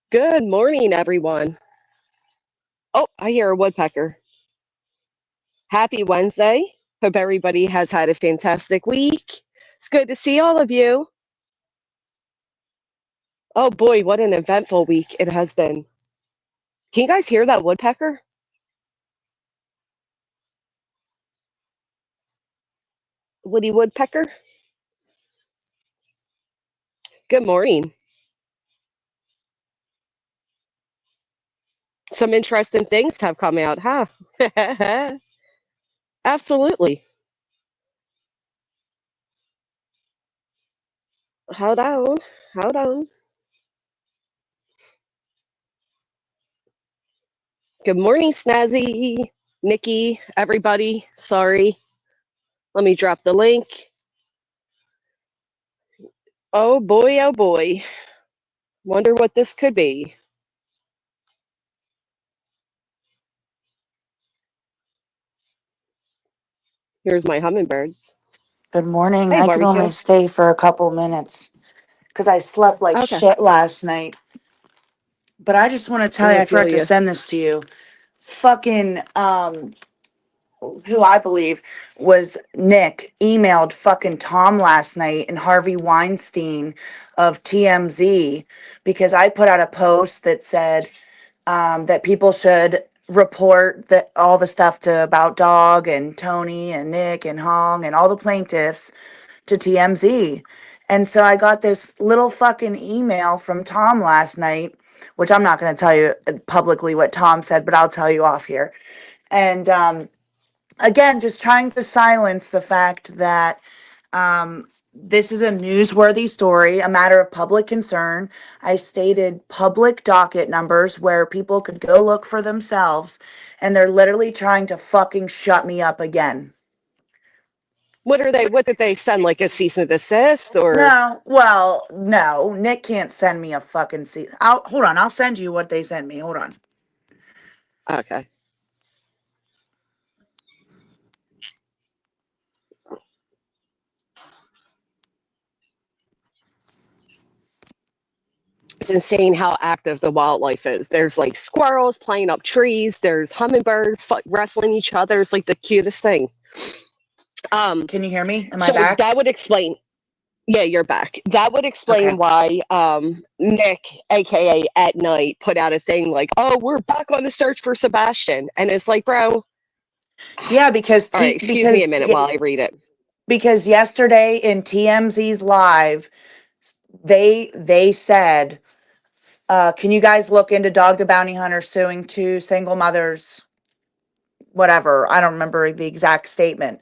Good morning, everyone. Oh, I hear a woodpecker. Happy Wednesday. Hope everybody has had a fantastic week. It's good to see all of you. Oh boy, what an eventful week it has been. Can you guys hear that woodpecker? Woody woodpecker? Good morning. Some interesting things have come out, huh? Absolutely. Hold on. Hold on. Good morning, Snazzy, Nikki, everybody. Sorry. Let me drop the link. Oh boy, oh boy. Wonder what this could be. Here's my hummingbirds. Good Hey, morning. I barbecue. can only stay for a couple minutes because I slept like Okay. shit last night. But I just want to tell you, I I feel forgot to you. send this to you. Fucking, who I believe was Nick, emailed fucking Tom last night and Harvey Weinstein of TMZ because I put out a post that said that people should report that all the stuff to about Dog and Tony and Nick and Hong and all the plaintiffs to TMZ. And so I got this little fucking email from Tom last night, which I'm not going to tell you publicly what Tom said, but I'll tell you off here. And again, just trying to silence the fact that this is a newsworthy story, a matter of public concern. I stated public docket numbers where people could go look for themselves, and they're literally trying to fucking shut me up again. What did they send? Like a cease and desist or No, well, no. Nick can't send me a fucking seat. Hold on. I'll send you what they sent me. Hold on. okay. It's insane how active the wildlife is. There's like squirrels playing up trees. There's hummingbirds wrestling each other. It's like the cutest thing. Um, Can you hear me? Am I so back? that would explain. Yeah, you're back. That would Okay. explain why Nick, aka at night, put out a thing like, "Oh, we're back on the search for Sebastian," and it's like, bro. All Yeah, because right, excuse me a minute while I read it. yesterday in TMZ's live, they said, "Can you guys look into Dog the Bounty Hunter suing two single mothers?" Whatever. I don't remember the exact statement.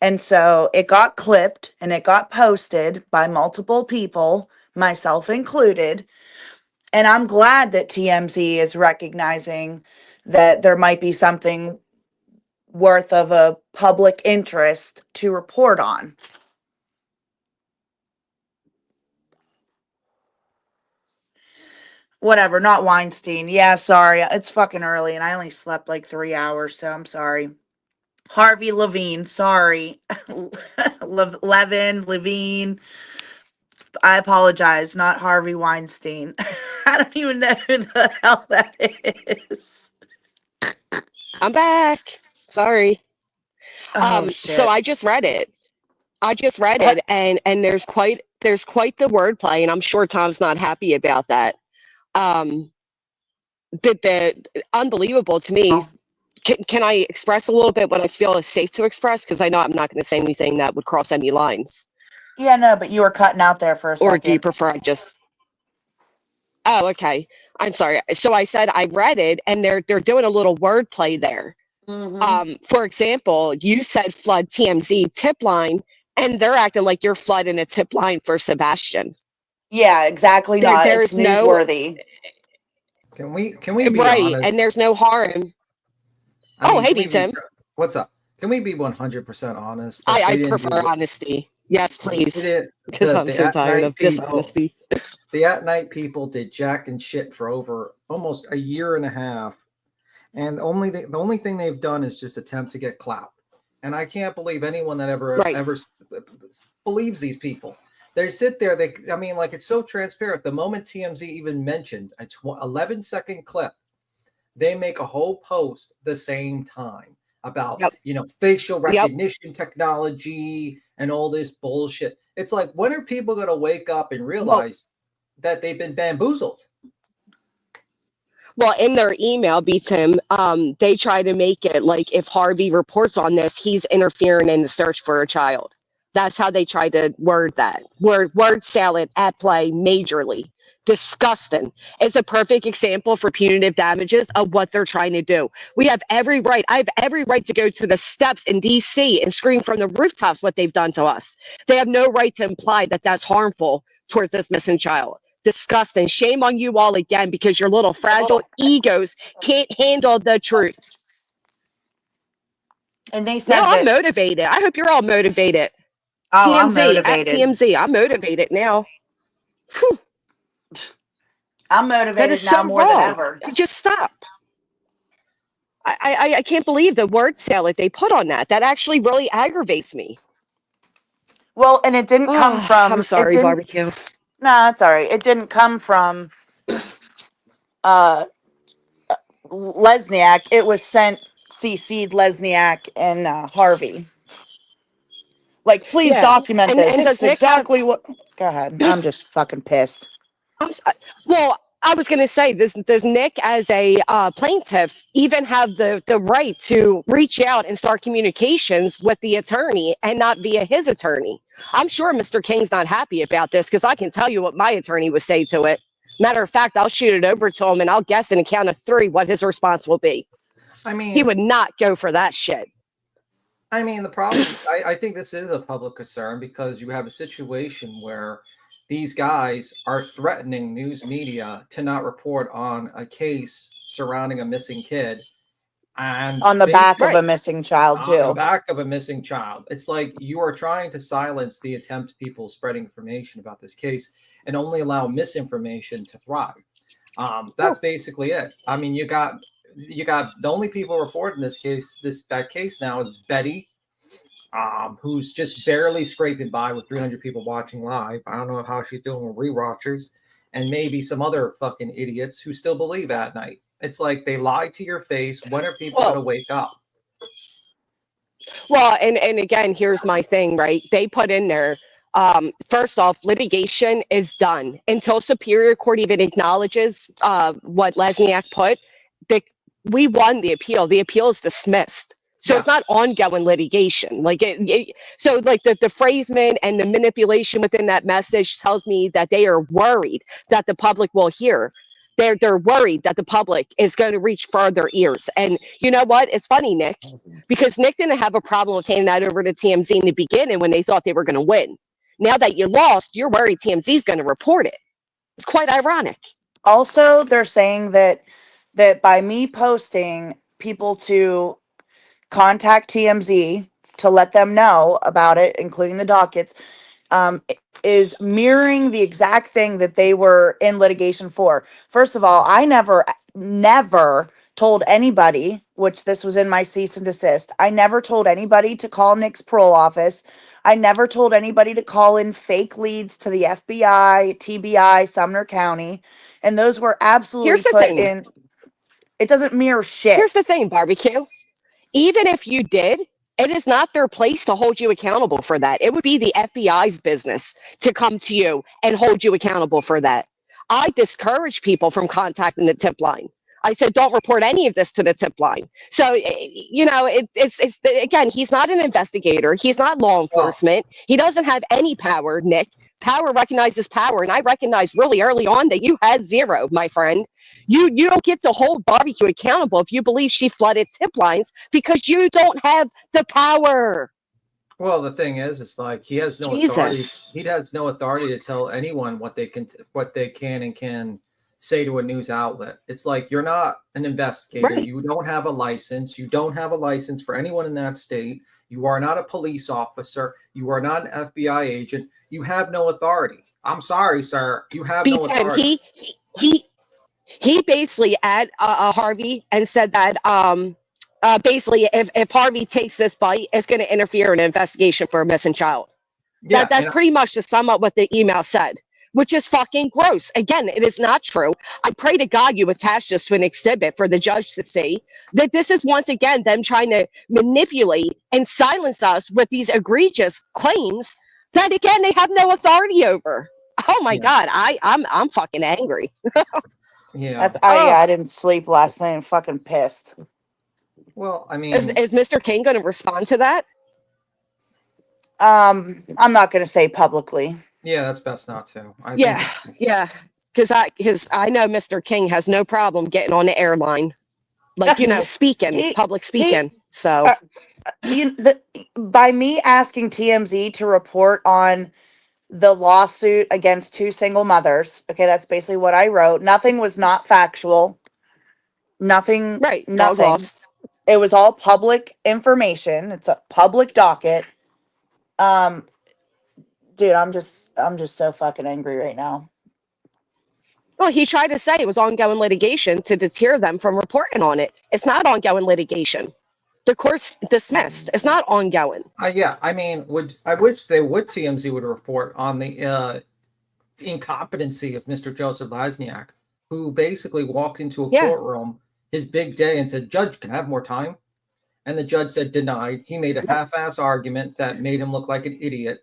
And so it got clipped and it got posted by multiple people, myself included. And I'm glad that TMZ is recognizing that there might be something worth of a public interest to report on. Whatever, not Weinstein. Yeah, sorry. It's fucking early and I only slept like 3 hours, so I'm sorry. Harvey Levine, sorry. Levine. I apologize, not Harvey Weinstein. I don't even know who the hell that is. I'm back. Sorry. Oh So shit. I just read it. I just read it, and there's quite the wordplay, and I'm sure Tom's not happy about that. Um, the unbelievable to me. Can I express a little bit what I feel is safe to express? Because I know I'm not going to say anything that would cross any lines. Yeah, no, but you were cutting out there for a Or do you second. prefer I just? Oh, okay. I'm sorry. So I said I read it, and they're doing a little wordplay there. Mm-hmm. For example, you said flood TMZ tip line, and they're acting like you're flooding a tip line for Sebastian. Yeah, exactly not. It's There's no newsworthy. Can we be right, and honest? there's no harm. I Oh, mean, hey, can we be Tim. what's up? Can we be 100% honest that I they didn't do prefer what honesty. Yes, they please, did? because I'm The so at tired night of people, dishonesty. the at night people did jack and shit for over almost a year and a half, and the only thing they've done is just attempt to get clout. And I can't believe anyone that Right. ever believes these people. They sit there. I mean, like, it's so transparent. The moment TMZ even mentioned a 11-second clip, they make a whole post the same time about, Yep. facial Yep. recognition technology and all this bullshit. It's like, when are people going to wake up and realize that they've been bamboozled? Well, in their email, beats him. They try to make it like if Harvey reports on this, he's interfering in the search for a child. That's how they try to word that. Word salad at play majorly. Disgusting. It's a perfect example for punitive damages of what they're trying to do. We have every right. I have every right to go to the steps in DC and scream from the rooftops what they've done to us. They have no right to imply that that's harmful towards this missing child. Disgusting. Shame on you all again because your little fragile egos can't handle the truth. And they said Now I'm that, motivated. I hope you're all motivated. oh, I'm TMZ, at motivated. TMZ. I'm motivated now. Whew, I'm that motivated is now so more than wrong. ever. Just stop. I can't believe the word salad they put on that. That actually really aggravates me. Well, and it didn't come Oh, I'm from, it sorry, didn't, barbecue. no, it's all right. It didn't come from uh Lesniak. It was sent, CC'd Lesniak and Harvey. Like, please Yeah. document this. And This does is Nick have exactly what. Go ahead. I'm just fucking pissed. well, I was going to say, does Nick, as a plaintiff, even have the right to reach out and start communications with the attorney and not via his attorney? I'm sure Mr. King's not happy about this because I can tell you what my attorney would say to it. Matter of fact, I'll shoot it over to him and I'll guess in a count of 3 what his response will be. I He mean, would not go for that shit. the problem, I think this is a public concern because you have a situation where these guys are threatening news media to not report on a case surrounding a missing kid, and On the back of Right. a missing child, on the too. back of a missing child. It's like you are trying to silence the attempt of people spreading information about this case and only allow misinformation to thrive. That's basically it. I mean, you got the only people reporting this case, that case now is Betty, who's just barely scraping by with 300 people watching live. I don't know how she's doing with rewatchers, and maybe some other fucking idiots who still believe at night. It's like they lie to your face. When are people going to wake up? Well, and again, here's my thing, right? They put in there, first off, litigation is done until Superior Court even acknowledges what Lesniak put. The, we won the appeal. The appeal is dismissed. So it's not ongoing litigation. Like so like the phrasement and the manipulation within that message tells me that they are worried that the public will hear. They're worried that the public is going to reach further ears. And you know what? It's funny, Nick, because Nick didn't have a problem with handing that over to TMZ in the beginning when they thought they were going to win. Now that you lost, you're worried TMZ is going to report it. It's quite ironic. Also, they're saying that by me posting people to contact TMZ to let them know about it, including the dockets, is mirroring the exact thing that they were in litigation for. First of all, I never told anybody, which this was in my cease and desist, I never told anybody to call Nick's parole office. I never told anybody to call in fake leads to the FBI, TBI, Sumner County. And those were absolutely Here's the put thing. in. It doesn't mirror shit. Here's the thing, barbecue. Even if you did, it is not their place to hold you accountable for that. It would be the FBI's business to come to you and hold you accountable for that. I discourage people from contacting the tip line. I said, don't report any of this to the tip line. So, it's again, he's not an investigator. He's not law enforcement. He doesn't have any power, Nick. Power recognizes power. And I recognized really early on that you had zero, my friend. You don't get to hold barbecue accountable if you believe she flooded tip lines because you don't have the power. Well, the thing is, it's like he has no authority. Jesus. He has no authority to tell anyone what they can and can say to a news outlet. It's like you're not an investigator. Right. You don't have a license. You don't have a license for anyone in that state. You are not a police officer. You are not an FBI agent. You have no authority. I'm sorry, sir. You have no BTM, authority. he basically at Harvey and said that basically if Harvey takes this bite, it's going to interfere in an investigation for a missing child. Yeah, That's and pretty much to sum up what the email said, which is fucking gross. Again, it is not true. I pray to God you attach this to an exhibit for the judge to see that this is once again them trying to manipulate and silence us with these egregious claims that again they have no authority over. Oh my yeah, God, I'm fucking angry. yeah. That's I didn't sleep last night. I'm fucking pissed. Well, I Is mean, Mr. King going to respond to that? I'm not gonna say publicly. yeah, that's best not to. I think Yeah, yeah. Because I know Mr. King has no problem getting on the airline, like speaking, he public he speaking. So uh, by me asking TMZ to report on the lawsuit against two single mothers. Okay, that's basically what I wrote. Nothing was not factual. Nothing, right, dog nothing. lost. It was all public information. It's a public docket. Um, dude, I'm just so fucking angry right now. Well, he tried to say it was ongoing litigation to deter them from reporting on it. It's not ongoing litigation. The court's dismissed. It's not ongoing. yeah, I mean, would I wish they would TMZ would report on the incompetency of Mr. Joseph Lesniak, who basically walked into a Yeah, courtroom his big day and said, "Judge, can I have more time?" And the judge said denied. He made a half-ass argument that made him look like an idiot.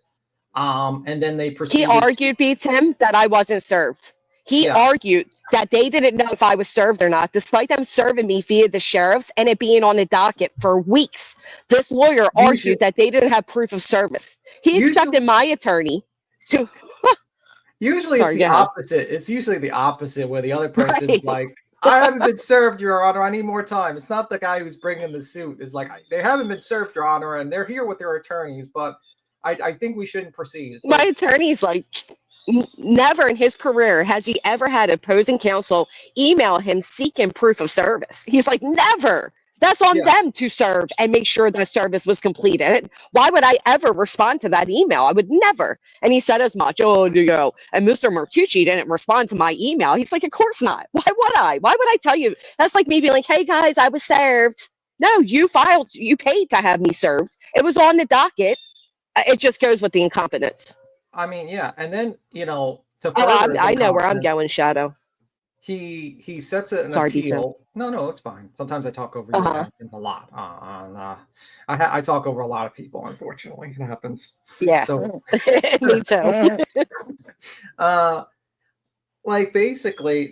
And then they he proceeded to, argued, beats him, that I wasn't served. He yeah, argued that they didn't know if I was served or not, despite them serving me via the sheriffs and it being on the docket for weeks. This lawyer usually, argued that they didn't have proof of service. He usually, expected my attorney to. usually it's Sorry, the go ahead. opposite. It's usually the opposite where the other person's Right. like, "I haven't been served, Your Honor. I need more time." It's not the guy who's bringing the suit. It's like they haven't been served, Your Honor, and they're here with their attorneys, but I think we shouldn't proceed. It's My like, attorney's like, never in his career has he ever had opposing counsel email him seeking proof of service. He's like, never. That's on yeah, them to serve and make sure that service was completed. Why would I ever respond to that email? I would never. And he said as much. And Mr. Martucci didn't respond to my email. He's like, of course not. Why would I? Why would I tell you? That's like me being like, hey guys, I was served. No, you paid to have me served. It was on the docket. It just goes with the incompetence. I mean, yeah, and then to Oh, further his I know where I'm incompetence, going, Shadow. he sets an Sorry, B10. appeal. No, it's fine. Sometimes I talk over you Uh-huh. a lot. I talk over a lot of people. Unfortunately, it happens. Yeah, So, me too. like basically,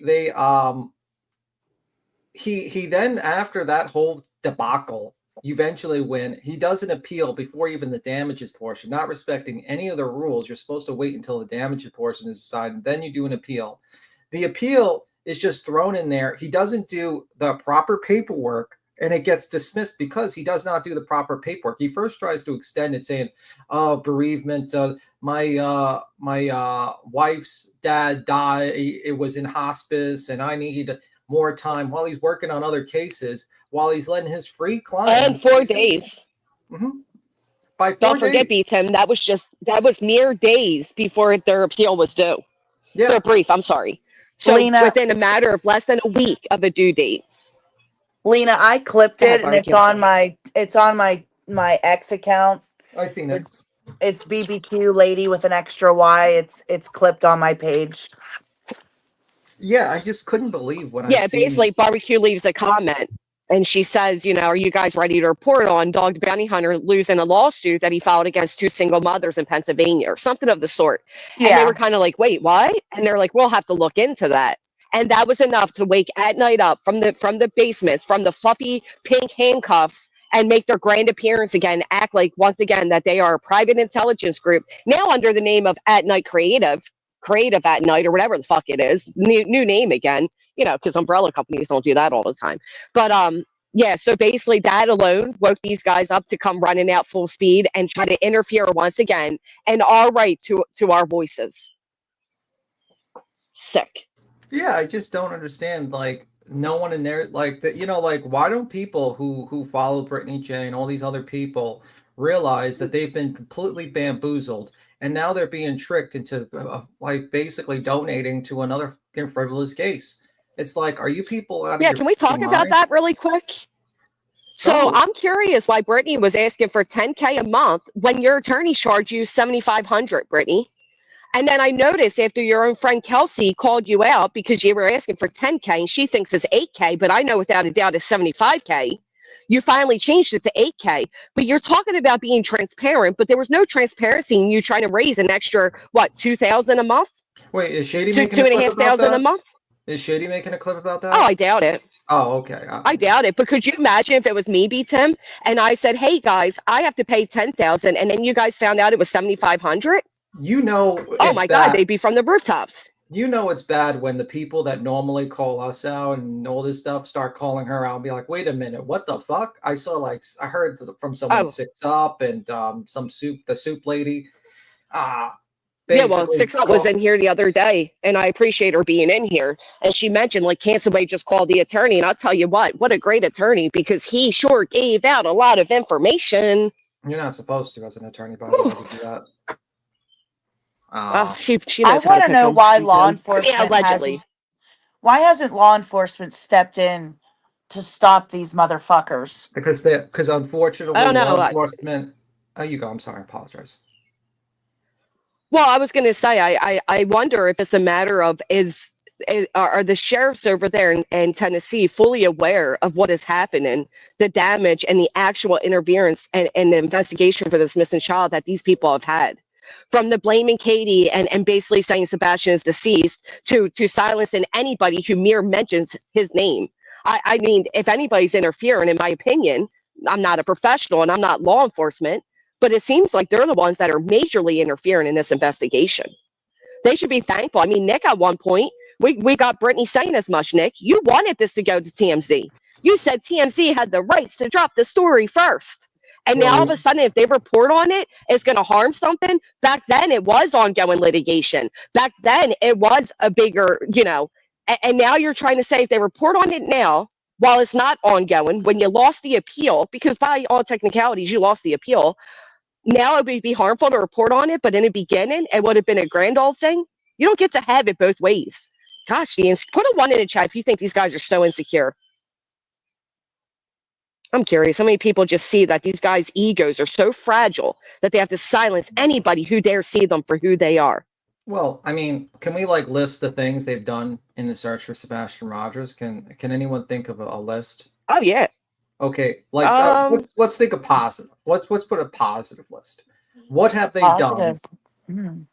he then after that whole debacle, eventually when he does an appeal before even the damages portion, not respecting any of the rules. You're supposed to wait until the damages portion is decided, and then you do an appeal. The appeal is just thrown in there. He doesn't do the proper paperwork, and it gets dismissed because he does not do the proper paperwork. He first tries to extend it, saying, "Oh, bereavement. My wife's dad died. It was in hospice, and I need more time," while he's working on other cases, while he's letting his free And clients 4 days. Mhm. By 4 Don't forget, days. Beaton. That was mere days before their appeal was due. Their Yeah. brief. I'm sorry. So Lena, within a matter of less than a week of a due date. Lena, I clipped Go ahead, it and barbecue. it's on my X account. I think that. It's BBQ lady with an extra Y. It's clipped on my page. Yeah, I just couldn't believe when I Yeah, seen. basically, barbecue leaves a comment. And she says, are you guys ready to report on Dog the Bounty Hunter losing a lawsuit that he filed against two single mothers in Pennsylvania or something of the sort? And they were Yeah. kind of like, wait, what? And they're like, we'll have to look into that. And that was enough to wake at night up from the basements, from the fluffy pink handcuffs, and make their grand appearance again, act like once again that they are a private intelligence group, now under the name of At Night Creative at Night, or whatever the fuck it is. New name again, because umbrella companies don't do that all the time. But yeah, so basically that alone woke these guys up to come running out full speed and try to interfere once again and our right to our voices. Sick. Yeah, I just don't understand. Like, no one in there, like that. Like, why don't people who follow Brittany J and all these other people realize that they've been completely bamboozled, and now they're being tricked into like basically donating to another frivolous case? It's like, are you people out of Yeah, your can we talk fucking about mind? that really quick? So I'm curious why Brittany was asking for $10K a month when your attorney charged you $7,500, Brittany. And then I noticed after your own friend Kelsey called you out because you were asking for $10K and she thinks it's $8K, but I know without a doubt it's $75K. You finally changed it to $8K. But you're talking about being transparent, but there was no transparency in you trying to raise an extra, what, $2,000 a month? Wait, is Shady Two, making two a and a clip half about thousand a that? month? Is Shady making a clip about Oh, that? I doubt it. Oh, okay. I doubt it. But could you imagine if it was me, B Tim, and I said, "Hey guys, I have to pay 10,000," and then you guys found out it was 7,500? You know Oh it's my God, bad. they'd be from the rooftops. You know it's bad when the people that normally call us out and all this stuff start calling her out and be like, "Wait a minute, what the fuck?" I saw I heard from someone Oh, 6 Up and the soup lady, uh yeah. Well, basically Six Up was in here the other day, and I appreciate her being in here. And she mentioned like, can't somebody just call the attorney? And I'll tell you what a great attorney because he sure gave out a lot of information. You're not supposed to as an attorney, by the way, to do that. Well, she I knows how to want to pick know them. why law I mean, enforcement allegedly. hasn't law enforcement stepped in to stop these motherfuckers? Because I unfortunately don't law know. enforcement. Oh, you go. I'm sorry. I apologize. Well, I was going to say, I wonder if it's a matter of are the sheriffs over there in Tennessee fully aware of what is happening, the damage and the actual interference and the investigation for this missing child that these people have had? From the blaming Katie and basically saying Sebastian is deceased to silencing anybody who mere mentions his name. I mean, if anybody's interfering, in my opinion, I'm not a professional and I'm not law enforcement, but it seems like they're the ones that are majorly interfering in this investigation. They should be thankful. I mean, Nick, at one point, we got Brittany saying as much, Nick. You wanted this to go to TMZ. You said TMZ had the rights to drop the story first. And Well, now all of a sudden, if they report on it, it's going to harm something. Back then, it was ongoing litigation. Back then, it was a bigger, and now you're trying to say if they report on it now, while it's not ongoing, when you lost the appeal, because by all technicalities, you lost the appeal, now it would be harmful to report on it, but in the beginning, it would have been a grand old thing. You don't get to have it both ways. Gosh, put a 1 in the chat if you think these guys are so insecure. I'm curious how many people just see that these guys' egos are so fragile that they have to silence anybody who dare see them for who they are. well, I mean, can we list the things they've done in the search for Sebastian Rogers? Can anyone think of a list? Oh yeah. Okay, let's think of positive. Let's put a positive list. What have they done? Positive. Mm.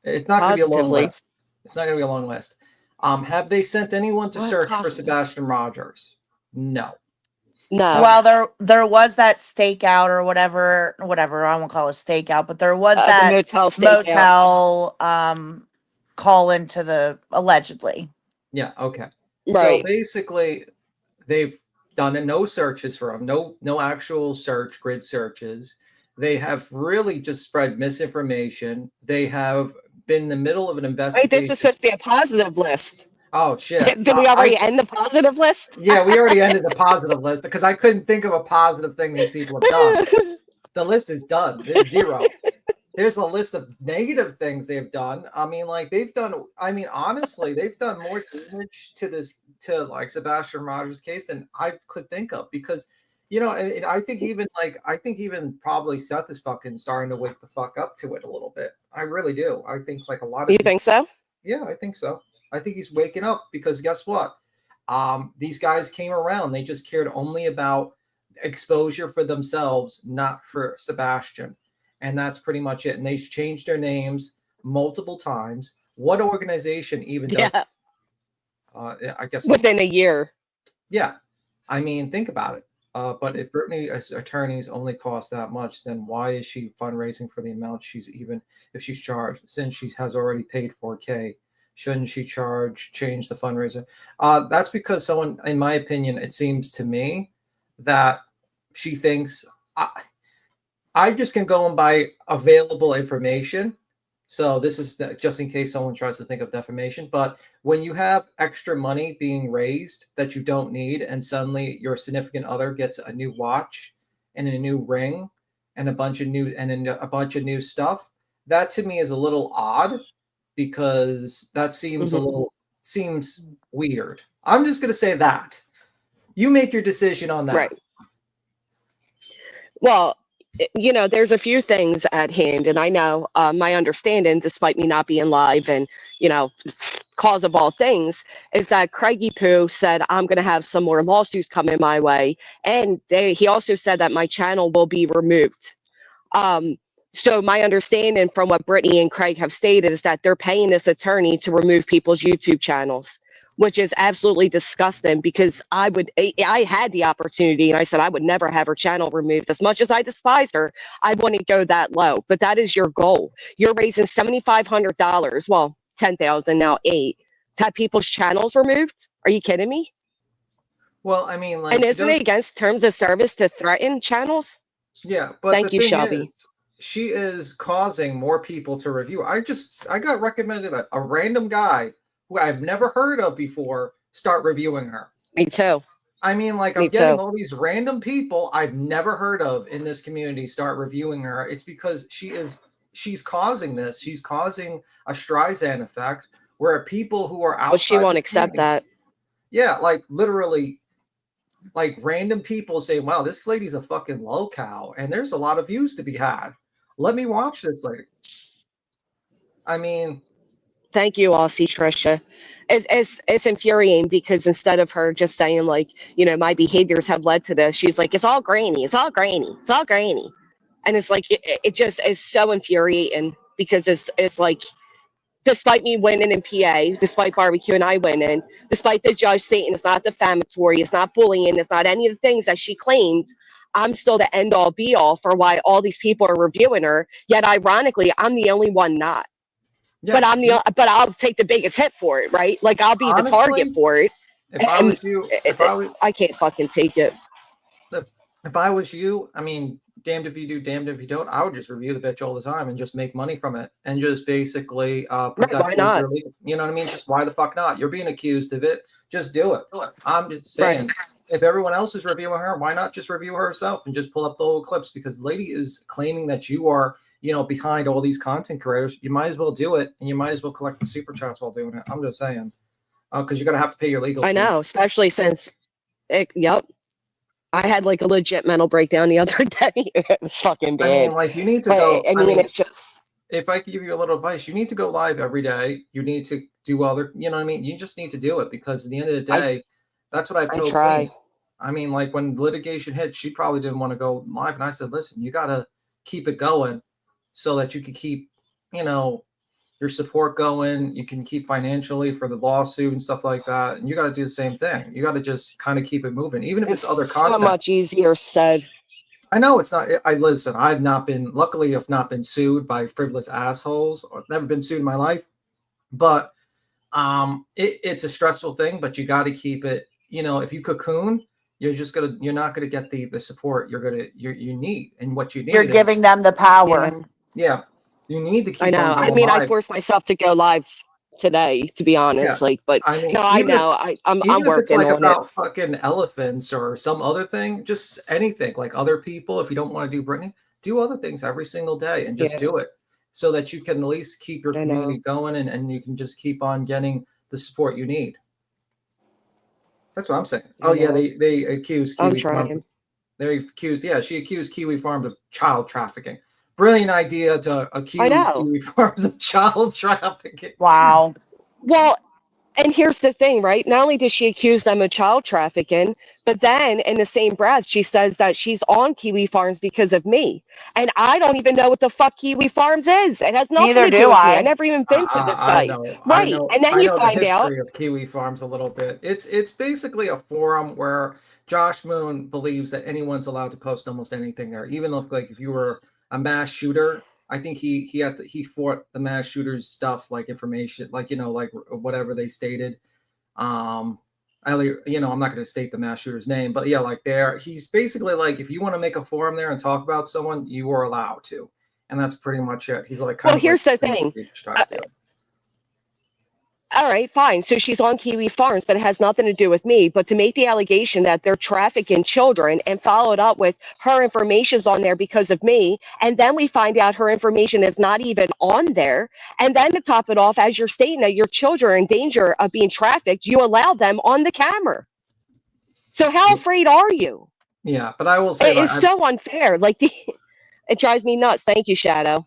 It's not going to be a long Positively. list. It's not going to be a long list. Have they sent anyone to What search for positive? Sebastian Rogers? No. No. Well, there was that stakeout or whatever. I won't call it stakeout, but there was The that motel stakeout. motel call into the allegedly. Yeah. Okay. So Right. basically, they've done no searches for him. No actual grid searches. They have really just spread misinformation. They have been in the middle of an Wait, this investigation. is supposed to be a positive list. Oh shit! Did we already end the positive list? Yeah, we already ended the positive list because I couldn't think of a positive thing these people have done. The list is done. There's zero. There's a list of negative things they've done. I mean, honestly, they've done more damage to Sebastian Rogers' case than I could think of because, and I think even probably Seth is fucking starting to wake the fuck up to it a little bit. I really do. I think a lot of You people. think so? Yeah, I think so. I think he's waking up because guess what? These guys came around. They just cared only about exposure for themselves, not for Sebastian. And that's pretty much it. And they've changed their names multiple times. What organization even does? Yeah. I guess Within a year. Yeah. I mean, think about it. But if Brittany's attorneys only cost that much, then why is she fundraising for the amount if she's charged? Since she has already paid $4K, shouldn't she change the fundraiser? That's because someone, in my opinion, it seems to me that she thinks I just can go and buy available information. So this is just in case someone tries to think of defamation. But when you have extra money being raised that you don't need, and suddenly your significant other gets a new watch and a new ring and a bunch of new stuff, that to me is a little odd because that seems weird. I'm just going to say that. You make your decision on that. Right. Well, there's a few things at hand, and I know my understanding, despite me not being live and, cause of all things, is that Craigie Poo said, I'm going to have some more lawsuits coming my way. And he also said that my channel will be removed. Um, so my understanding from what Brittany and Craig have stated is that they're paying this attorney to remove people's YouTube channels, which is absolutely disgusting because I had the opportunity and I said I would never have her channel removed. As much as I despise her, I wouldn't go that low. But that is your goal. You're raising $7,500, well, 10,000 now, 8, to have people's channels removed. Are you kidding me? Well, I mean, And like, she isn't does. it against terms of service to threaten channels? Yeah, but the Thank you, thing Shelby. is, she is causing more people to review. I got recommended a random guy who I've never heard of before start reviewing her. Me too. I mean, like, Me I'm getting too. all these random people I've never heard of in this community start reviewing her. It's because she's causing this. She's causing a Streisand effect where people who are But she outside won't the accept community, that. yeah, like literally, like random people say, wow, this lady's a fucking low cow, and there's a lot of views to be had. Let me watch this lady. I mean, Thank you, Aussie Trisha. It's infuriating because instead of her just saying like, my behaviors have led to this, she's like, it's all grainy, it's all grainy, it's all grainy, and it's like it just is so infuriating because it's like, despite me winning in PA, despite barbecue and I winning, despite the judge stating it's not defamatory, it's not bullying, it's not any of the things that she claimed, I'm still the end all be all for why all these people are reviewing her. Yet ironically, I'm the only one not. yeah, But I'll take the biggest hit for it, right? Like I'll be the target honestly, for it, if I and was you, if I was I can't fucking take it. if I was you, I mean, damned if you do, damned if you don't. I would just review the bitch all the time and just make money from it, and just basically put Right? that Why towards not? your legal. You know what I mean? Just why the fuck not? You're being accused of it. Just do it. I'm just Right. saying, if everyone else is reviewing her, why not just review her herself and just pull up the old clips? Because the lady is claiming that you are, behind all these content creators. You might as well do it, and you might as well collect the super chats while doing it. I'm just saying, because you're gonna have to pay your legal I fees. know, especially since yep. I had like a legit mental breakdown the other day. It was fucking I mean, bad. like, you need to But go. I I mean, mean, it's just if I could give you a little advice, you need to go live every day. You need to do other, you know what I mean? You just need to do it because at the end of the I day, that's what I've I told try. Queen. I mean, like when litigation hit, she probably didn't want to go live. And I said, listen, you got to keep it going so that you can keep, your support going. You can keep financially for the lawsuit and stuff like that. And you got to do the same thing. You got to just kind of keep it moving, even if It's it's other so content. much easier said. I know it's not. I listen. I've not been. Luckily, I've not been sued by frivolous assholes. I've never been sued in my life, but it's a stressful thing. But you got to keep it. If you cocoon, you're not gonna get the support you need, and what you You're need is, giving them the power. yeah, you need to I keep know. on I going mean, I live. forced myself to go live today, to be Yeah, honest. Like, but I mean, no, I know. I'm even if it's working like on it. about fucking elephants or some other thing, just anything like other people. If you don't want to do Brittany, do other things every single day and just Yeah, do it so that you can at least keep your I community know. going and you can just keep on getting the support you need. That's what I'm saying. Oh I yeah, know. they accused I'm Kiwi Farms. trying. They accused, yeah, she accused Kiwi Farms of child trafficking. Brilliant idea to I accuse know. Kiwi Farms of child trafficking. Wow. Well, and here's the thing, right? Not only does she accuse them of child trafficking, but then in the same breath, she says that she's on Kiwi Farms because of me. And I don't even know what the fuck Kiwi Farms is. It has nothing Neither to do do with me. I I. never even been to the I site. know, I Right. know, And then I you know the find out, history of Kiwi Farms a little bit. It's basically a forum where Josh Moon believes that anyone's allowed to post almost anything there, even if you were a mass shooter. I think he fought the mass shooters stuff like information, like like whatever they stated. I'm not going to state the mass shooter's name, but yeah, like he's basically like, if you want to make a forum there and talk about someone, you are allowed to, and that's pretty much it. He's like kind well, of like here's the free thing. speech type deal. All right, fine. So she's on Kiwi Farms, but it has nothing to do with me. But to make the allegation that they're trafficking children and follow it up with her information's on there because of me, and then we find out her information is not even on there, and then to top it off, as you're stating that your children are in danger of being trafficked, you allow them on the camera. So how afraid are you? Yeah, but I will say It's that so unfair. Like it drives me nuts. Thank you, Shadow.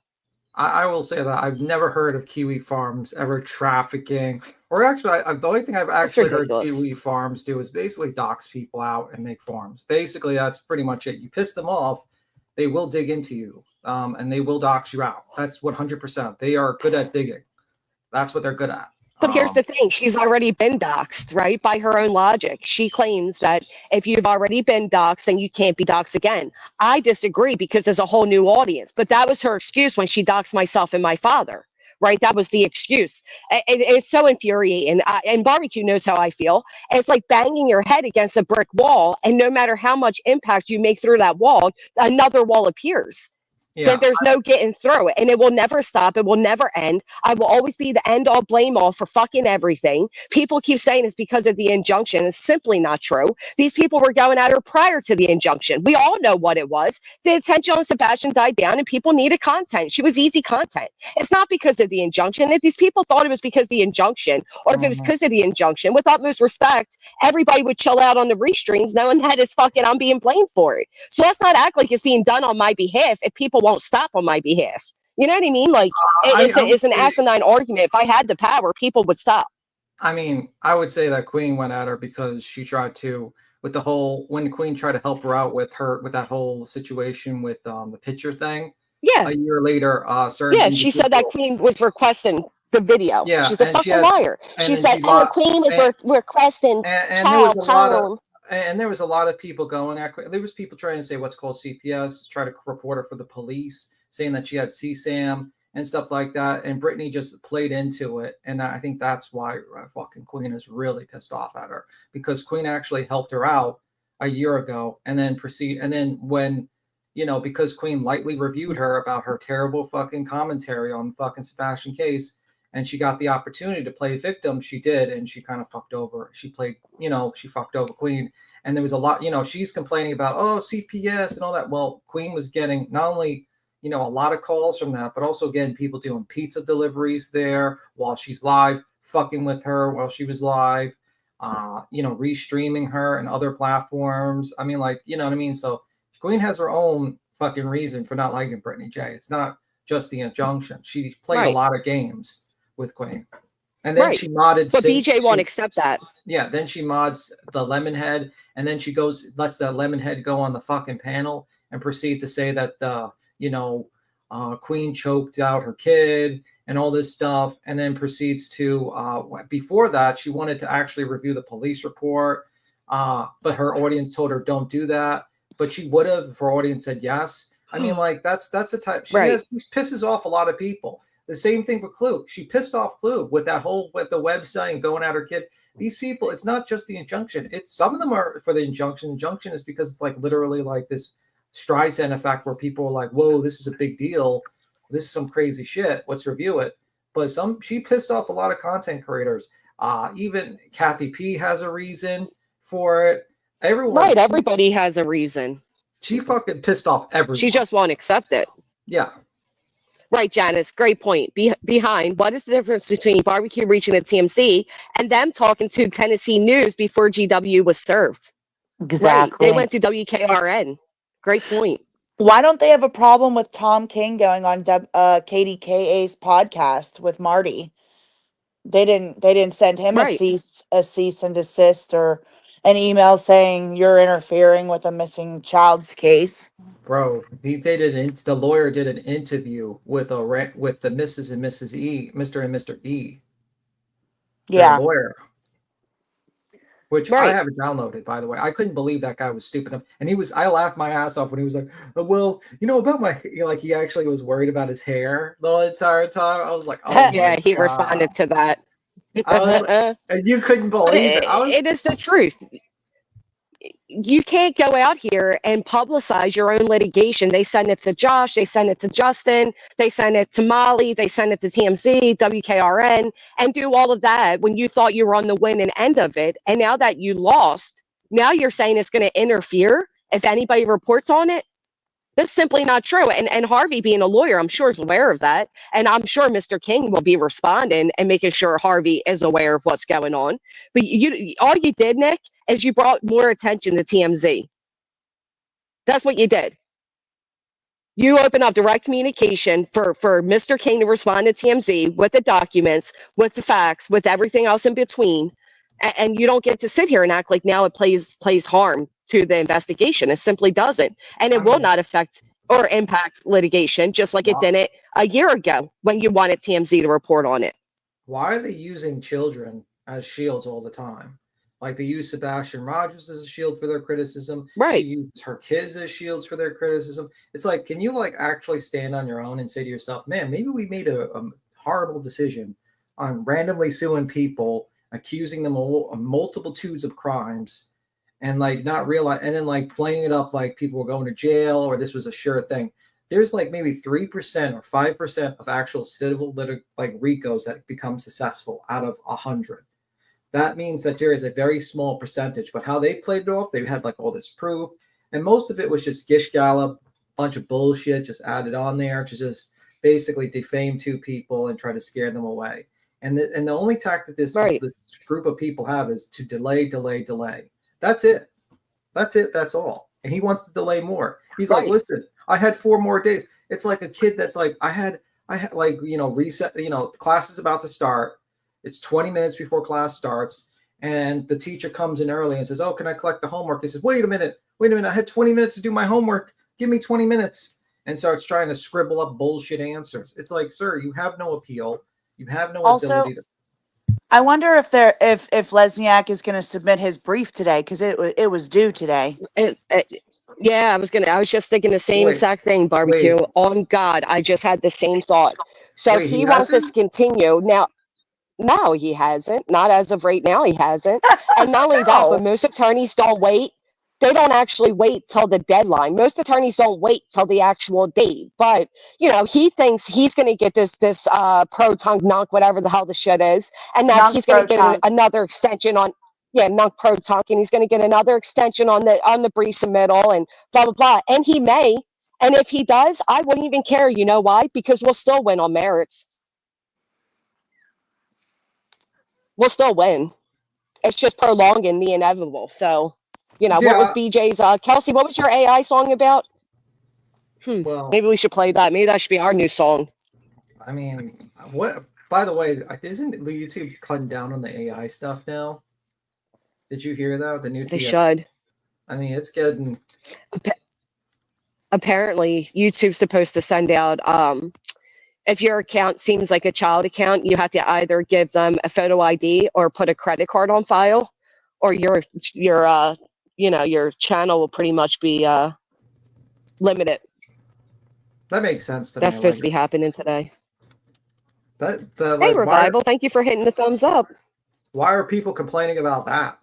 I will say that I've never heard of Kiwi Farms ever trafficking, or actually, the only thing I've It's actually heard ridiculous. Kiwi Farms do is basically dox people out and make farms. Basically, that's pretty much it. You piss them off, they will dig into you, and they will dox you out. That's 100%. They are good at digging. That's what they're good at. But here's the thing, she's already been doxxed, right? By her own logic. She claims that if you've already been doxxed, then you can't be doxxed again. I disagree because there's a whole new audience. But that was her excuse when she doxxed myself and my father, right? That was the excuse. It's so infuriating. And Barbecue knows how I feel. It's like banging your head against a brick wall, and no matter how much impact you make through that wall, another wall appears. Yeah, There's no getting through it, and it will never stop. It will never end. I will always be the end all, blame all for fucking everything. People keep saying it's because of the injunction. It's simply not true. These people were going at her prior to the injunction. We all know what it was. The attention on Sebastian died down, and people needed content. She was easy content. It's not because of the injunction. If these people thought it was because of the injunction, or if it was because of the injunction, with utmost respect, everybody would chill out on the restreams knowing that it's fucking I'm being blamed for it. So let's not act like it's being done on my behalf if people won't stop on my behalf. You know what I mean? Like I would it's an say, asinine argument. If I had the power, people would stop. I mean, I would say that Queen went at her because she tried to, with the whole, when Queen tried to help her out with that whole situation with the picture thing. Yeah, A year later, certain yeah. She said that individual, Queen was requesting the video. yeah, She's a fucking liar. and She then said, she "Oh, lied, Queen was and, requesting and there was child a lot of, porn." and there was a lot of people going at, there was people trying to say what's called CPS, try to report her for the police, saying that she had CSAM and stuff like that. And Brittany just played into it. And I think that's why fucking Queen is really pissed off at her, because Queen actually helped her out a year ago and then when, because Queen lightly reviewed her about her terrible fucking commentary on the fucking Sebastian case, and she got the opportunity to play victim, she did, and she kind of fucked over. She played, she fucked over Queen. And there was a lot, she's complaining about, oh, CPS and all that. Well, Queen was getting not only, a lot of calls from that, but also getting people doing pizza deliveries there while she's live, fucking with her while she was live, restreaming her and other platforms. I mean, like, you know what I mean? So Queen has her own fucking reason for not liking Brittany J. It's not just the injunction. She played a Right, lot of games with Queen. And then right. she modded But BJ won't accept that. yeah, then she mods the Lemonhead, and then she lets that Lemonhead go on the fucking panel and proceed to say that Queen choked out her kid and all this stuff, and then proceeds to before that she wanted to actually review the police report, but her audience told her don't do that, but she would have if her audience said yes. I mean, like that's the type she pisses off a lot of people. The same thing with Clue. She pissed off Clue with the website and going at her kid. These people, it's not just the injunction. It's some of them are for the injunction. Injunction is because it's like literally like this Streisand effect where people are like, whoa, this is a big deal. This is some crazy shit. Let's review it. But she pissed off a lot of content creators. Even Kathy P has a reason for it. Everybody has a reason. She fucking pissed off everyone. She just won't accept it. Yeah. Right, Janice. Great point. Behind, what is the difference between Barbecue reaching a TMC and them talking to Tennessee News before GW was served? Exactly. Right. They went to WKRN. Great point. Why don't they have a problem with Tom King going on KDKA's podcast with Marty? They didn't send him a cease and desist or an email saying you're interfering with a missing child's case. Bro, the lawyer did an interview with the Mrs. and Mrs. E, Mr. and Mr. E. Yeah. Their lawyer. Which I haven't downloaded, by the way. I couldn't believe that guy was stupid enough. And I laughed my ass off when he was like, oh, well, about my, like he actually was worried about his hair the entire time. I was like, oh yeah, he responded to that. And you couldn't believe it. It is the truth. You can't go out here and publicize your own litigation. They send it to Josh, they send it to Justin, they send it to Molly, they send it to TMZ, WKRN, and do all of that when you thought you were on the winning end of it. And now that you lost, now you're saying it's going to interfere if anybody reports on it. That's simply not true. And Harvey, being a lawyer, I'm sure is aware of that. And I'm sure Mr. King will be responding and making sure Harvey is aware of what's going on. But all you did, Nick, is you brought more attention to TMZ. That's what you did. You open up direct communication for Mr. King to respond to TMZ with the documents, with the facts, with everything else in between. And you don't get to sit here and act like now it plays harm to the investigation. It simply doesn't. And I it will mean, not affect or impact litigation, just like it why, didn't a year ago when you wanted TMZ to report on it. why are they using children as shields all the time? Like they use Sebastian Rogers as a shield for their criticism. She Right. used her kids as shields for their criticism. It's like, can you like actually stand on your own and say to yourself, man, maybe we made a horrible decision on randomly suing people, accusing them of multitudes of crimes, and like not realize, and then like playing it up like people were going to jail or this was a sure thing. There's like maybe 3% or 5% of actual civil like RICOs that become successful out of 100. That means that there is a very small percentage, but how they played it off, they had like all this proof, and most of it was just gish gallop, bunch of bullshit just added on there to just basically defame two people and try to scare them away. And the only tactic Right. this group of people have is to delay, delay, delay. That's it. That's it. That's all. And he wants to delay more. He's like, Right. listen, I had 4 more days. It's like a kid that's like, I had like, reset, class is about to start. It's 20 minutes before class starts. And the teacher comes in early and says, oh, can I collect the homework? He says, wait a minute. I had 20 minutes to do my homework. Give me 20 minutes. And starts trying to scribble up bullshit answers. It's like, sir, you have no appeal. You have no Also, ability to. I wonder if Lesniak is going to submit his brief today because it was due today. Yeah, I was just thinking the same Wait, exact thing, barbecue. wait, On God, I just had the same thought. So wait, he he wants us to hasn't? continue. Now, no, he hasn't. Not as of right now, he hasn't. And not only that, but No, most attorneys don't wait. They don't actually wait till the deadline. Most attorneys don't wait till the actual date. But he thinks he's going to get this pro-tunk nunk, whatever the hell the shit is, and that nunc he's going to pro get tunc. another extension on. Yeah, nunk pro-tunk, and he's going to get another extension on the brief submittal, and blah blah blah. And he may. And if he does, I wouldn't even care. You know why? Because we'll still win on merits. We'll still win. It's just prolonging the inevitable. So, what was Yeah, BJ's Kelsey, what was your AI song about? well, Maybe we should play that. Maybe that should be our new song. I mean, what? By the way, isn't YouTube cutting down on the AI stuff now? Did you hear that? The new They TF. should. I mean, it's getting. Apparently, YouTube's supposed to send out if your account seems like a child account, you have to either give them a photo ID or put a credit card on file, or your channel will pretty much be limited. That makes sense to That's me. supposed Like to be happening today. the Hey, like Revival, thank you for hitting the thumbs up. why are people complaining about that?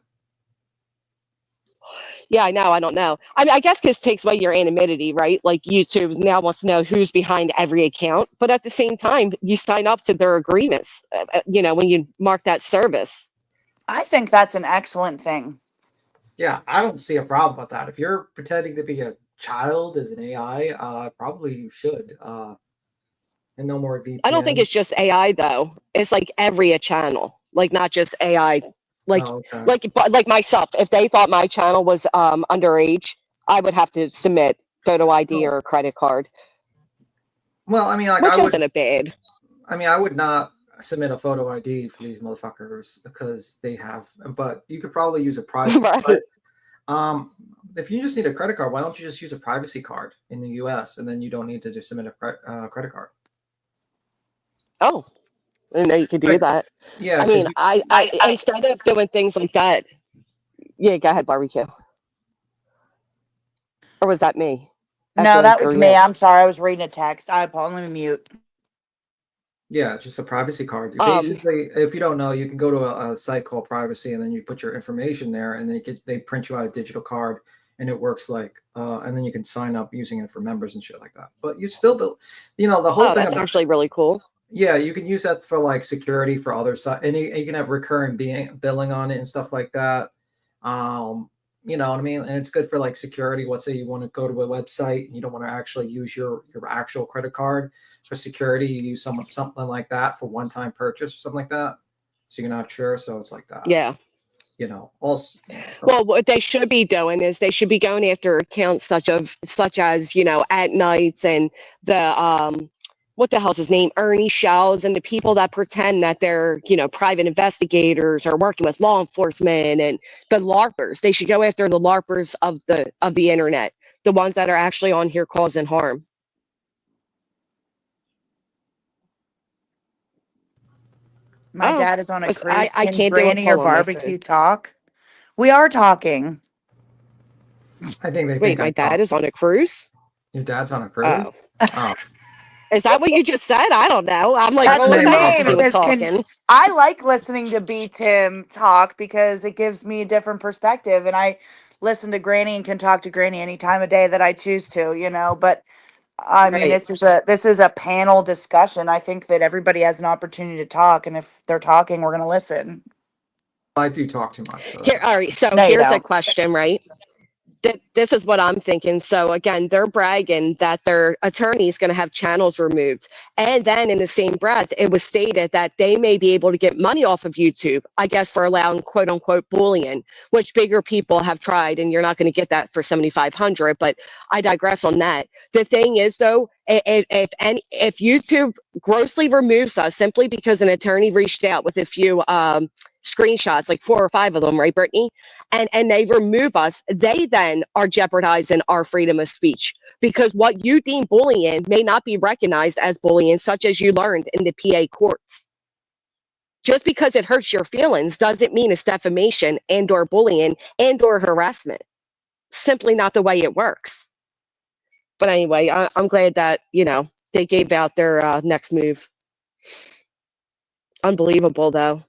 Yeah, I know. I don't know. I mean, I guess because it takes away your anonymity, right? Like YouTube now wants to know who's behind every account, but at the same time, you sign up to their agreements. When you mark that service. I think that's an excellent thing. Yeah, I don't see a problem with that. If you're pretending to be a child as an AI, probably you should. And no more I don't think VPN. it's just AI though. It's like every channel, like not just AI. Like Oh, okay. like myself, if they thought my channel was underage, I would have to submit photo ID Well, or a credit card, well, I mean, like which isn't a bad. I would not submit a photo ID for these motherfuckers because they have. But you could probably use a private. Right. Um, if you just need a credit card, why don't you just use a privacy card in the U.S. and then you don't need to just submit a credit card? Oh, I didn't know you could do Right. that. Yeah, I because mean, I instead of doing things like that, yeah, go ahead, barbecue. Or was that me? No, Echoing that was through me. you. I'm sorry. I was reading a text. I apologize. Let me mute. yeah, just a privacy card. You Um, basically, if you don't know, you can go to a site called Privacy, and then you put your information there, and they print you out a digital card, and it works like, and then you can sign up using it for members and shit like that. But you still do, the whole oh, thing that's about. actually really cool. Yeah, you can use that for like security for other side, and you can have recurring billing on it and stuff like that. You know what I mean? And it's good for like security. Let's say you want to go to a website and you don't want to actually use your actual credit card for security. You use something like that for one time purchase or something like that. So you're not sure. So it's like that. Yeah. also. Well, what they should be doing is they should be going after accounts such as, at nights and the what the hell's his name? Ernie Shells and the people that pretend that they're, private investigators or working with law enforcement and the LARPers. They should go after the LARPers of the internet, the ones that are actually on here causing harm. My dad is on a cruise. I Can can't do a Granny or pull on my Barbecue phone. talk? We are talking. I think they Wait, think my dad is on a cruise? Your dad's on a cruise? Oh. Oh. Is that what you just said? I don't know. I'm like, That's what the does that have to name. It do with says, talking? I like listening to B Tim talk because it gives me a different perspective. And I listen to Granny and can talk to Granny any time of day that I choose to. But I mean, Right. this is a panel discussion. I think that everybody has an opportunity to talk. And if they're talking, we're going to listen. I do talk too much. So Here, all right. So No, you here's a don't. question, right? This is what I'm thinking. So again, they're bragging that their attorney's going to have channels removed. And then in the same breath, it was stated that they may be able to get money off of YouTube, I guess, for allowing quote unquote bullying, which bigger people have tried. And you're not going to get that for 7,500, but I digress on that. The thing is, though, if YouTube grossly removes us simply because an attorney reached out with a few screenshots, like 4 or 5 of them, right, Brittany? And they remove us, they then are jeopardizing our freedom of speech because what you deem bullying may not be recognized as bullying, such as you learned in the PA courts. Just because it hurts your feelings doesn't mean it's defamation and or bullying and or harassment. Simply not the way it works. But anyway, I'm glad that, they gave out their next move. Unbelievable, though.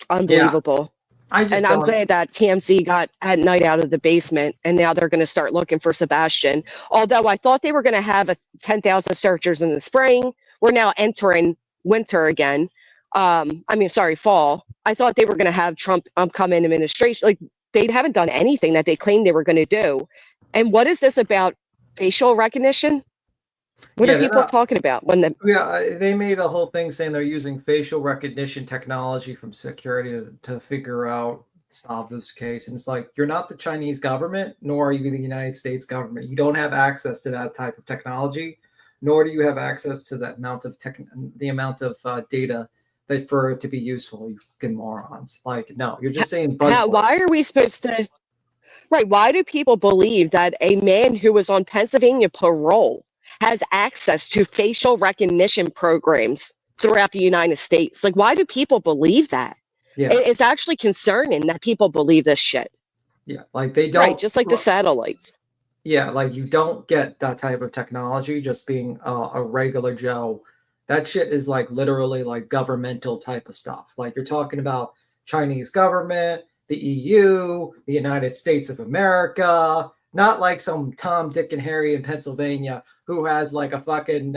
Unbelievable. I just And I'm don't. glad that TMZ got at night out of the basement, and now they're going to start looking for Sebastian. Although I thought they were going to have 10,000 searchers in the spring. We're now entering winter again. Fall. I thought they were going to have Trump come in administration. Like, they haven't done anything that they claimed they were going to do. And what is this about facial recognition? What are Yeah, they're people not. talking about when the Yeah, they made a whole thing saying they're using facial recognition technology from security to figure out solve this case. And it's like, you're not the Chinese government, nor are you the United States government. You don't have access to that type of technology, nor do you have access to that amount of data that for it to be useful. You fucking morons! Like, no, you're just saying why buzzwords. are we supposed to? Right. Why do people believe that a man who was on Pennsylvania parole has access to facial recognition programs throughout the United States? Like, why do people believe that? Yeah, It's actually concerning that people believe this shit. yeah, like they Right. don't. Just like the satellites. Yeah, like you don't get that type of technology just being a regular Joe. That shit is like literally like governmental type of stuff. Like you're talking about Chinese government, the EU, the United States of America, not like some Tom, Dick, and Harry in Pennsylvania who has like a fucking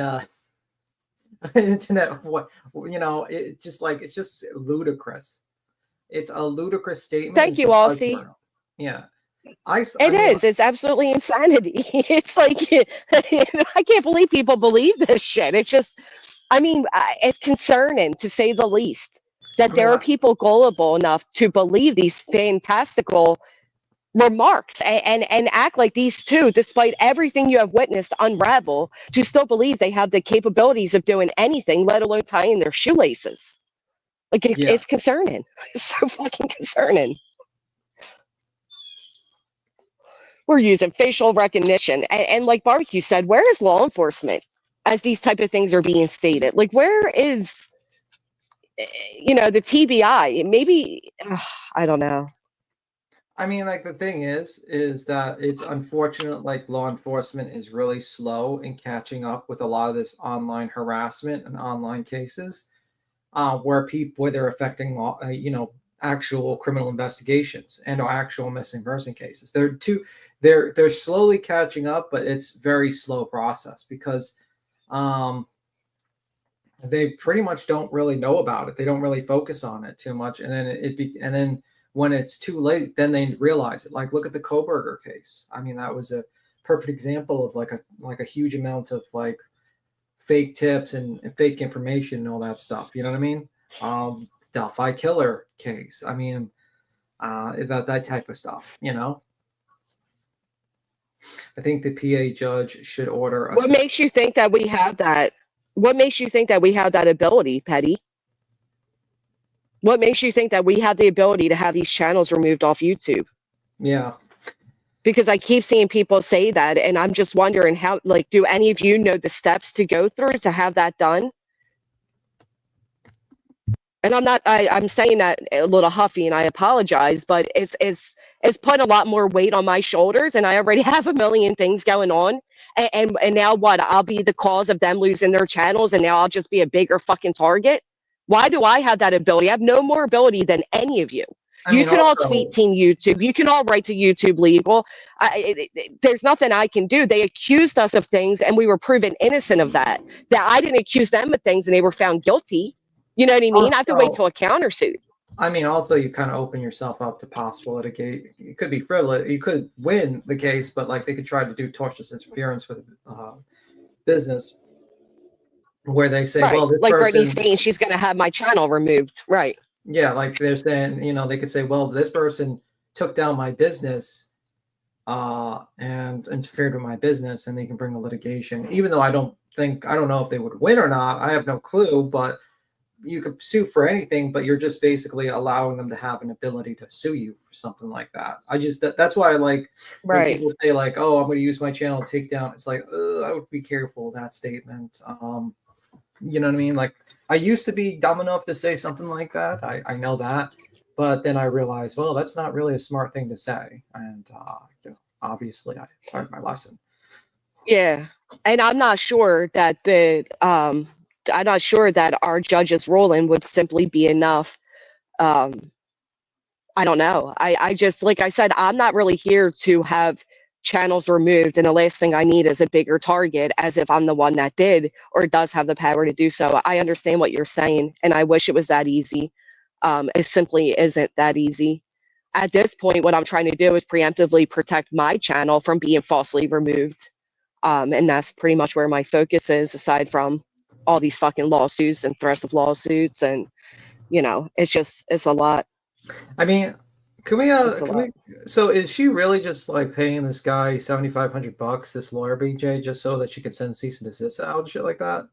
internet. It just like it's just ludicrous. It's a ludicrous statement. Thank It's you, a Aussie. buzzword. Yeah, I It mean, is. It's absolutely insanity. It's like, I can't believe people believe this shit. It's just, it's concerning to say the least that there are people gullible enough to believe these fantastical remarks and act like these two, despite everything you have witnessed unravel, to still believe they have the capabilities of doing anything, let alone tying their shoelaces. Like, yeah. it's concerning. It's so fucking concerning. We're using facial recognition. And like Barbecue said, where is law enforcement as these type of things are being stated? Like, where is, the TBI? Maybe, I don't know. I mean, like the thing is that it's unfortunate. Like law enforcement is really slow in catching up with a lot of this online harassment and online cases, where they're affecting actual criminal investigations and or actual missing person cases. They're slowly catching up, but it's very slow process because they pretty much don't really know about it. They don't really focus on it too much, and then when it's too late, then they realize it. Like look at the Koberger case. I mean, that was a perfect example of like a huge amount of like fake tips and fake information and all that stuff. You know what I mean? Delphi killer case. I mean, that type of stuff, you know. I think the PA judge should order a. What makes you think that we have that? What makes you think that we have that ability, Petty? What makes you think that we have the ability to have these channels removed off YouTube? Yeah. Because I keep seeing people say that, and I'm just wondering how, like, do any of you know the steps to go through to have that done? And I'm saying that a little huffy, and I apologize, but it's put a lot more weight on my shoulders, and I already have a million things going on. And now what? I'll be the cause of them losing their channels, and now I'll just be a bigger fucking target. Why do I have that ability? I have no more ability than any of you. I You mean, can all also, tweet Team YouTube. You can all write to YouTube Legal. There's nothing I can do. They accused us of things, and we were proven innocent of that. That I didn't accuse them of things, and they were found guilty. You know what I mean? I have to wait till a countersuit. I mean, also, you kind of open yourself up to possible litigation. You could be frivolous. You could win the case, but like they could try to do tortious interference with business, where they say, right. well, this like person, Brittany's saying she's going to have my channel removed. Right. yeah, like they're saying, you know, they could say, well, this person took down my business and interfered with my business, and they can bring a litigation. Even though I don't know if they would win or not. I have no clue, but you could sue for anything, but you're just basically allowing them to have an ability to sue you for something like that. That's why I like when people say like, oh, I'm going to use my channel to take down. It's like, I would be careful of that statement. You know what I mean? Like I used to be dumb enough to say something like that. I know that, but then I realized, well, that's not really a smart thing to say. And you know, obviously I learned my lesson. Yeah. And I'm not sure that I'm not sure that our judge's ruling would simply be enough. I don't know. I just, like I said, I'm not really here to have channels removed. And the last thing I need is a bigger target, as if I'm the one that did or does have the power to do so. I understand what you're saying, and I wish it was that easy. It simply isn't that easy. At this point, what I'm trying to do is preemptively protect my channel from being falsely removed. And that's pretty much where my focus is, aside from all these fucking lawsuits and threats of lawsuits. And, you know, it's a lot. I mean, so is she really just like paying this guy $7,500, this lawyer BJ, just so that she can send cease and desist out and shit like that?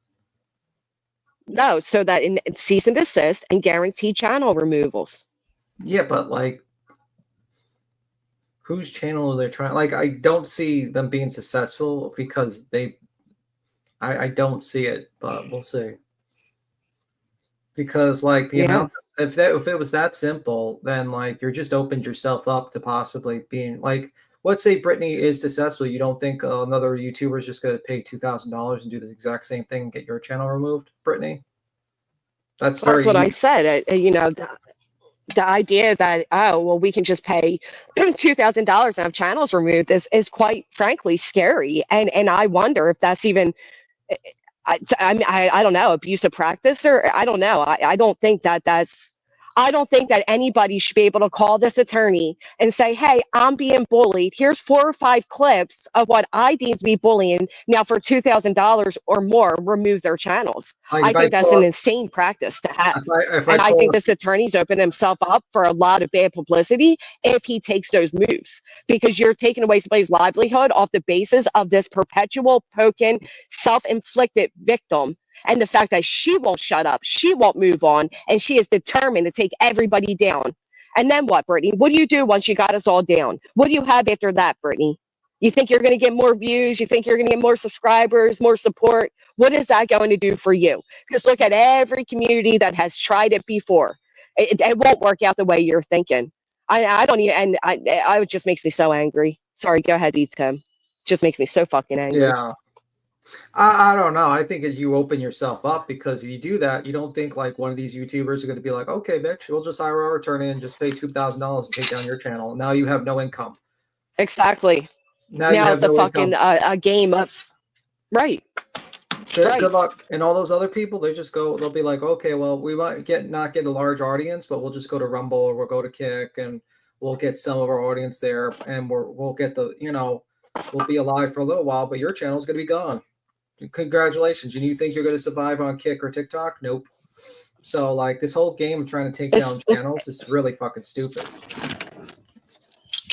No, so that in cease and desist and guarantee channel removals. Yeah, but like, whose channel are they trying? Like, I don't see them being successful because I don't see it, but we'll see. Because like the amount, if it was that simple, then like you're just opened yourself up to possibly being like, let's say Brittany is successful. You don't think another YouTuber is just going to pay $2,000 and do the exact same thing and get your channel removed, Brittany? That's what I said. You know, the idea that, oh, well, we can just pay $2,000 and have channels removed is quite frankly scary. And I wonder if that's even, I don't know, abusive practice, or I don't know. I don't think I don't think that anybody should be able to call this attorney and say, hey, I'm being bullied. Here's 4 or 5 clips of what I deem to be bullying. Now for $2,000 or more, remove their channels. I think that's an insane practice to have. And I think this attorney's opened himself up for a lot of bad publicity if he takes those moves, because you're taking away somebody's livelihood off the basis of this perpetual token, self-inflicted victim. And the fact that she won't shut up, she won't move on, and she is determined to take everybody down. And then what, Brittany? What do you do once you got us all down? What do you have after that, Brittany? You think you're going to get more views? You think you're going to get more subscribers, more support? What is that going to do for you? Because look at every community that has tried it before. It won't work out the way you're thinking. I don't even, and it just makes me so angry. Sorry, go ahead, Tim. Just makes me so fucking angry. Yeah. I don't know. I think that you open yourself up, because if you do that, you don't think like one of these YouTubers are going to be like, okay, bitch, we'll just hire our attorney and just pay $2,000 to take down your channel. Now you have no income. Exactly. Now it's a fucking a game of right. Good luck. And all those other people, they'll be like, okay, well, we might not get a large audience, but we'll just go to Rumble or we'll go to Kick and we'll get some of our audience there, and we'll get we'll be alive for a little while, but your channel is going to be gone. Congratulations. You think you're going to survive on Kick or TikTok? Nope. So like this whole game of trying to take down channels is really fucking stupid.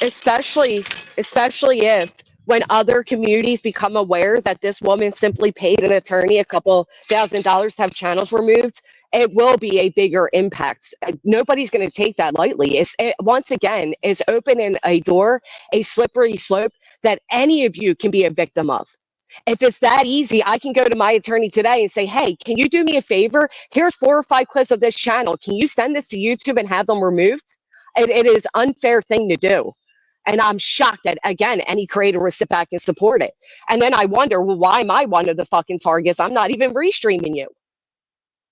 Especially if when other communities become aware that this woman simply paid an attorney a couple $1,000 to have channels removed, it will be a bigger impact. Nobody's going to take that lightly. Once again, it's opening a door, a slippery slope that any of you can be a victim of. If it's that easy, I can go to my attorney today and say, hey, can you do me a favor? Here's 4 or 5 clips of this channel. Can you send this to YouTube and have them removed? It is an unfair thing to do. And I'm shocked that, again, any creator will sit back and support it. And then I wonder, well, why am I one of the fucking targets? I'm not even restreaming you.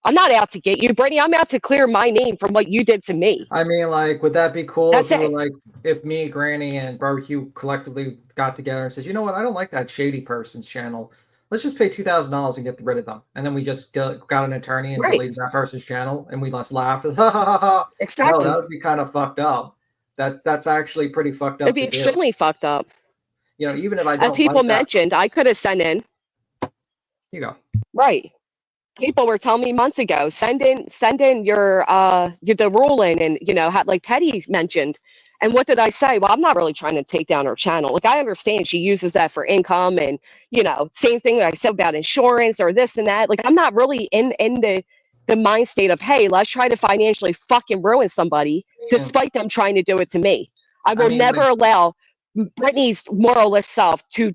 I'm not out to get you, Brittany. I'm out to clear my name from what you did to me. I mean, like, would that be cool That's if you it. were like, if me, Granny, and Barbecue collectively got together and said, you know what, I don't like that shady person's channel. Let's just pay $2,000 and get rid of them. And then we just got an attorney and deleted that person's channel, and we just laughed. Ha ha ha ha. Exactly. No, that would be kind of fucked up. That's actually pretty fucked up. It'd be extremely fucked up. You know, even if I don't, as people like mentioned, I could have sent in. You go. Right. People were telling me months ago, send in your the ruling, and like Petty mentioned. And what did I say? Well, I'm not really trying to take down her channel. Like, I understand she uses that for income, and same thing that I said about insurance or this and that. Like, I'm not really in the mind state of, hey, let's try to financially fucking ruin somebody, despite them trying to do it to me. I will never allow Brittany's moralist self to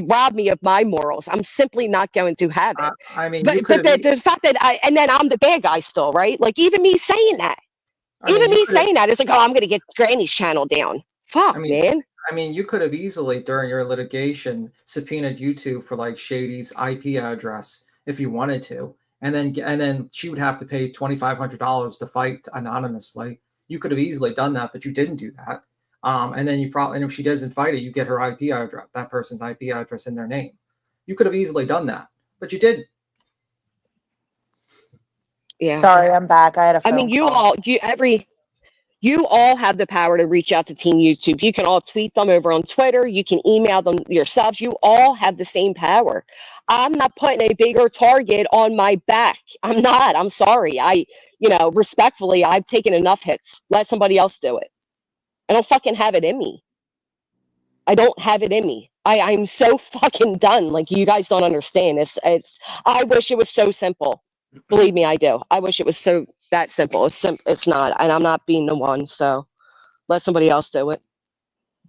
rob me of my morals. I'm simply not going to have it. I mean, but the fact that and then I'm the bad guy still, right? Like, even me saying that, it's like, oh, I'm going to get Granny's channel down. Fuck, man. I mean, you could have easily, during your litigation, subpoenaed YouTube for like Shady's IP address if you wanted to, and then she would have to pay $2,500 to fight anonymously. You could have easily done that, but you didn't do that. And then and if she doesn't fight it, you get her IP address, that person's IP address in their name. You could have easily done that, but you didn't. Yeah. Sorry, I'm back. I had a phone call. You all have the power to reach out to Team YouTube. You can all tweet them over on Twitter. You can email them yourselves. You all have the same power. I'm not putting a bigger target on my back. I'm not. I'm sorry. Respectfully, I've taken enough hits. Let somebody else do it. I don't fucking have it in me. I don't have it in me. I'm so fucking done. Like, you guys don't understand. I wish it was so simple. Believe me, I do. I wish it was so that simple. It's not, and I'm not being the one. So let somebody else do it.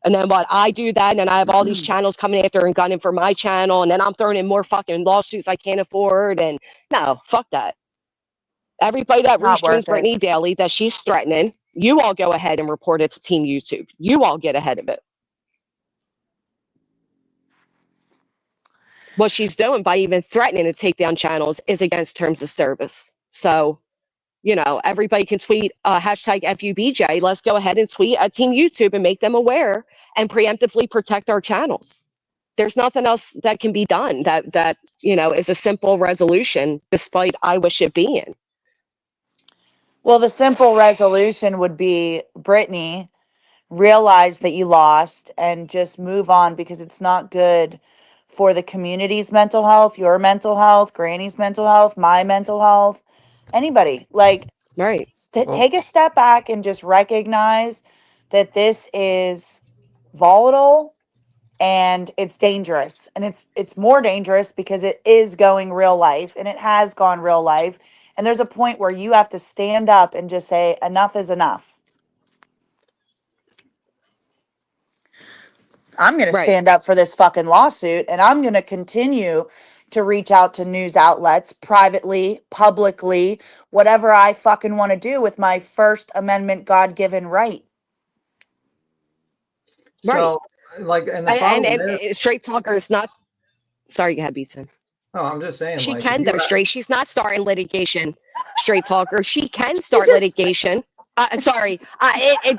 And then what? I do that, and then I have all these channels coming after and gunning for my channel, and then I'm throwing in more fucking lawsuits I can't afford. And no, fuck that. Everybody that restreams Brittany daily that she's threatening, you all go ahead and report it to Team YouTube. You all get ahead of it. What she's doing by even threatening to take down channels is against terms of service. So, everybody can tweet hashtag FUBJ. Let's go ahead and tweet at Team YouTube and make them aware and preemptively protect our channels. There's nothing else that can be done that is a simple resolution, despite I wish it being. Well, the simple resolution would be, Brittany, realize that you lost and just move on, because it's not good for the community's mental health, your mental health, Granny's mental health, my mental health, anybody. Like, right. Take a step back and just recognize that this is volatile and it's dangerous. And it's more dangerous because it is going real life, and it has gone real life. And there's a point where you have to stand up and just say, enough is enough. I'm going to stand up for this fucking lawsuit, and I'm going to continue to reach out to news outlets privately, publicly, whatever I fucking want to do with my First Amendment God-given right. So, like, and the problem is, Straight Talker is not. Sorry, go ahead, Beaton. Oh, I'm just saying. She can, though, Straight. She's not starting litigation, Straight Talker. She can start litigation. Sorry,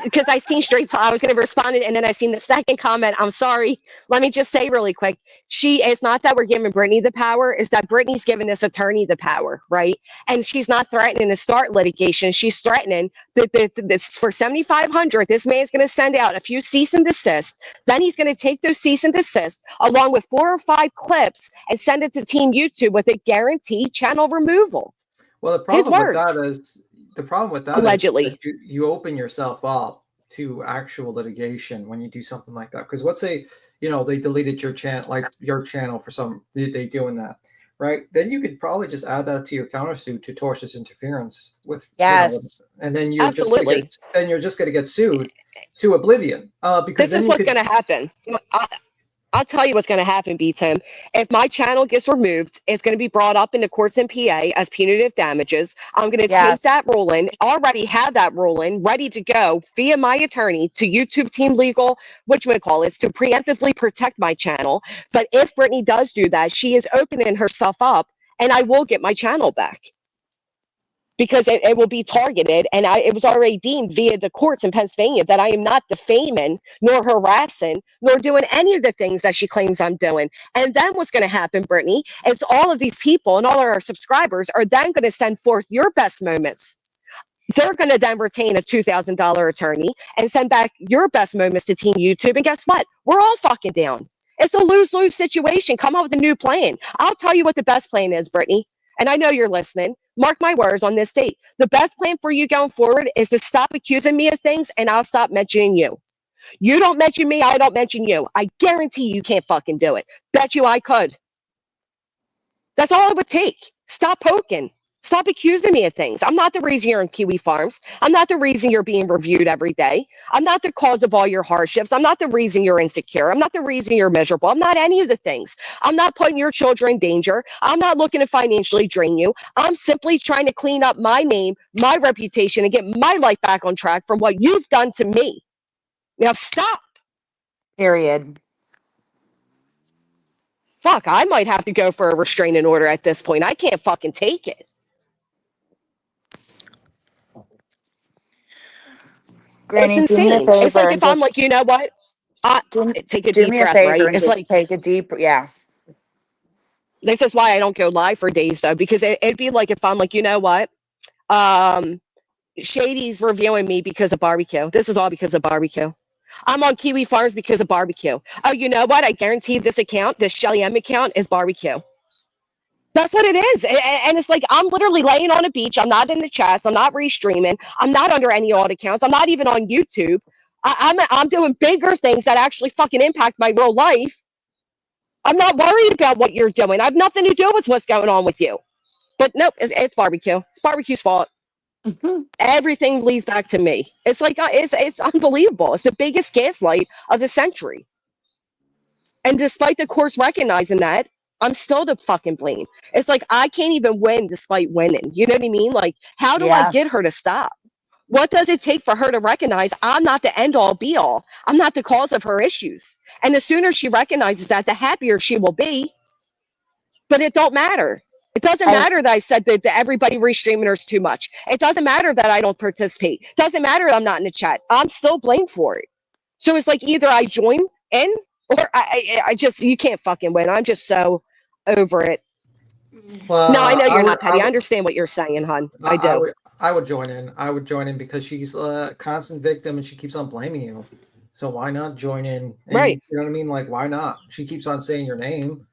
because I seen Straight Talk. I was going to respond, and then I seen the second comment. I'm sorry. Let me just say really quick. It's not that we're giving Brittany the power. It's that Brittany's giving this attorney the power, right? And she's not threatening to start litigation. She's threatening this for $7,500. This man's going to send out a few cease and desist. Then he's going to take those cease and desist along with 4 or 5 clips and send it to Team YouTube with a guaranteed channel removal. Well, His words, the problem with that is allegedly. that you open yourself up to actual litigation when you do something like that. Because let's say, they deleted your channel, like your channel for they doing that, right? Then you could probably just add that to your countersuit to tortious interference with, Yes. and then Absolutely. you're just gonna get sued to oblivion. Because This then is you what's could. going to happen. I'll tell you what's going to happen, B-Tim. If my channel gets removed, it's going to be brought up in the courts in PA as punitive damages. I'm going to take Yes. that ruling, already have that ruling ready to go via my attorney to YouTube Team Legal, whatchamacallit, to preemptively protect my channel. But if Brittany does do that, she is opening herself up, and I will get my channel back because it will be targeted. And it was already deemed via the courts in Pennsylvania that I am not defaming, nor harassing, nor doing any of the things that she claims I'm doing. And then what's going to happen, Brittany, is all of these people and all of our subscribers are then going to send forth your best moments. They're going to then retain a $2,000 attorney and send back your best moments to Team YouTube. And guess what? We're all fucking down. It's a lose-lose situation. Come up with a new plan. I'll tell you what the best plan is, Brittany. And I know you're listening. Mark my words on this date. The best plan for you going forward is to stop accusing me of things, and I'll stop mentioning you. You don't mention me, I don't mention you. I guarantee you can't fucking do it. Bet you I could. That's all it would take. Stop poking. Stop accusing me of things. I'm not the reason you're in Kiwi Farms. I'm not the reason you're being reviewed every day. I'm not the cause of all your hardships. I'm not the reason you're insecure. I'm not the reason you're miserable. I'm not any of the things. I'm not putting your children in danger. I'm not looking to financially drain you. I'm simply trying to clean up my name, my reputation, and get my life back on track from what you've done to me. Now stop. Period. Fuck, I might have to go for a restraining order at this point. I can't fucking take it. It's Granny, do me a insane. It's favor like and if I'm like, just you know what? I do, take a do deep me a breath, favor right? and It's just like take a deep, yeah. this is why I don't go live for days though, because it'd be like if I'm like, you know what? Um, Shady's reviewing me because of barbecue. This is all because of barbecue. I'm on Kiwi Farms because of barbecue. Oh, you know what? I guarantee this account, this Shelly M account, is barbecue. That's what it is. And it's like I'm literally laying on a beach. I'm not in the chats. I'm not restreaming. I'm not under any odd accounts. I'm not even on YouTube. I'm doing bigger things that actually fucking impact my real life. I'm not worried about what you're doing. I have nothing to do with what's going on with you. But nope, it's barbecue. It's barbecue's fault. Everything leads back to me. It's like it's unbelievable. It's the biggest gaslight of the century. And despite the courts recognizing that, I'm still to fucking blame. It's like I can't even win despite winning. You know what I mean? Like, how do I Yeah. get her to stop? What does it take for her to recognize I'm not the end all be all? I'm not the cause of her issues. And the sooner she recognizes that, the happier she will be. But it don't matter. It doesn't I matter that I said that everybody restreaming her is too much. It doesn't matter that I don't participate. It doesn't matter that I'm not in the chat. I'm still blamed for it. So it's like either I join in or I just, you can't fucking win. I'm just so over it. No, I Well, know you're not petty. I understand what you're saying, hon. I I do. would, I would join in. I would join in because she's a constant victim and she keeps on blaming you. So why not join in? And Right. you know what I mean? Like, why not? She keeps on saying your name.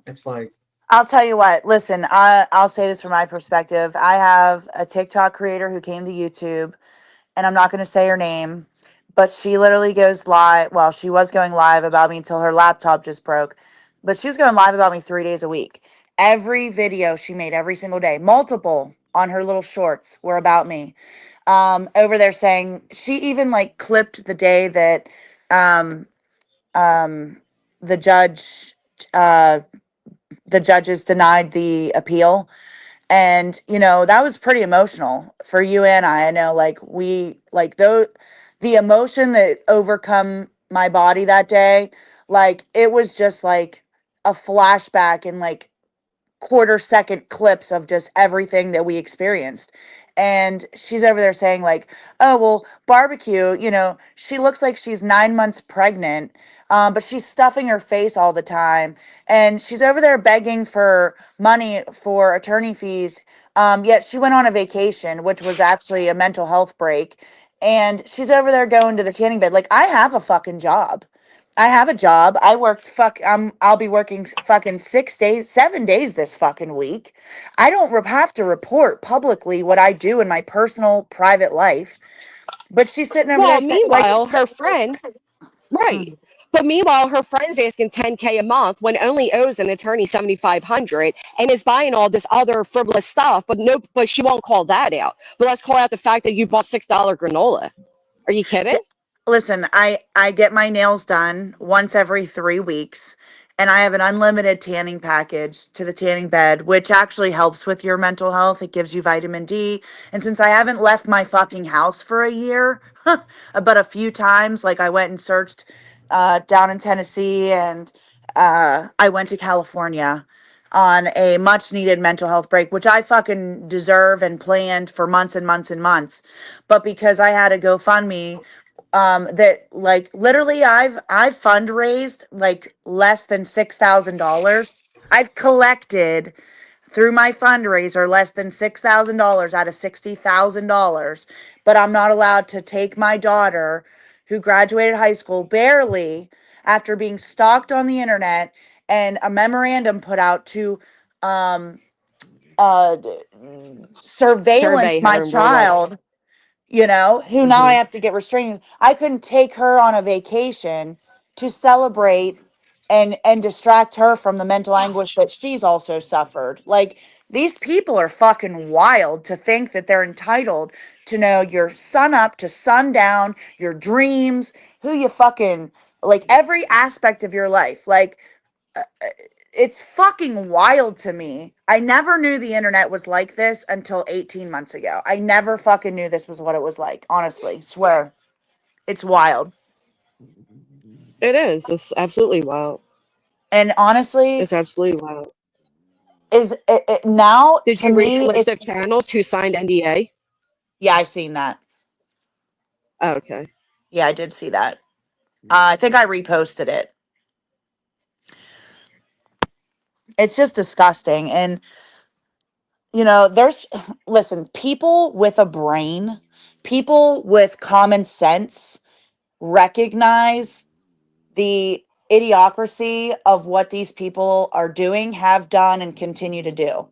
It's like, I'll tell you what. Listen, I'll say this from my perspective. I have a TikTok creator who came to YouTube, and I'm not going to say her name, but she literally goes live. Well, she was going live about me until her laptop just broke, but she was going live about me 3 days a week. Every video she made every single day, multiple on her little shorts, were about me. Over there saying she even like clipped the day that um, um, the judge. The judges denied the appeal, and that was pretty emotional for you and I know, like, we like though the emotion that overcome my body that day, like, it was just like a flashback and like quarter-second clips of just everything that we experienced. And she's over there saying, like, oh, well, barbecue, she looks like she's 9 months pregnant, but she's stuffing her face all the time. And she's over there begging for money for attorney fees. Yet she went on a vacation, which was actually a mental health break. And she's over there going to the tanning bed. Like, I have a fucking job. I have a job. I worked I'll be working fucking 6 days, 7 days this fucking week. I don't have to report publicly what I do in my personal private life. But she's sitting over there Well, saying like meanwhile, her friend, right. Mm. But meanwhile, her friend's asking 10K a month when only owes an attorney 7,500 and is buying all this other frivolous stuff, but she won't call that out. But let's call out the fact that you bought $6 granola. Are you kidding? Listen, I get my nails done once every 3 weeks, and I have an unlimited tanning package to the tanning bed, which actually helps with your mental health. It gives you vitamin D. And since I haven't left my fucking house for a year, but a few times, like I went and searched down in Tennessee, and I went to California on a much needed mental health break, which I fucking deserve and planned for months and months and months. But because I had a GoFundMe, that like literally I've fundraised like less than $6,000. I've collected through my fundraiser less than $6,000 out of $60,000, but I'm not allowed to take my daughter who graduated high school barely after being stalked on the internet and a memorandum put out to um uh surveillance Survey my her and blah, blah. child, who now I Hmm. have to get restraining. I couldn't take her on a vacation to celebrate and distract her from the mental anguish that she's also suffered. Like, these people are fucking wild to think that they're entitled to know your sun up to sundown, your dreams, who you fucking like, every aspect of your life. Like, it's fucking wild to me. I never knew the internet was like this until 18 months ago. I never fucking knew this was what it was like. Honestly, swear. It's wild. It is. It's absolutely wild. And honestly, It's absolutely wild. now Did to you read the me, list of channels who signed NDA? yeah, I've seen that. Oh, okay. Yeah, I did see that. I think I reposted it. It's just disgusting. And, there's, listen, people with a brain, people with common sense recognize the idiocracy of what these people are doing, have done, and continue to do.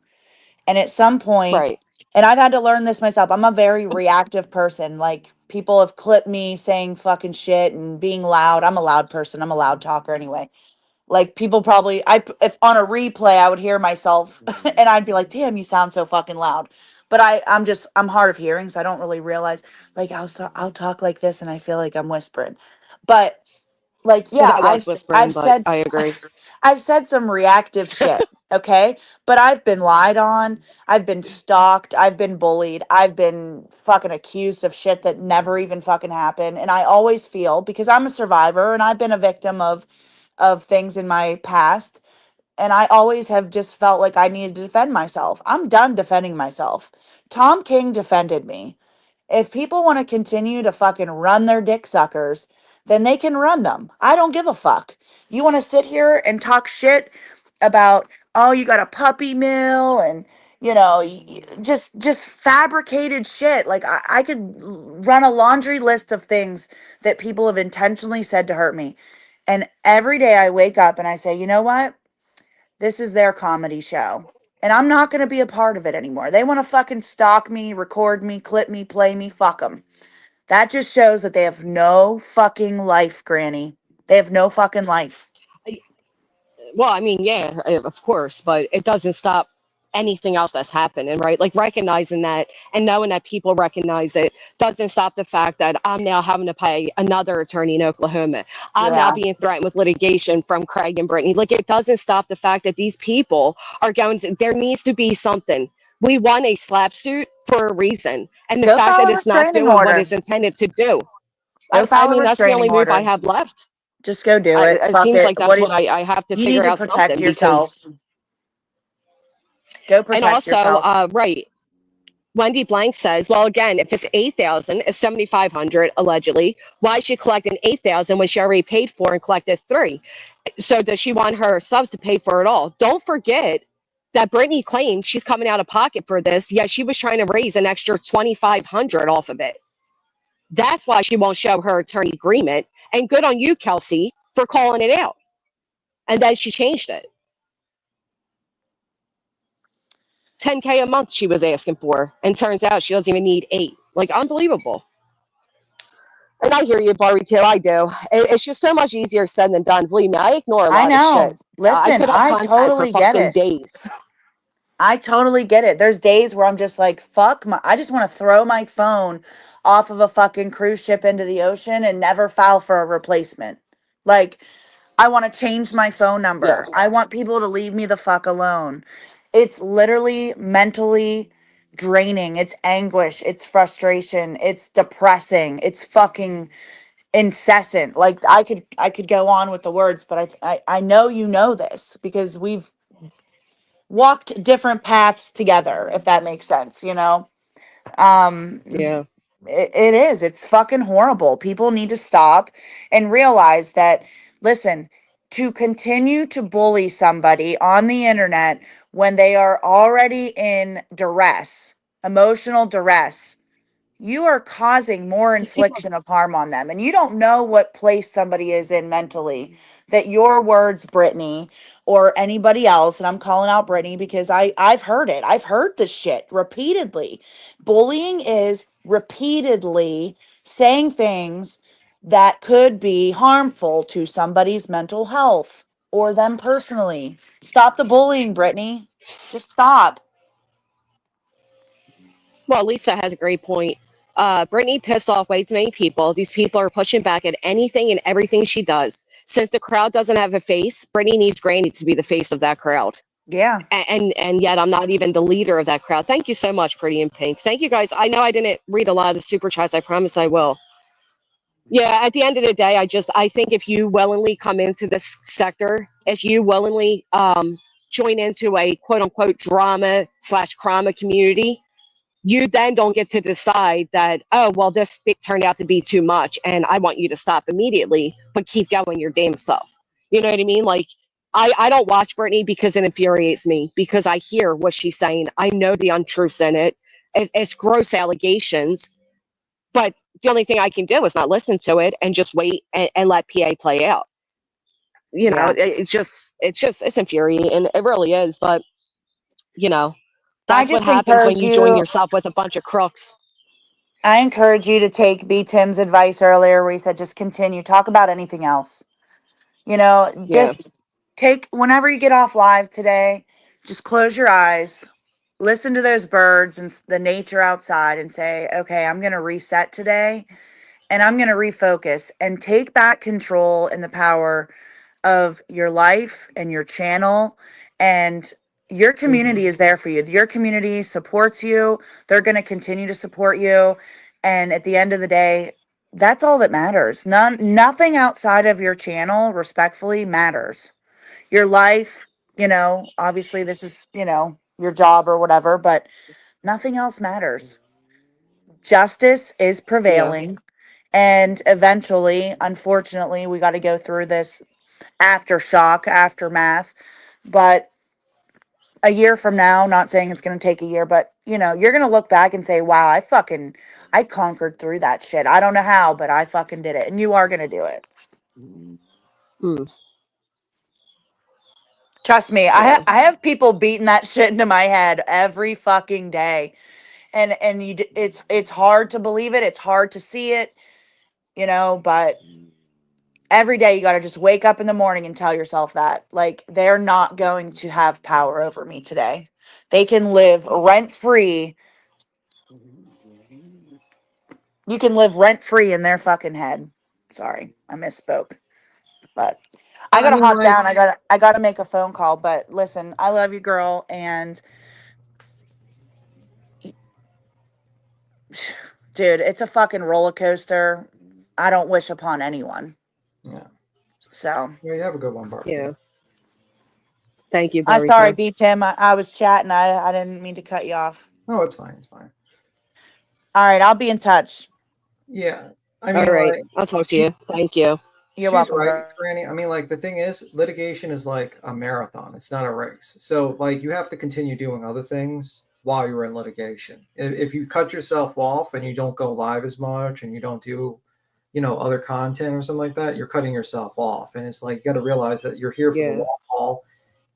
And at some point, Right. and I've had to learn this myself, I'm a very reactive person. Like, people have clipped me saying fucking shit and being loud. I'm a loud person, I'm a loud talker anyway. Like, people probably, if on a replay, I would hear myself and I'd be like, damn, you sound so fucking loud. But I'm hard of hearing, so I don't really realize, like, I'll talk like this and I feel like I'm whispering. But like, yeah, That was whispering, I've but said I agree. I've said some reactive shit, okay? But I've been lied on, I've been stalked, I've been bullied, I've been fucking accused of shit that never even fucking happened. And I always feel, because I'm a survivor and I've been a victim of things in my past, and I always have just felt like I needed to defend myself. I'm done defending myself. Tom King defended me. If people want to continue to fucking run their dick suckers, then they can run them. I don't give a fuck. You want to sit here and talk shit about, oh, you got a puppy mill and just fabricated shit. Like, I could run a laundry list of things that people have intentionally said to hurt me. And every day I wake up and I say, you know what? This is their comedy show. And I'm not going to be a part of it anymore. They want to fucking stalk me, record me, clip me, play me, fuck them. That just shows that they have no fucking life, Granny. They have no fucking life. Well, I mean, yeah, of course, but it doesn't stop anything else that's happening, right? Like recognizing that and knowing that people recognize it doesn't stop the fact that I'm now having to pay another attorney in Oklahoma. I'm now Yeah. being threatened with litigation from Craig and Brittany. Like, it doesn't stop the fact that these people are going to, there needs to be something. We won a slap suit for a reason. And the Go fact file that a it's not restraining doing what order. it's intended to do. Go I file a mean, that's the only restraining move I order. have left. Just go do it. It Fuck seems it. like that's what I have to You need figure to out protect something yourself. because, Go and protect also, yourself. right. Wendy Blank says, well, again, if it's 8,000, it's 7,500 allegedly. Why is she collecting 8,000 when she already paid for and collected 3? So does she want her subs to pay for it all? Don't forget that Brittany claimed she's coming out of pocket for this. Yet she was trying to raise an extra 2,500 off of it. That's why she won't show her attorney agreement. And good on you, Kelsey. for calling it out. And then she changed it. $10K a month she was asking for, and turns out she doesn't even need 8. Like, unbelievable. And I hear you, Barbecue. I do. It's just so much easier said than done. Believe me, I ignore a I lot of know. shit. I Listen, put out I content for totally get fucking it. days. I totally get it. There's days where I'm just like, fuck I just want to throw my phone off of a fucking cruise ship into the ocean and never file for a replacement. Like, I want to change my phone Yeah. number. I want people to leave me the fuck alone. It's literally mentally draining. It's anguish. It's frustration. It's depressing. It's fucking incessant. Like, I could go on with the words, but I know you know this because we've walked different paths together, if that makes sense, you know? Um, Yeah. it is. It's fucking horrible. People need to stop and realize that, listen, to continue to bully somebody on the internet when they are already in duress, emotional duress, you are causing more These people, infliction of harm on them. And you don't know what place somebody is in mentally. That your words, Brittany, or anybody else, and I'm calling out Brittany because I've heard it. I've heard this shit repeatedly. Bullying is repeatedly saying things that could be harmful to somebody's mental health or them personally. Stop the bullying, Brittany. Just stop. well, Lisa has a great point. Brittany pissed off way too many people. These people are pushing back at anything and everything she does. Since the crowd doesn't have a face, Brittany needs Granny to be the face of that crowd. Yeah. And yet I'm not even the leader of that crowd. Thank you so much, Pretty in Pink. Thank you guys. I know I didn't read a lot of the super chats. I promise I will. Yeah, at the end of the day, I think if you willingly come into this sector, if you willingly join into a quote unquote drama slash crama community, you then don't get to decide that, oh, well, this turned out to be too much and I want you to stop immediately, but keep going your damn self. You know what I mean? Like, I don't watch Brittany because it infuriates me, because I hear what she's saying. I know the untruths in it. It's gross allegations, but the only thing I can do is not listen to it and just wait and let PA play out. You know, Yeah. it's infuriating. It really is. But, you know, I that's what just happens when encourage you join you. yourself with a bunch of crooks. I encourage you to take B. Tim's advice earlier where he said just continue, talk about anything else. You know, Yeah. just take whenever you get off live today, just close your eyes, listen to those birds and the nature outside and say, okay, I'm going to reset today and I'm going to refocus and take back control and the power of your life and your channel. And your community is there for you. Your community supports you. They're going to continue to support you. And at the end of the day, that's all that matters. Nothing outside of your channel, respectfully, matters. Your life, you know, obviously this is, you know, your job or whatever, but nothing else matters. Justice is Yeah. prevailing. And eventually, unfortunately, we got to go through this aftershock, aftermath. But a year from now, not saying it's going to take a year, but you know, you're going to look back and say, wow, I conquered through that shit. I don't know how, but I fucking did it. And you are going to do it. Mm, Trust me. yeah. I have people beating that shit into my head every fucking day. And it's hard to believe it. It's hard to see it, you know, but every day you got to just wake up in the morning and tell yourself that like they're not going to have power over me today. They can live rent free. You can live rent free in their fucking head. Sorry, I misspoke. But I I gotta mean, hop like, down. I gotta make a phone call. But listen, I love you, girl, and dude, it's a fucking roller coaster. I don't wish upon anyone. yeah. So Yeah, you have a good one, Barbecue. Yeah. Thank you, I sorry, Barbecue. B Tim. I was chatting. I didn't mean to cut you off. Oh, it's fine. It's fine. All right, I'll be in touch. Yeah. I All mean, right. like, I'll talk to she you. Thank you. You're she's welcome, right, girl. Granny. I mean, like, the thing is, litigation is like a marathon. It's not a race. So, like, you have to continue doing other things while you're in litigation. If you cut yourself off and you don't go live as much and you don't do other content or something like that, you're cutting yourself off. And it's like, you got to realize that you're here for the long haul.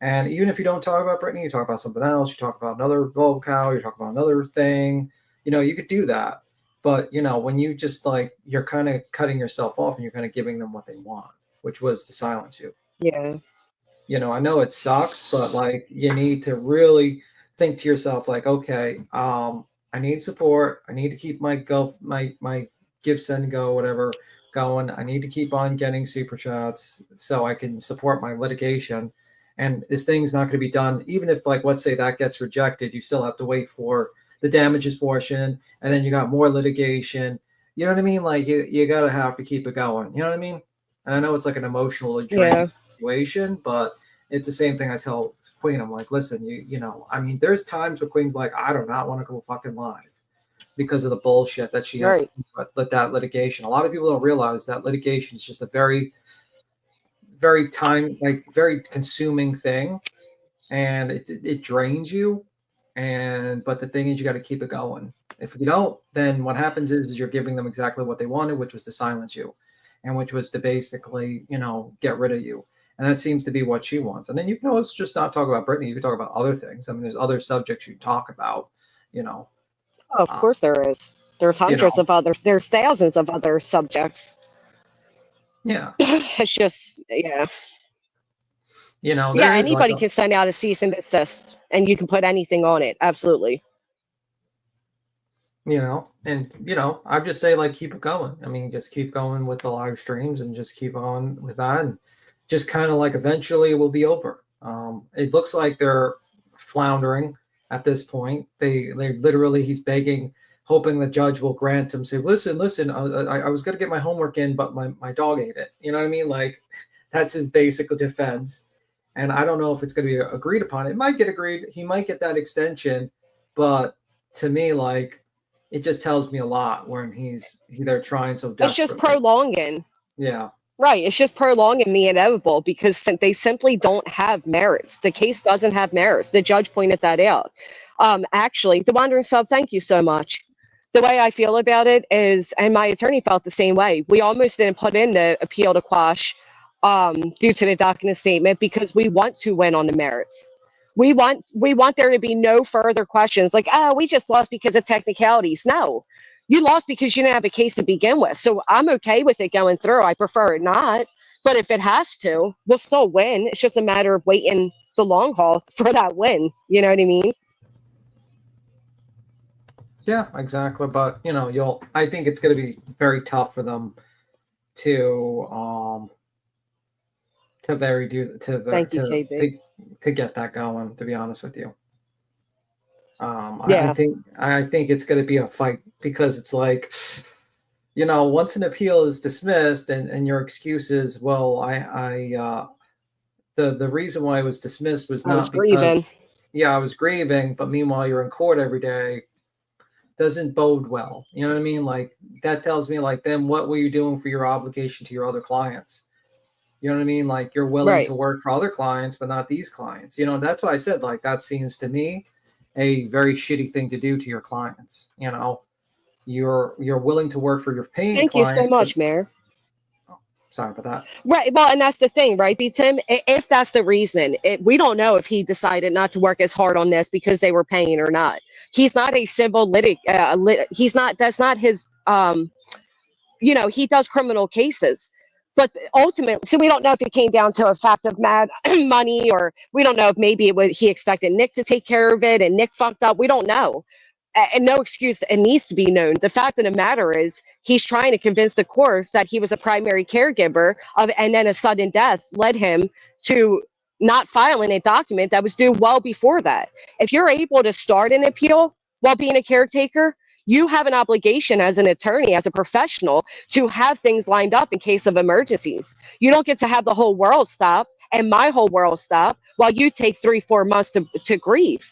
And even if you don't talk about Brittany, you talk about something else, you talk about another vocal, you talk about another thing, you could do that. But, when you just like, you're kind of cutting yourself off and you're kind of giving them what they want, which was to silence you. Yeah. I know it sucks, but like, you need to really think to yourself, like, okay, I need support. I need to keep my give, send, go, whatever going. I need to keep on getting super chats so I can support my litigation. And this thing's not going to be done, even if, like, let's say that gets rejected, you still have to wait for the damages portion, and then you got more litigation. You know what I mean? Like, you gotta have to keep it going. You know what I mean? And I know it's like an emotionally draining situation, but it's the same thing I tell Queen. I'm like, listen, I mean, there's times where Queen's like, I do not want to go fucking live because of the bullshit that she has with that litigation. A lot of people don't realize that litigation is just a very, very very consuming thing, and it drains you. But the thing is, you got to keep it going. If you don't, then what happens is you're giving them exactly what they wanted, which was to silence you, and which was to basically, get rid of you. And that seems to be what she wants. And then you can always just not talk about Brittany. You can talk about other things. I mean, there's other subjects you talk about, Oh, of course there is. There's hundreds of others. There's thousands of other subjects. Yeah. It's just, yeah. There is anybody can send out a cease and desist, and you can put anything on it. Absolutely. I just say, like, keep it going. I mean, just keep going with the live streams and just keep on with that. And just kind of like, eventually it will be over. It looks like they're floundering at this point. They literally, he's begging, hoping the judge will grant him, say, listen, I was going to get my homework in, but my dog ate it. You know what I mean? Like, that's his basic defense. And I don't know if it's going to be agreed upon. It might get agreed. He might get that extension. But to me, like, it just tells me a lot when they're trying so desperately. It's just prolonging. Yeah. Right. It's just prolonging the inevitable because they simply don't have merits. The case doesn't have merits. The judge pointed that out. Actually, the Wandering Sub, thank you so much. The way I feel about it is, and my attorney felt the same way, we almost didn't put in the appeal to quash due to the document statement because we want to win on the merits. We want there to be no further questions like, we just lost because of technicalities. No, you lost because you didn't have a case to begin with. So I'm okay with it going through. I prefer it not. But if it has to, we'll still win. It's just a matter of waiting the long haul for that win. You know what I mean? Yeah, exactly. But I think it's going to be very tough for them to get that going, to be honest with you. I think it's going to be a fight because it's like, once an appeal is dismissed and your excuse is, well, the reason why it was dismissed was not because I was grieving, but meanwhile you're in court every day, doesn't bode well. You know what I mean? Like, that tells me, like, then what were you doing for your obligation to your other clients? You know what I mean? Like, you're willing to work for other clients, but not these clients. That's why I said, like, that seems to me a very shitty thing to do to your clients. You're willing to work for your paying clients. Thank you so much, Mayor. Sorry about that. Right. Well, and that's the thing, right, Tim? If that's the reason, we don't know if he decided not to work as hard on this because they were paying or not. He's not a civil he's not. That's not his. He does criminal cases, but ultimately, so we don't know if it came down to a fact of mad money, or we don't know if maybe he expected Nick to take care of it and Nick fucked up. We don't know. And no excuse, it needs to be known. The fact of the matter is, he's trying to convince the courts that he was a primary caregiver and then a sudden death led him to not filing a document that was due well before that. If you're able to start an appeal while being a caretaker, you have an obligation as an attorney, as a professional, to have things lined up in case of emergencies. You don't get to have the whole world stop and my whole world stop while you take 3-4 months to grieve.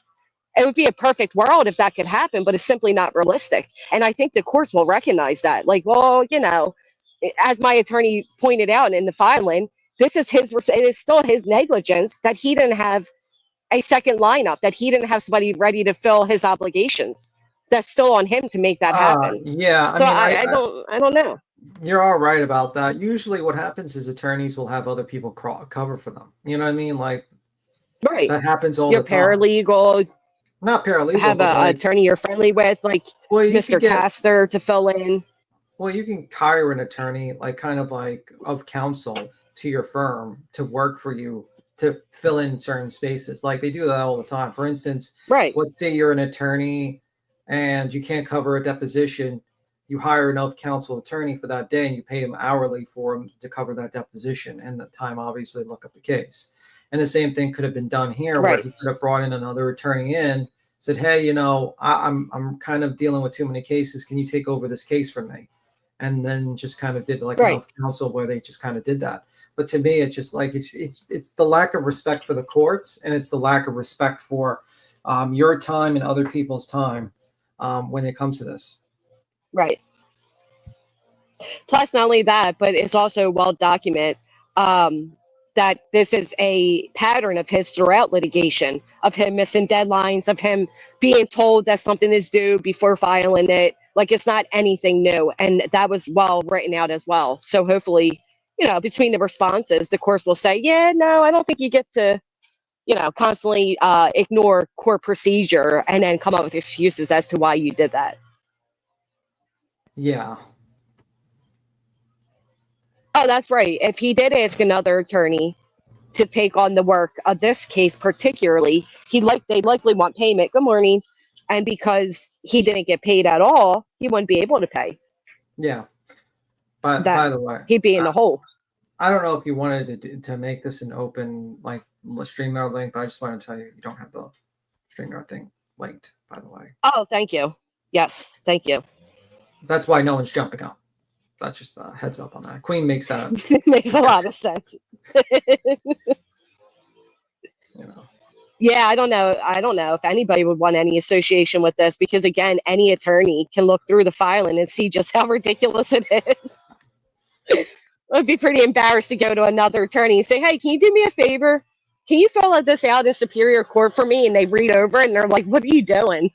It would be a perfect world if that could happen, but it's simply not realistic. And I think the courts will recognize that. Like, well, as my attorney pointed out in the filing, it is still his negligence that he didn't have a second lineup, that he didn't have somebody ready to fill his obligations. That's still on him to make that happen. Yeah. So I don't know. You're all right about that. Usually what happens is attorneys will have other people cover for them. You know what I mean? Like, Right. that happens all Your the time. paralegal, Not paralegal, have but a like, attorney you're friendly with, like well, you could Mr. get, Castor to fill in. well, you can hire an attorney, like kind of like of counsel to your firm to work for you to fill in certain spaces. Like they do that all the time. For instance, Right. let's say you're an attorney and you can't cover a deposition. You hire an of counsel attorney for that day and you pay him hourly for him to cover that deposition and the time, obviously, look up the case. And the same thing could have been done here where Right. he could have brought in another attorney in, said, hey, I'm kind of dealing with too many cases. Can you take over this case for me? And then just kind of did like an Right. of counsel where they just kind of did that. But to me, it's just like it's the lack of respect for the courts, and it's the lack of respect for your time and other people's time when it comes to this. Right. Plus, not only that, but it's also well documented that this is a pattern of his throughout litigation, of him missing deadlines, of him being told that something is due before filing it. Like, it's not anything new. And that was well written out as well. So hopefully, between the responses, the courts will say, yeah, no, I don't think you get to, constantly ignore court procedure and then come up with excuses as to why you did that. Yeah. Oh, that's right. If he did ask another attorney to take on the work of this case particularly, they likely want payment. Good morning. And because he didn't get paid at all, he wouldn't be able to pay. Yeah. But That by the way, he'd be in the hole. I don't know if you wanted to make this an open like StreamYard link, but I just wanted to tell you you don't have the StreamYard thing linked, by the way. Oh, thank you. Yes, thank you. That's why no one's jumping up. That's just a heads up on that. Queen makes that. It makes a lot of sense. Yeah, I don't know. I don't know if anybody would want any association with this because, again, any attorney can look through the filing and see just how ridiculous it is. I'd be pretty embarrassed to go to another attorney and say, hey, can you do me a favor? Can you fill this out in Superior Court for me? And they read over it and they're like, what are you doing?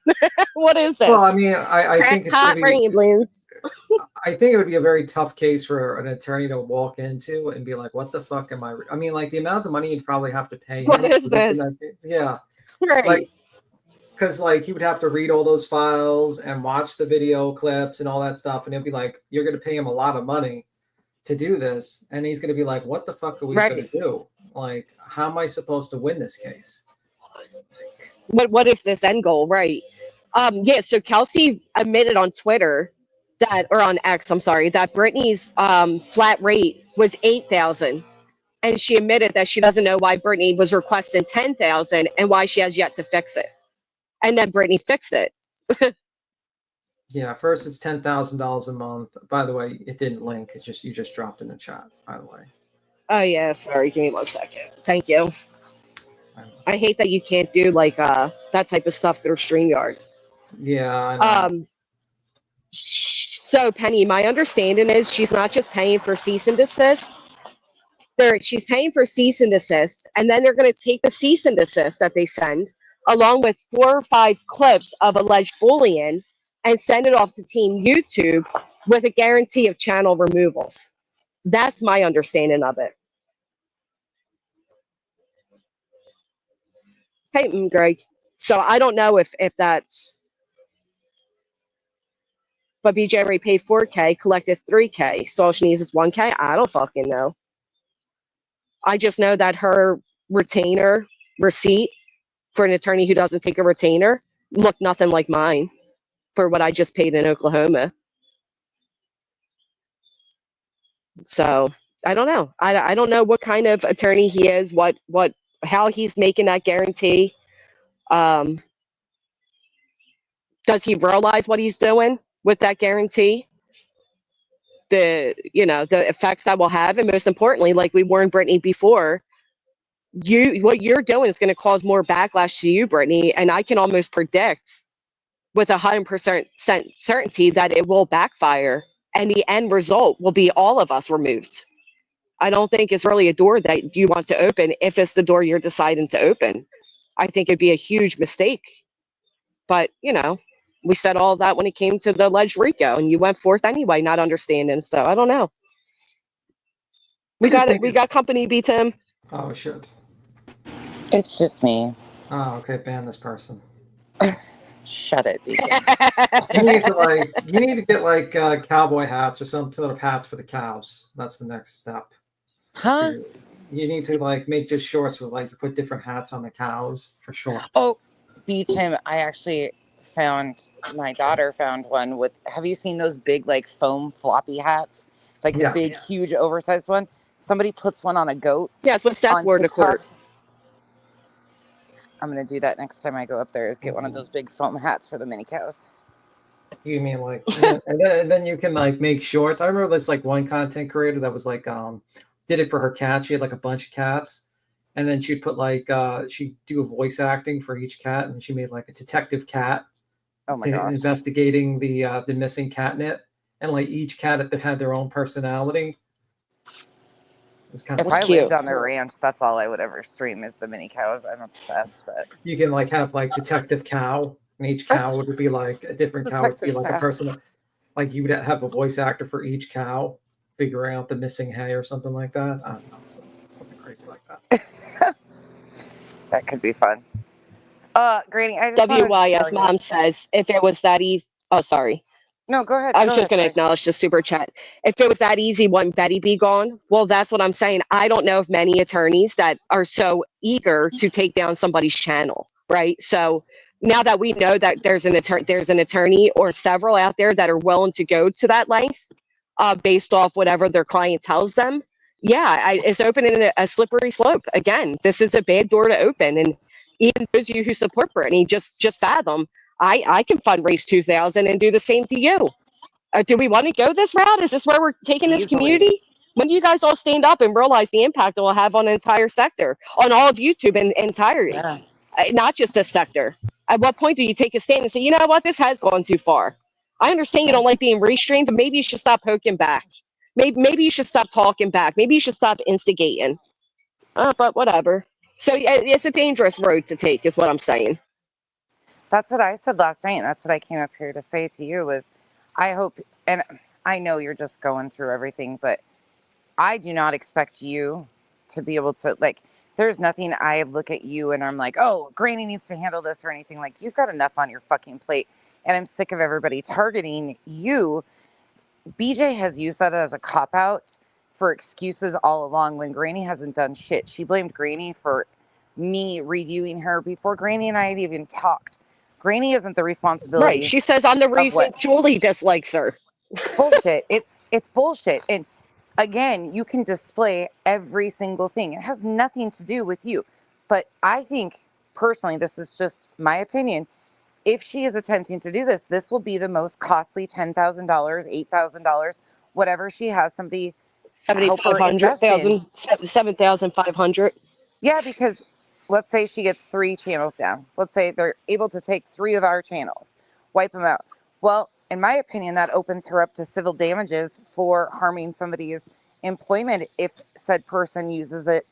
What is this? Well, I mean, I think it's hot Ramblings. I think it would be a very tough case for an attorney to walk into and be like, what the fuck am I mean, like the amount of money you'd probably have to pay him. What is this? Yeah. Right. Like, because like he would have to read all those files and watch the video clips and all that stuff. And it'd be like, you're going to pay him a lot of money to do this. And he's going to be like, what the fuck are we going to do? Like, how am I supposed to win this case? What is this end goal? Right. Yeah. So Kelsey admitted on Twitter or on X, I'm sorry, that Brittany's flat rate was $8,000. And she admitted that she doesn't know why Brittany was requesting $10,000 and why she has yet to fix it. And then Brittany fixed it. Yeah, first it's $10,000 a month. By the way, it didn't link. It's just you just dropped in the chat, by the way. Oh yeah, sorry, give me 1 second. Thank you. I hate that you can't do like that type of stuff through StreamYard. Yeah, I know. So Penny, my understanding is she's not just paying for cease and desist. She's paying for cease and desist, and then they're going to take the cease and desist that they send, along with 4 or 5 clips of alleged bullying, and send it off to Team YouTube with a guarantee of channel removals. That's my understanding of it. Hey, Greg. So I don't know if that's, but BJ already paid $4K, collected $3K. So all she needs is $1K. I don't fucking know. I just know that her retainer receipt for an attorney who doesn't take a retainer looked nothing like mine for what I just paid in Oklahoma. So I don't know. I don't know what kind of attorney he is, how he's making that guarantee. Does he realize what he's doing with that guarantee? The effects that will have, and most importantly, like we warned Brittany before, what you're doing is going to cause more backlash to you, Brittany, and I can almost predict with 100% certainty that it will backfire, and the end result will be all of us removed. I don't think it's really a door that you want to open if it's the door you're deciding to open. I think it'd be a huge mistake, but We said all that when it came to the alleged RICO, and you went forth anyway, not understanding. So I don't know. We got it. We got company, B Tim. Oh shit. It's just me. Oh, okay. Ban this person. Shut it, BJ. You need to get like cowboy hats or some sort of hats for the cows. That's the next step. Huh? You need to like make just shorts with like you put different hats on the cows for shorts. Oh, beat him. I actually found, my daughter found one with, have you seen those big like foam floppy hats? Like the big, huge, oversized one? Somebody puts one on a goat. Yes, when Seth on wore the TikTok. court. I'm going to do that next time I go up there, is get one of those big foam hats for the mini cows. You mean like, yeah, and then you can like make shorts. I remember this like one content creator that was like, did it for her cat. She had like a bunch of cats, and then she'd put like, she'd do a voice acting for each cat, and she made like a detective cat. Oh my gosh. Investigating the missing catnip, and like each cat that had their own personality. It was kind of if I cute. lived on the ranch, that's all I would ever stream is the mini cows. I'm obsessed. But you can like have like detective cow, and each cow would be like a different cow would be like a person. Like you would have a voice actor for each cow, figuring out the missing hay or something like that. I don't know, something crazy like that. That could be fun. Granny, I just wanted to WYS tell you. mom says if it was that easy. Oh, sorry. No, go ahead. I was just going to acknowledge the super chat. If it was that easy, wouldn't Betty be gone? Well, that's what I'm saying. I don't know of many attorneys that are so eager to take down somebody's channel, right? So now that we know that there's an attorney or several out there that are willing to go to that length, based off whatever their client tells them, it's opening a slippery slope. Again, this is a bad door to open, and even those of you who support Brittany, just fathom. I can fundraise 2,000 and do the same to you. Do we want to go this route? Is this where we're taking this community? When do you guys all stand up and realize the impact it will have on an entire sector, on all of YouTube in entirety, not just a sector? At what point do you take a stand and say, you know what, this has gone too far? I understand you don't like being restreamed, but maybe you should stop poking back. Maybe you should stop talking back. Maybe you should stop instigating. But whatever. So it's a dangerous road to take, is what I'm saying. That's what I said last night, and that's what I came up here to say to you was, I hope, and I know you're just going through everything, but I do not expect you to be able to, like, there's nothing I look at you and I'm like, oh, Granny needs to handle this or anything. Like, you've got enough on your fucking plate, and I'm sick of everybody targeting you. BJ has used that as a cop-out for excuses all along when Granny hasn't done shit. She blamed Granny for me reviewing her before Granny and I had even talked. Granny isn't the responsibility. Right. She says I'm the reason Julie dislikes her. Bullshit. It's bullshit. And again, you can display every single thing. It has nothing to do with you. But I think personally, this is just my opinion. If she is attempting to do this, this will be the most costly $10,000, $8,000, whatever she has somebody help her invest in. 7,500. Yeah, because let's say she gets 3 channels down. Let's say they're able to take 3 of our channels, wipe them out. Well, in my opinion, that opens her up to civil damages for harming somebody's employment if said person uses it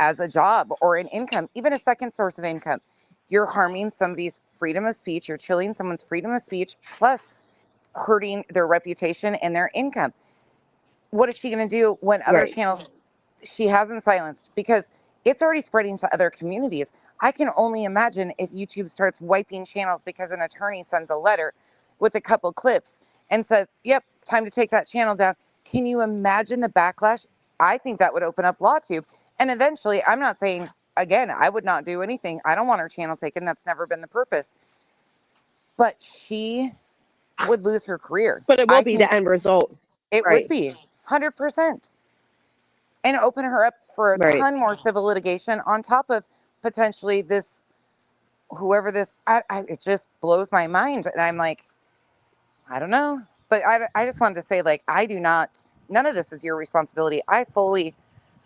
as a job or an income, even a second source of income. You're harming somebody's freedom of speech. You're chilling someone's freedom of speech, plus hurting their reputation and their income. What is she going to do when other channels she hasn't silenced? Because it's already spreading to other communities. I can only imagine if YouTube starts wiping channels because an attorney sends a letter with a couple clips and says, yep, time to take that channel down. Can you imagine the backlash? I think that would open up LawTube. And eventually, I'm not saying, again, I would not do anything. I don't want her channel taken. That's never been the purpose. But she would lose her career. But it will be the end result. It would be 100%. And open her up for a ton more civil litigation on top of potentially this, whoever this, it just blows my mind. And I'm like, I don't know. But I just wanted to say, like, none of this is your responsibility. I fully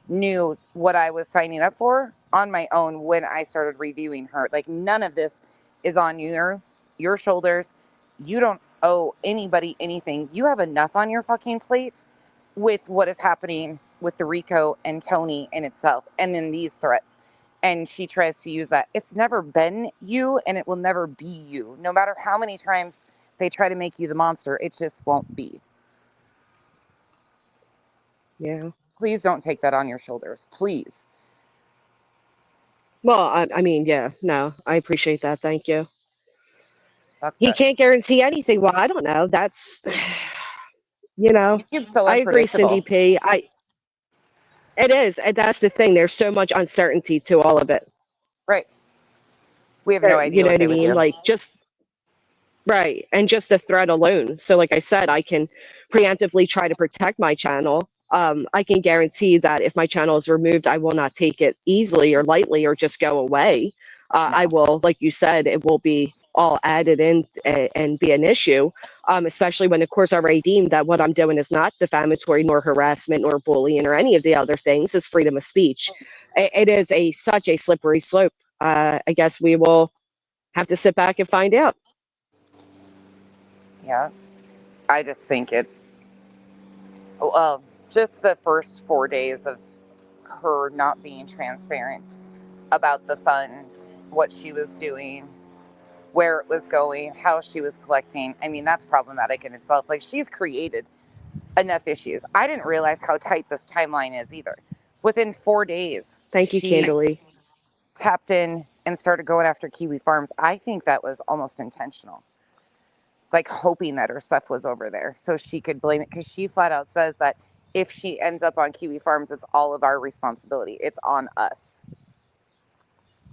knew what I was signing up for on my own when I started reviewing her. Like, none of this is on your shoulders. You don't owe anybody anything. You have enough on your fucking plate with what is happening with the RICO and Tony in itself, and then these threats. and she tries to use that. It's never been you, and it will never be you. No matter how many times they try to make you the monster, it just won't be. Yeah. Please don't take that on your shoulders. Please. Well, I mean, yeah, no, I appreciate that. Thank you. Fuck He that. can't guarantee anything. Well, I don't know. That's, you know, YouTube's so I agree, Cindy unpredictable. P. It is, and that's the thing. There's so much uncertainty to all of it. Right. We have no You idea know what what I they would mean? do. Like, just right, and just the threat alone. So, like I said, I can preemptively try to protect my channel. I can guarantee that if my channel is removed, I will not take it easily or lightly or just go away. I No. will, like you said, it will be all added in and be an issue, especially when the courts already deemed that what I'm doing is not defamatory nor harassment nor bullying or any of the other things. It's freedom of speech. It is such a slippery slope. I guess we will have to sit back and find out. Yeah. I just think it's, well, just the first 4 days of her not being transparent about the fund, what she was doing, where it was going, how she was collecting. I mean, that's problematic in itself. Like, she's created enough issues. I didn't realize how tight this timeline is either. Within 4 days, Thank you, she Candalee. tapped in and started going after Kiwi Farms. I think that was almost intentional, like hoping that her stuff was over there so she could blame it, because she flat out says that if she ends up on Kiwi Farms, it's all of our responsibility. It's on us.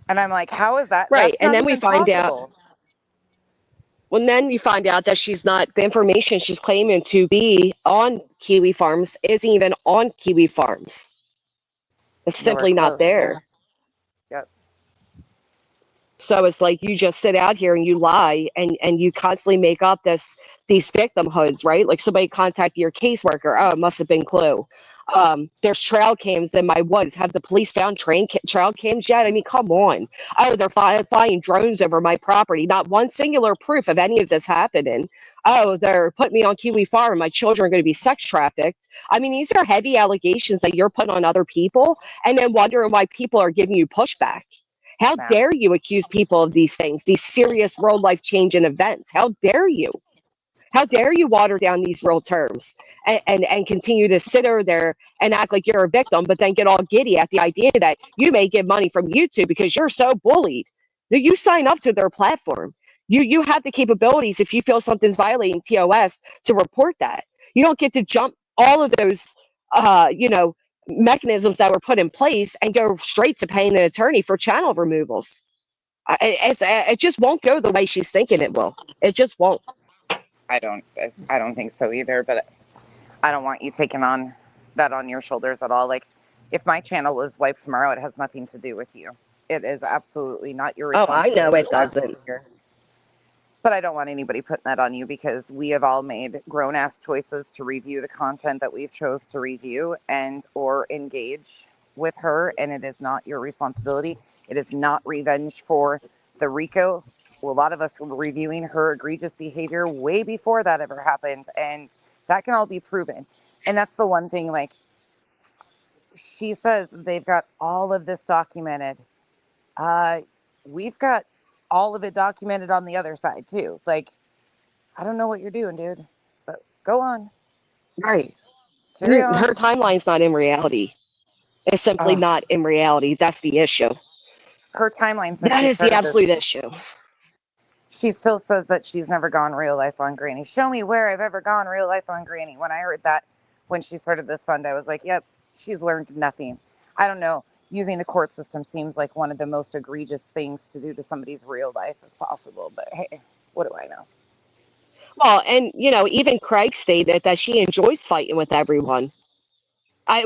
And I'm like, how is that? Right. That's And not then we even find out, possible. well, then you find out that she's not, the information she's claiming to be on Kiwi Farms isn't even on Kiwi Farms. It's Nowhere simply not close. there. Yep. So it's like you just sit out here and you lie and you constantly make up these victimhoods, right? Like somebody contacted your caseworker. Oh, it must have been Clue. There's trail cams in my woods. Have the police found trail cams yet? I mean, come on. Oh, they're flying drones over my property. Not one singular proof of any of this happening. Oh, they're putting me on Kiwi Farm. My children are going to be sex trafficked. I mean, these are heavy allegations that you're putting on other people and then wondering why people are giving you pushback. How dare Massive. you accuse people of these things, these serious world life changing events? How dare you? How dare you water down these real terms and continue to sit there and act like you're a victim, but then get all giddy at the idea that you may get money from YouTube because you're so bullied. No, you sign up to their platform. You have the capabilities if you feel something's violating TOS to report that. You don't get to jump all of those, you know, mechanisms that were put in place and go straight to paying an attorney for channel removals. It just won't go the way she's thinking it will. It just won't. I don't think so either, but I don't want you taking on that on your shoulders at all. Like, if my channel was wiped tomorrow, it has nothing to do with you. It is absolutely not your Oh, I know responsibility it or doesn't. behavior. But I don't want anybody putting that on you, because we have all made grown-ass choices to review the content that we've chose to review and or engage with her, and it is not your responsibility. It is not revenge for the RICO. Well, a lot of us were reviewing her egregious behavior way before that ever happened, and that can all be proven. And that's the one thing, like, she says they've got all of this documented. Uh, we've got all of it documented on the other side too. Like, I don't know what you're doing, dude, but go on, Right. carry Her on. timeline's not in reality. It's simply Ugh. not in reality. That's the issue. Her timeline since That she is the started absolute this, issue. she still says that she's never gone real life on Granny. Show me where I've ever gone real life on Granny. When I heard that, when she started this fund, I was like, yep, she's learned nothing. I don't know. Using the court system seems like one of the most egregious things to do to somebody's real life as possible. But hey, what do I know? Well, and you know, even Craig stated that she enjoys fighting with everyone.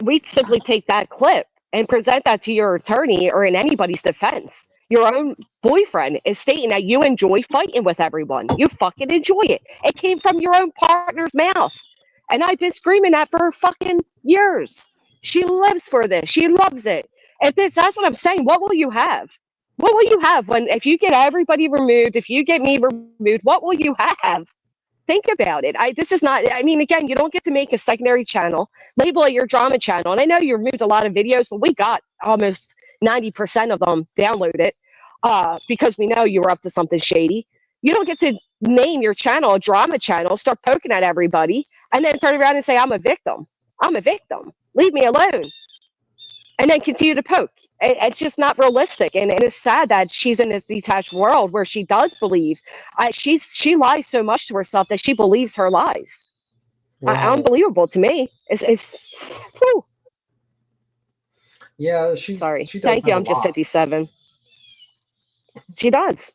We'd simply take that clip and present that to your attorney or in anybody's defense. Your own boyfriend is stating that you enjoy fighting with everyone. You fucking enjoy it. It came from your own partner's mouth. And I've been screaming that for fucking years. She lives for this. She loves it. That's what I'm saying. What will you have? What will you have if you get everybody removed, if you get me removed, what will you have? Think about it. This is not, I mean, again, you don't get to make a secondary channel, label it your drama channel. And I know you removed a lot of videos, but we got almost 90% of them download it because we know you were up to something shady. You don't get to name your channel a drama channel, start poking at everybody, and then turn around and say, I'm a victim. I'm a victim. Leave me alone. And then continue to poke. It's just not realistic. And it's sad that she's in this detached world where she does believe. She lies so much to herself that she believes her lies. Wow. Unbelievable to me. Whew. Yeah, Sorry. she does Thank you. have a I'm just lot. 57. She does.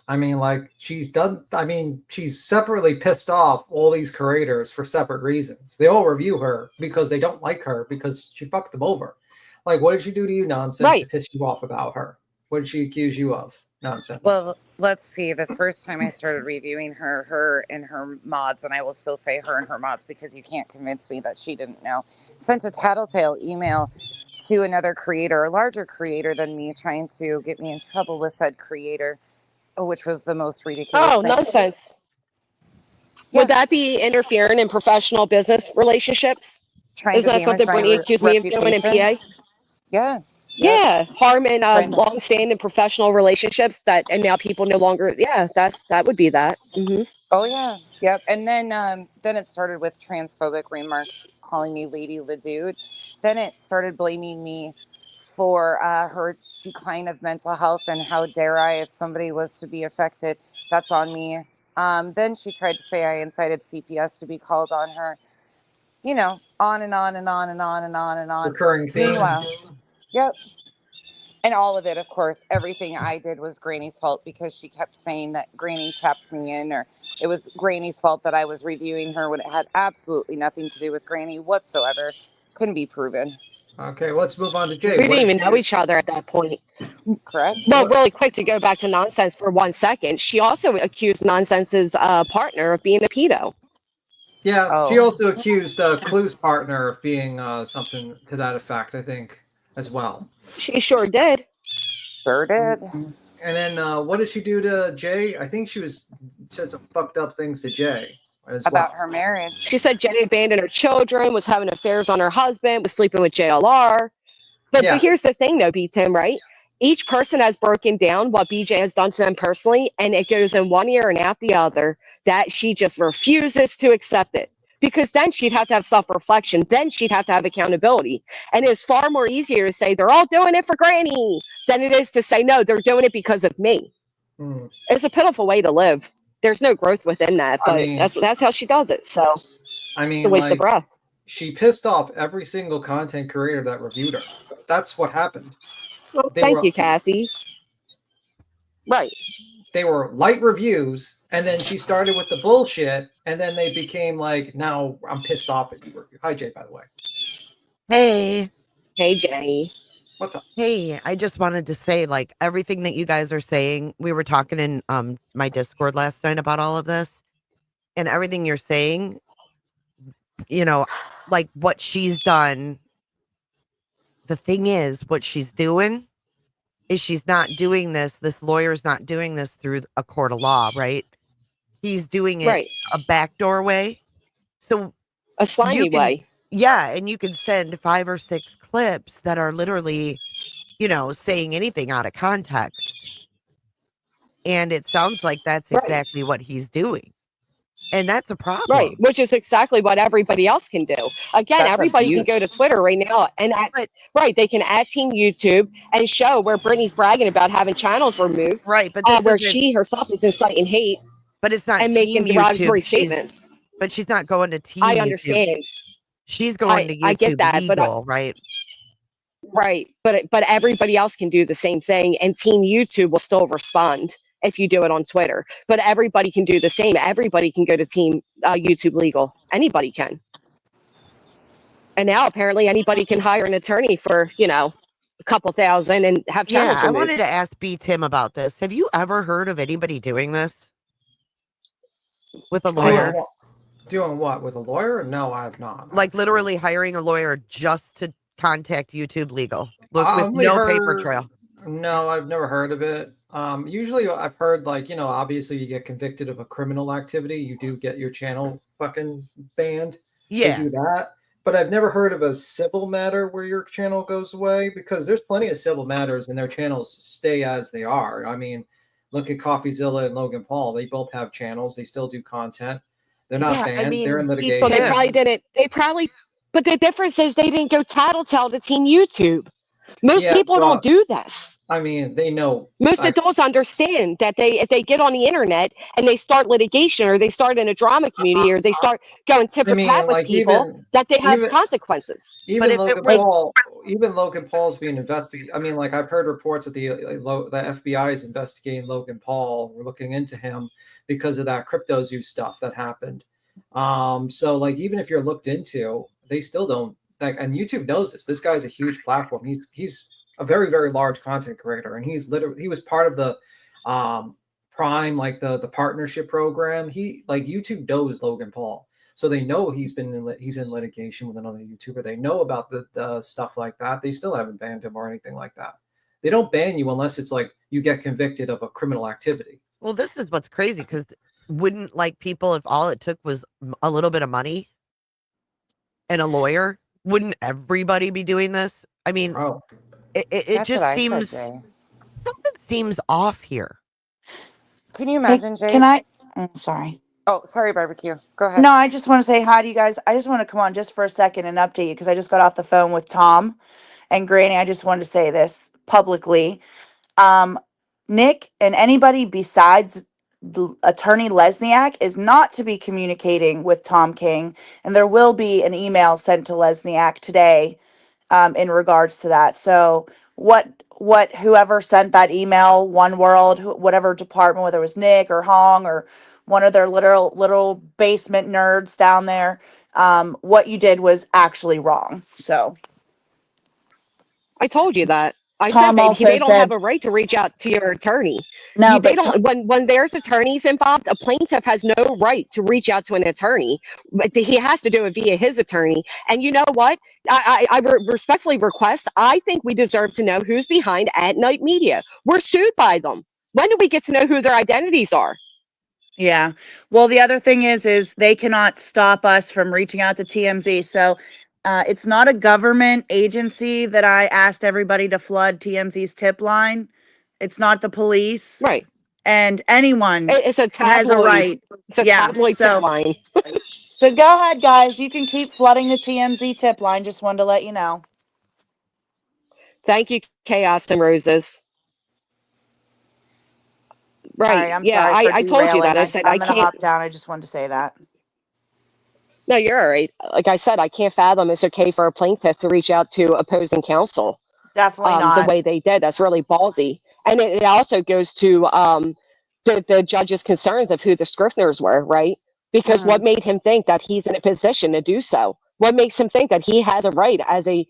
I mean, like, she's separately pissed off all these creators for separate reasons. They all review her because they don't like her because she fucked them over. Like, what did she do to you nonsense to piss you off about her? What did she accuse you of? Nonsense. Well, let's see. The first time I started reviewing her and her mods, and I will still say her and her mods because you can't convince me that she didn't know, sent a tattletale email to another creator, a larger creator than me, trying to get me in trouble with said creator, which was the most ridiculous thing. Nonsense. Yeah. Would that be interfering in professional business relationships? Trying Isn't to that damage something my Brittany accused me of doing in reputation. PA? Yeah. Yeah, harming Trying to- long-standing professional relationships and now people no longer. Yeah, that would be that. Oh yeah, yep. And then it started with transphobic remarks, calling me Lady Ladude. Then it started blaming me for her decline of mental health and how dare I, if somebody was to be affected, that's on me. Then she tried to say I incited CPS to be called on her. You know, on and on and on and on and on and on. Recurring theme. Meanwhile, yep. And all of it, of course, everything I did was Granny's fault because she kept saying that Granny tapped me in, or it was Granny's fault that I was reviewing her when it had absolutely nothing to do with Granny whatsoever. Couldn't be proven. Okay, let's move on to Jay. We didn't even know each other at that point. Correct? Well, really quick to go back to Nonsense for 1 second. She also accused Nonsense's partner of being a pedo. Yeah, she Oh, also accused Clue's partner of being something to that effect, I think, as well. She sure did. sure did. And then what did she do to Jay? I think she said some fucked up things to Jay as About well. her marriage. She said Jenny abandoned her children, was having affairs on her husband, was sleeping with JLR. But here's the thing, though, B-Tim, right? Each person has broken down what BJ has done to them personally, and it goes in one ear and out the other, that she just refuses to accept it. Because then she'd have to have self-reflection. Then she'd have to have accountability. And it's far more easier to say, they're all doing it for Granny, than it is to say, no, they're doing it because of me. It's a pitiful way to live. There's no growth within that, but that's how she does it. So it's a waste of breath. She pissed off every single content creator that reviewed her. That's what happened. Well, thank you, Kathy. Right. They were light reviews, and then she started with the bullshit, and then they became like, now I'm pissed off at you. Hi, Jay, by the way. Hey. Hey, Jenny. What's up? Hey, I just wanted to say, like, everything that you guys are saying, we were talking in my Discord last night about all of this, and everything you're saying, you know, like what she's done. The thing is, what she's doing is she's not doing this. This lawyer's not doing this through a court of law, right? He's doing it a backdoor way. So a slimy way. Yeah, and you can send 5 or 6 clips that are literally, you know, saying anything out of context. And it sounds like that's exactly what he's doing. And that's a problem. Right, which is exactly what everybody else can do. Again, everybody can go to Twitter right now and they can add Team YouTube and show where Brittany's bragging about having channels removed. Right, but where she herself is inciting hate. But it's not and making derogatory statements. But she's not going to Team I understand. YouTube. She's going to YouTube I get that, legal, right? Right, but everybody else can do the same thing, and Team YouTube will still respond if you do it on Twitter. But everybody can do the same. Everybody can go to Team YouTube Legal. Anybody can. And now apparently anybody can hire an attorney for, a couple thousand and have channels removed. I wanted to ask B. Tim about this. Have you ever heard of anybody doing this with a lawyer? Doing what? With a lawyer? No, I have not. Like literally hiring a lawyer just to contact YouTube Legal with no paper trail. No, I've never heard of it. Usually I've heard obviously you get convicted of a criminal activity, you do get your channel fucking banned. Yeah. They do that. But I've never heard of a civil matter where your channel goes away, because there's plenty of civil matters and their channels stay as they are. I mean, look at CoffeeZilla and Logan Paul. They both have channels. They still do content. They're not Yeah, I banned. They're in mean, he Well, they litigation. probably didn't. But the difference is they didn't go tattletale to Team YouTube. Most Yeah, people don't well, do this. I mean, they know. Most adults understand that if they get on the internet and they start litigation, or they start in a drama community, or they start going tit I for tat mean, with like people, that they have even consequences. but even if it Logan was Paul, even Logan Paul's being investigated. I mean, like I've heard reports that the FBI is investigating Logan Paul. We're looking into him because of that CryptoZoo stuff that happened. So like even if you're looked into, they still don't like. And YouTube knows this. This guy's a huge platform. He's a very very large content creator, and he was part of the Prime, like the partnership program. He like YouTube knows Logan Paul. So they know he's in litigation with another YouTuber. They know about the stuff like that. They still haven't banned him or anything like that. They don't ban you unless it's like you get convicted of a criminal activity. well, this is what's crazy because wouldn't like people if all it took was a little bit of money and a lawyer? Wouldn't everybody be doing this? I mean, Oh, it That's what just I said, seems Jay. something seems off here. Can you Hey, imagine, Jay? can I? Sorry. Oh, sorry, barbecue. Go ahead. No, I just want to say hi to you guys. I just want to come on just for a second and update you because I just got off the phone with Tom and Granny. I just wanted to say this publicly. Um, Nick and anybody besides the attorney Lesniak is not to be communicating with Tom King, and there will be an email sent to Lesniak today in regards to that. So what whoever sent that email, One World, whatever department, whether it was Nick or Hong or one of their little basement nerds down there, what you did was actually wrong. So I told you that. I said Tom also they don't have said a right to reach out to your attorney. no, They but don't. When there's attorneys involved, a plaintiff has no right to reach out to an attorney. But he has to do it via his attorney. And you know what? Respectfully request. I think we deserve to know who's behind At Night Media. We're sued by them. When do we get to know who their identities are? yeah. Well, the other thing is they cannot stop us from reaching out to TMZ. So it's not a government agency that I asked everybody to flood TMZ's tip line. It's not the police, Right. and anyone It's a has a tabloid. right. It's a Yeah. tabloid tip line. So go ahead, guys. You can keep flooding the TMZ tip line. Just wanted to let you know. Thank you, Chaos and Roses. All Right. right. I'm Yeah, sorry for I told you that. derailing. I said I'm I gonna can't. hop down. I just wanted to say that. No, you're all right. Like I said, I can't fathom it's okay for a plaintiff to reach out to opposing counsel Definitely the not. way they did. That's really ballsy. And it also goes to the judge's concerns of who the Scrifners were, right? Because Hmm. what made him think that he's in a position to do so? What makes him think that he has a right as a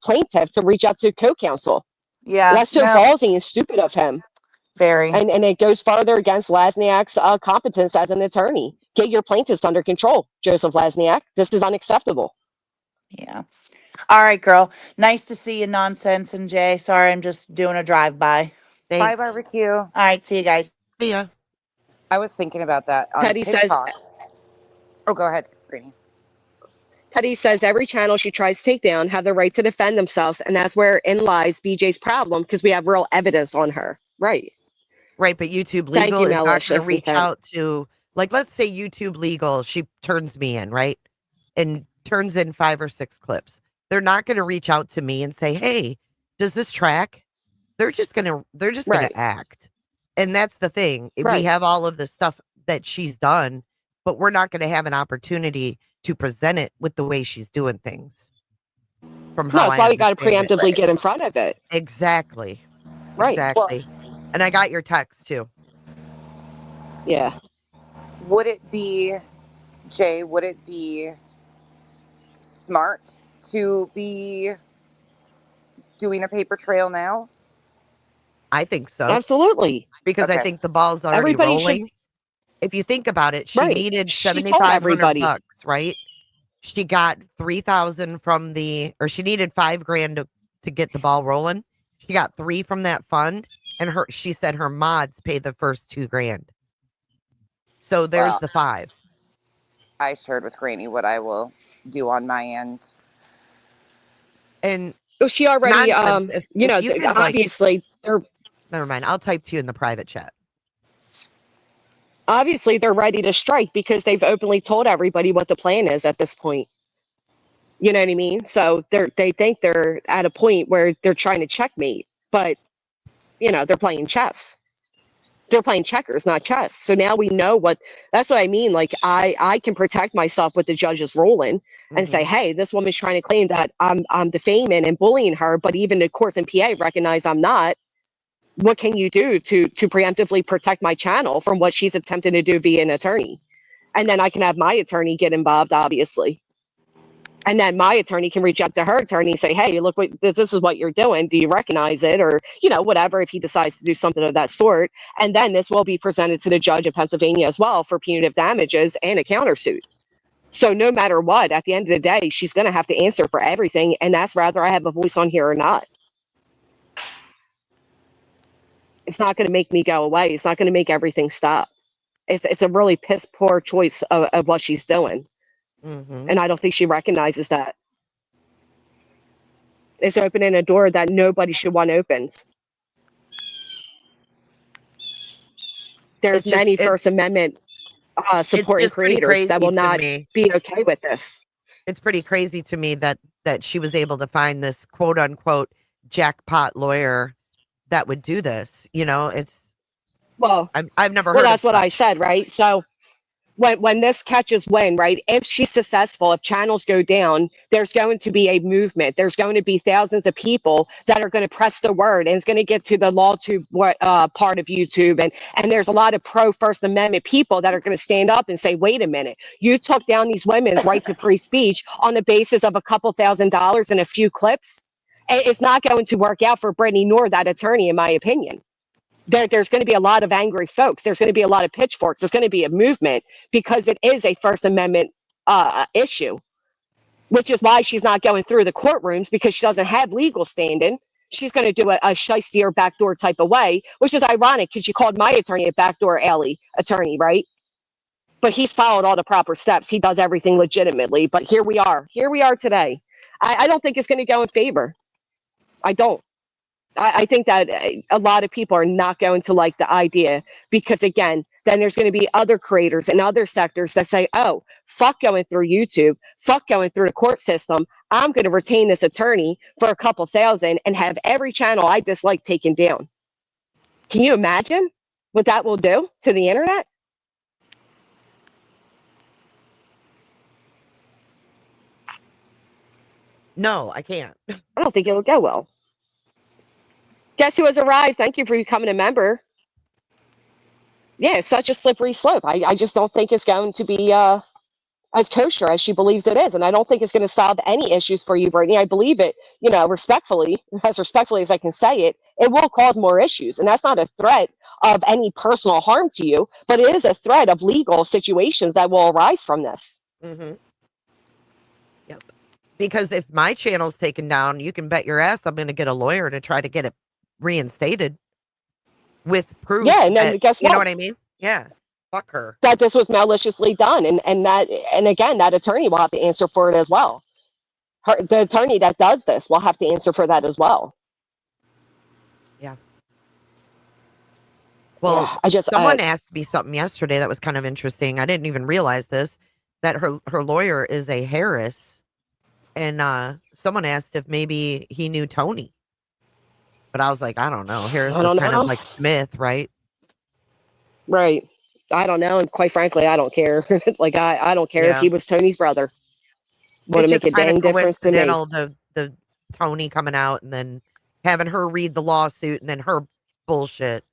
plaintiff to reach out to co-counsel? Yeah. That's so No. ballsy and stupid of him. Very. And it goes farther against Lasniak's competence as an attorney. Get your plaintiffs under control, Joseph Lasniak. This is unacceptable. Yeah. All right, girl. Nice to see you, Nonsense and Jay. Sorry, I'm just doing a drive by. Bye, Thanks. barbecue. All right. See you guys. See ya. I was thinking about that on Petty says TikTok. Oh, go ahead, Granny. Petty says every channel she tries to take down have the right to defend themselves, and that's wherein lies BJ's problem because we have real evidence on her. Right. Right, but YouTube Thank Legal you, is not going to malicious reach intent. out to, like, let's say YouTube Legal, she turns me in, right? And turns in 5 or 6 clips. They're not going to reach out to me and say, "Hey, does this track?" They're just going Right. to act. And that's the thing. We Right. have all of the stuff that she's done, but we're not going to have an opportunity to present it with the way she's doing things. From No, how that's I why we got to understand it. preemptively get in front of it. Exactly. Right. Well, Exactly. And I got your text too. Yeah. would it be, Jay, would it be smart to be doing a paper trail now? I think so. Absolutely. Because I Okay. think the ball's already Everybody should. rolling. If you think about it, she Right. needed She told 7,500 everybody. bucks, right? She got 3,000 from or she needed 5 grand to get the ball rolling. She got 3 from that fund, and she said her mods paid the first 2 grand. So there's Wow. the 5. I shared with Granny what I will do on my end. And Well, she already, nonsense. If you can, like, obviously they're never mind. I'll type to you in the private chat. ready to strike because they've openly told everybody what the plan is at this point. You know what I mean? So they think they're at a point where they're trying to checkmate, but they're playing chess. They're playing checkers, not chess. So now we know that's what I mean. Like I can protect myself with the judge's ruling and say, Mhm. hey, this woman's trying to claim that I'm defaming and bullying her, but even the courts in PA recognize I'm not. What can you do to preemptively protect my channel from what she's attempting to do via an attorney? And then I can have my attorney get involved, obviously. And then my attorney can reach out to her attorney and say, hey, look, this is what you're doing. Do you recognize it? Or, whatever, if he decides to do something of that sort. And then this will be presented to the judge of Pennsylvania as well for punitive damages and a countersuit. So no matter what, at the end of the day, she's going to have to answer for everything. And that's whether I have a voice on here or not. It's not going to make me go away. It's not going to make everything stop. It's a really piss poor choice of what she's doing. Mhm. And I don't think she recognizes that. It's opening a door that nobody should want opened. There's It's just many First Amendment it's supporting just pretty creators that crazy will to not me. be okay with this. It's pretty crazy to me that she was able to find this quote unquote jackpot lawyer that would do this. It's Well, I've never heard of that's what I such. said, right? So when this catches wind, right? If she's successful, if channels go down, there's going to be a movement. There's going to be thousands of people that are going to press the word, and it's going to get to the LawTube part of YouTube, and there's a lot of pro First Amendment people that are going to stand up and say, "Wait a minute, you took down these women's right to free speech on the basis of a couple $1,000s and a few clips." It's not going to work out for Brittany nor that attorney, in my opinion. There's going to be a lot of angry folks. There's going to be a lot of pitchforks. There's going to be a movement because it is a First Amendment issue, which is why she's not going through the courtrooms because she doesn't have legal standing. She's going to do a shiesty or backdoor type of way, which is ironic because she called my attorney a backdoor alley attorney, right? But he's followed all the proper steps. He does everything legitimately. But here we are. Here we are today. I don't think it's going to go in favor. I don't. I think that a lot of people are not going to like the idea because, again, then there's going to be other creators and other sectors that say, oh, fuck going through YouTube, fuck going through the court system. I'm going to retain this attorney for a couple thousand and have every channel I dislike taken down. Can you imagine what that will do to the internet? No, I can't. I don't think it'll go well. Guess who has arrived? Thank you for becoming a member. Yeah, it's such a slippery slope. I just don't think it's going to be as kosher as she believes it is. And I don't think it's going to solve any issues for you, Brittany. I believe it, respectfully as I can say it, it will cause more issues. And that's not a threat of any personal harm to you, but it is a threat of legal situations that will arise from this. Mm-hmm. Yep. Because if my channel's taken down, you can bet your ass I'm going to get a lawyer to try to get it reinstated with proof. Yeah, and then guess you what? know what I mean? Yeah. Fuck her. That this was maliciously done. And again, that attorney will have to answer for it as well. The attorney that does this will have to answer for that as well. Yeah. Well, yeah, someone asked me something yesterday that was kind of interesting. I didn't even realize this, that her lawyer is a Harris. And someone asked if maybe he knew Tony. But I was like, I don't know. Harris I is don't kind know. of like Smith, right? Right. I don't know. And quite frankly, I don't care. Like, I don't care if Yeah. he was Tony's brother. It's Wouldn't make just a kind of dang difference to me. coincidental, the Tony coming out and then having her read the lawsuit and then her bullshit,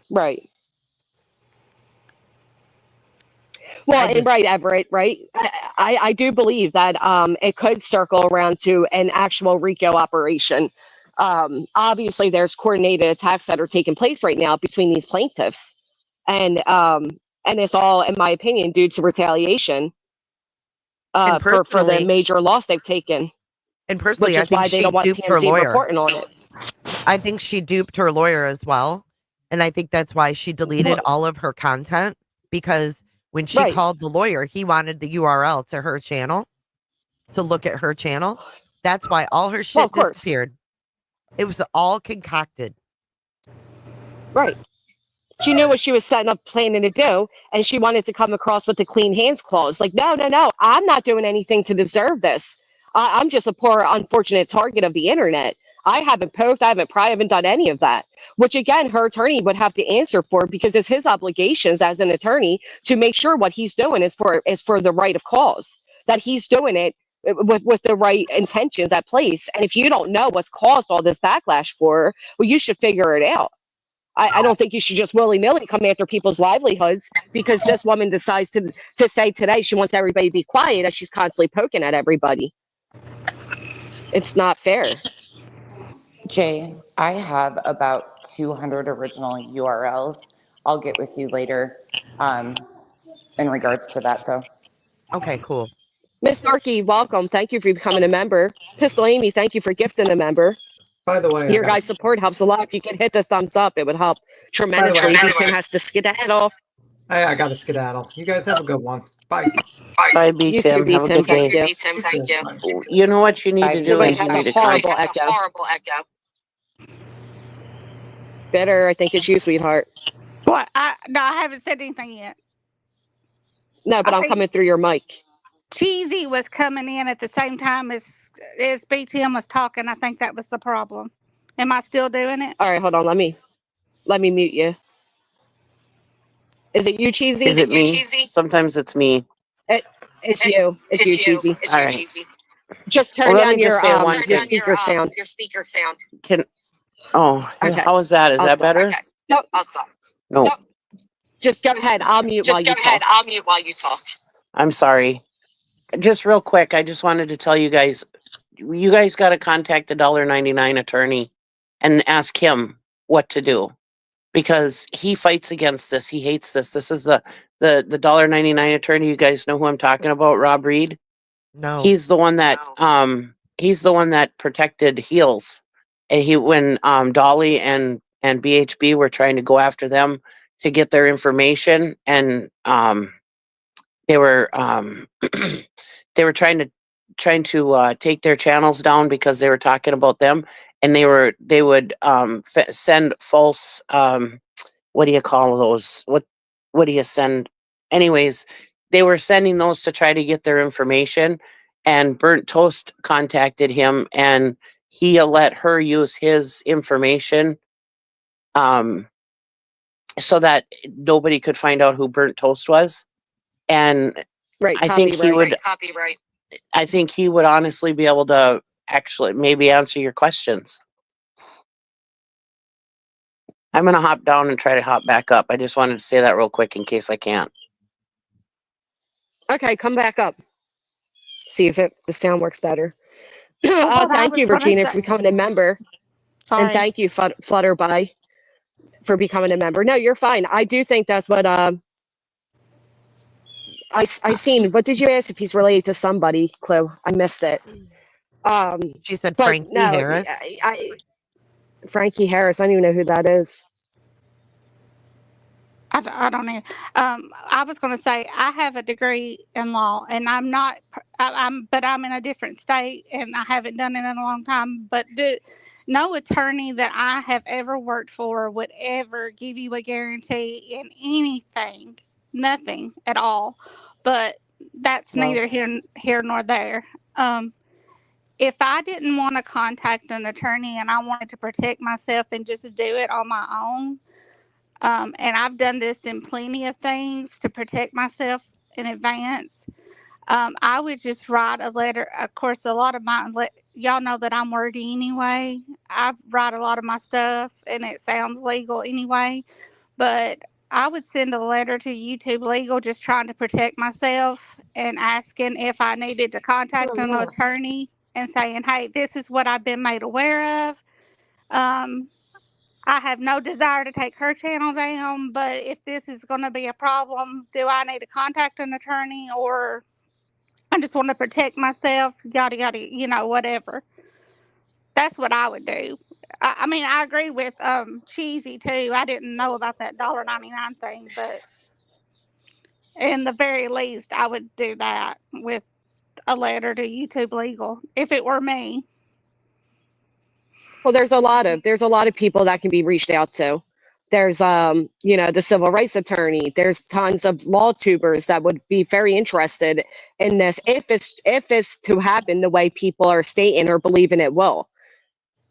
Right. Well, and right, Everett, right? I do believe that it could circle around to an actual RICO operation. Obviously, there's coordinated attacks that are taking place right now between these plaintiffs. And it's all, in my opinion, due to retaliation And for the personally, major loss they've taken, which I is think why they she don't want duped her TMZ lawyer. reporting on it. I think she duped her lawyer as well. And I think that's why she deleted all of her content, because When she Right. called the lawyer, he wanted the URL to her channel, to look at her channel, to look at her channel. That's why all her Well, shit of course. disappeared. It was all concocted. Right. She knew what she was setting up, planning to do, and she wanted to come across with the clean hands clause. Like, no, I'm not doing anything to deserve this. I'm just a poor, unfortunate target of the internet. I haven't poked, I haven't pried, I haven't done any of that. Which again, her attorney would have to answer for, because it's his obligations as an attorney to make sure what he's doing is for the right of cause. That he's doing it with the right intentions at place. And if you don't know what's caused all this backlash for, well, you should figure it out. I don't think you should just willy-nilly come after people's livelihoods because this woman decides to say today she wants everybody to be quiet as she's constantly poking at everybody. It's not fair. Jay, I have about 200 original URLs. I'll get with you later in regards to that, though. Okay, cool. Miss Starkey, welcome. Thank you for becoming a member. Pistol Amy, thank you for gifting a member. By the way, Your guys' support helps a lot. If you could hit the thumbs up, it would help tremendously. Beacon has to skedaddle. I got to skedaddle. You guys have a good one. Bye. Bye, You too, B-Tim. Have a Tim. good day. Thank you. Bye. You know what you need Bye, to The do way is you has a need to contact. horrible echo. Better, I think it's you, sweetheart. What? No, I haven't said anything yet. No, but I I'm think coming through your mic. Cheesy was coming in at the same time as BTM was talking. I think that was the problem. Am I still doing it? All right, hold on. Let me mute you. Is it you, Cheesy? Is it me? Sometimes it's me. It's you. It's you, Cheesy. All right. Just turn Well, let down me just say one your thing. speaker sound. Can Okay. how is that? Is I'll that stop. better? Nope. No. Just go ahead. I'll mute while you talk. I'm sorry. Just real quick, I just wanted to tell you guys got to contact the $1.99 attorney and ask him what to do, because he fights against this. He hates this. This is the $1.99 attorney. You guys know who I'm talking about, Rob Reed? No. He's the one that protected Heels. And when Dolly and BHB were trying to go after them to get their information, and they were they were trying to take their channels down because they were talking about them, and they would send false what do you call those? What do you send? Anyways, they were sending those to try to get their information, and Burnt Toast contacted him, and he let her use his information so that nobody could find out who Burnt Toast was. And Right. I think he would honestly be able to actually maybe answer your questions. I'm going to hop down and try to hop back up. I just wanted to say that real quick in case I can't. Okay, come back up. See if the sound works better. What I Thank was you, gonna Regina, say- for becoming a member. Sorry. And thank you, Flutterby, for becoming a member. No, you're fine. I do think that's what I seen. What did you ask if he's related to somebody, Clue? I missed it. She said But Frankie no, Harris. Frankie Harris. I don't even know who that is. I don't know. I was going to say I have a degree in law, and I'm not. But I'm in a different state, and I haven't done it in a long time. But no attorney that I have ever worked for would ever give you a guarantee in anything, nothing at all. But that's neither here nor there. If I didn't want to contact an attorney and I wanted to protect myself and just do it on my own. And I've done this in plenty of things to protect myself in advance. I would just write a letter. Of course, a lot of y'all know that I'm wordy anyway. I write a lot of my stuff and it sounds legal anyway. But I would send a letter to YouTube Legal just trying to protect myself and asking if I needed to contact an attorney and saying, hey, this is what I've been made aware of. I have no desire to take her channel down, but if this is going to be a problem, do I need to contact an attorney, or I just want to protect myself, yada, yada, whatever. That's what I would do. I mean, I agree with Cheesy, too. I didn't know about that $1.99 thing, but in the very least, I would do that with a letter to YouTube Legal if it were me. Well, there's a lot of people that can be reached out to. There's the civil rights attorney. There's tons of law tubers that would be very interested in this if it's to happen the way people are stating or believing it will.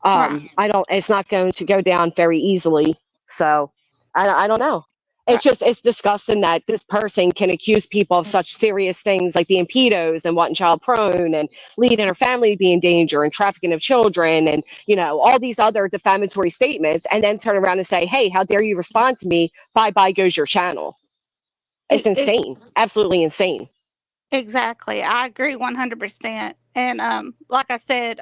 Right. It's not going to go down very easily. So I don't know. It's disgusting that this person can accuse people of such serious things like being pedos and wanting child prone and leading her family to be in danger and trafficking of children and, all these other defamatory statements, and then turn around and say, hey, how dare you respond to me? Bye goes your channel. It's insane. Absolutely insane. Exactly. I agree 100%. And like I said,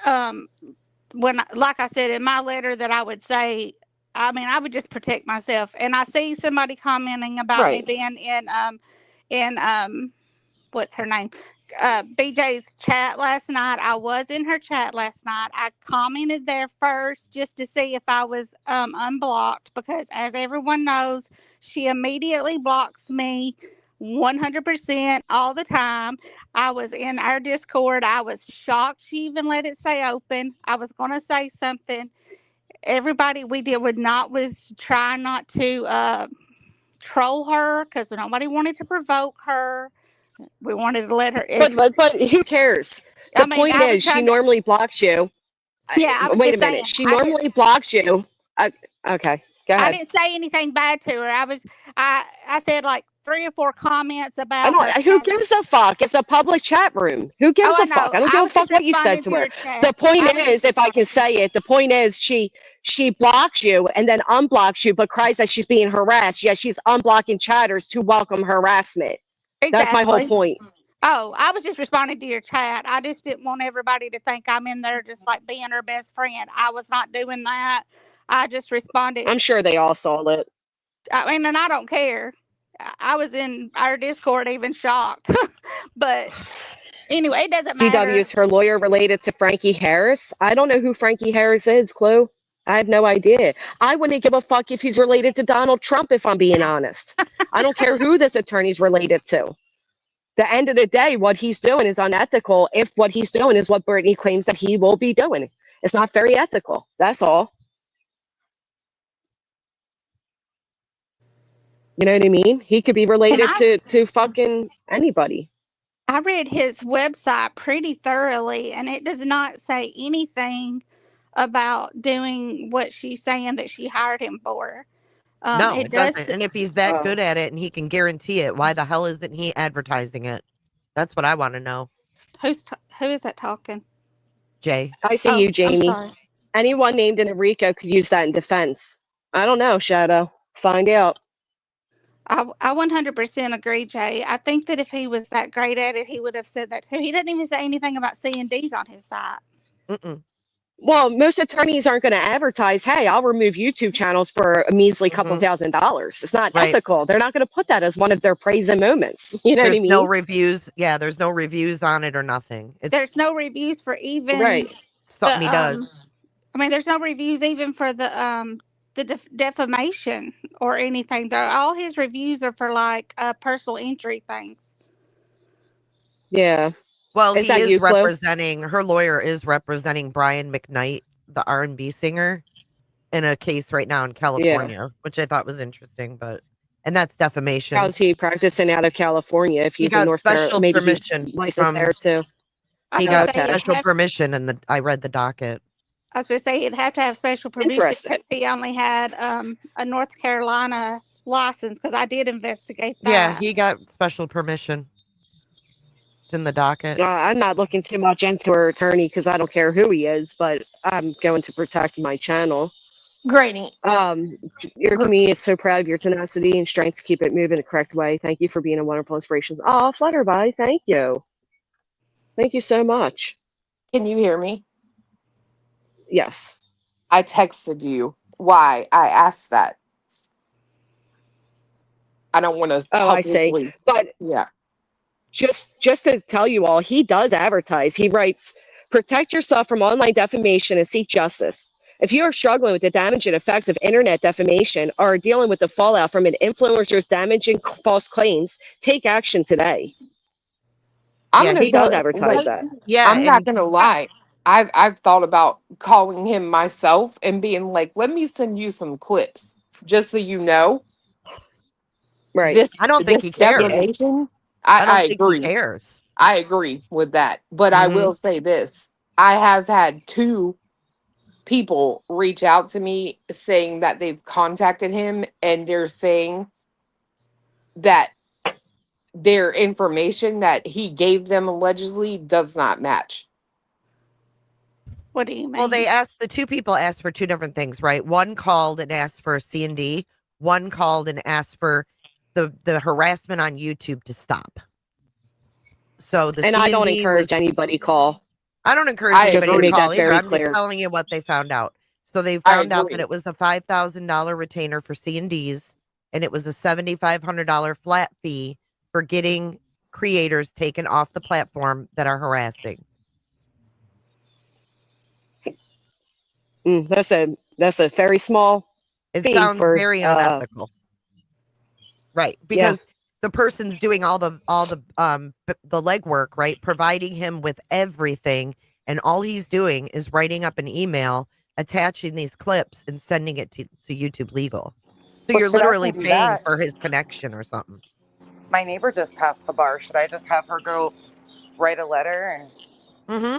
like I said in my letter, that I would say, I would just protect myself. And I see somebody commenting about me Right. being in what's her name? BJ's chat last night. I was in her chat last night. I commented there first just to see if I was unblocked, because as everyone knows, she immediately blocks me 100% all the time. I was in our Discord. I was shocked she even let it stay open. I was going to say something. Everybody we did was trying not to troll her, because nobody wanted to provoke her. We wanted to let her. But who cares? The point I was is, she trying to. normally blocks you. Yeah, I was Wait a just minute. saying. She normally blocks you. Okay, go I ahead. didn't say anything bad to her. I said like 3 or 4 comments I about her. don't. Who gives a fuck? It's a public chat room. Who Oh, gives I a fuck? know. I don't give I a was just fuck what you said responding to to her. your chat. The point I was is, just if I can responding. say it, the point is she blocks you and then unblocks you, but cries that she's being harassed. Yeah, she's unblocking chatters to welcome harassment. That's my whole Exactly. point. Oh, I was just responding to your chat. I just didn't want everybody to think I'm in there just like being her best friend. I was not doing that. I just responded. I'm sure they all saw it. And I don't care. I was in our Discord even shocked. But anyway, it doesn't GW, matter. is her lawyer related to Frankie Harris? I don't know who Frankie Harris is, Clue. I have no idea. I wouldn't give a fuck if he's related to Donald Trump, if I'm being honest. I don't care who this attorney's related to. The end of the day, what he's doing is unethical if what he's doing is what Brittany claims that he will be doing. It's not very ethical. That's all. You know what I mean? He could be related to fucking anybody. I read his website pretty thoroughly, and it does not say anything about doing what she's saying that she hired him for. No, It it does. doesn't. And if he's that good at it and he can guarantee it, why the hell isn't he advertising it? That's what I want to know. Who is that talking? Jay. I see Oh, you, I'm Jamie. sorry. Anyone named Enrico could use that in defense. I don't know, Shadow. Find out. I 100% agree, Jay. I think that if he was that great at it, he would have said that too. He doesn't even say anything about C&Ds on his site. Mm-mm. Well, most attorneys aren't going to advertise, hey, I'll remove YouTube channels for a measly couple $1,000s. It's not Right. ethical. They're not going to put that as one of their praise and moments. You know what I There's mean? no reviews. Yeah, there's no reviews on it or nothing. It's There's no reviews for even Right. something he does. there's no reviews even for the defamation or anything. All his reviews are for like personal injury things. Yeah. Well, Is he that is you, Chloe? representing, her lawyer is representing Brian McKnight, the R&B singer, in a case right now in California, which I thought was interesting, and that's defamation. How's he practicing out of California if He he's in got North Carolina? special Maybe permission he's licensed from, there too. he I was got gonna say special permission, and I read the docket. I was going to say he'd have to have special permission Interesting. because he only had a North Carolina license, because I did investigate Yeah, that. he got special permission. It's in the docket. I'm not looking too much into her attorney because I don't care who he is, but I'm going to protect my channel. Great. Your community is so proud of your tenacity and strength to keep it moving the correct way. Thank you for being a wonderful inspiration. Oh, Flutterby, thank you. Thank you so much. Can you hear me? Yes. I texted you why I asked that. I don't want to. Oh, I see. But yeah, just to tell you all, he does advertise. He writes, protect yourself from online defamation and seek justice. If you are struggling with the damaging effects of internet defamation or are dealing with the fallout from an influencer's damaging false claims, take action today. I'm Yeah, gonna He he does tell advertise like that. yeah, I'm not and gonna lie. I've thought about calling him myself and being like, let me send you some clips just so you know Right. this I don't think he cares. defamation. I I don't think he agree. cares. I agree with that. But I Hmm. will say this. I have had two people reach out to me saying that they've contacted him and they're saying that their information that he gave them allegedly does not match. What do you Well, mean? the two people asked for two different things, right? One called and asked for a C&D. One called and asked for the harassment on YouTube to stop. So the And I don't C&D was, encourage anybody call. I don't encourage I Just anybody to to agree. make call that either. very I'm just clear. telling you what they found out. So they I found out that agree. it was a $5,000 retainer for C&Ds and it was a $7,500 flat fee for getting creators taken off the platform that are harassing. That's a very small It fee sounds for very unethical. Right, yeah. because the person's doing all the the legwork, right? Providing him with everything, and all he's doing is writing up an email, attaching these clips, and sending it to YouTube Legal. So Well, you're shit, I literally can do paying that. for his connection or something. My neighbor just passed the bar. Should I just have her go write a letter? And Mm-hmm.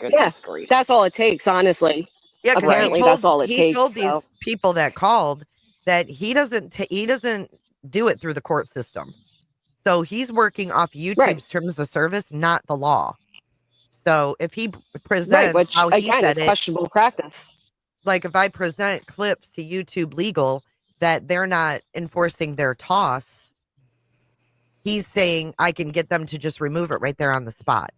Yeah. goodness grief. That's all it takes, honestly. Yeah, because Right. Apparently that's all it he takes. told So these people that called that he doesn't do it through the court system. So he's working off right. YouTube's terms of service, not the law. So if he Right, presents which how he again said is it, questionable practice. like if I present clips to YouTube Legal that they're not enforcing their toss, he's saying I can get them to just remove it right there on the spot.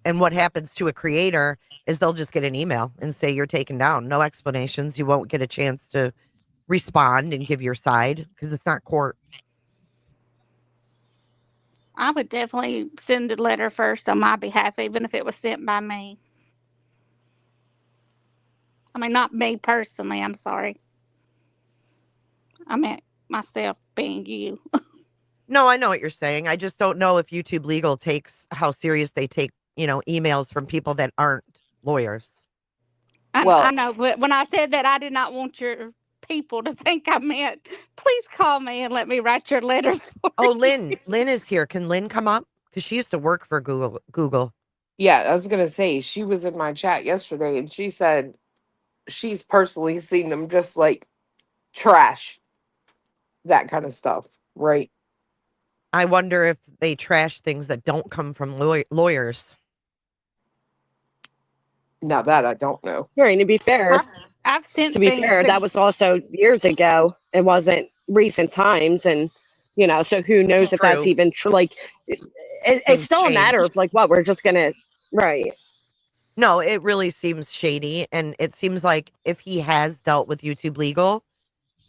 And what happens to a creator is they'll just get an email and say you're taken down. No explanations. You won't get a chance to respond and give your side because it's not court. I would definitely send the letter first on my behalf, even if it was sent by me. I mean, not me personally. I'm sorry. I meant myself being you. No, I know what you're saying. I just don't know if YouTube Legal takes how serious they take, emails from people that aren't lawyers. I Well, know, but when I said that, I did not want your people to think I meant, please call me and let me write your letter for Oh, you. Lynn is here. Can Lynn come up? Because she used to work for Google. yeah, I was gonna say she was in my chat yesterday and she said she's personally seen them just like trash that kind of stuff, right? I wonder if they trash things that don't come from lawyers. Now that I don't know. Right, and I've to sent be things fair, to. that was also years ago. It wasn't recent times, and so who knows if that's True. even true? Like, it's Things still a matter change. of like what we're just gonna right. No, it really seems shady. And it seems like if he has dealt with YouTube Legal,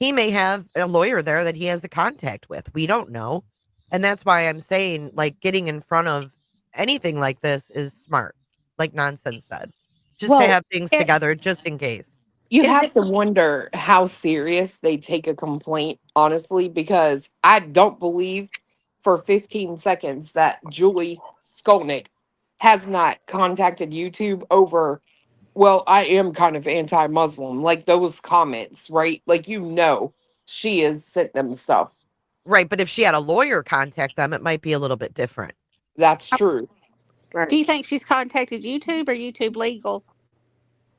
he may have a lawyer there that he has a contact with. We don't know. And that's why I'm saying, like, getting in front of anything like this is smart, like Nonsense said, just to Well, have things It, together just in case. you is have it to wonder how serious they take a complaint, honestly, because I don't believe for 15 seconds that Julie Skolnick has not contacted YouTube over, well, I am kind of anti Muslim, like those comments, right? Like, she has sent them stuff. Right. But if she had a lawyer contact them, it might be a little bit different. That's true. Do Right. you think she's contacted YouTube or YouTube Legal?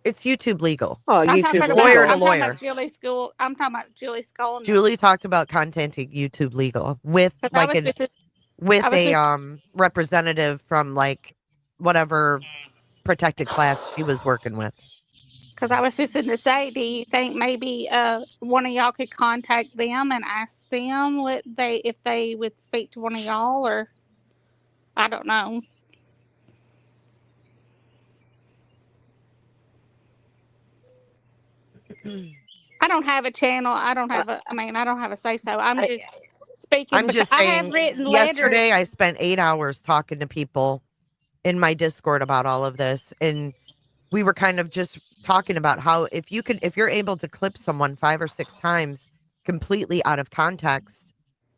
It's YouTube Legal. Oh, I'm talking YouTube about. Lawyer to legal. I'm talking about lawyer. Julie School. I'm talking about Julie Skolnick. Julie talked about contacting YouTube Legal with Because like an I with was a just representative from like whatever protected class she was working with. because I was just going to say, do you think maybe one of y'all could contact them and ask them what if they would speak to one of y'all, or I don't know. I don't have a channel. I don't Uh, have a. I mean, I don't have a say so. I'm I, just speaking I'm because just I have saying, written letters. yesterday I spent 8 hours talking to people in my Discord about all of this. And we were kind of just talking about how if you're able to clip someone 5 or 6 times completely out of context,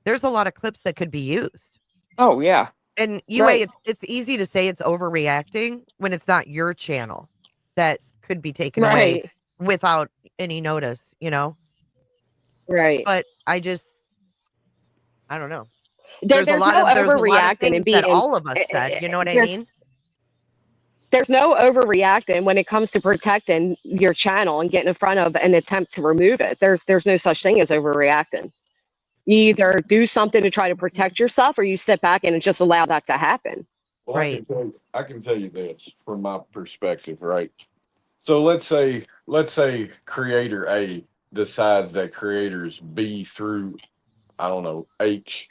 there's a lot of clips that could be used. Oh yeah. And UA, Right. it's easy to say it's overreacting when it's not your channel that could be taken away Right. without any notice, you know? Right. But I don't know. There's no There's a lot of overreacting and things that being all of us said, you know what I there's mean? there's no overreacting when it comes to protecting your channel and getting in front of an attempt to remove it. There's no such thing as overreacting. You either do something to try to protect yourself or you sit back and just allow that to happen. Well, Right. I can tell you this from my perspective, right? So let's say creator A decides that creators B through, I don't know, H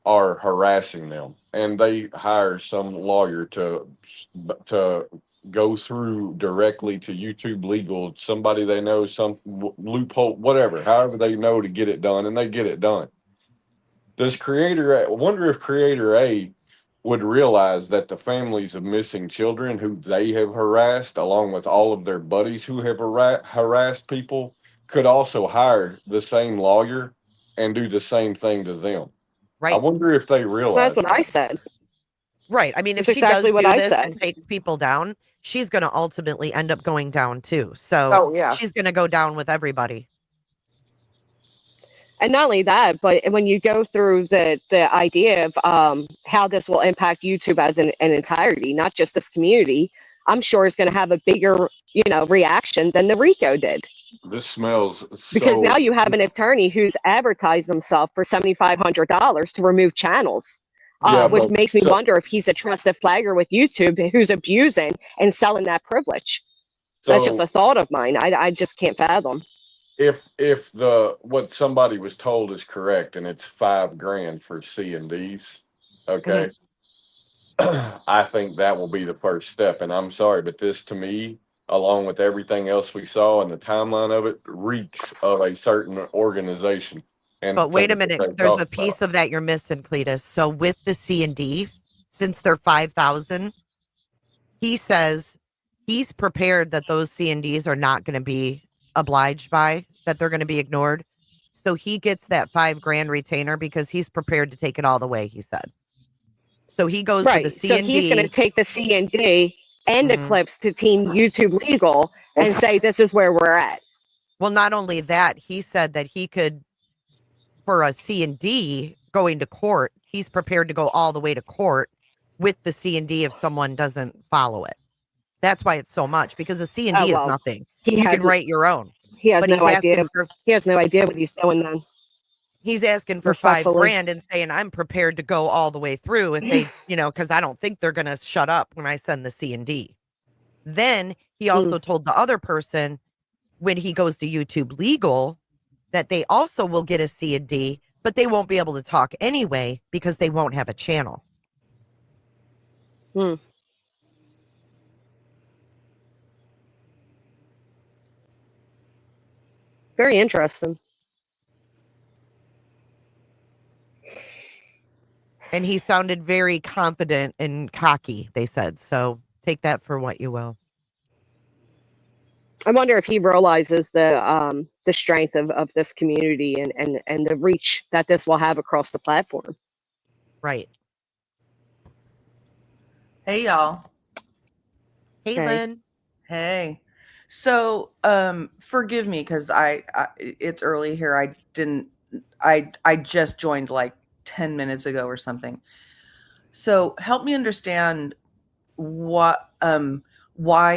are harassing them, and they hire some lawyer to go through directly to YouTube Legal, somebody they know, some loophole, whatever, however they know to get it done, and they get it done. Does creator A, I wonder if creator A would realize that the families of missing children who they have harassed, along with all of their buddies who have harassed people, could also hire the same lawyer and do the same thing to them. I Right. wonder if they That's realize what I that. said. Right. I mean, if That's she does exactly what do I this said. and takes people down, she's going to ultimately end up going down too. So Oh yeah. she's going to go down with everybody. And not only that, but when you go through the idea of how this will impact YouTube as an entirety, not just this community, I'm sure it's going to have a bigger, reaction than the RICO did. This smells Because now so. you have an attorney who's advertised himself for $7,500 to remove channels, Yeah, which but makes me so wonder if he's a trusted flagger with YouTube who's abusing and selling that privilege. That's just so a thought of mine. I just can't fathom. if the what somebody was told is correct and it's $5,000 for C&Ds, okay, I think that will be the first step. And I'm sorry, but this to me, along with everything else we saw and the timeline of it, reeks of a certain organization and But wait a things that minute, they there's a talked piece about. of that you're missing, Cletus. So with the C&D, since they're 5,000, he says he's prepared that those C&Ds are not going to be obliged by, that they're going to be ignored. So he gets that $5,000 retainer because he's prepared to take it all the way, he said. So he goes to the Right. So he's going to C&D. take the C&D and the Mhm. clips to Team YouTube Legal and say, this is where we're at. Well, not only that, he said that he could, for a C&D going to court, he's prepared to go all the way to court with the C&D if someone doesn't follow it. That's why it's so much, because a Oh, C&D is well, nothing. he You can has write your own. he has But no idea. He has no idea what he's doing then, he's asking for respectfully. $5,000 and saying I'm prepared to go all the way through if they, because I don't think they're gonna shut up when I send the C&D. Then he also told the other person when he goes to YouTube Legal that they also will get a C&D, but they won't be able to talk anyway because they won't have a channel. Hmm. Very interesting. And he sounded very confident and cocky, they said. So take that for what you will. I wonder if he realizes the strength of this community and the reach that this will have across the platform. Right. Hey y'all. Hey, Okay. Lynn. Hey. So, forgive me because it's early here. I just joined like 10 minutes ago or something. So help me understand why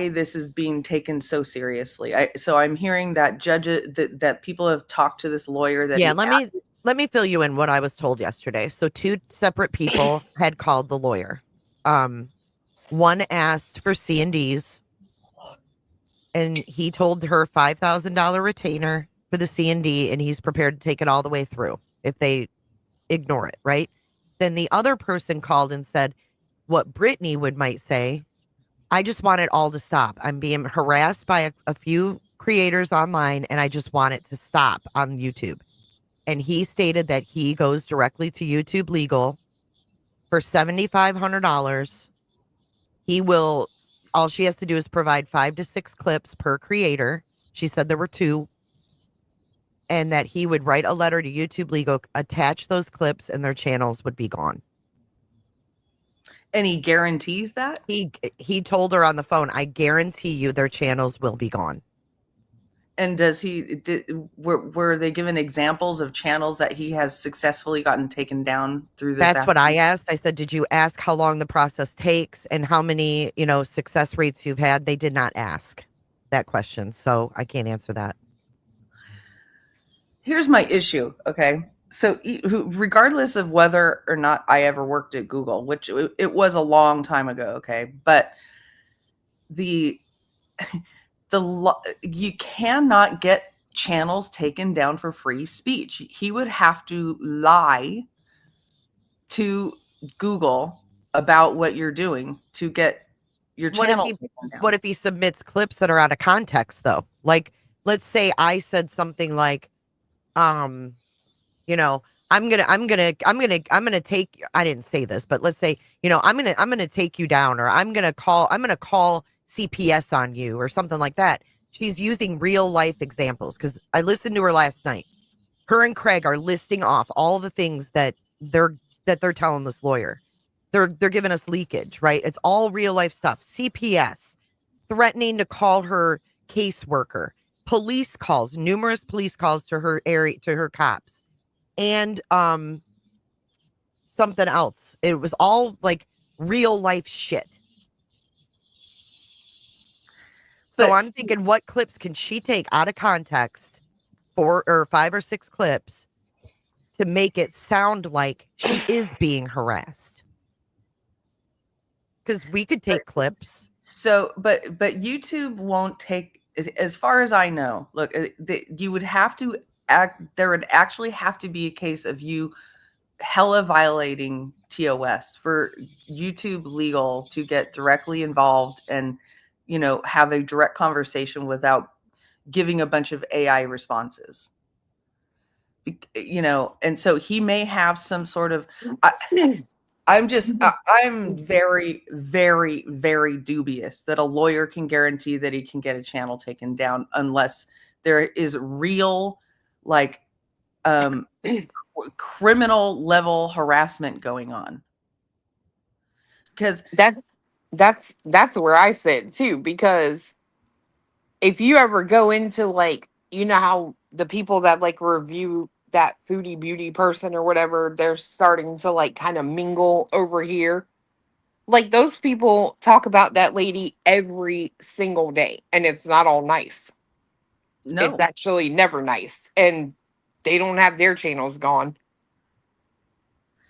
this is being taken so seriously. So I'm hearing that that people have talked to this lawyer that Yeah, let me fill you in what I was told yesterday. So two separate people had called the lawyer. One asked for C&Ds, and he told her $5,000 retainer for the C&D, and he's prepared to take it all the way through if they ignore it, right? Then the other person called and said what Brittany might say, I just want it all to stop. I'm being harassed by a few creators online, and I just want it to stop on YouTube. And he stated that he goes directly to YouTube Legal for $7,500. He will all she has to do is provide 5 to 6 clips per creator. She said there were 2. And that he would write a letter to YouTube Legal, attach those clips, and their channels would be gone. And he guarantees that? He told her on the phone, I guarantee you their channels will be gone. And were they given examples of channels that he has successfully gotten taken down through this? That's what I asked. I said, did you ask how long the process takes and how many, success rates you've had? They did not ask that question. So I can't answer that. Here's my issue. Okay. So regardless of whether or not I ever worked at Google, which it was a long time ago. Okay. But you cannot get channels taken down for free speech. He would have to lie to Google about what you're doing to get your channel taken down. What if he submits clips that are out of context though? Like, let's say I said something like, I'm gonna take, I didn't say this, but let's say, I'm gonna take you down, or I'm gonna call CPS on you or something like that. She's using real life examples because I listened to her last night. Her and Craig are listing off all the things that they're telling this lawyer. They're giving us leakage, right? It's all real life stuff. CPS, threatening to call her caseworker, police calls, numerous police calls to her area, to her cops, and something else. It was all like real life shit. So I'm thinking, what clips can she take out of context, 4 or 5 or 6 clips, to make it sound like she is being harassed? Because we could take clips. So, but YouTube won't take, as far as I know, look, you would have to act, there would actually have to be a case of you hella violating TOS for YouTube Legal to get directly involved and, have a direct conversation without giving a bunch of AI responses. And so he may have some sort of, I'm very, very, very dubious that a lawyer can guarantee that he can get a channel taken down unless there is real, like, criminal level harassment going on. Because that's where I said too, because if you ever go into, like, how the people that like review that foodie beauty person or whatever, they're starting to like kind of mingle over here. Like, those people talk about that lady every single day, and it's not all nice. No, it's actually never nice, and they don't have their channels gone.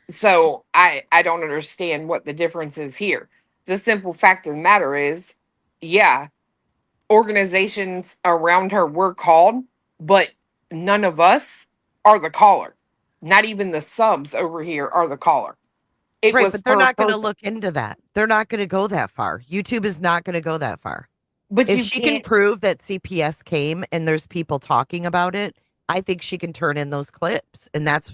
So I don't understand what the difference is here. The simple fact of the matter is, yeah, organizations around her were called, but none of us are the caller. Not even the subs over here are the caller. It Right, was but they're her not going to person. look into that. They're not going to go that far. YouTube is not going to go that far. But If you she can can't. prove that CPS came and there's people talking about it, I think she can turn in those clips. And that's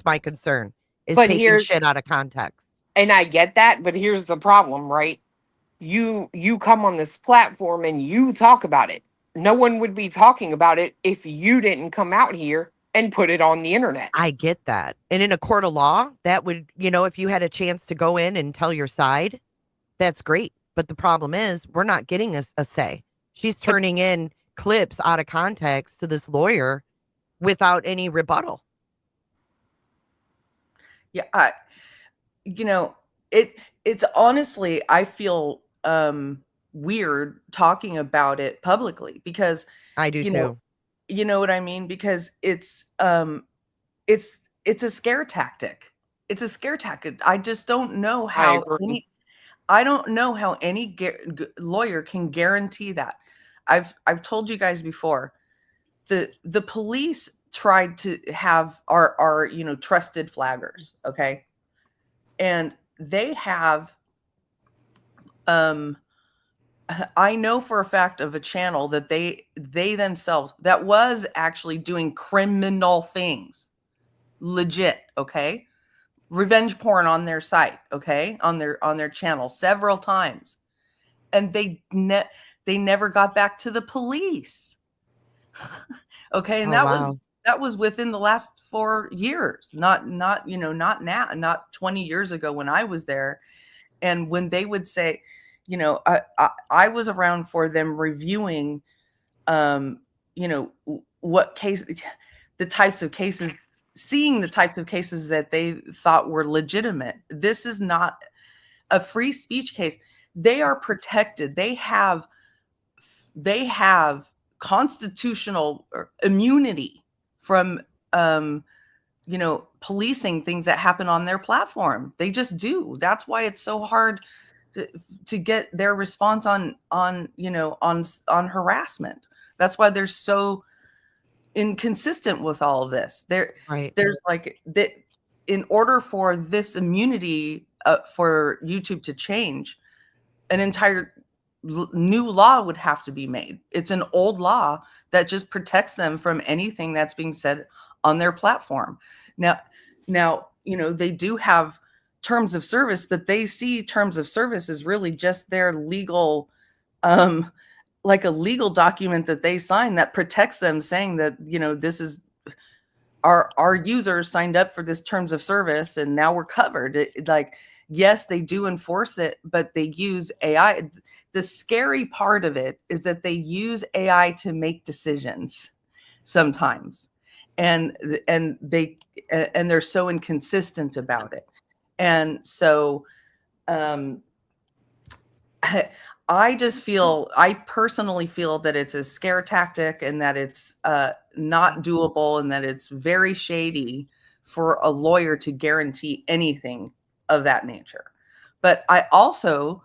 my concern, is But taking here's, shit out of context. and I get that, but here's the problem, right? You come on this platform and you talk about it. No one would be talking about it if you didn't come out here and put it on the internet. I get that. And in a court of law, that would, if you had a chance to go in and tell your side, that's great. But the problem is, we're not getting a say. She's turning in clips out of context to this lawyer without any rebuttal. Yeah, it's honestly, I feel weird talking about it publicly because I do too. You know what I mean? Because it's a scare tactic. It's a scare tactic. I just don't know how I don't know how any lawyer can guarantee that. I've told you guys before. The police tried to have our trusted flaggers, okay? And they have I know for a fact of a channel that they themselves that was actually doing criminal things. Legit, okay? Revenge porn on their site, okay? On their channel several times. they never got back to the police. Okay, and Oh, that was within the last 4 years, not now, not 20 years ago when I was there. And when they would say, I was around for them reviewing, what case, the types of cases, seeing the types of cases that they thought were legitimate. This is not a free speech case. They are protected. They have constitutional immunity from policing things that happen on their platform. They just do. That's why it's so hard to get their response on harassment. That's why they're so inconsistent with all of this. There's like that. In order for this immunity for YouTube to change, an entire new law would have to be made. It's an old law that just protects them from anything that's being said on their platform. Now, they do have terms of service, but they see terms of service as really just their legal, like a legal document that they sign that protects them, saying that, this is our users signed up for this terms of service and now we're covered. Yes, they do enforce it, but they use AI. The scary part of it is that they use AI to make decisions sometimes. And they're so inconsistent about it. And so I personally feel that it's a scare tactic and that it's not doable and that it's very shady for a lawyer to guarantee anything of that nature. But I also,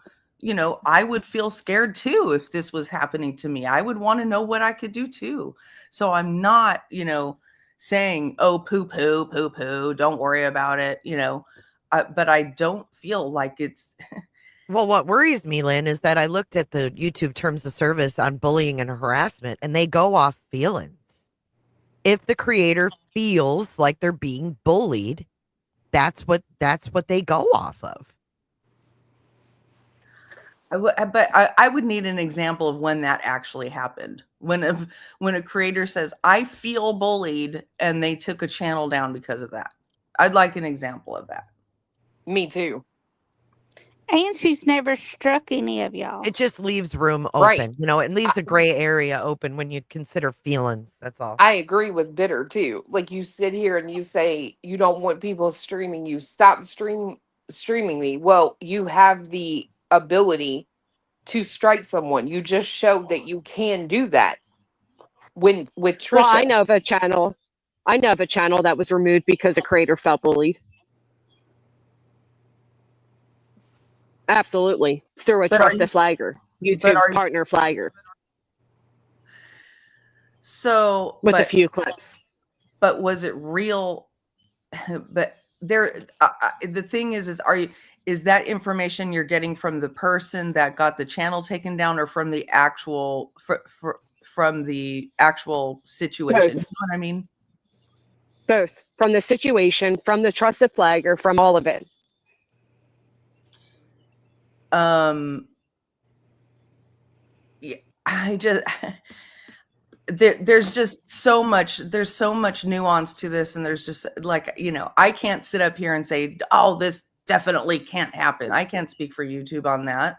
I would feel scared too if this was happening to me. I would want to know what I could do too. So I'm not, saying, oh, poo, don't worry about it, but I don't feel like it's well, what worries me, Lynn, is that I looked at the YouTube terms of service on bullying and harassment, and they go off feelings. If the creator feels like they're being bullied, that's what they go off of. But I would need an example of when that actually happened. When a creator says, I feel bullied, and they took a channel down because of that. I'd like an example of that. Me too. And she's never struck any of y'all. It just leaves room Right. open. It leaves a gray area open when you consider feelings. That's all. I agree with Bitter too. Like, you sit here and you say you don't want people streaming you. Stop streaming me. Well, you have the ability to strike someone. You just showed that you can do that. With Trisha. Well, I know of a channel that was removed because a creator felt bullied. Absolutely. Through a trusted flagger. YouTube's partner flagger. So with a few clips. But was it real? But the thing is that information you're getting from the person that got the channel taken down, or from the actual from the actual situation? Both. You know what I mean? Both. From the situation, from the trusted flagger, from all of it. Yeah, there's just so much nuance to this, and there's just I can't sit up here and say, oh, this definitely can't happen. I can't speak for YouTube on that,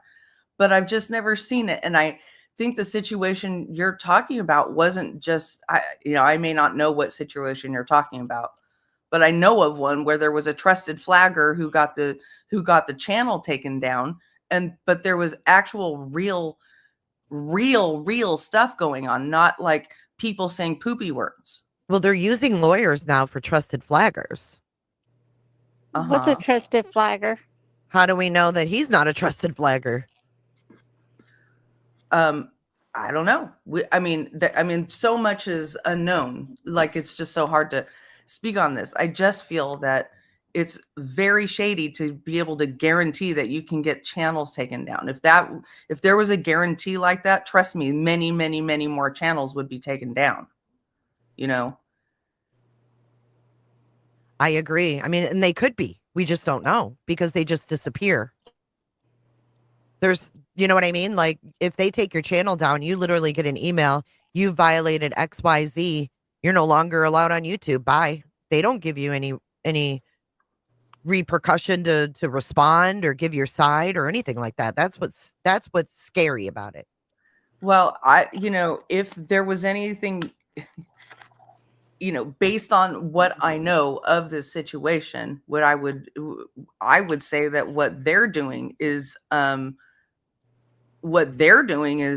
but I've just never seen it. And I think the situation you're talking about wasn't just, I may not know what situation you're talking about, but I know of one where there was a trusted flagger who got the channel taken down, but there was actual real stuff going on, not like people saying poopy words. Well, they're using lawyers now for trusted flaggers. What's a trusted flagger? How do we know that he's not a trusted flagger? I don't know. I mean, so much is unknown. Like, it's just so hard to speak on this. I just feel that it's very shady to be able to guarantee that you can get channels taken down. If there was a guarantee like that, trust me, many more channels would be taken down. I agree. I mean, and they could be. We just don't know because they just disappear. There's, You know what I mean? Like, if they take your channel down, you literally get an email. You've violated XYZ. You're no longer allowed on YouTube. Bye. They don't give you any repercussion to respond or give your side or anything like that. That's what's scary about it. Well, if there was anything, based on what I know of this situation, I would say that what they're doing is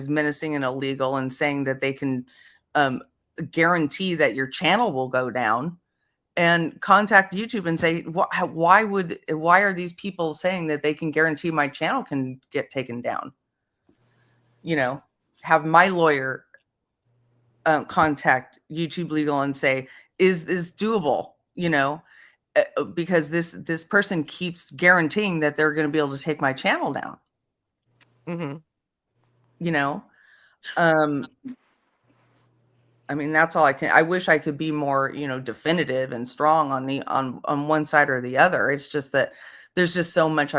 menacing and illegal, and saying that they can guarantee that your channel will go down, and contact YouTube and say, why are these people saying that they can guarantee my channel can get taken down? Have my lawyer contact YouTube Legal and say, is this doable? Because this person keeps guaranteeing that they're going to be able to take my channel down. Mm-hmm. I mean, that's all I wish I could be more, definitive and strong on one side or the other. It's just that there's just so much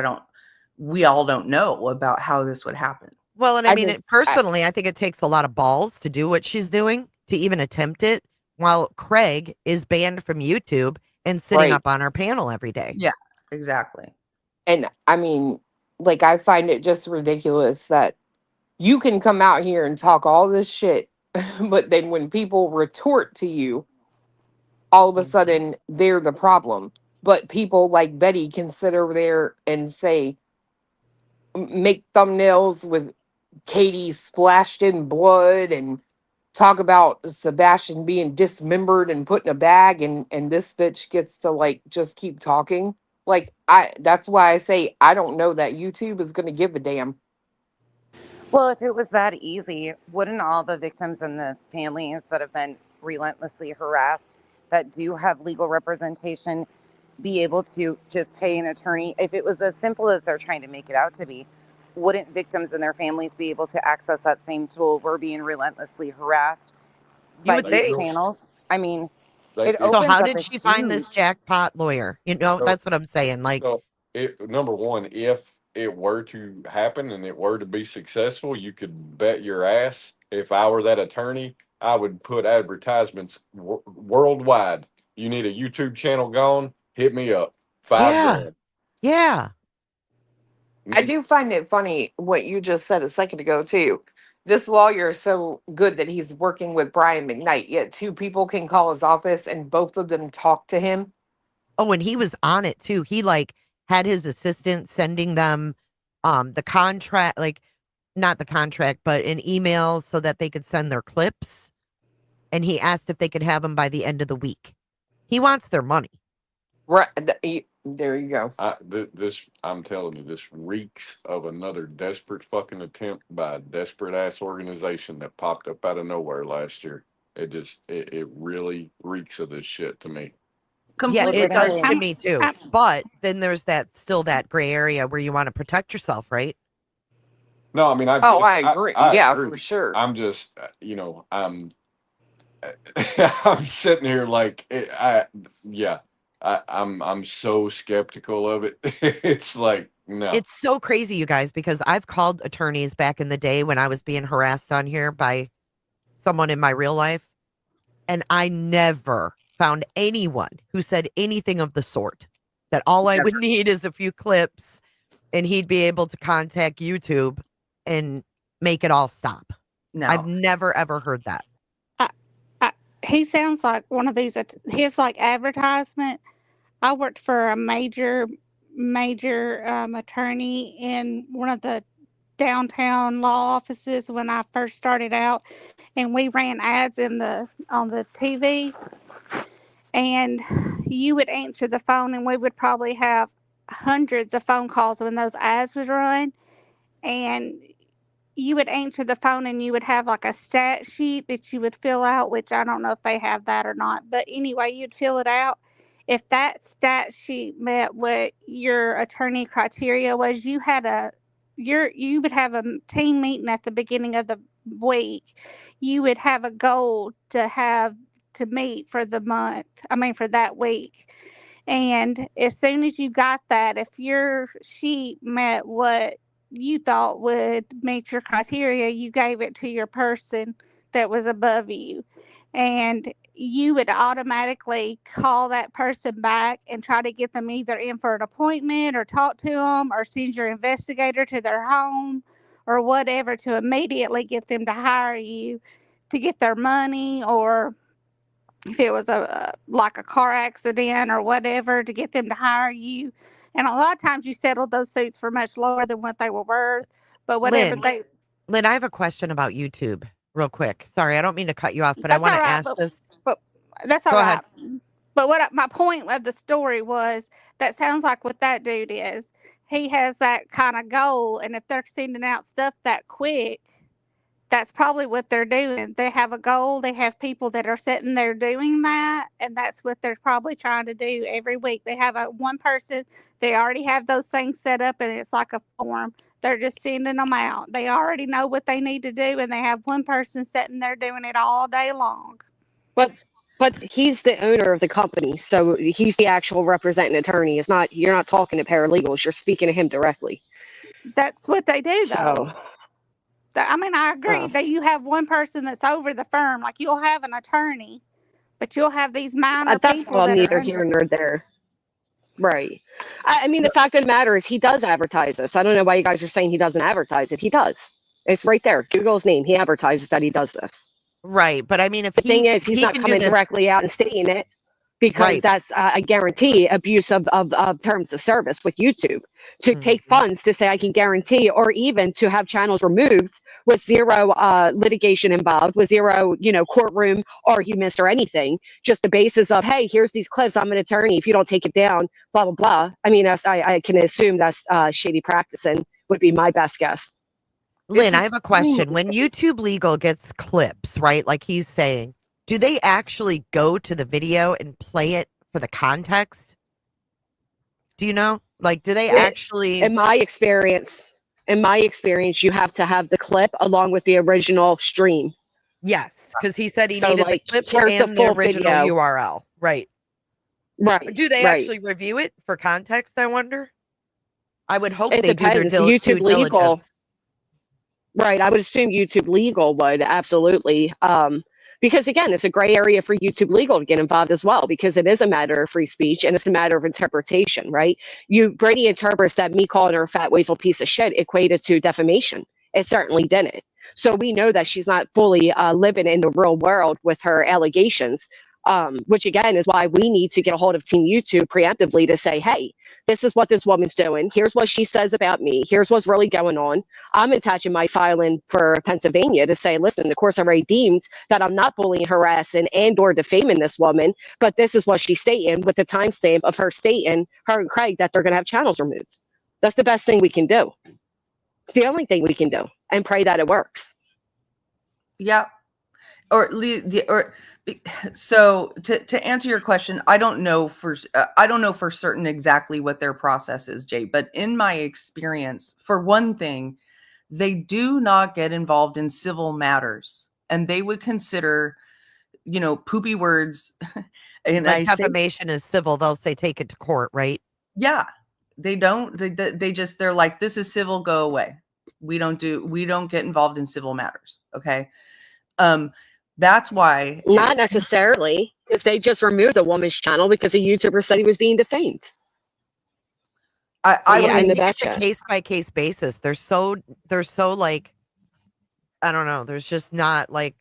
we all don't know about how this would happen. Well, and I mean, personally, I think it takes a lot of balls to do what she's doing, to even attempt it, while Craig is banned from YouTube and sitting up on our panel every day. Yeah, exactly. And I mean, like, I find it just ridiculous that you can come out here and talk all this shit, but then when people retort to you, all of a sudden they're the problem. But people like Betty can sit over there and say, make thumbnails with Katie splashed in blood and talk about Sebastian being dismembered and put in a bag, and this bitch gets to like just keep talking. Like, that's why I say I don't know that YouTube is going to give a damn. Well, if it was that easy, wouldn't all the victims and the families that have been relentlessly harassed that do have legal representation be able to just pay an attorney? If it was as simple as they're trying to make it out to be, wouldn't victims and their families be able to access that same tool? We're being relentlessly harassed by these channels. I mean, it opens So how up did a she find this huge... jackpot lawyer? That's what I'm saying. Like, number one, if it were to happen and it were to be successful, you could bet your ass, if I were that attorney, I would put advertisements worldwide. You need a YouTube channel gone? Hit me up. $5 Yeah. I do find it funny what you just said a second ago too. This lawyer is so good that he's working with Brian McKnight, yet two people can call his office and both of them talk to him. Oh, and he was on it too. He like had his assistant sending them the contract, like not the contract, but an email so that they could send their clips. And he asked if they could have them by the end of the week. He wants their money. Right. There you go. I'm telling you, this reeks of another desperate fucking attempt by a desperate ass organization that popped up out of nowhere last year. It really reeks of this shit to me. Yeah, it does to me too. But then there's still that gray area where you want to protect yourself, right? No, I mean, I agree. I yeah, agree. for sure. I'm just, I'm sitting here like, I'm so skeptical of it. It's like, no. It's so crazy, you guys, because I've called attorneys back in the day when I was being harassed on here by someone in my real life, and I never found anyone who said anything of the sort. That all I would need is a few clips, and he'd be able to contact YouTube and make it all stop. No. I've never, ever heard that. He sounds like one of these, his like advertisement. I worked for a major attorney in one of the downtown law offices when I first started out, and we ran ads on the TV, and you would answer the phone, and we would probably have hundreds of phone calls when those ads was run, and you would answer the phone and you would have like a stat sheet that you would fill out, which I don't know if they have that or not. But anyway, you'd fill it out. If that stat sheet met what your attorney criteria was, you would have a team meeting at the beginning of the week. You would have a goal to meet for the month. I mean, for that week. And as soon as you got that, if your sheet met what you thought would meet your criteria, you gave it to your person that was above you. And you would automatically call that person back and try to get them either in for an appointment or talk to them or send your investigator to their home or whatever to immediately get them to hire you to get their money, or if it was like a car accident or whatever, to get them to hire you. And a lot of times you settled those suits for much lower than what they were worth. But whatever Lynn, I have a question about YouTube real quick. Sorry, I don't mean to cut you off, but I that's want all to right. ask this. But that's all Go right. ahead. But my point of the story was that sounds like what that dude is. He has that kind of goal, and if they're sending out stuff that quick, that's probably what they're doing. They have a goal. They have people that are sitting there doing that, and that's what they're probably trying to do every week. They have one person. They already have those things set up, and it's like a form. They're just sending them out. They already know what they need to do, and they have one person sitting there doing it all day long. But he's the owner of the company, so he's the actual representing attorney. It's not, you're not talking to paralegals. You're speaking to him directly. That's what they do, though. So, I mean, I agree that you have one person that's over the firm. Like, you'll have an attorney, but you'll have these minor that's people all that are neither under. here nor there. Right. I mean, the fact of the matter is he does advertise this. I don't know why you guys are saying he doesn't advertise it. He does. It's right there. Google his name. He advertises that he does this. Right, but I mean, if The thing is, he's he not can do coming this, directly out and stating it because right? that's, I guarantee, abuse of terms of service with YouTube. To take Mhm. funds to say I can guarantee, or even to have channels removed with zero litigation involved, with zero, courtroom arguments or anything, just the basis of, hey, here's these clips. I'm an attorney. If you don't take it down, blah, blah, blah. I mean, I can assume that's shady practicing would be my best guess. Lynn, I have a question. When YouTube Legal gets clips, right, like he's saying, do they actually go to the video and play it for the context? Do you know? Like, do they actually? In my experience, you have to have the clip along with the original stream. Yes, because he said he So, needed like, the clip here's the and the full original video. URL. Right. Right. Do they right. actually review it for context, I wonder? I would hope It they do their depends. YouTube due Legal. diligence. Right. I would assume YouTube Legal would, absolutely. Because again, it's a gray area for YouTube Legal to get involved as well, because it is a matter of free speech and it's a matter of interpretation, right? Brady interprets that me calling her a fat weasel piece of shit equated to defamation. It certainly didn't. So we know that she's not fully living in the real world with her allegations, which again is why we need to get a hold of Team YouTube preemptively to say, hey, this is what this woman's doing. Here's what she says about me. Here's what's really going on. I'm attaching my filing for Pennsylvania to say, listen, the court's already deemed that I'm not bullying, harassing, and or defaming this woman, but this is what she's stating with the timestamp of her stating, her and Craig, that they're going to have channels removed. That's the best thing we can do. It's the only thing we can do, and pray that it works. Yeah. So to answer your question, I don't know for certain exactly what their process is, Jay, but in my experience, for one thing, they do not get involved in civil matters, and they would consider, poopy words. And like defamation is civil. They'll say take it to court, right? Yeah, they don't. They're like, this is civil. Go away. We don't get involved in civil matters. Okay. That's why. Not necessarily, because they just removed a woman's channel because a YouTuber said he was being defamed. I think it's a case by case basis. They're so like, I don't know. There's just not like,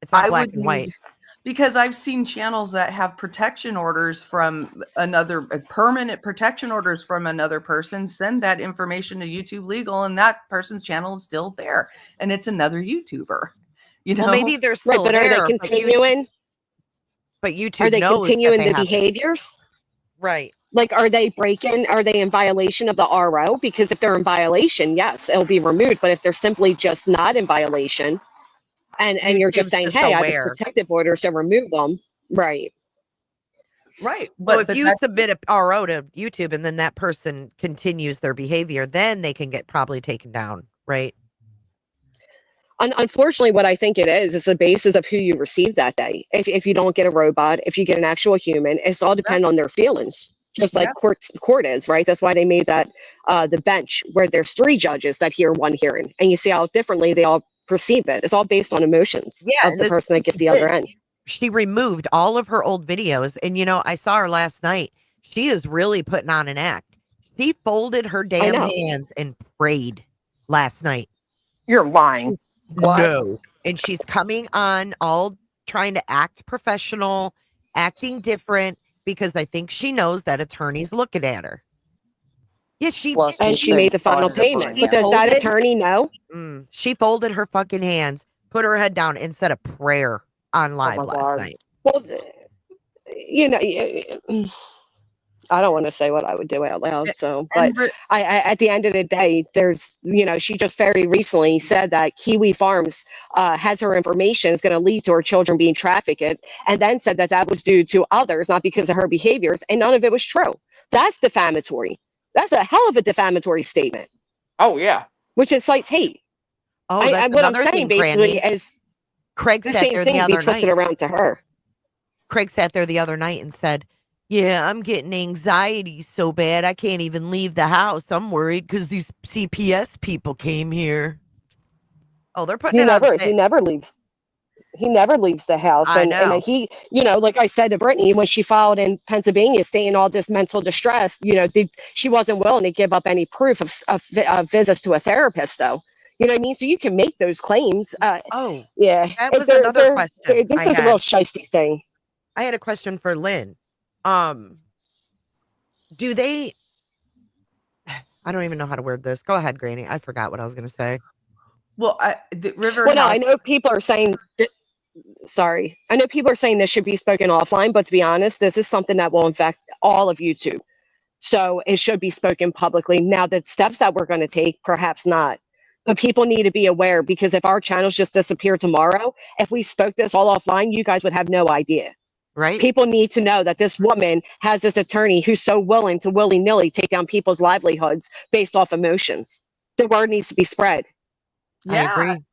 it's not black and white. Because I've seen channels that have protection orders from permanent protection orders from another person, send that information to YouTube Legal, and that person's channel is still there, and it's another YouTuber. Well, maybe they're still right, but there. Are they continuing? But YouTube are they knows continuing that the behaviors? Right. Like, are they breaking? Are they in violation of the RO? Because if they're in violation, yes, it'll be removed. But if they're simply just not in violation, and you're just saying, hey, I have this protective order, so remove them. Right. Right. But if you submit a RO to YouTube and then that person continues their behavior, then they can get probably taken down. Right. Unfortunately, what I think it is the basis of who you receive that day. If you don't get a robot, if you get an actual human, it's all depend on their feelings. just Yeah. like court is, right? That's why they made that the bench where there's 3 judges that hear one hearing, and you see how differently they all perceive it. It's all based on emotions Yeah, of and the this person that gets the it, other end. she removed all of her old videos, and I saw her last night. She is really putting on an act. She folded her I damn know. hands and prayed last night. You're lying. What? No. And she's coming on all trying to act professional, acting different, because I think she knows that attorney's looking at her. Yeah, Well, And she's she been made the final payment. bonded she But for does that folded attorney know? she folded her fucking hands, put her head down, and said a prayer on Oh live my last God. night. Well, I don't want to say what I would do out loud. So, but And Ri- I at the end of the day, there's, she just very recently said that Kiwi Farms has her information is going to lead to her children being trafficked, and then said that that was due to others, not because of her behaviors, and none of it was true. That's defamatory. That's a hell of a defamatory statement, Oh yeah. which incites hate. Oh, that's What I'm another saying thing, basically Granny. is Craig the sat same there the thing be other twisted night. around to her. Craig sat there the other night and said, "Yeah, I'm getting anxiety so bad I can't even leave the house. I'm worried because these CPS people came here." Oh, they're putting He it on never he thick. never leaves. He never leaves the house, I and know. he, like I said to Brittany when she filed in Pennsylvania, stating all this mental distress, she wasn't willing to give up any proof of visits to a therapist, though. You know what I mean? So you can make those claims. Oh, Yeah, that was another question this I is a real had. shisty thing. I had a question for Lynn. Um, do they I don't even know how to word this. Go ahead, Granny. I forgot what I was going to say. well, the River Well, no, House. I know people are saying. Sorry, I know people are saying this should be spoken offline, but to be honest, this is something that will infect all of YouTube. So it should be spoken publicly. Now, the steps that we're going to take, perhaps not. But people need to be aware, because if our channels just disappear tomorrow, if we spoke this all offline, you guys would have no idea. Right? People need to know that this woman has this attorney who's so willing to willy-nilly take down people's livelihoods based off emotions. The word needs to be spread. I Yeah. agree.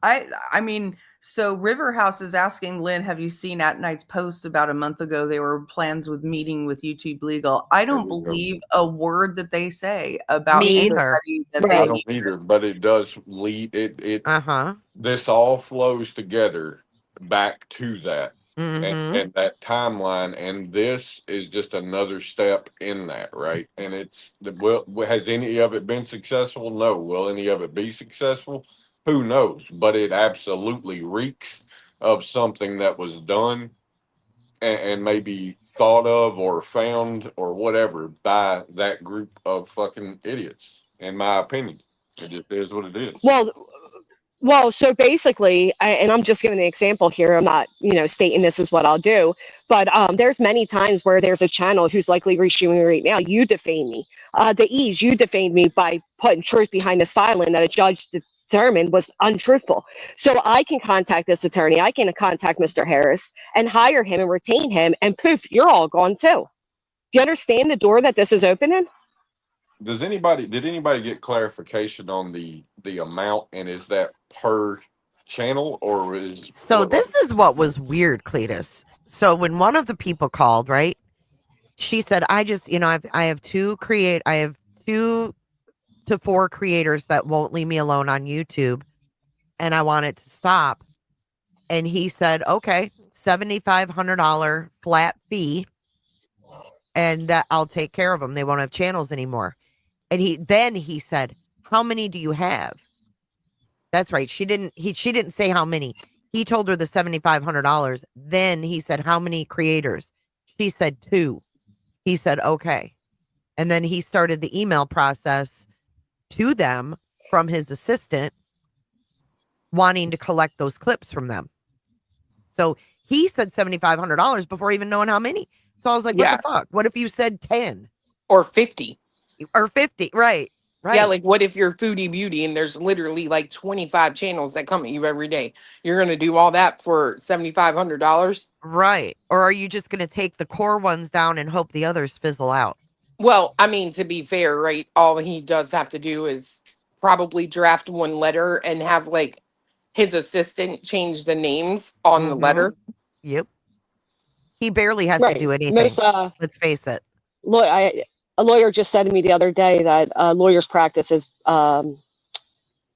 I mean, so River House is asking Lynn, have you seen At Night's post about a month ago? There were plans with meeting with YouTube Legal. I don't There we go. believe a word that they say about Me the either. study that Right. they I don't either, but it does lead it. Uh-huh. This all flows together back to that Mm-hmm. and that timeline, and this is just another step in that, right? And has any of it been successful? No. Will any of it be successful? Who knows? But it absolutely reeks of something that was done and maybe thought of or found or whatever by that group of fucking idiots, in my opinion. It just is what it is. Well, so basically, and I'm just giving an example here. I'm not, stating this is what I'll do, but there's many times where there's a channel who's likely reaching right now. You defame me. The ease, you defamed me by putting truth behind this filing that a judge determined was untruthful. So I can contact this attorney. I can contact Mr. Harris and hire him and retain him, and poof, you're all gone too. Do you understand the door that this is opening? Did anybody get clarification on the amount, and is that per channel or is So this is what was weird, Cletus. So when one of the people called, right? She said, I just, I have 2 to 4 creators that won't leave me alone on YouTube, and I want it to stop. And he said, okay, $7,500 flat fee, and that I'll take care of them. They won't have channels anymore. And he said, how many do you have? That's right. She didn't say how many. He told her the $7,500. Then he said, how many creators? She said 2. He said, okay. And then he started the email process to them from his assistant, wanting to collect those clips from them. So he said $7,500 before even knowing how many. So I was like, what Yeah. the fuck? What if you said 10 Or 50? or 50? Right. Yeah, like what if you're Foodie Beauty and there's literally like 25 channels that come at you every day? You're going to do all that for $7,500? Right. Or are you just going to take the core ones down and hope the others fizzle out? Well, I mean, to be fair, right? All he does have to do is probably draft one letter and have like his assistant change the names on the Mhm. letter. Yep. He barely has to Right. do anything. Most Let's face it. A lawyer just said to me the other day that lawyers' practice is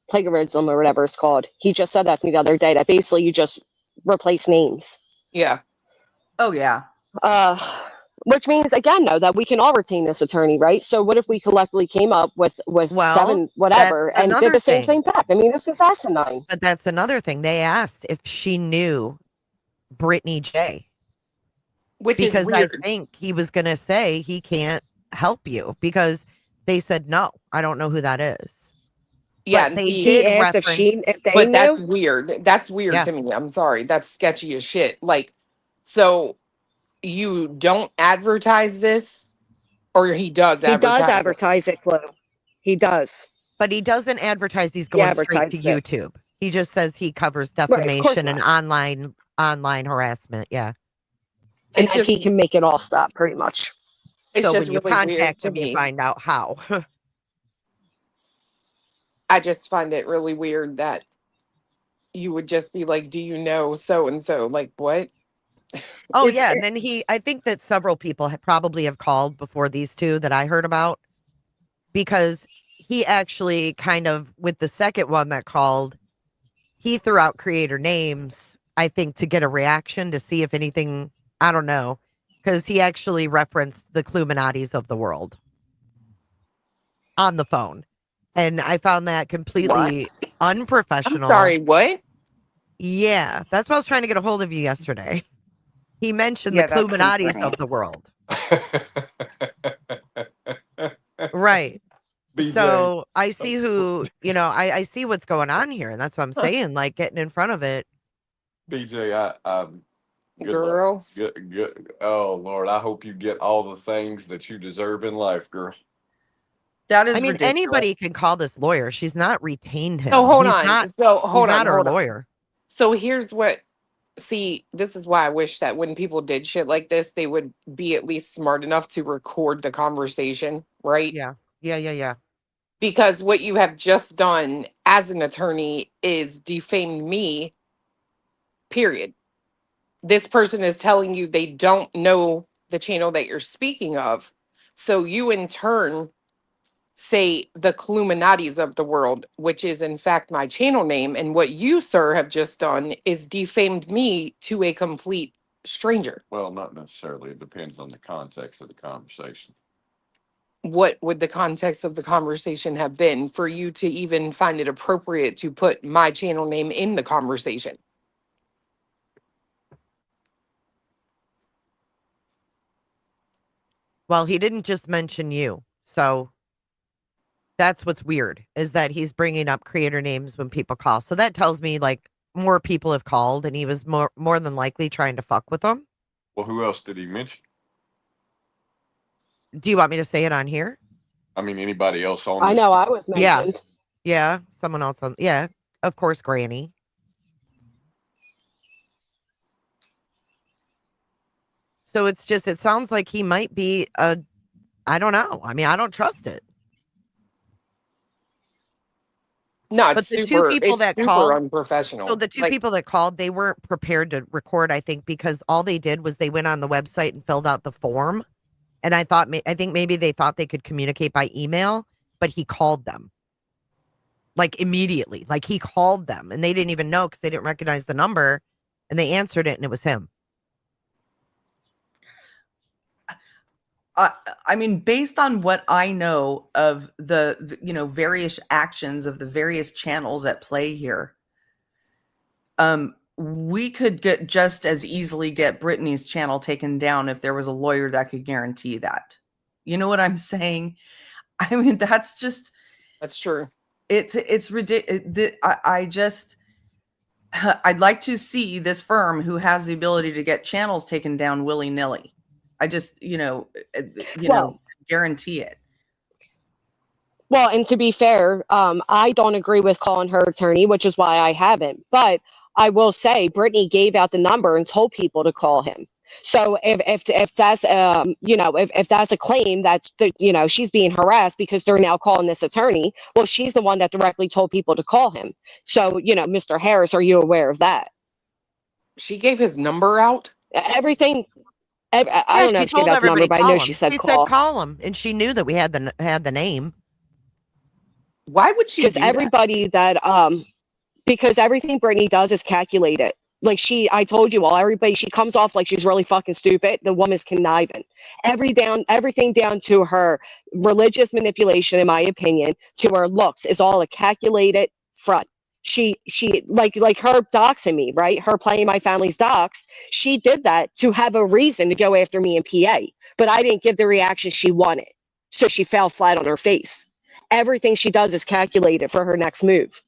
plagiarism or whatever it's called. He just said that to me the other day, that basically you just replace names. Yeah. Oh yeah. Which means, again, though, that we can all retain this attorney, right? So what if we collectively came up with Well, 7 whatever that's and did another the same thing. thing back? I mean, this is asinine. But that's another thing. They asked if she knew Brittany J. Which is Because I weird. think he was going to say he can't help you because they said, no, I don't know who that is. Yeah, But and they see, He did asked reference, if they but knew. that's weird. That's weird Yeah. to me. I'm sorry. That's sketchy as shit. Like, so you don't advertise this, or he does He does advertise it? advertise it, Flo. He does. but he doesn't advertise he's He going straight to advertises it. YouTube. He just says he covers Right, of course defamation and not. online harassment. Yeah. And It's that just he can make it all stop, pretty much. it's So just when you really weird contact to him, you me. find out how. I just find it really weird that you would just be like, "Do you know so and so?" Like, what? Oh, If yeah. And then I think that several people probably have called before these two that I heard about because he actually kind of, with the second one that called, he threw out creator names, I think, to get a reaction to see if anything, I don't know, because he actually referenced the Cluminatis of the world on the phone. And I found that completely What? I'm unprofessional. sorry. What? Yeah, that's why I was trying to get a hold of you yesterday. He mentioned the Yeah, that's Cluminatis concerning. of the world. Right. BJ, So I see who, I see what's going on here. And that's what I'm saying, like getting in front of it. BJ, good luck. Girl. Good. Oh Lord, I hope you get all the things that you deserve in life, girl. that is I mean, ridiculous. anybody can call this lawyer. She's not retained him. So hold He's on. not, So he's hold on. not our Hold on. lawyer. So here's what. See, this is why I wish that when people did shit like this, they would be at least smart enough to record the conversation, right? Yeah. Yeah. Because what you have just done as an attorney is defamed me, period. This person is telling you they don't know the channel that you're speaking of. So you in turn say the Cluminatis of the world, which is in fact my channel name. And what you, sir, have just done is defamed me to a complete stranger. Well, not necessarily. It depends on the context of the conversation. What would the context of the conversation have been for you to even find it appropriate to put my channel name in the conversation? Well, he didn't just mention you. So that's what's weird is that he's bringing up creator names when people call. So that tells me like more people have called and he was more than likely trying to fuck with them. Well, who else did he mention? Do you want me to say it on here? I mean, anybody else on I this? know I was Yeah. mentioned. Yeah. Someone else on. Yeah. Of course, Granny. So it sounds like he might be I don't know. I mean, I don't trust it. No, But it's the two super, people it's that super called, unprofessional. so the two Like, people that called, they weren't prepared to record, I think, because all they did was they went on the website and filled out the form. And I think maybe they thought they could communicate by email, but he called them like immediately. Like he called them and they didn't even know because they didn't recognize the number and they answered it and it was him. I mean, based on what I know of the various actions of the various channels at play here, we could just as easily get Brittany's channel taken down if there was a lawyer that could guarantee that. You know what I'm saying? I mean, that's true. It's ridiculous. I'd like to see this firm who has the ability to get channels taken down willy-nilly. I just, guarantee it. Well, and to be fair, I don't agree with calling her attorney, which is why I haven't. But I will say, Brittany gave out the number and told people to call him. So if that's if that's a claim that she's being harassed because they're now calling this attorney, well, she's the one that directly told people to call him. So Mr. Harris, are you aware of that? She gave his number out? Everything I don't know she if she gave told out the number, everybody but I call know him. she said She said call. call him, and she knew that we had the name. Why would she Because do that? everybody that because everything Brittany does is calculated. Like I told you all, everybody, she comes off like she's really fucking stupid. The woman's conniving. Everything down to her religious manipulation, in my opinion, to her looks is all a calculated front. She like her doxing me, right? Her playing my family's docs. She did that to have a reason to go after me in PA, but I didn't give the reaction she wanted. So she fell flat on her face. Everything she does is calculated for her next move,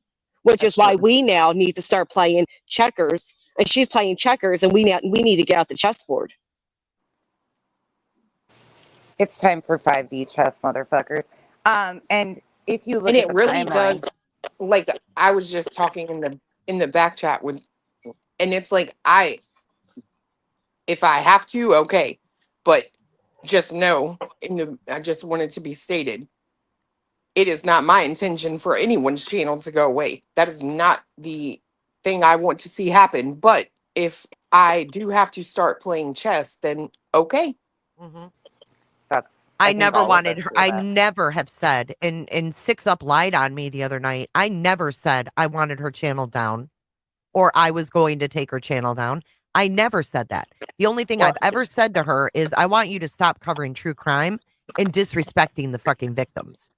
which is That's why true. we now need to start playing checkers. And she's playing checkers, and we need to get out the chessboard. It's time for 5D chess, motherfuckers. And if you And look at it the really timeline, does. Like I was just talking in the back chat with, and it's like if I have to, okay, but just know I just want it to be stated. It is not my intention for anyone's channel to go away. That is not the thing I want to see happen. But if I do have to start playing chess, then okay. Hmm. I I think never all of wanted us her. feel I that. never have said, and Six Up lied on me the other night. I never said I wanted her channel down or I was going to take her channel down. I never said that. The only thing Well, I've ever said to her is, I want you to stop covering true crime and disrespecting the fucking victims.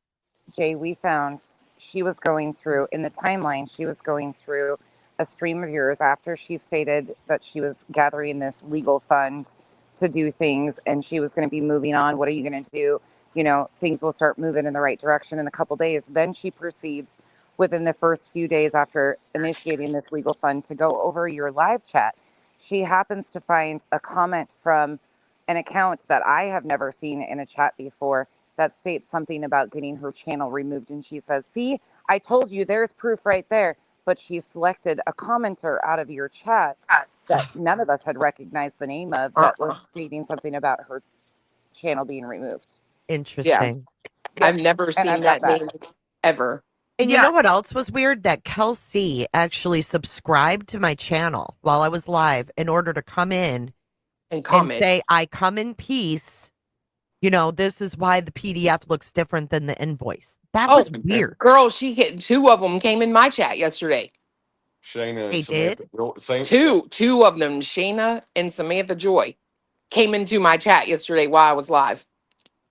Jay, we found she was going through, in the timeline, she was going through a stream of yours after she stated that she was gathering this legal fund to do things and she was going to be moving on. What are you going to do? You know, things will start moving in the right direction in a couple days. Then she proceeds within the first few days after initiating this legal fund to go over your live chat. She happens to find a comment from an account that I have never seen in a chat before that states something about getting her channel removed. And she says, see, I told you there's proof right there. But she selected a commenter out of your chat that none of us had recognized the name of that was stating something about her channel being removed. yeah, Interesting. I've Yep. never And seen I've got that that. name ever And you Yeah. know what else was weird? That Kelsey actually subscribed to my channel while I was live in order to come in in and comments. say, I come in peace. You know, this is why the PDF looks different than the invoice. That Oh, was weird. girl, she hit two of them came in my chat yesterday. Shayna and They did? Samantha. Two of them, Shayna and Samantha Joy, came into my chat yesterday while I was live.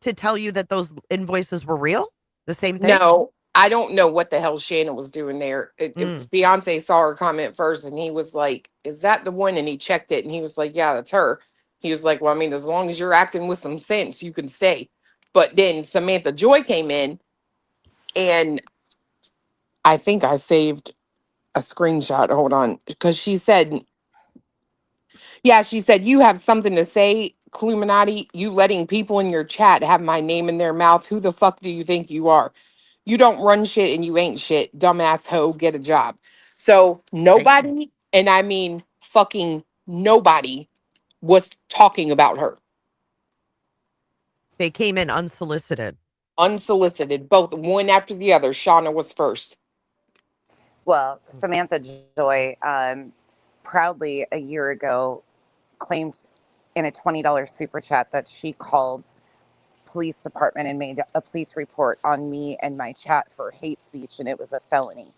To tell you that those invoices were real? The same thing? No, I don't know what the hell Shannon was doing there. Mm. Fiance saw her comment first, and he was like, "Is that the one?" And he checked it, and he was like, "Yeah, that's her." He was like, "Well, I mean, as long as you're acting with some sense, you can stay." But then Samantha Joy came in, and I think I saved a screenshot. Hold on, because she said, "Yeah, she said you have something to say, Cluminati. You letting people in your chat have my name in their mouth. Who the fuck do you think you are? You don't run shit and you ain't shit. Dumbass hoe, get a job." So nobody, and I mean fucking nobody, was talking about her. They came in unsolicited. Unsolicited, both one after the other. Shauna was first. Well, Samantha Joy proudly a year ago claimed in a $20 super chat that she called police department and made a police report on me and my chat for hate speech, and it was a felony.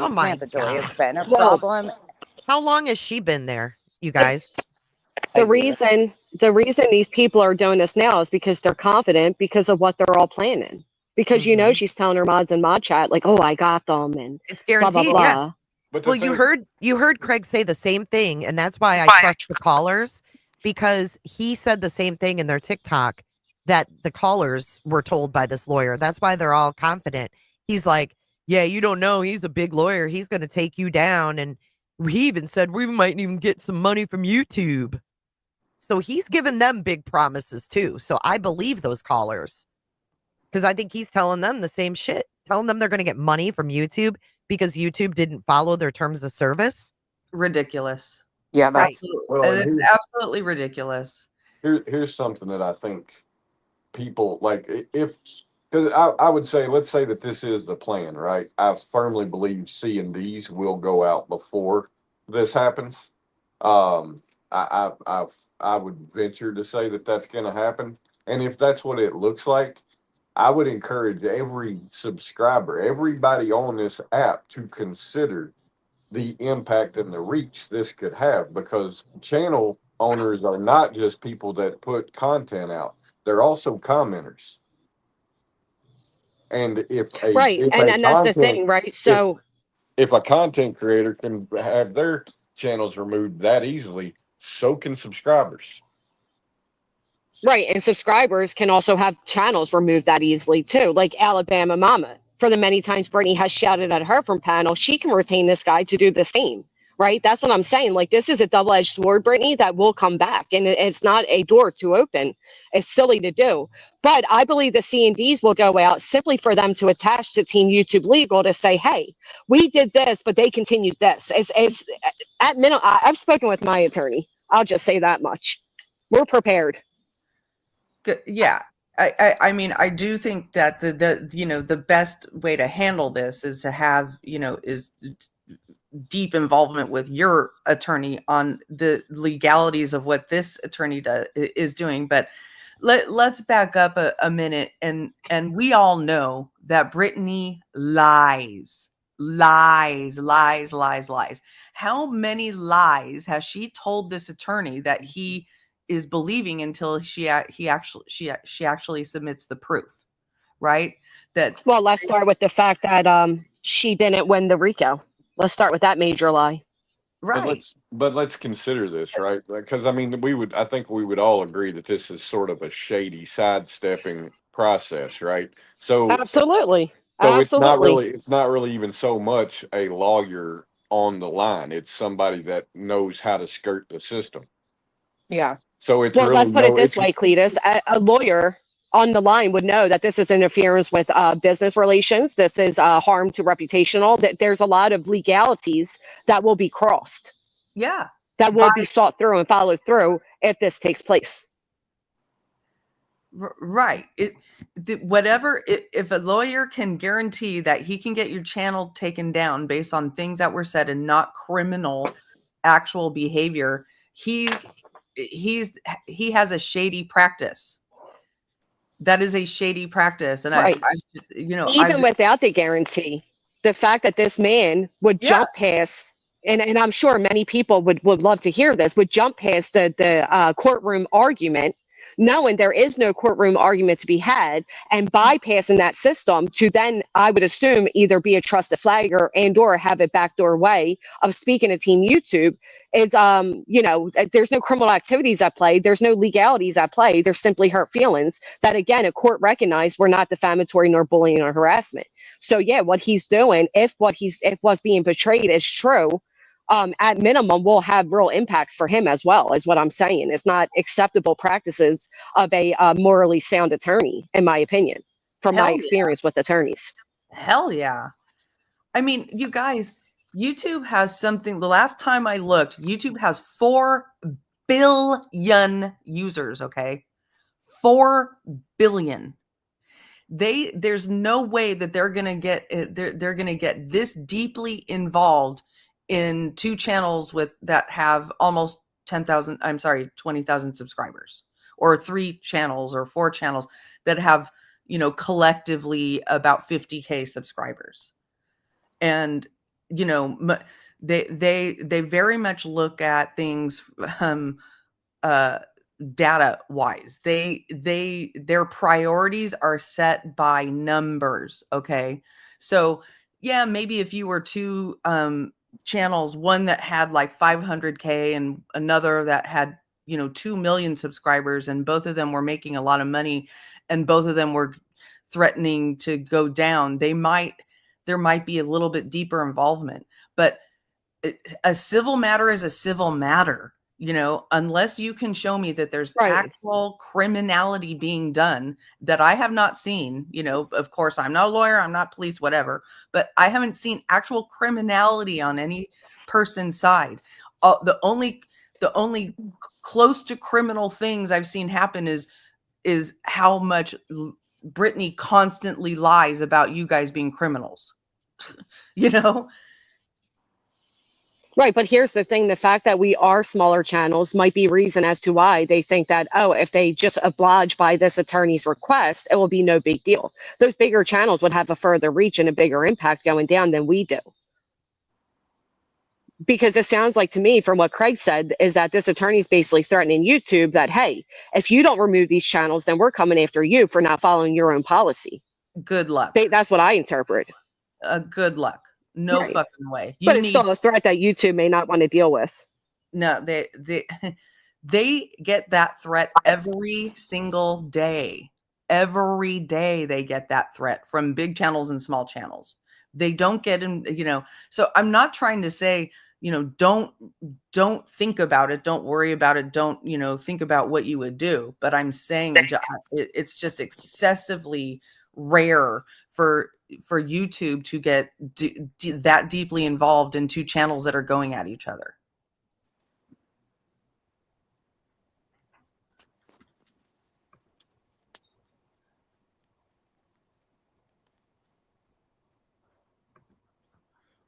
Oh my Samantha Joy God. has been a Well, problem. How long has she been there, you guys? A the year. reason the reason these people are doing this now is because they're confident because of what they're all planning. Because Hmm. she's telling her mods in mod chat like, "Oh, I got them," and It's blah blah guaranteed, yeah. blah. But the Well, thing, you heard Craig say the same thing, and that's why I trust the callers, because he said the same thing in their TikTok that the callers were told by this lawyer. That's why they're all confident. He's like, "Yeah, you don't know. He's a big lawyer. He's going to take you down." And he even said we might even get some money from YouTube. So he's given them big promises too. So I believe those callers, because I think he's telling them the same shit, telling them they're going to get money from YouTube because YouTube didn't follow their terms of service. Ridiculous. Yeah, that's Absolutely. well, and It's absolutely ridiculous. here's something that I think people like if because I would say let's say that this is the plan, right? I firmly believe C and D's will go out before this happens. Um, I would venture to say that that's going to happen. And if that's what it looks like, I would encourage every subscriber, everybody on this app to consider the impact and the reach this could have, because channel owners are not just people that put content out. They're also commenters. And Right. And that's the thing, right? So if a content creator can have their channels removed that easily, so can subscribers. right, and subscribers can also have channels removed that easily too, like Alabama Mama. For the many times Brittany has shouted at her from panel, she can retain this guy to do the same, right? That's what I'm saying. Like, this is a double-edged sword, Brittany, that will come back, and it's not a door to open. It's silly to do. But I believe the C&Ds will go out simply for them to attach to Team YouTube Legal to say, hey, we did this, but they continued this. It's at minimum, I've spoken with my attorney. I'll just say that much. We're prepared. Yeah. I mean, I do think that the best way to handle this is to have, is deep involvement with your attorney on the legalities of what this attorney is doing. But let's back up a minute, and we all know that Brittany lies. How many lies has she told this attorney that he is believing until she actually submits the proof, right? Well, let's start with the fact that she didn't win the RICO. Let's start with that major lie. Right. But let's consider this, right? Because I mean, I think we would all agree that this is sort of a shady sidestepping process, right? Absolutely. So it's Absolutely. not really even so much a lawyer on the line. It's somebody that knows how to skirt the system. Yeah. So it's Well, let's really put it this way, Cletus. A lawyer on the line would know that this is interference with business relations. This is harm to reputational. That there's a lot of legalities that will be crossed. Yeah. That will be sought through and followed through if this takes place. Right. If a lawyer can guarantee that he can get your channel taken down based on things that were said and not criminal actual behavior, he has a shady practice. That is a shady practice. And right. Even without the guarantee, the fact that this man would jump past, and I'm sure many people would love to hear this, would jump past the courtroom argument, knowing there is no courtroom argument to be had, and bypassing that system to then, I would assume, either be a trusted flagger and or have a backdoor way of speaking to Team YouTube is, there's no criminal activities at play. There's no legalities at play. There's simply hurt feelings that, again, a court recognized were not defamatory nor bullying or harassment. So yeah, what he's doing, if what's being portrayed is true, at minimum, will have real impacts for him as well, is what I'm saying. It's not acceptable practices of a morally sound attorney, in my opinion, from my experience with attorneys. Hell yeah. I mean, you guys, YouTube has something, the last time I looked, YouTube has 4 billion users, okay? 4 billion. There's no way that they're going to get this deeply involved in 2 channels that have almost 20,000 subscribers, or 3 channels or 4 channels that have, collectively about 50K subscribers. And, they very much look at things, data wise. Their priorities are set by numbers. Okay. So yeah, maybe if you were 2 channels, one that had like 500K and another that had 2 million subscribers, and both of them were making a lot of money and both of them were threatening to go down, there might be a little bit deeper involvement. But a civil matter is a civil matter, unless you can show me that there's actual criminality being done that I have not seen. Of course, I'm not a lawyer, I'm not police, whatever, but I haven't seen actual criminality on any person's side. The only close to criminal things I've seen happen is how much Brittany constantly lies about you guys being criminals. Right, but here's the thing, the fact that we are smaller channels might be reason as to why they think that, oh, if they just oblige by this attorney's request, it will be no big deal. Those bigger channels would have a further reach and a bigger impact going down than we do. Because it sounds like to me, from what Craig said, is that this attorney is basically threatening YouTube that, hey, if you don't remove these channels, then we're coming after you for not following your own policy. Good luck. That's what I interpret. Good luck. No Right. fucking way. But it's still a threat that YouTube may not want to deal with. No, they get that threat every single day. Every day they get that threat from big channels and small channels. They don't get in, so I'm not trying to say, don't think about it, don't worry about it, don't, think about what you would do. But I'm saying it's just excessively rare for YouTube to get that deeply involved in two channels that are going at each other.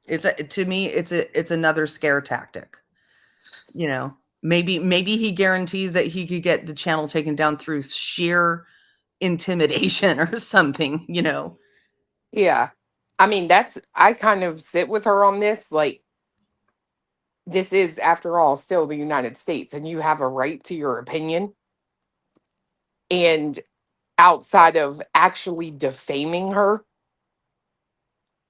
To me, it's another scare tactic. Maybe he guarantees that he could get the channel taken down through sheer intimidation or something, Yeah. I mean, I kind of sit with her on this. Like, this is, after all, still the United States, and you have a right to your opinion. And outside of actually defaming her,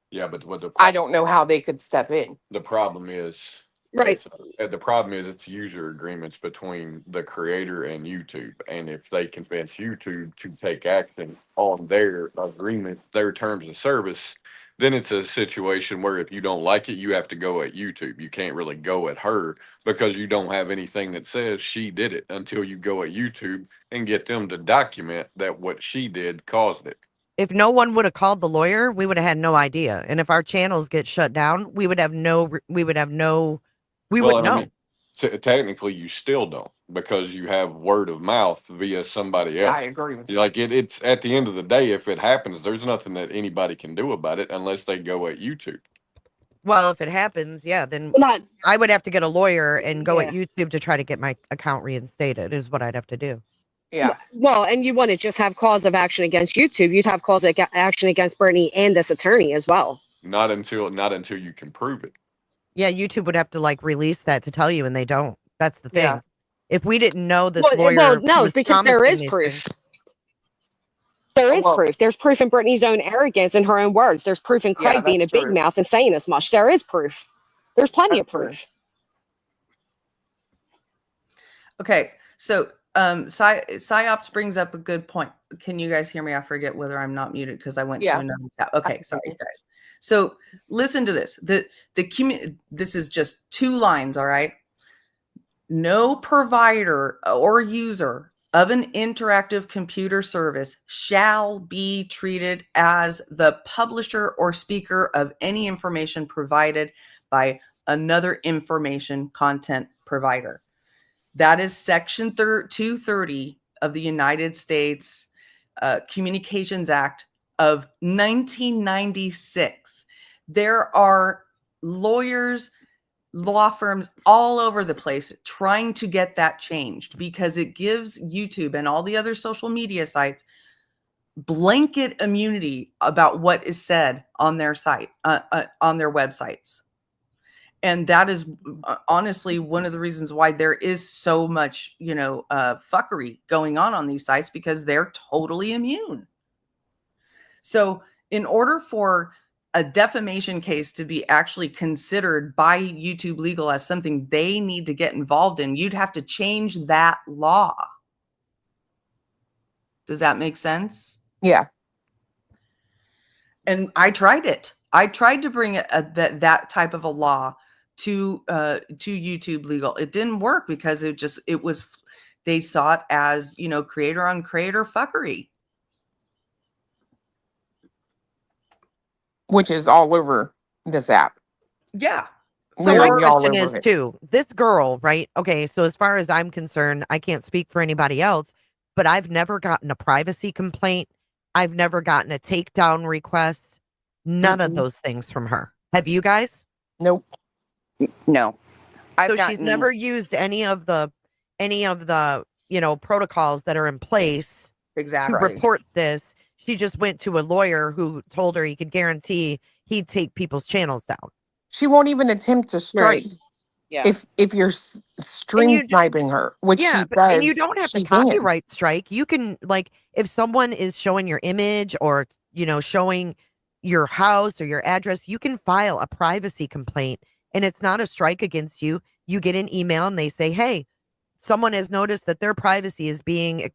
Yeah, but I don't know how they could step in. The problem is, right. It's user agreements between the creator and YouTube, and if they convince YouTube to take action on their agreements, their terms of service, then it's a situation where if you don't like it, you have to go at YouTube. You can't really go at her because you don't have anything that says she did it until you go at YouTube and get them to document that what she did caused it. If no one would have called the lawyer, we would have had no idea. And if our channels get shut down, we wouldn't know. Technically you still don't, because you have word of mouth via somebody else. I agree with you. Like it's at the end of the day, if it happens, there's nothing that anybody can do about it unless they go at YouTube. Well, if it happens, yeah, then I would have to get a lawyer and go at YouTube to try to get my account reinstated is what I'd have to do. Yeah. Well, and you wouldn't just have cause of action against YouTube. You'd have cause of action against Bernie and this attorney as well. Not until you can prove it. Yeah, YouTube would have to release that to tell you, and they don't. That's the thing. Yeah. If we didn't know this lawyer, well, no, because there is proof. There is proof. There's proof in Brittany's own arrogance and her own words. There's proof in Craig being a big mouth and saying as much. There is proof. There's plenty of proof. Okay, so PsyOps brings up a good point. Can you guys hear me? I forget whether I'm not muted because I went to another tab. Okay, sorry, guys. So listen to this. This is just 2 lines, all right? No provider or user of an interactive computer service shall be treated as the publisher or speaker of any information provided by another information content provider. That is Section 230 of the United States Communications Act of 1996. There are lawyers, law firms all over the place trying to get that changed because it gives YouTube and all the other social media sites blanket immunity about what is said on their site, on their websites. And that is honestly one of the reasons why there is so much, fuckery going on these sites, because they're totally immune. So in order for a defamation case to be actually considered by YouTube Legal as something they need to get involved in, you'd have to change that law. Does that make sense? Yeah. And I tried it. I tried to bring that type of a law to YouTube Legal. It didn't work because they saw it as, creator on creator fuckery. Which is all over this app. Yeah. So my question is too, this girl, right? Okay, so as far as I'm concerned, I can't speak for anybody else, but I've never gotten a privacy complaint. I've never gotten a takedown request. None of those things from her. Have you guys? Nope. No, I've So she's gotten never used any of the protocols that are in place to Exactly. report this. She just went to a lawyer who told her he could guarantee he'd take people's channels down. She won't even attempt to strike yeah. if you're stream sniping her, which she and you says don't have to she can. copyright strike. You can, like, if someone is showing your image or showing your house or your address, you can file a privacy complaint, and it's not a strike against you. You get an email and they say, hey, someone has noticed that their privacy is being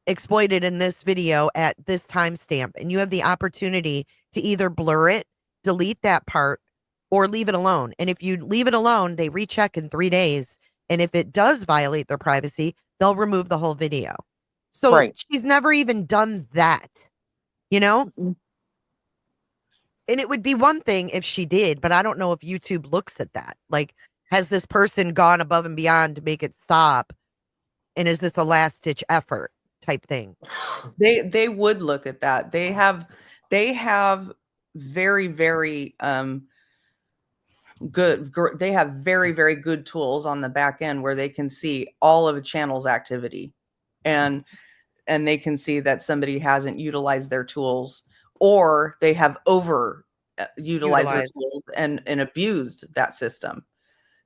exploited in this video at this timestamp, and you have the opportunity to either blur it, delete that part, or leave it alone. And if you leave it alone, they recheck in 3 days, and if it does violate their privacy, they'll remove the whole video. So Right. she's never even done that, Mhm. and it would be one thing if she did, but I don't know if YouTube looks at that. Like, has this person gone above and beyond to make it stop, and is this a last ditch effort type thing? They would look at that. They have very, very they have very, very good tools on the back end where they can see all of a channel's activity, and they can see that somebody hasn't utilized their tools, or they have utilized their tools and abused that system.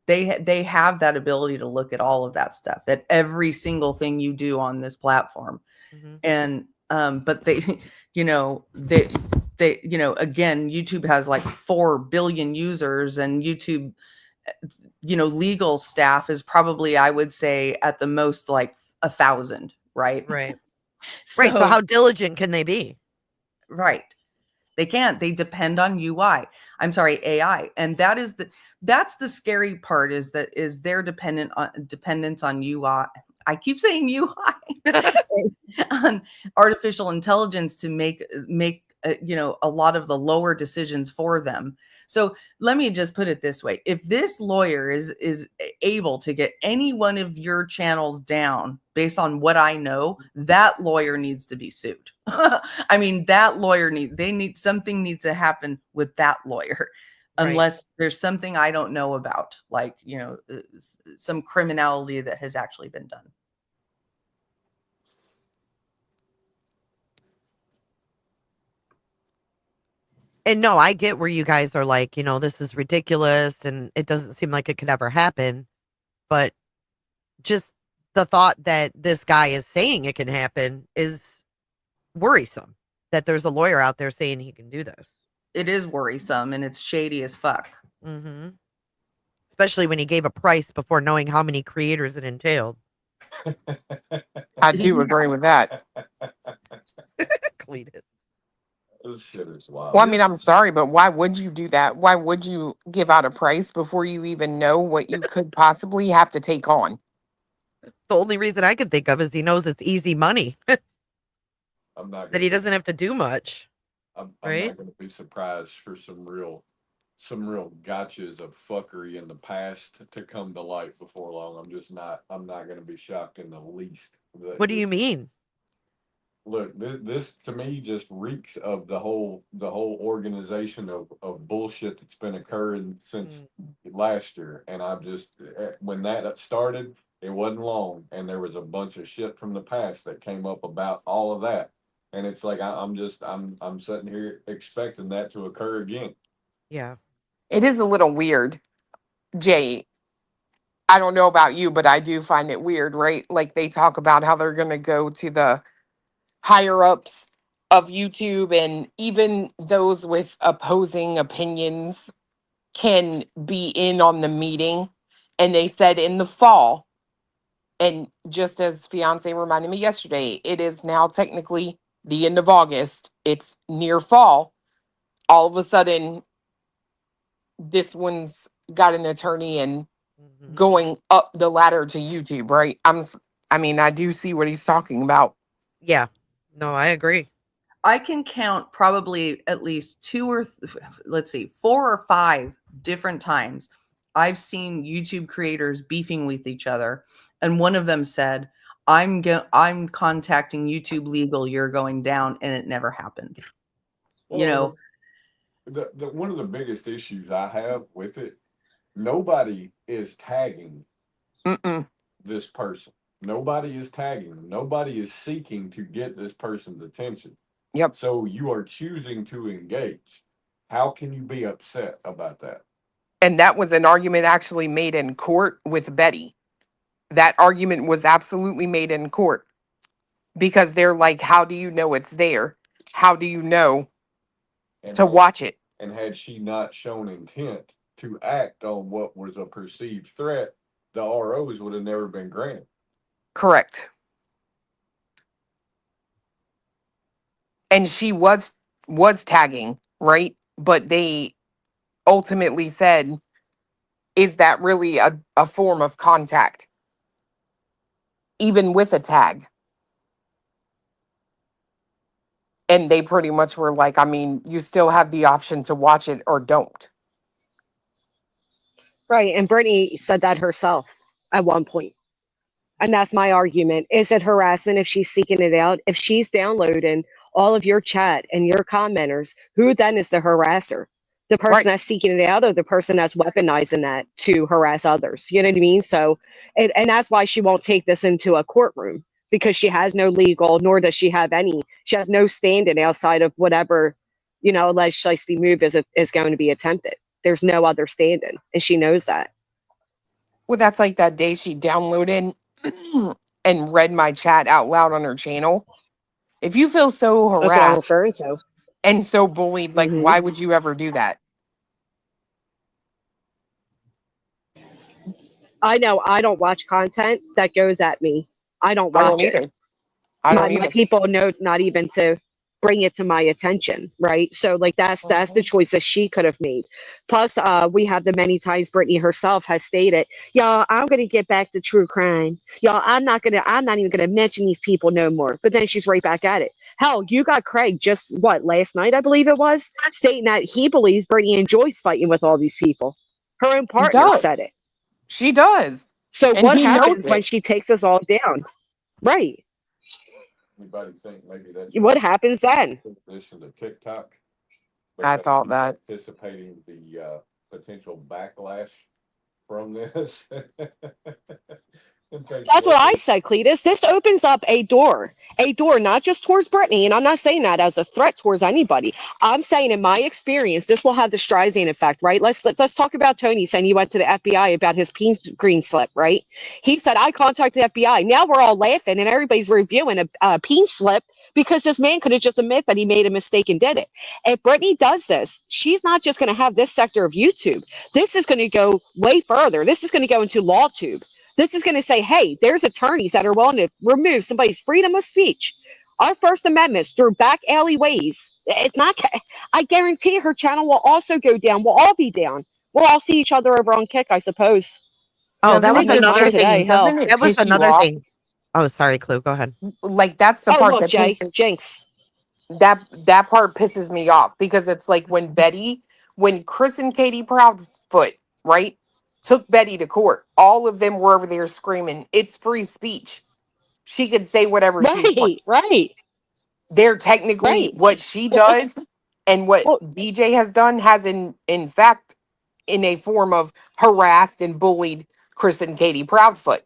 They have that ability to look at all of that stuff, at every single thing you do on this platform. And but they again, YouTube has like 4 billion users, and YouTube legal staff is probably, I would say, at the most like 1,000, right? Right. So how diligent can they be? Right. They can't. They depend on AI. And that's the scary part, is their dependence on UI. I keep saying UI on artificial intelligence to make a lot of the lower decisions for them. So let me just put it this way: if this lawyer is able to get any one of your channels down based on what I know, that lawyer needs to be sued. I mean, that lawyer something needs to happen with that lawyer, unless there's something I don't know about, like some criminality that has actually been done. And no, I get where you guys are like, this is ridiculous and it doesn't seem like it could ever happen. But just the thought that this guy is saying it can happen is worrisome, that there's a lawyer out there saying he can do this. It is worrisome, and it's shady as fuck. Mm-hmm. Especially when he gave a price before knowing how many creators it entailed. I do agree with that. Cletus. This shit is wild. Well, I mean, I'm sorry, but why would you do that? Why would you give out a price before you even know what you could possibly have to take on? The only reason I can think of is he knows it's easy money. I'm not that he doesn't have to do much. I'm not going to be surprised for some real gotchas of fuckery in the past to come to light before long. I'm not going to be shocked in the least. What do you mean? Look, this to me just reeks of the whole organization of bullshit that's been occurring since last year. And when that started, it wasn't long, and there was a bunch of shit from the past that came up about all of that. And it's like I'm sitting here expecting that to occur again. Yeah. It is a little weird, Jay. I don't know about you, but I do find it weird, right? Like, they talk about how they're going to go to the higher ups of YouTube, and even those with opposing opinions can be in on the meeting. And they said in the fall, and just as fiance reminded me yesterday, it is now technically the end of August. It's near fall. All of a sudden, this one's got an attorney and going up the ladder to YouTube, right? I mean, I do see what he's talking about. Yeah. No, I agree. I can count probably at least 4 or 5 different times I've seen YouTube creators beefing with each other, and one of them said, I'm contacting YouTube legal, you're going down," and it never happened. Well, one of the biggest issues I have with it nobody is tagging Mm-mm. this person. Nobody is tagging them. Nobody is seeking to get this person's attention. Yep. So you are choosing to engage. How can you be upset about that? And that was an argument actually made in court with Betty. That argument was absolutely made in court because they're like, how do you know it's there? How do you know And to watch it? And had she not shown intent to act on what was a perceived threat, the ROs would have never been granted. Correct. And she was tagging, right? But they ultimately said, is that really a form of contact? Even with a tag. And they pretty much were like, I mean, you still have the option to watch it or don't. Right. And Brittany said that herself at one point. And that's my argument. Is it harassment if she's seeking it out? If she's downloading all of your chat and your commenters, who then is the harasser? The person Right. that's seeking it out, or the person that's weaponizing that to harass others? You know what I mean? So, and that's why she won't take this into a courtroom, because she has no legal, nor does she have any. She has no standing outside of whatever, alleged shiesty move is going to be attempted. There's no other standing, and she knows that. Well, that's like that day she downloaded and read my chat out loud on her channel. If you feel so That's what I'm harassed referring to. and so bullied, like, Mhm. why would you ever do that? I know I don't watch content that goes at me. I don't I watch don't it. either. I don't My either. people know not even to bring it to my attention, right? So like that's the choice that she could have made. Plus, we have the many times Brittany herself has stated, "Y'all, I'm gonna get back to true crime. Y'all, I'm not even gonna mention these people no more." But then she's right back at it. Hell, you got Craig just last night, I believe it was, stating that he believes Brittany enjoys fighting with all these people. Her own She partner said does. it. She does. So And what he knows happens when it. she takes us all down? Right. Anybody think maybe that's What happens then? position to TikTok? I Because thought he's that. anticipating the potential backlash from this. That's what I said, Cletus. This opens up a door not just towards Brittany, and I'm not saying that as a threat towards anybody. I'm saying, in my experience, this will have the Streisand effect, right? Let's talk about Tony saying he went to the FBI about his green slip, right? He said, I contacted the FBI. Now we're all laughing and everybody's reviewing a peen slip because this man could have just admitted that he made a mistake and did it. If Brittany does this, she's not just going to have this sector of YouTube. This is going to go way further. This is going to go into LawTube. This is going to say, hey, there's attorneys that are willing to remove somebody's freedom of speech. Our First Amendments through back alleyways. It's not. I guarantee her channel will also go down. We'll all be down. We'll all see each other over on Kick, I suppose. Oh, that Doesn't I was it did just mine another today. thing. Hell. doesn't it That was piss you another off? thing. Oh, sorry, Clue. Go ahead. Like that's the Oh, part look, that Jay, pisses Jinx. that part pisses me off because it's like when Chris and Katie Proudfoot, right, took Betty to court, all of them were over there screaming, it's free speech. She could say whatever she Right, wants. right, They're technically right. what she Well, think. does and what Well, DJ has done has in fact in a form of harassed and bullied Chris and Katie Proudfoot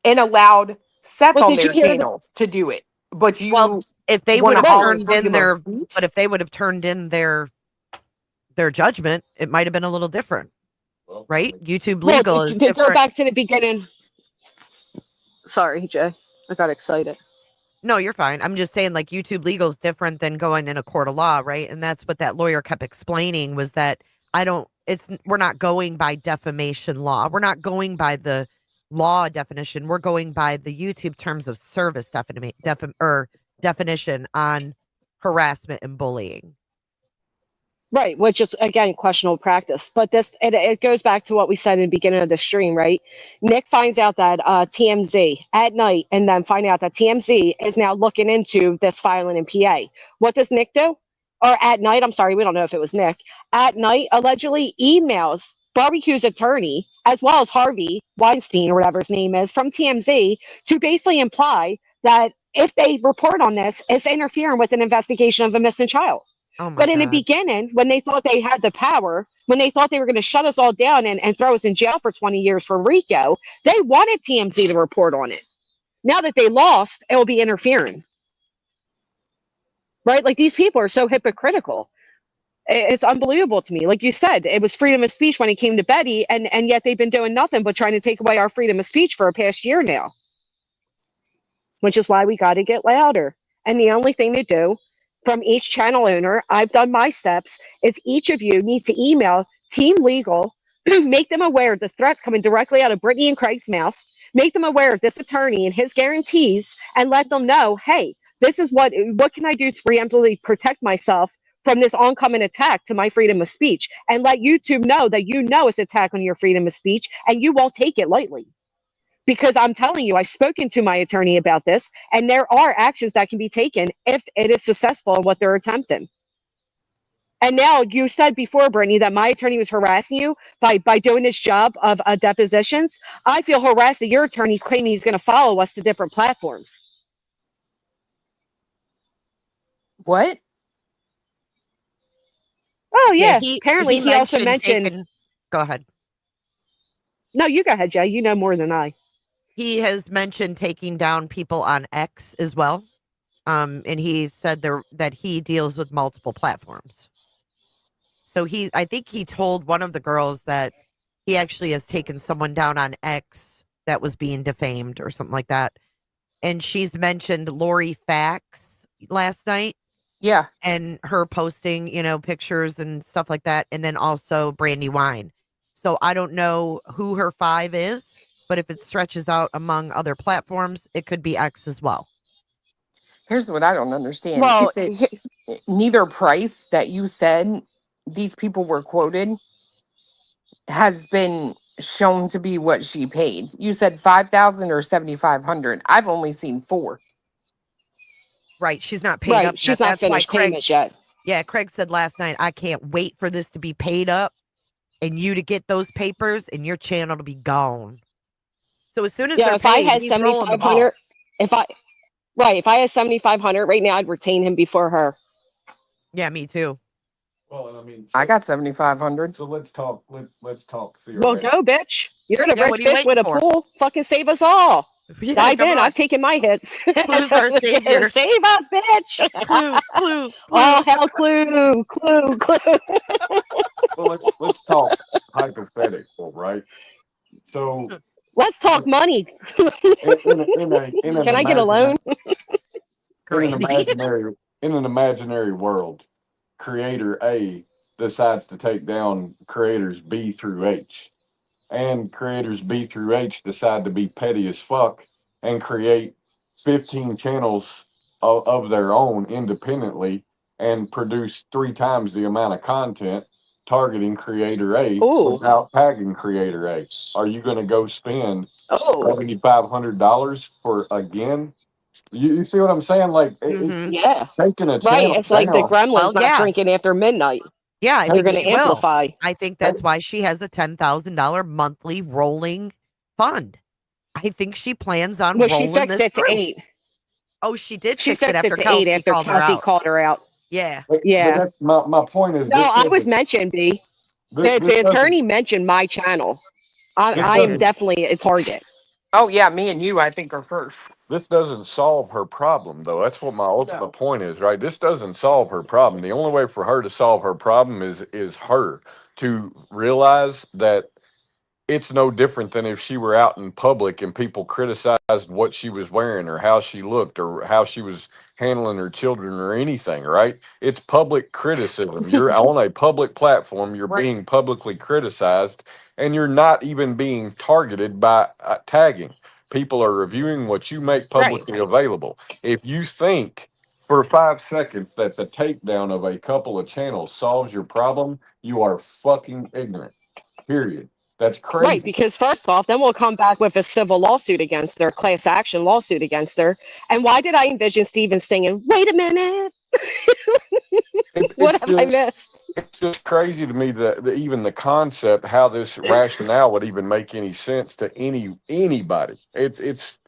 and allowed Seth but on did you their hear channels to do it. But Well, you if they want would to have right? holler turned in freedom of their, speech? but if they would have turned in their judgment, it might have been a little different, Well, right? YouTube Well, legal is to go different. back to the beginning. Sorry, Jay. I got excited. No, you're fine. I'm just saying, like, YouTube legal is different than going in a court of law, right? And that's what that lawyer kept explaining was that we're not going by defamation law. We're not going by the law definition. We're going by the YouTube terms of service definition on harassment and bullying. Right, which is again questionable practice. But it goes back to what we said in the beginning of the stream, right? Nick finds out that TMZ at night, and then find out that TMZ is now looking into this filing in PA. What does Nick do? Or at night, I'm sorry, we don't know if it was Nick. At night, allegedly emails Barbecue's attorney, as well as Harvey Weinstein, or whatever his name is, from TMZ to basically imply that if they report on this, it's interfering with an investigation of a missing child. Oh my But in the God. beginning, when they thought they had the power, when they thought they were going to shut us all down and throw us in jail for 20 years for RICO, they wanted TMZ to report on it. Now that they lost, it will be interfering. Right? Like these people are so hypocritical. It's unbelievable to me. Like you said, it was freedom of speech when it came to Betty, and yet they've been doing nothing but trying to take away our freedom of speech for a past year now, which is why we got to get louder. And the only thing to do from each channel owner, I've done my steps, is each of you needs to email Team Legal, make them aware of the threats coming directly out of Brittany and Craig's mouth, make them aware of this attorney and his guarantees, and let them know, hey, this is what can I do to preemptively protect myself from this oncoming attack to my freedom of speech, and let YouTube know that you know it's an attack on your freedom of speech and you won't take it lightly. Because I'm telling you, I've spoken to my attorney about this, and there are actions that can be taken if it is successful in what they're attempting. And now you said before, Brittany, that my attorney was harassing you by doing this job of depositions. I feel harassed that your attorney's claiming he's going to follow us to different platforms. What? Oh, Yeah, yeah. Apparently, he also mentioned. taking. Go ahead. No, you go ahead, Jay. You know more than I. He has mentioned taking down people on X as well. And he said that he deals with multiple platforms. So I think he told one of the girls that he actually has taken someone down on X that was being defamed or something like that. And she's mentioned Lori Fax last night. Yeah. And her posting, pictures and stuff like that. And then also Brandy Wine. So I don't know who her 5 is, but if it stretches out among other platforms, it could be X as well. Here's what I don't understand. Well, Is it neither price that you said these people were quoted has been shown to be what she paid? You said 5,000 or 7,500. I've only seen 4. Right. She's not paid right. up yet. She's not That's why finished Craig. payments yet. Yeah, Craig said last night, I can't wait for this to be paid up and you to get those papers and your channel to be gone. So as soon as Yeah, they're if I paid, had he's rolling the ball. 7,500, if I had 7,500 right now, I'd retain him before her. Yeah, me too. Well, and I mean, I got 7,500. so let's talk. Let's talk Well, theoretically. go, bitch. You're the Yeah, rich what are you fish waiting with a for? pool. Fucking save us all. Yeah, Dive come in. on. I've taken my hits. Clue's our savior. Save us, bitch. Clue. Oh, hell, clue. Well, let's talk hypothetical, right? So Let's talk money. in an Can I get a imaginary loan? Great. in an imaginary world, creator A decides to take down creators B through H, and creators B through H decide to be petty as fuck and create 15 channels of their own independently and produce 3 times the amount of content targeting creator A Ooh. without tagging creator A. Are you going to go spend Oh. $7,500 for again? You see what I'm saying? Like Mm-hmm. Yeah. taking a Right. channel It's like the down. gremlins Well, not yeah. drinking after midnight. Yeah, I They're think going she to will. amplify. I think that's why she has a $10,000 monthly rolling fund. I think she plans on Well, she rolling fixed this it to through. 8. Oh, she did She fix it fixed it after to 8 Kelsey after called her Kelsey out. called her out. Yeah. But Yeah. that's my point is No, this I was doesn't mentioned, B. this The doesn't attorney mentioned my channel. Yeah, I he am did. definitely a target. Oh, yeah, me and you, I think, are first. this doesn't solve her problem though. That's what my ultimate point is, right? This doesn't solve her problem. The only way for her to solve her problem is her to realize that it's no different than if she were out in public and people criticized what she was wearing or how she looked or how she was handling her children or anything, right? It's public criticism. You're on a public platform, you're Right. being publicly criticized, and you're not even being targeted by tagging. People are reviewing what you make Right. publicly available. If you think for 5 seconds that the takedown of a couple of channels solves your problem, you are fucking ignorant. Period. That's Right, crazy. because first off, then we'll come back with a civil lawsuit against her, class action lawsuit against her. And why did I envision Steven singing, wait a minute? What have I missed? It's just crazy to me that even the concept, how this rationale would even make any sense to anybody. It's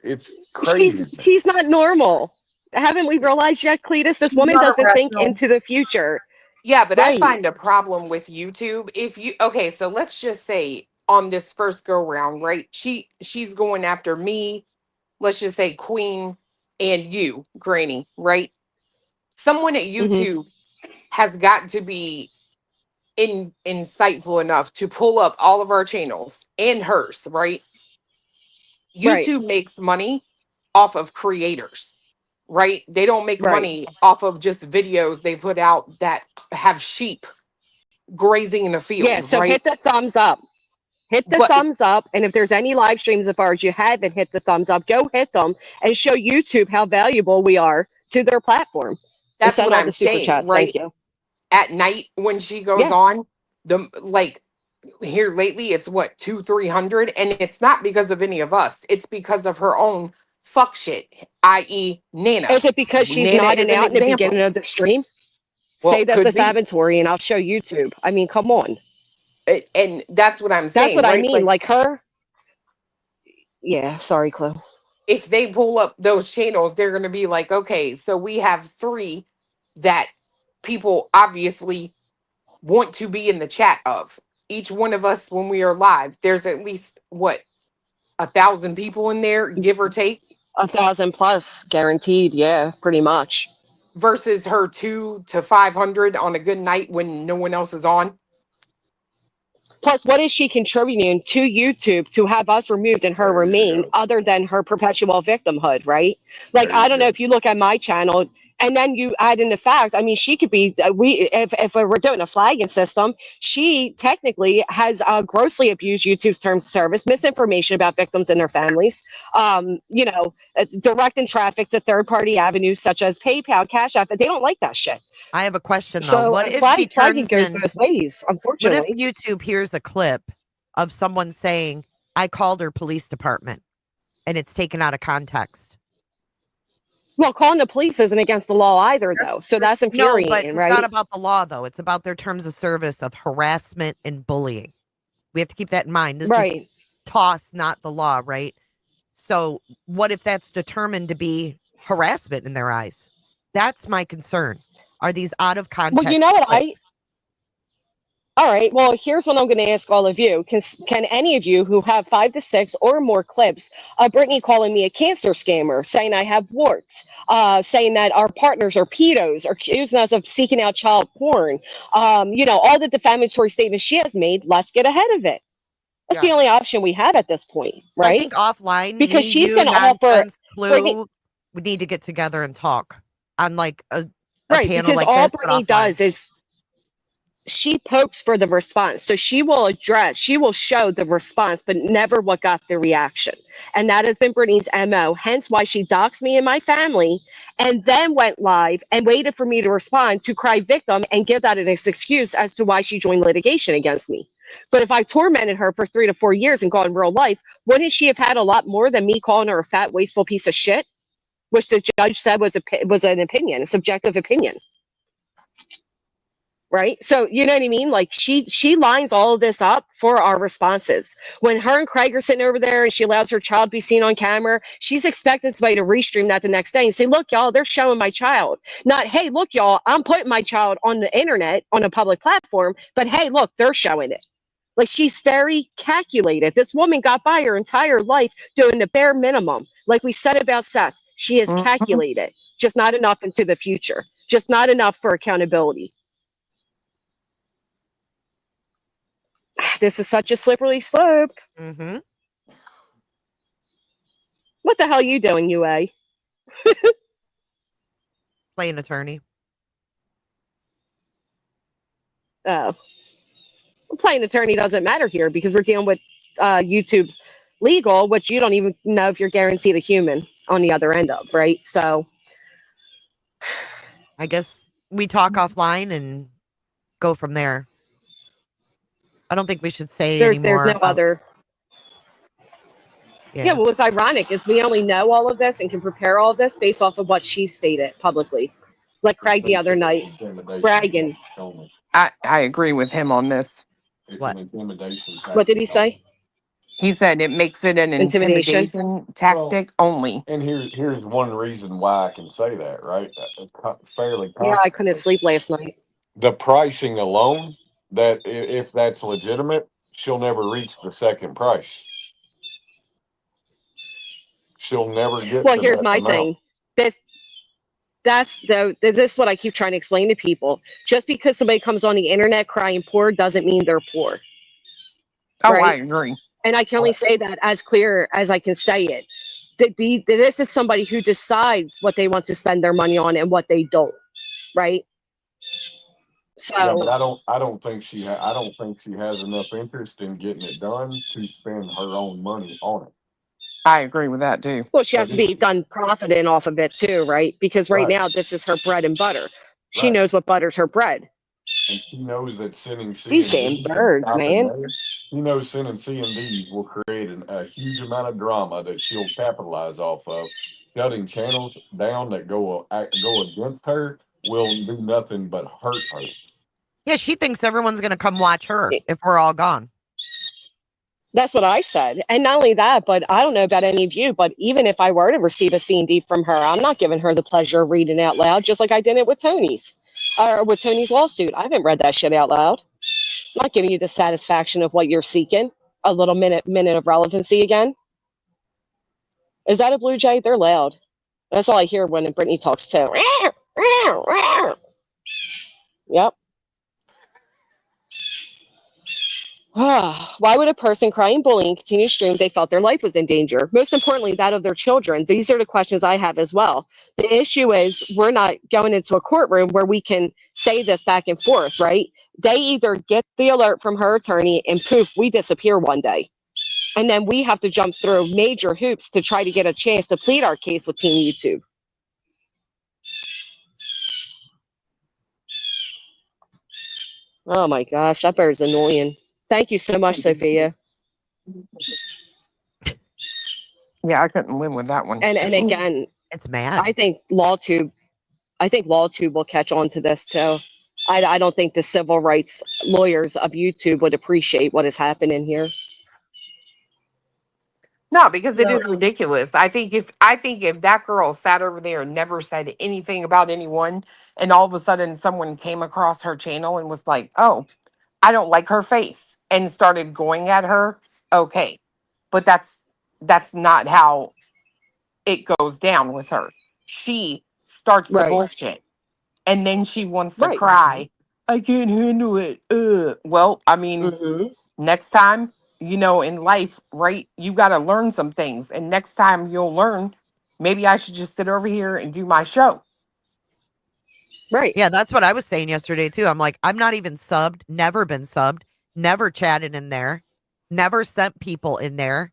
crazy. She's not normal. Haven't we realized yet, Cletus? This She's woman not a doesn't think rational. into the future. Yeah, but I Right. find a problem with YouTube. If you okay, so let's just say on this first go round, right? She's going after me, let's just say Queen and you, Granny, right? Someone at Hmm. YouTube has got to be insightful enough to pull up all of our channels and hers, right? Right. YouTube makes money off of creators, right? They don't make Right. money off of just videos they put out that have sheep grazing in a Yeah. field, So right? hit the thumbs up. Hit the But thumbs up. And if there's any live streams of ours you haven't hit the thumbs up, go hit them and show YouTube how valuable we are to their platform. And that's send what all I'm the super saying, chats. Thank right? you. At night when she goes Yeah. on, the like here lately it's what 200-300, and it's not because of any of us, it's because of her own fuck shit, i.e. Is Nana. it because she's Nana nodding is an out in the beginning example. of the stream? Well, Say that's could be. defamatory and I'll show YouTube. I mean, come on. And that's what I'm That's saying, what I right? mean. Like Like her. Yeah. Sorry, Chloe. if they pull up those channels, they're going to be like, okay, so we have three that people obviously want to be in the chat of. Each one of us, when we are live, there's at least what 1,000 people in there, give or take, 1,000 plus guaranteed. Yeah, pretty much. versus her 200 to 500 on a good night when no one else is on. Plus, what is she contributing to YouTube to have us removed and her There you remain go. other than her perpetual victimhood, right? Like, There I you don't know go. if you look at my channel and then you add in the fact, I mean, she could be, if we're doing a flagging system, she technically has grossly abused YouTube's terms of service, misinformation about victims and their families, it's directing traffic to third party avenues such as PayPal, Cash App. They don't like that shit. I have a question though. So What if she flagging turns goes in? both ways, What if unfortunately. YouTube hears a clip of someone saying, I called her police department and it's taken out of context? Well, calling the police isn't against the law either, though. So that's No, but infuriating, it's not right? about the law, though. It's about their terms of service of harassment and bullying. We have to keep that in mind. This is Right. toss, not the law, right? So, what if that's determined to be harassment in their eyes? That's my concern. Are these out of Well, you context know what clips? all right. Well, here's what I'm going to ask all of you. Can any of you who have 5 to 6 or more clips of Brittany calling me a cancer scammer, saying I have warts, saying that our partners are pedos, or accusing us of seeking out child porn, all the defamatory statements she has made, let's get ahead of it. That's Yeah. the only option we have at this point, So I right? think offline, Because me, she's you, going to offer, nonsense, like, Blue, we need to get together and talk on like a right, panel because like all this, but Brittany offline. does is she pokes for the response. So she will show the response, but never what got the reaction. And that has been Brittany's MO, hence why she doxed me and my family and then went live and waited for me to respond to cry victim and give that as an excuse as to why she joined litigation against me. But if I tormented her for 3 to 4 years and gone real life, wouldn't she have had a lot more than me calling her a fat, wasteful piece of shit? Which the judge said was an opinion, a subjective opinion. Right, so you know what I mean, like she lines all of this up for our responses. When her and Craig are sitting over there and she allows her child to be seen on camera, she's expecting somebody to restream that the next day and say, look y'all, they're showing my child. Not, hey, look y'all, I'm putting my child on the internet on a public platform, but hey, look, they're showing it. Like, she's very calculated. This woman got by her entire life doing the bare minimum. Like we said about Seth, she is Mhm. calculated, just not enough into the future, just not enough for accountability. This is such a slippery slope. Mm-hmm. What the hell are you doing, UA? Play an attorney. Oh, playing attorney doesn't matter here because we're dealing with YouTube legal, which you don't even know if you're guaranteed a human on the other end of, right? So, I guess we talk offline and go from there. I don't think we should say there's anymore no about, other. Yeah, yeah. well, what's ironic is we only know all of this and can prepare all of this based off of what she stated publicly. Like Craig the It's other an night, intimidation bragging. only. I agree with him on this. It's What? an intimidation What did he tactic say? only. He said it makes it an Intimidation. intimidation Well, tactic only. and here's one reason why I can say that, right? Fairly Yeah, I couldn't confidently. sleep last night. the pricing alone, that if that's legitimate, she'll never reach the second price. She'll never get Well, to here's that my amount. thing. This is what I keep trying to explain to people. Just because somebody comes on the internet crying poor doesn't mean they're poor, Oh, I right? agree. And I can only say that as clear as I can say it. This is somebody who decides what they want to spend their money on and what they don't, right? Yeah, but So, I don't think I don't think she has enough interest in getting it done to spend her own money on it. I agree with that too. well, she has But to be done profiting off of it too, right? Because right right, now, this is her bread and butter. She right. knows what butters her bread. And she knows that sending These damn CMDs and birds, stopping man. there, she knows sending CMDs will create a huge amount of drama that she'll capitalize off of. Shutting channels down that go against her will do nothing but hurt her. Yeah, she thinks everyone's going to come watch her if we're all gone. That's what I said. And not only that, but I don't know about any of you, but even if I were to receive a C&D from her, I'm not giving her the pleasure of reading out loud, just like I did it with Tony's, or with Tony's lawsuit. I haven't read that shit out loud. I'm not giving you the satisfaction of what you're seeking. A little minute of relevancy again. Is that a blue jay? They're loud. That's all I hear when Brittany talks too. Yep. Why would a person crying bullying continue to stream if they felt their life was in danger? Most importantly, that of their children. These are the questions I have as well. The issue is we're not going into a courtroom where we can say this back and forth, right? They either get the alert from her attorney and poof, we disappear one day. And then we have to jump through major hoops to try to get a chance to plead our case with Team YouTube. Oh my gosh, that bird's annoying. Thank you so much, Sophia. Yeah, I couldn't live with that one. And again, It's mad. I think LawTube will catch on to this too. I don't think the civil rights lawyers of YouTube would appreciate what is happening here. No, because it No. is ridiculous. I think if that girl sat over there and never said anything about anyone, and all of a sudden someone came across her channel and was like, "Oh, I don't like her face," and started going at her, okay, but that's not how it goes down with her. She starts the Right. bullshit, and then she wants to Right. cry. I can't handle it. Well, I mean, Mm-hmm. next time, in life, right, you got to learn some things. And next time you'll learn, maybe I should just sit over here and do my show. Right. Yeah, that's what I was saying yesterday too. I'm like, I'm not even subbed, never been subbed, never chatted in there, never sent people in there,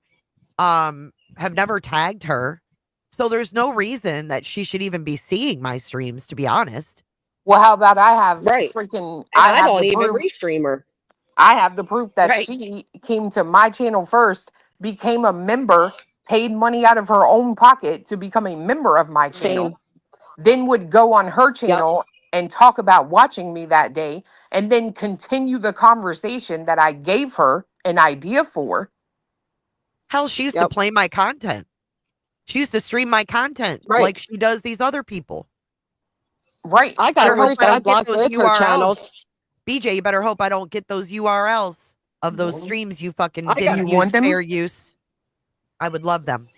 have never tagged her. So there's no reason that she should even be seeing my streams, to be honest. Well, how about I have Right. freaking, And I I have don't the even proof. restream her. I have the proof that Right. she came to my channel first, became a member, paid money out of her own pocket to become a member of my Same. channel, then would go on her Yep. channel and talk about watching me that day, and then continue the conversation that I gave her an idea for. Hell, she used to Yep. play my content. She used to stream my content Right. like she does these other people. Right. I Better got So hope proof it's I that I don't get blocked those both her URLs. channels. BJ, you better hope I don't get those URLs of those streams you fucking I do got you didn't use want them? fair use. I would love them.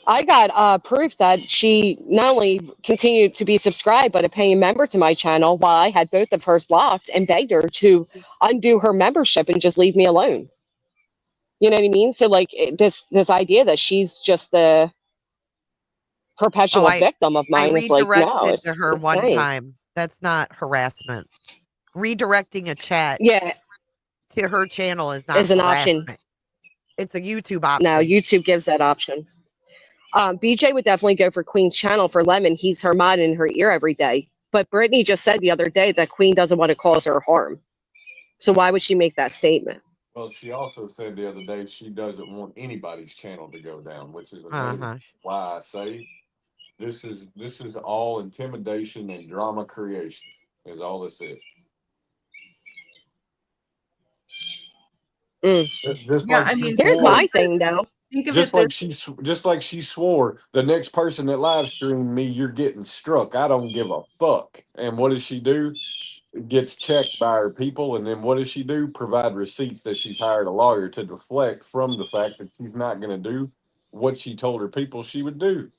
I got proof that she not only continued to be subscribed, but a paying member to my channel while I had both of hers blocked and begged her to undo her membership and just leave me alone. You know what I mean? So like this idea that she's just the Oh, perpetual victim of I mine is like, no, redirected to it's her one insane. time. That's not harassment. Redirecting a chat Yeah, to her channel is not is an option. harassment. It's a YouTube No, option. YouTube gives that option. BJ would definitely go for Queen's channel for Lemon. He's her mod in her ear every day. But Brittany just said the other day that Queen doesn't want to cause her harm. So why would she make that statement? Well, she also said the other day she doesn't want anybody's channel to go down, which is Uh-huh. why I say this is all intimidation and drama creation is all this is. Mm. Just Yeah, like I she mean, Here's swore. my thing, though. think of Just it this like she swore, the next person that live streamed me, you're getting struck. I don't give a fuck. And what does she do? Gets checked by her people, and then what does she do? Provide receipts that she's hired a lawyer to deflect from the fact that she's not going to do what she told her people she would do.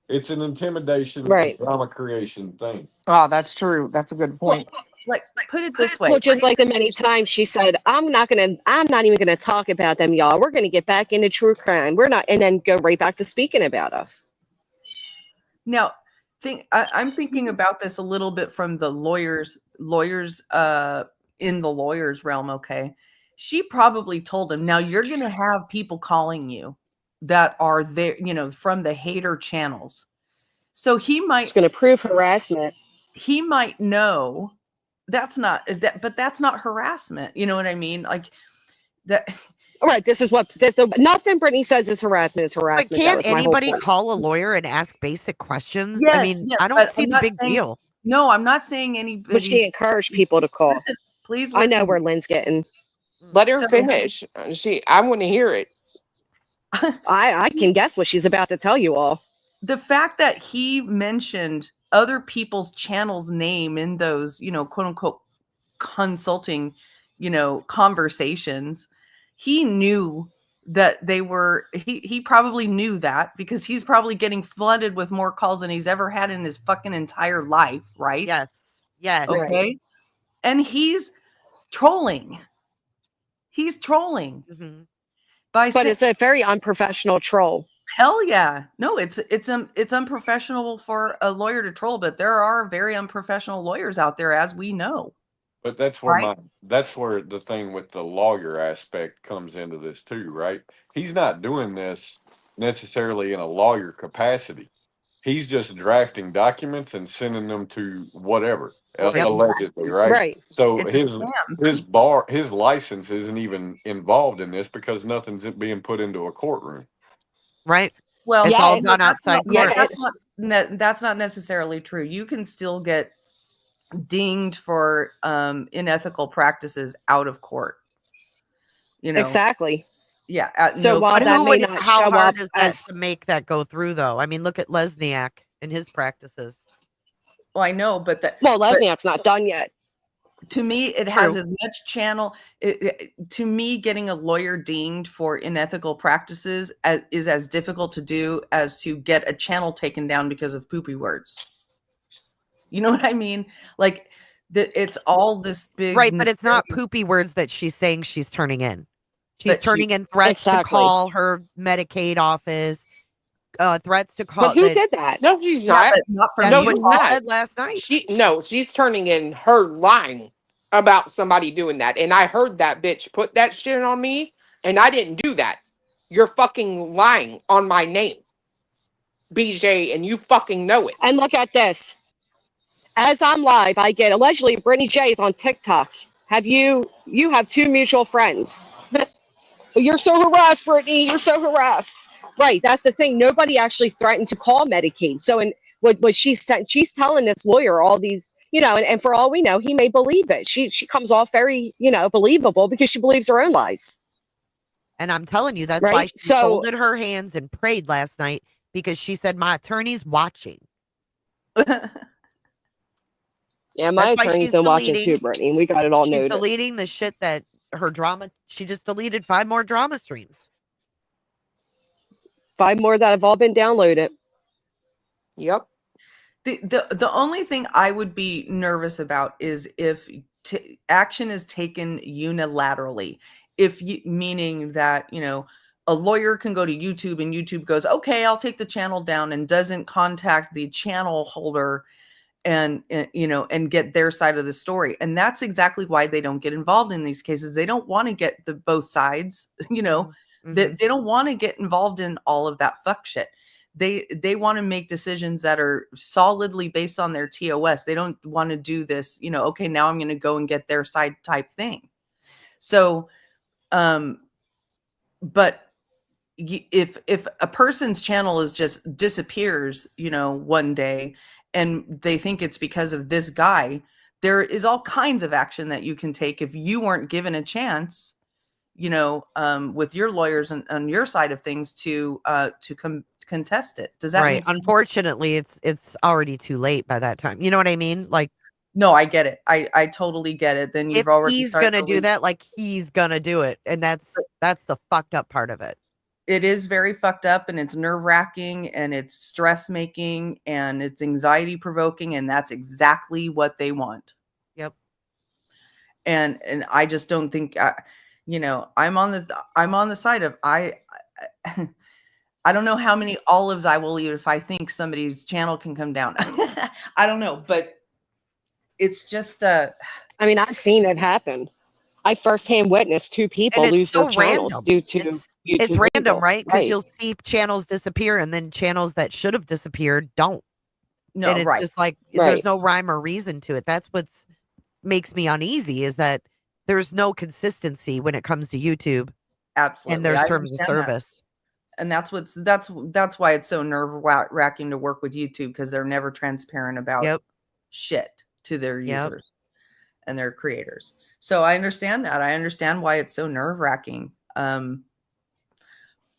It's an intimidation and Right. drama creation thing. Oh, that's true. That's a good well, point. like put it this way. Well, just like the many times she said, I'm not even gonna talk about them, y'all. We're gonna get back into true crime. We're not, and then go right back to speaking about us. Now, I'm thinking about this a little bit from the lawyers in the lawyers realm. Okay, she probably told him, now you're going to have people calling you that are there, from the hater channels. So It's going to prove harassment. he might know that's not but that's not harassment. You know what I mean? Like that. All right, nothing Brittany says is harassment is But harassment. That can't was my whole anybody point. call a lawyer and ask basic questions? Yes, I mean, yes, I don't but see I'm the not big saying- deal. No, I'm not saying anybody. But she encouraged people to call. Listen, please I listen. know where Lynn's getting. Let her So- finish. I want to hear it. I can guess what she's about to tell you all. The fact that he mentioned other people's channels' name in those, quote unquote consulting, conversations, he knew that they were, he probably knew that because he's probably getting flooded with more calls than he's ever had in his fucking entire life, right? Yes. Yes. Okay. Right. And he's trolling. He's trolling. Mhm. But it's a very unprofessional troll. Hell yeah. No, it's unprofessional for a lawyer to troll, but there are very unprofessional lawyers out there, as we know. But that's where Right. that's where the thing with the lawyer aspect comes into this too, right? He's not doing this necessarily in a lawyer capacity. He's just drafting documents and sending them to whatever, Well, allegedly, right? Right. So It's a scam. his license isn't even involved in this because nothing's being put into a courtroom. Right. Well, It's Yeah, all and done that's outside not, court. that's not necessarily true. You can still get dinged for unethical practices out of court. Exactly. Yeah. So while But that may not how show hard up is that as to make that go through, though? I mean, look at Lesniak and his practices. Well, I know, but Lesniak's not done yet. to me, it has as much channel. To me, getting a lawyer dinged for unethical practices is as difficult to do as to get a channel taken down because of poopy words. You know what I mean? Like, it's all this big... Right, but it's not poopy words that she's saying she's turning in. She's That turning in threats to Exactly. call her Medicaid office, threats to call... But who did that? No, she's Yeah, not. but not from That's No, me. what she's you not. said last night. She's turning in her lying about somebody doing that. And I heard that bitch put that shit on me, and I didn't do that. You're fucking lying on my name, BJ, and you fucking know it. And look at this. As I'm live, I get allegedly Brittany J is on TikTok. You have two mutual friends. You're so harassed, Brittany. You're so harassed. Right. That's the thing. Nobody actually threatened to call Medicaid. So, and what she said, she's telling this lawyer all these, and for all we know, he may believe it. She comes off very, believable because she believes her own lies. And I'm telling you, that's Right? why she So- folded her hands and prayed last night, because she said, my attorney's watching. Yeah, my That's why attorney's she's been watching deleting- too, Brittany. And we got it all She's noted. deleting the shit that her drama... She just deleted 5 more drama streams. 5 more that have all been downloaded. Yep. The only thing I would be nervous about is if action is taken unilaterally. Meaning that, a lawyer can go to YouTube and YouTube goes, okay, I'll take the channel down, and doesn't contact the channel holder and get their side of the story. And that's exactly why they don't get involved in these cases. They don't want to get the both sides, Mm-hmm. they don't want to get involved in all of that fuck shit. They want to make decisions that are solidly based on their TOS. They don't want to do this, okay, now I'm going to go and get their side type thing. So, but if a person's channel is just disappears, one day, and they think it's because of this guy, there is all kinds of action that you can take if you weren't given a chance, with your lawyers and on your side of things to contest it. Does that Right. make sense? Unfortunately, it's already too late by that time. You know what I mean? Like, no, I get it. I totally get it. Then if you've already he's started gonna do that, like he's gonna do it, and that's the fucked up part of it. It is very fucked up, and it's nerve-wracking, and it's stress-making, and it's anxiety-provoking, and that's exactly what they want. Yep. And I just don't think I'm on the side of I don't know how many olives I will eat if I think somebody's channel can come down. I don't know, but it's just I mean, I've seen it happen. I firsthand witnessed 2 people And it's lose their so channels random. due to It's YouTube random, legal. right? Because Right. you'll see channels disappear, and then channels that should have disappeared don't. no And it's right. just like Right. there's no rhyme or reason to it. That's what's makes me uneasy, is that there's no consistency when it comes to YouTube Absolutely. and their I terms of understand that. service. And that's why it's so nerve-wracking to work with YouTube, because they're never transparent about Yep. shit to their Yep. users and their creators. So I understand that. I understand why it's so nerve-wracking.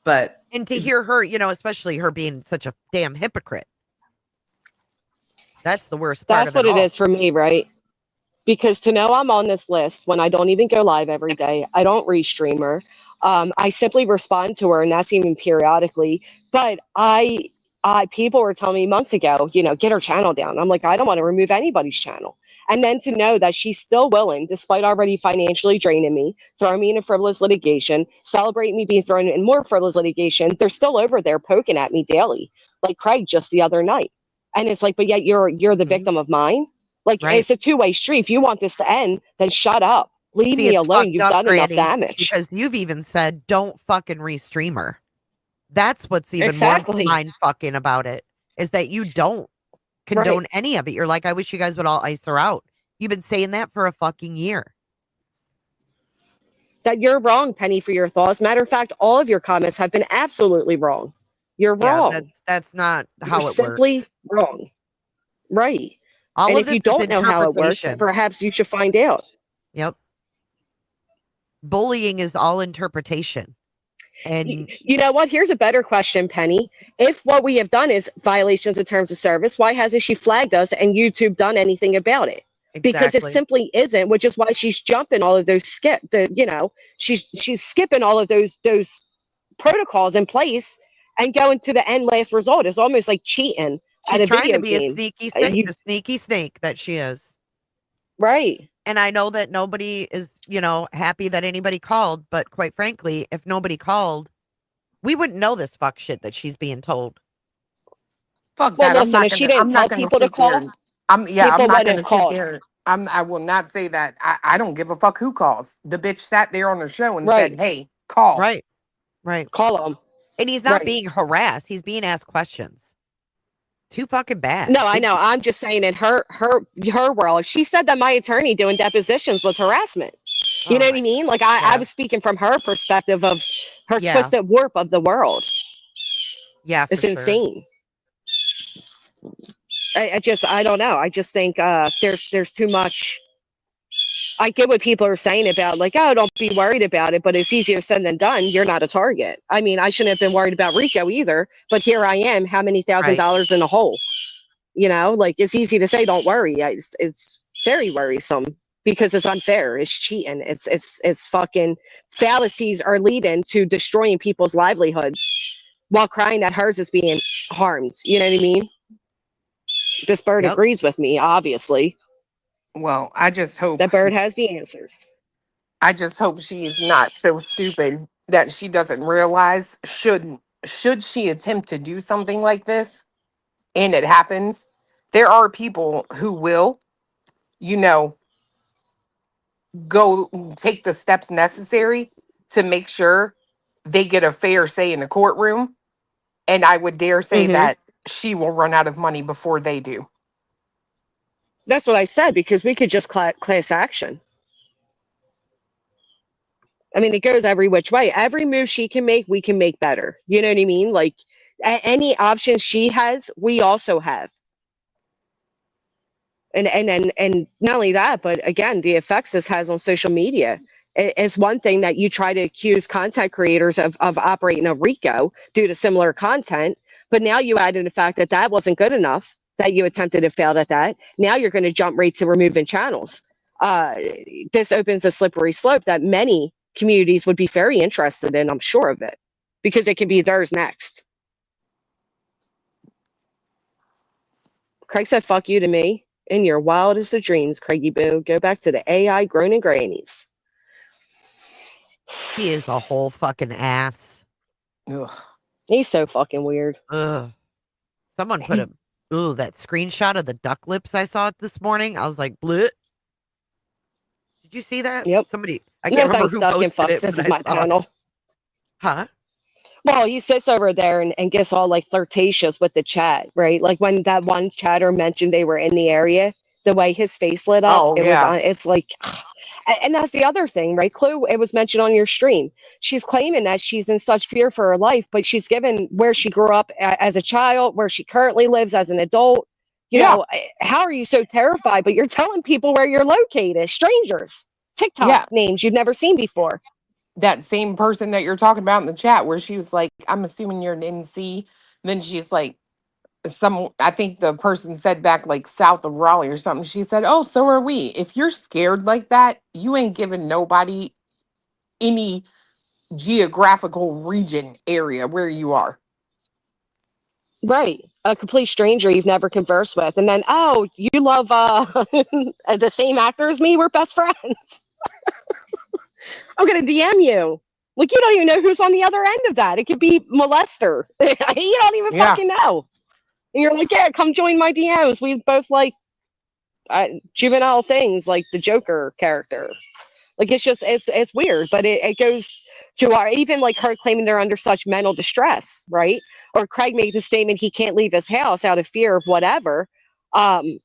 But And to hear her, especially her being such a damn hypocrite. That's the worst part That's of what it it all. is for me, right? Because to know I'm on this list when I don't even go live every day, I don't restream her. I simply respond to her, and that's even periodically. But people were telling me months ago, get her channel down. I'm like, I don't want to remove anybody's channel. And then to know that she's still willing, despite already financially draining me, throwing me into frivolous litigation, celebrate me being thrown in more frivolous litigation, they're still over there poking at me daily, like Craig just the other night. And it's like, but yet you're the Mhm. victim of mine. Like, Right. it's a two-way street. If you want this to end, then shut up. Leave See, me it's alone. fucked You've up, done enough Granny, damage. because you've even said, don't fucking restream her. That's what's even Exactly. more mind fucking about it, is that you don't condone any of it. You're like, I wish you guys would all ice her out. You've been saying that for a fucking year. That you're wrong, Penny, for your thoughts. Matter of fact, all of your comments have been absolutely wrong. You're Yeah, wrong. that's not how You're it simply works. wrong. Right. All And of if this you is don't know how it works, interpretation. perhaps you should find out. Yep. Bullying is all interpretation. And You know what? Here's a better question, Penny. If what we have done is violations of terms of service, why hasn't she flagged us and YouTube done anything about it? Because it exactly. simply isn't, which is why she's jumping all of those she's skipping all of those protocols in place and going to the end last result. It's almost like cheating at She's a trying to video be a game. sneaky snake that she is. Right. And I know that nobody is, happy that anybody called, but quite frankly, if nobody called, we wouldn't know this fuck shit that she's being told. Fuck Well, that. I'm listen, not if she gonna didn't I'm not tell gonna people to sit there. call, I'm people not wouldn't gonna have sit called. there. I will not say that. I don't give a fuck who calls. The bitch sat there on her show and Right. said, "Hey, call." Right. Right. Call them. And he's not Right. being harassed. He's being asked questions. Too fucking bad. No, I know. I'm just saying in her world, she said that my attorney doing depositions was harassment. You know what I mean? Like I Yeah. was speaking from her perspective of her Yeah. twisted warp of the world. Yeah, for It's sure. insane. I don't know. I just think there's too much. I get what people are saying about like, oh, don't be worried about it, but it's easier said than done. You're not a target. I mean, I shouldn't have been worried about Rico either, but here I am, how many $1,000 in a hole? Like it's easy to say, don't worry. It's very worrisome because it's unfair. It's cheating. It's fucking fallacies are leading to destroying people's livelihoods while crying that hers is being harmed. You know what I mean? This bird agrees with me, obviously. Well, I just hope That bird has the answers. I just hope she is not so stupid that she doesn't realize should she attempt to do something like this and it happens, there are people who will, go take the steps necessary to make sure they get a fair say in the courtroom. And I would dare say that she will run out of money before they do. That's what I said, because we could just class action. I mean, it goes every which way. Every move she can make, we can make better. You know what I mean? Like any option she has, we also have. And not only that, but again, the effects this has on social media. It's one thing that you try to accuse content creators of operating a RICO due to similar content, but now you add in the fact that that wasn't good enough, that you attempted and failed at that. Now you're going to jump right to removing channels. This opens a slippery slope that many communities would be very interested in, I'm sure of it, because it could be theirs next. Craig said, fuck you to me. In your wildest of dreams, Craigie Boo. Go back to the AI groaning grannies. He is a whole fucking ass. Ugh. He's so fucking weird. Ugh. Someone put that screenshot of the duck lips I saw this morning. I was like, bleh. Did you see that? Yep. Somebody, I No can't remember thanks, who Duck and posted Fucks. it, This but is I my saw it. panel. Huh? Well, he sits over there and gets all like flirtatious with the chat, right? Like when that one chatter mentioned they were in the area, the way his face lit up, Oh it was yeah. on. It's like, and that's the other thing, right? Clue, it was mentioned on your stream. She's claiming that she's in such fear for her life, but she's given where she grew up as a child, where she currently lives as an adult. You Yeah. know, how are you so terrified? But you're telling people where you're located, strangers, TikTok Yeah. names you've never seen before. That same person that you're talking about in the chat where she was like, I'm assuming you're an NC. Then she's like, I think the person said back like south of Raleigh or something. She said, oh, so are we. If you're scared like that, you ain't giving nobody any geographical region area where you are. Right. A complete stranger you've never conversed with. And then, oh, you love the same actor as me? We're best friends. I'm going to DM you. Like, you don't even know who's on the other end of that. It could be molester. You don't even Yeah. fucking know. And you're like, yeah, come join my DMs. We both like juvenile things like the Joker character. Like, it's just, it's weird, but it goes to our, even like her claiming they're under such mental distress, right? Or Craig made the statement he can't leave his house out of fear of whatever. Um,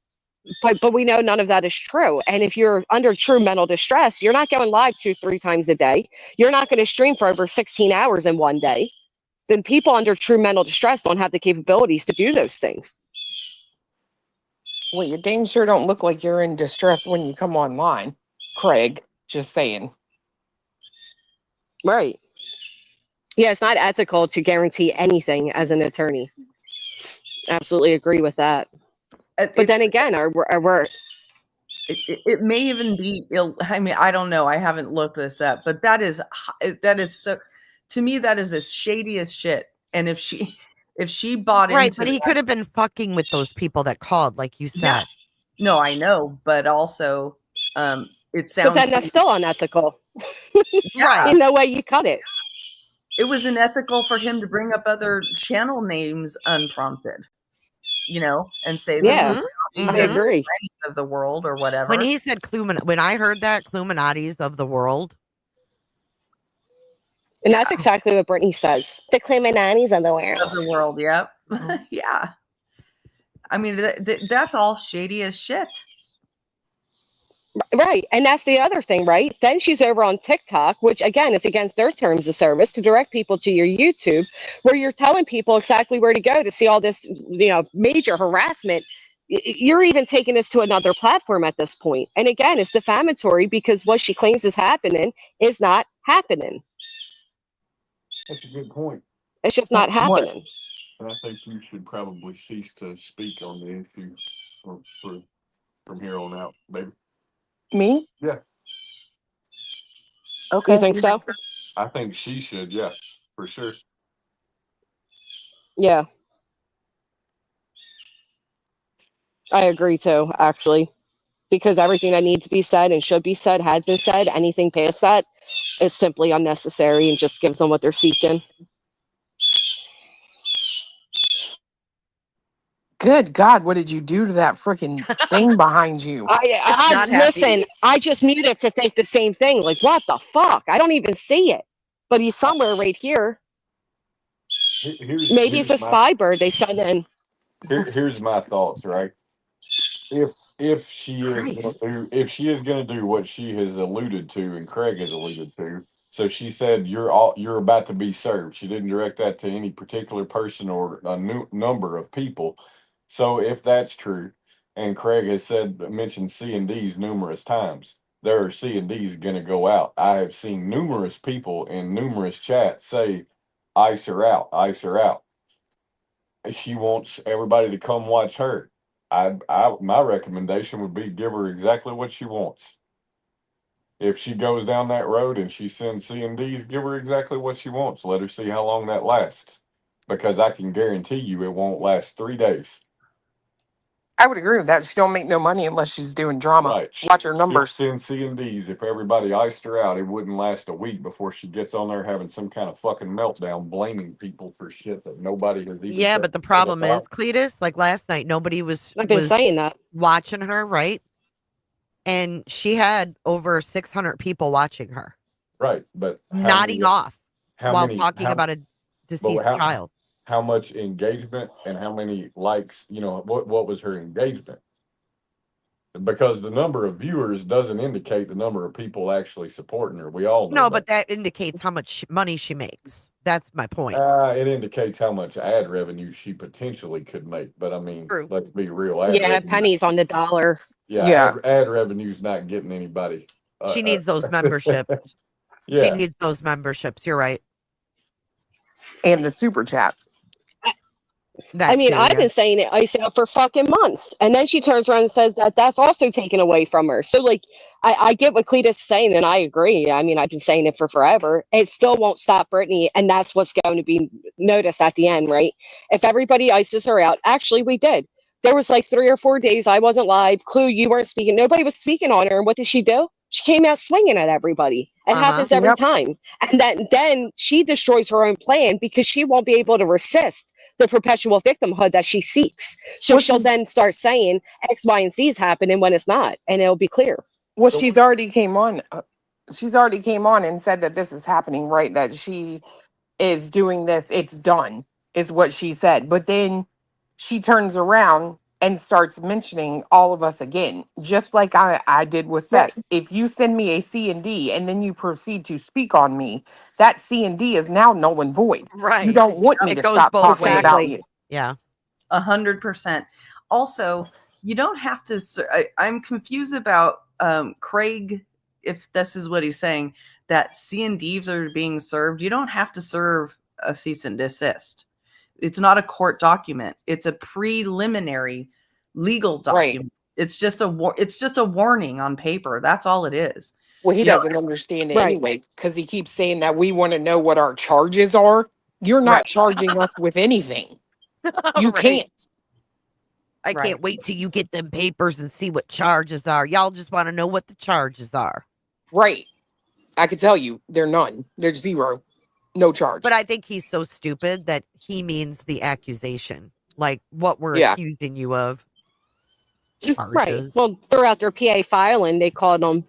but we know none of that is true. And if you're under true mental distress, you're not going live 2-3 times a day. You're not going to stream for over 16 hours in one day. Then people under true mental distress don't have the capabilities to do those things. Well, you dang sure don't look like you're in distress when you come online, Craig. Just saying. Right. Yeah, it's not ethical to guarantee anything as an attorney. Absolutely agree with that. But then again, it may even be I mean, I don't know. I haven't looked this up, but that is so, to me, that is as shady as shit. And if she bought Right, into but he that, could have been fucking with those people that called, like you yeah, said. no, I know, but also, it but sounds then that's still unethical. Right. In no way you cut it. it was unethical for him to bring up other channel names unprompted, and say that Yeah, these I are the agree. of the world or whatever. When he said when I heard that Cluminati's of the world, And that's exactly what Brittany says. The Cluminati's of the world. Of the world, yep. Yeah. I mean, that's all shady as shit. Right. And that's the other thing, right? Then she's over on TikTok, which again is against their terms of service to direct people to your YouTube, where you're telling people exactly where to go to see all this, major harassment. You're even taking this to another platform at this point. And again, it's defamatory because what she claims is happening is not happening. That's a good point. It's just not happening. And I think you should probably cease to speak on the issue from here on out, baby. Me? Yeah. Okay. You think so? I think she should, yeah, for sure. Yeah. I agree too, actually. Because everything that needs to be said and should be said has been said. Anything past that is simply unnecessary and just gives them what they're seeking. Good God, what did you do to that freaking thing behind you? I Not listen, I just muted to think the same thing. Like, what the fuck? I don't even see it. But he's somewhere right here. Maybe it's a spy bird they sent in. Here's my thoughts, right? If she is going to do what she has alluded to and Craig has alluded to, so she said you're about to be served. She didn't direct that to any particular person or a number of people. So if that's true, and Craig has mentioned C and D's numerous times, their C&Ds going to go out. I have seen numerous people in numerous chats say, ice her out, ice her out. She wants everybody to come watch her. My recommendation would be give her exactly what she wants. If she goes down that road and she sends C&Ds, give her exactly what she wants. Let her see how long that lasts. Because I can guarantee you it won't last 3 days. I would agree with that. She don't make no money unless she's doing drama. Right. Watch her She'll numbers. send C&Ds. If everybody iced her out, it wouldn't last a week before she gets on there having some kind of fucking meltdown, blaming people for shit that nobody has even Yeah, said but the anything problem is, about. Cletus, like last night, nobody was I've been saying that. watching her, right? And she had over 600 people watching her, Right, but nodding off while talking how about a but deceased child. how much engagement and how many likes, what was her engagement? Because the number of viewers doesn't indicate the number of people actually supporting her. We all know No, that. but that indicates how much money she makes. That's my point. It indicates how much ad revenue she potentially could make. But I mean, True. let's be real. Yeah, pennies on the dollar. Yeah. Ad revenue's not getting anybody. She needs those memberships. She Yeah. needs those memberships. You're right. And the super chats. That I mean, too, I've yeah. been saying it ice out for fucking months. And then she turns around and says that that's also taken away from her. So, like, I get what Cleta's saying, and I agree. I mean, I've been saying it for forever. It still won't stop Brittany, and that's what's going to be noticed at the end, right? If everybody ices her out, actually, we did. There was like 3 or 4 days I wasn't live. Clue, you weren't speaking. Nobody was speaking on her. And what did she do? She came out swinging at everybody. It happens every time. And then she destroys her own plan because she won't be able to resist the perpetual victimhood that she seeks. So she'll then start saying X, Y, and Z is happening when it's not, and it'll be clear. Well, she's already came on. She's already came on and said that this is happening, right? That she is doing this. It's done, is what she said. But then she turns around and starts mentioning all of us again, just like I did with Seth. If you send me a C&D and then you proceed to speak on me, that C&D is now null and void. Right. You don't want me It to goes stop both talking about you. Yeah. 100%. Also, you don't have to. I'm confused about Craig, if this is what he's saying, that C&Ds are being served. You don't have to serve a cease and desist. It's not a court document. It's a preliminary legal document. Right. It's just a warning on paper. That's all it is. Well, he doesn't understand it anyway, because he keeps saying that we want to know what our charges are. You're not charging us with anything. You can't. I can't wait till you get them papers and see what charges are. Y'all just want to know what the charges are. Right. I can tell you, they're none. There's zero. No charge. But I think he's so stupid that he means the accusation. Like what we're accusing you of. Charges. Right. Well, throughout their PA filing, they called them,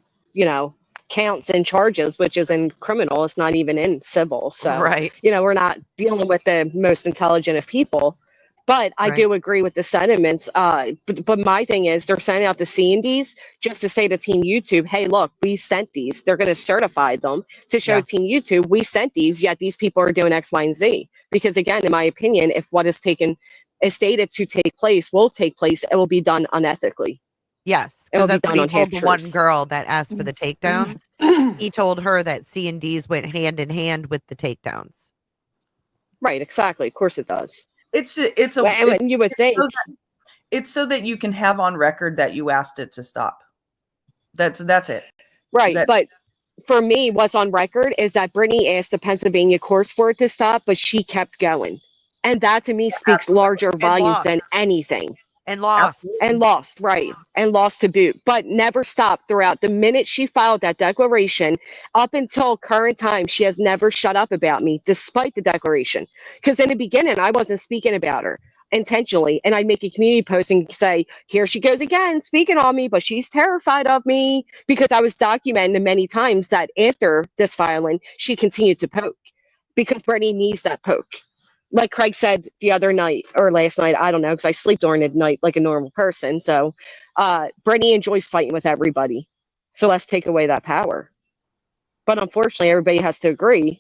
counts and charges, which is in criminal. It's not even in civil. So, we're not dealing with the most intelligent of people. But I do agree with the sentiments. But my thing is, they're sending out the C&Ds just to say to Team YouTube, hey, look, we sent these. They're going to certify them to show Team YouTube, we sent these, yet these people are doing X, Y, and Z. Because again, in my opinion, if what is stated to take place will take place, it will be done unethically. Yes, because that's what he told the one girl that asked for the takedowns. He told her that C&Ds went hand in hand with the takedowns. Right, exactly. Of course it does. You would think it's so that you can have on record that you asked it to stop. That's it. Right, but for me, what's on record is that Brittany asked the Pennsylvania courts for it to stop, but she kept going. And that to me speaks larger volumes than anything. And lost. Right. And lost to boot. But never stopped throughout. The minute she filed that declaration, up until current time, she has never shut up about me, despite the declaration. Because in the beginning, I wasn't speaking about her intentionally. And I'd make a community post and say, here she goes again, speaking on me, but she's terrified of me. Because I was documenting many times that after this filing, she continued to poke. Because Brittany needs that poke. Like Craig said the other night or last night, I don't know, because I sleep during the night like a normal person. So Brittany enjoys fighting with everybody. So let's take away that power. But unfortunately, everybody has to agree.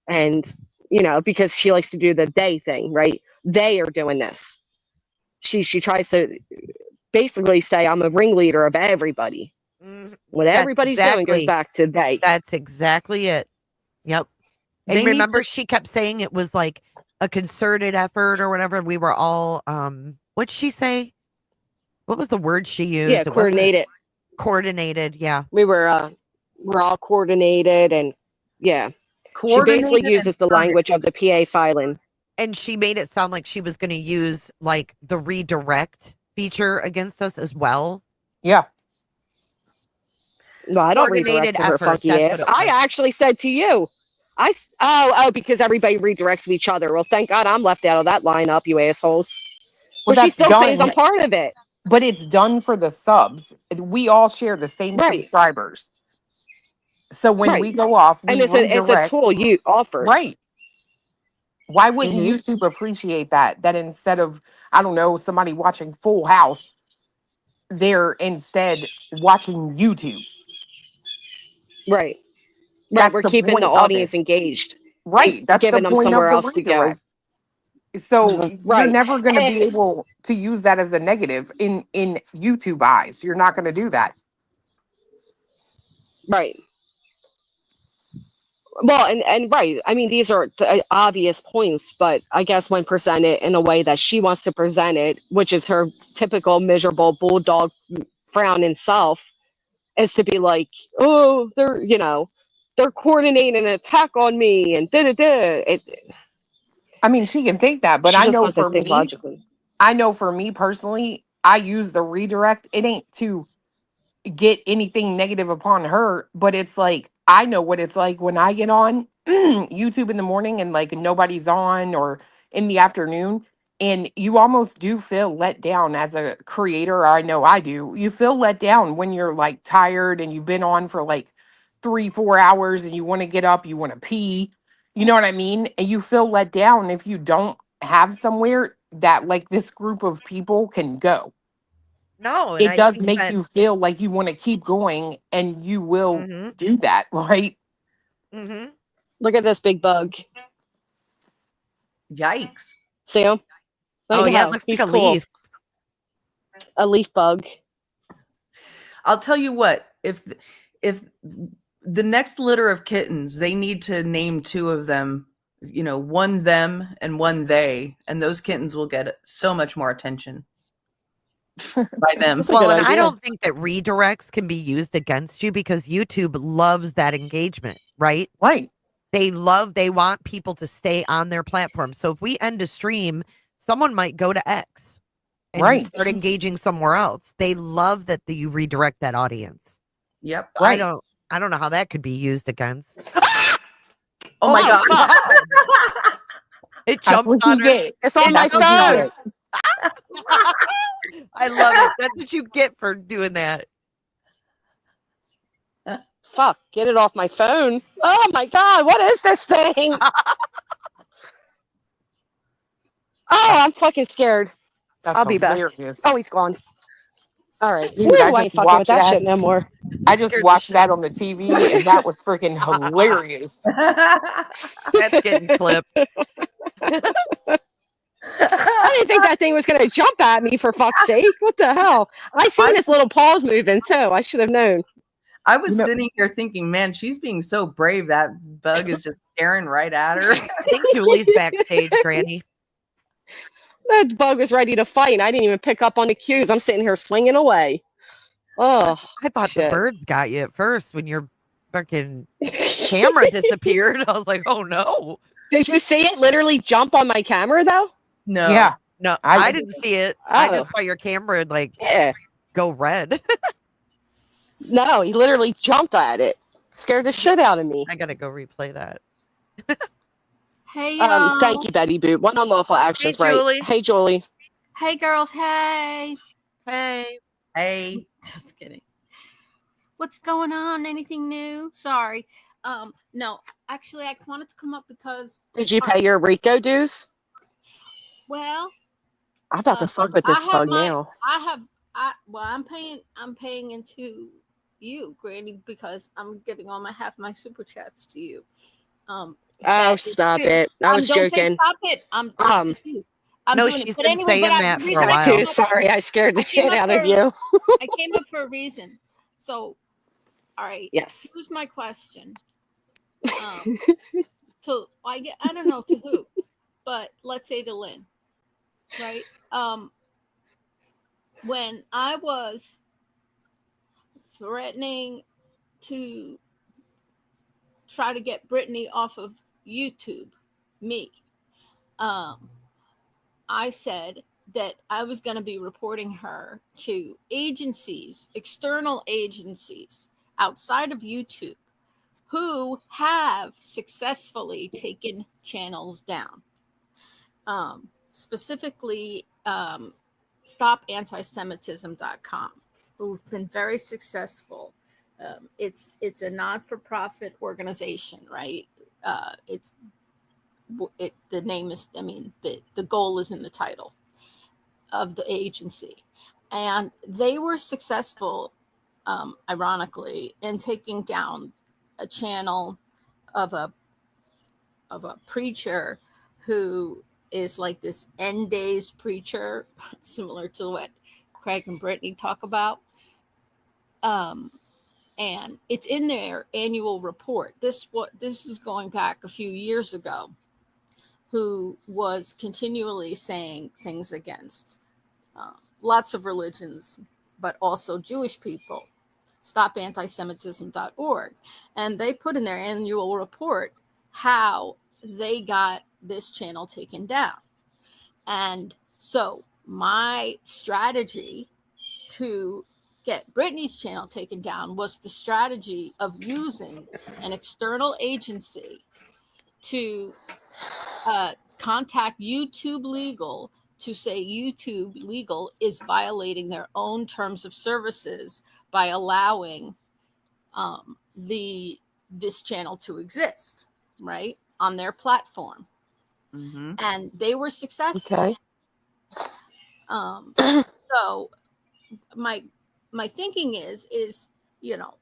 And, because she likes to do the they thing, right? They are doing this. She tries to basically say, I'm a ringleader of everybody. What That's everybody's doing goes exactly back to they. that's exactly it. Yep. And They need remember, to. she kept saying it was like a concerted effort or whatever. We were all, what'd she say? What was the word she Yeah, used? It wasn't coordinated. coordinated. Yeah. We're all coordinated, and yeah, she basically Coordinated and uses the targeted. language of the PA filing. And she made it sound like she was going to use like the redirect feature against us as well. Yeah. No, I don't redirect Coordinated to her effort. funky That's what ass. it I was. actually said to you, because everybody redirects to each other. Well, thank God I'm left out of that lineup, you assholes. Well, But she that's still says I'm done, part of it. but it's done for the subs. We all share the same Right, subscribers. So when right. we go off, And we it's a redirect. tool you offered. Right. Why wouldn't Hmm. YouTube appreciate that? That instead of, I don't know, somebody watching Full House, they're instead watching YouTube. Right, right. That's We're the keeping the point of it. audience engaged and Right. That's the giving them point of somewhere the else to go. redirect. So you're Right. never going to And be able to use that as a negative in YouTube eyes. You're not going to do that. right. Well, and right. I mean, these are obvious points, but I guess when presented in a way that she wants to present it, which is her typical miserable bulldog frown in self, is to be like, oh, they're coordinating an attack on me and da da da. I mean, she can think that, but She just wants to think logically. I know for me personally, I use the redirect. It ain't to get anything negative upon her, but it's like I know what it's like when I get on YouTube in the morning and like nobody's on, or in the afternoon, and you almost do feel let down as a creator. Or I know I do. You feel let down when you're like tired and you've been on for like 3-4 hours and you want to get up, you want to pee. You know what I mean? And you feel let down if you don't have somewhere that like this group of people can go. No, and It I does think make that. you feel like you want to keep going, and you will Mm-hmm. do that, right? Mm-hmm. Look at this big bug. Yikes. See him? I Oh yeah, it know. looks like He's a cool. leaf. A leaf bug. I'll tell you what, if the next litter of kittens, they need to name two of them, one them and one they, and those kittens will get so much more attention by them. That's a Well, good and I idea. don't think that redirects can be used against you because YouTube loves that engagement, right? Right. They want people to stay on their platform. So if we end a stream, someone might go to X and Right. start engaging somewhere else. They love that you redirect that audience. Yep. Right. I don't know how that could be used against. Oh my God. Fuck. It That's jumped what on you her. get. It's on my That's what you phone. get. I love it. That's what you get for doing that. Fuck. Get it off my phone. Oh my God. What is this thing? Oh, I'm fucking scared. That's I'll be back. hilarious. Oh, he's gone. All right. Dude, I Woo, I ain't just fucking with watched that that. shit no more. I It just scared the watched shit. that on the TV, and that was freaking hilarious. That's getting clipped. I didn't think that thing was going to jump at me, for fuck's sake. What the hell? I seen his little paws moving too. I should have known. I was You know- sitting here thinking, man, she's being so brave. That bug is just staring right at her. I think Julie's backstage, Granny. That bug was ready to fight. I didn't even pick up on the cues. I'm sitting here swinging away. Oh, I thought the shit. birds got you at first when your fucking camera disappeared. I was like, oh no. Did you see it literally jump on my camera though? No. No, I I didn't see it. I just Oh, saw your camera like yeah. go red. No, he literally jumped at it. Scared the shit out of me. I gotta go replay that. Hey Thank y'all. you, Betty Boot. One unlawful actions, right? Julie. Hey, Julie. Hey girls. Hey. Hey. Hey. Just kidding. What's going on? Anything new? Sorry. No. Actually, I wanted to come up because. Did you pay your RICO dues? Well, I'm about to fuck with this I have bug now. I'm paying into you, Granny, because I'm giving all half my super chats to you. Oh, stop it! I was don't say joking. stop it. I'm No, doing it. she's But been anyway, saying that the for reason a I while. came Too up- sorry, I scared the I came shit up out of for- you. I came up for a reason. So, all right. Yes. Here's my question. So I don't know to who, but let's say to Lynn, right? When I was threatening to try to get Brittany off of YouTube, I said that I was going to be reporting her to agencies, external agencies outside of YouTube, who have successfully taken channels down. Specifically, stopantisemitism.com, who've been very successful. It's a not-for-profit organization, right? The name is, I mean, the goal is in the title of the agency. And they were successful, ironically, in taking down a channel of a preacher who is like this end days preacher, similar to what Craig and Brittany talk about. And it's in their annual report. This is going back a few years ago, who was continually saying things against lots of religions, but also Jewish people. Stopantisemitism.org. And they put in their annual report how they got this channel taken down. And so my strategy to get Brittany's channel taken down was the strategy of using an external agency to contact YouTube Legal to say YouTube Legal is violating their own terms of services by allowing this channel to exist, right, on their platform. Mm-hmm. And they were successful. Okay. So my thinking is, you know,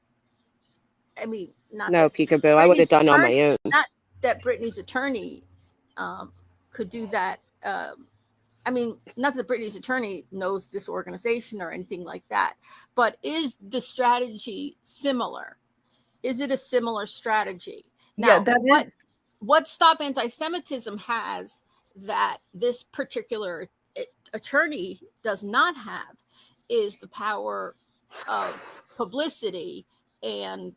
I mean, not No, that peekaboo. I would have Brittany's done on my attorney- own. not that Brittany's attorney could do that. I mean, not that Brittany's attorney knows this organization or anything like that, but is the strategy similar? Is it a similar strategy? Now, what Stop Anti-Semitism has that this particular attorney does not have is the power of publicity and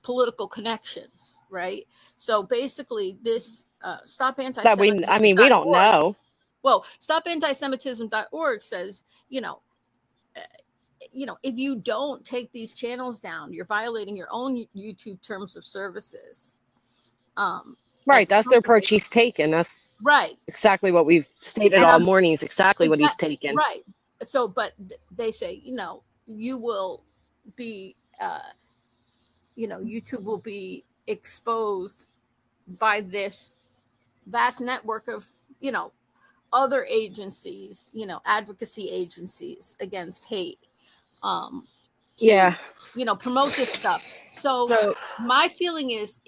political connections, right? So basically, this Stop Anti-Semitism. we don't know. Well, stopantisemitism.org says, if you don't take these channels down, you're violating your own YouTube terms of services. Right, that's the approach he's taken. That's right. Exactly what we've stated all morning is exactly what he's taken. Right. So, but they say, you will be, YouTube will be exposed by this vast network of, other agencies, advocacy agencies against hate. To, promote this stuff. So my feeling is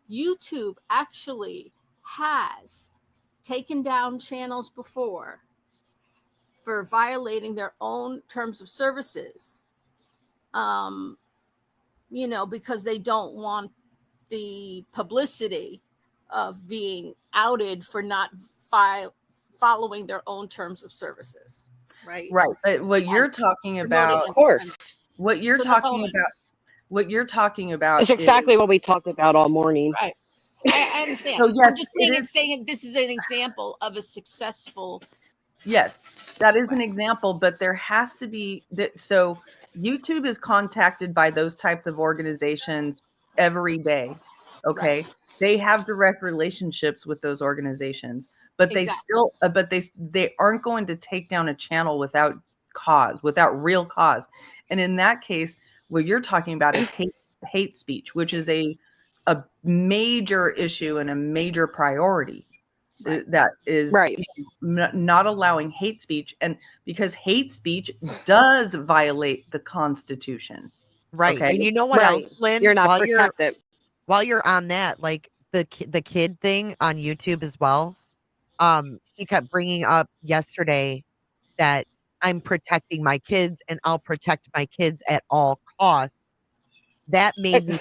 YouTube actually has taken down channels before for violating their own terms of services, because they don't want the publicity of being outed for not following their own terms of services. Right. But what you're talking about, of course, what you're talking about is exactly what we talked about all morning. Right. I understand. So yes, I'm just saying this is an example of a successful. Yes, that is an example, but there has to be that. So YouTube is contacted by those types of organizations every day. Okay. Right. They have direct relationships with those organizations, but they still, they aren't going to take down a channel without real cause. And in that case, what you're talking about is hate speech, which is a major issue and a major priority. Right. That is right. Not allowing hate speech, and because hate speech does violate the Constitution. Right. Okay? And you know what else, Lynn? You're not protected. While you're on that, like the kid thing on YouTube as well. She kept bringing up yesterday that I'm protecting my kids and I'll protect my kids at all costs. That made me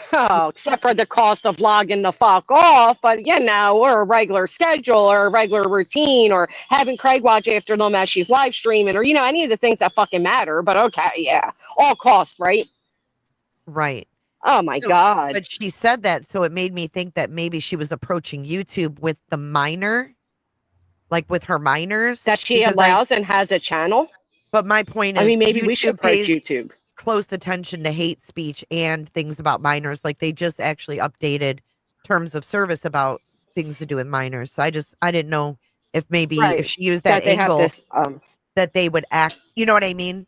Except for the cost of logging the fuck off, but or a regular schedule or a regular routine or having Craig watch after them as she's live streaming or, any of the things that fucking matter. But okay, yeah. All costs, right? right. Oh my So, God. but she said that, so it made me think that maybe she was approaching YouTube with the minor, like with her minors. That she because allows and has a channel? But my point I is, mean, maybe we should YouTube approach pays YouTube. close attention to hate speech and things about minors. Like they just actually updated terms of service about things to do with minors. So I didn't know if maybe if Right. she used that That they have angle this that they would act. You know what I mean?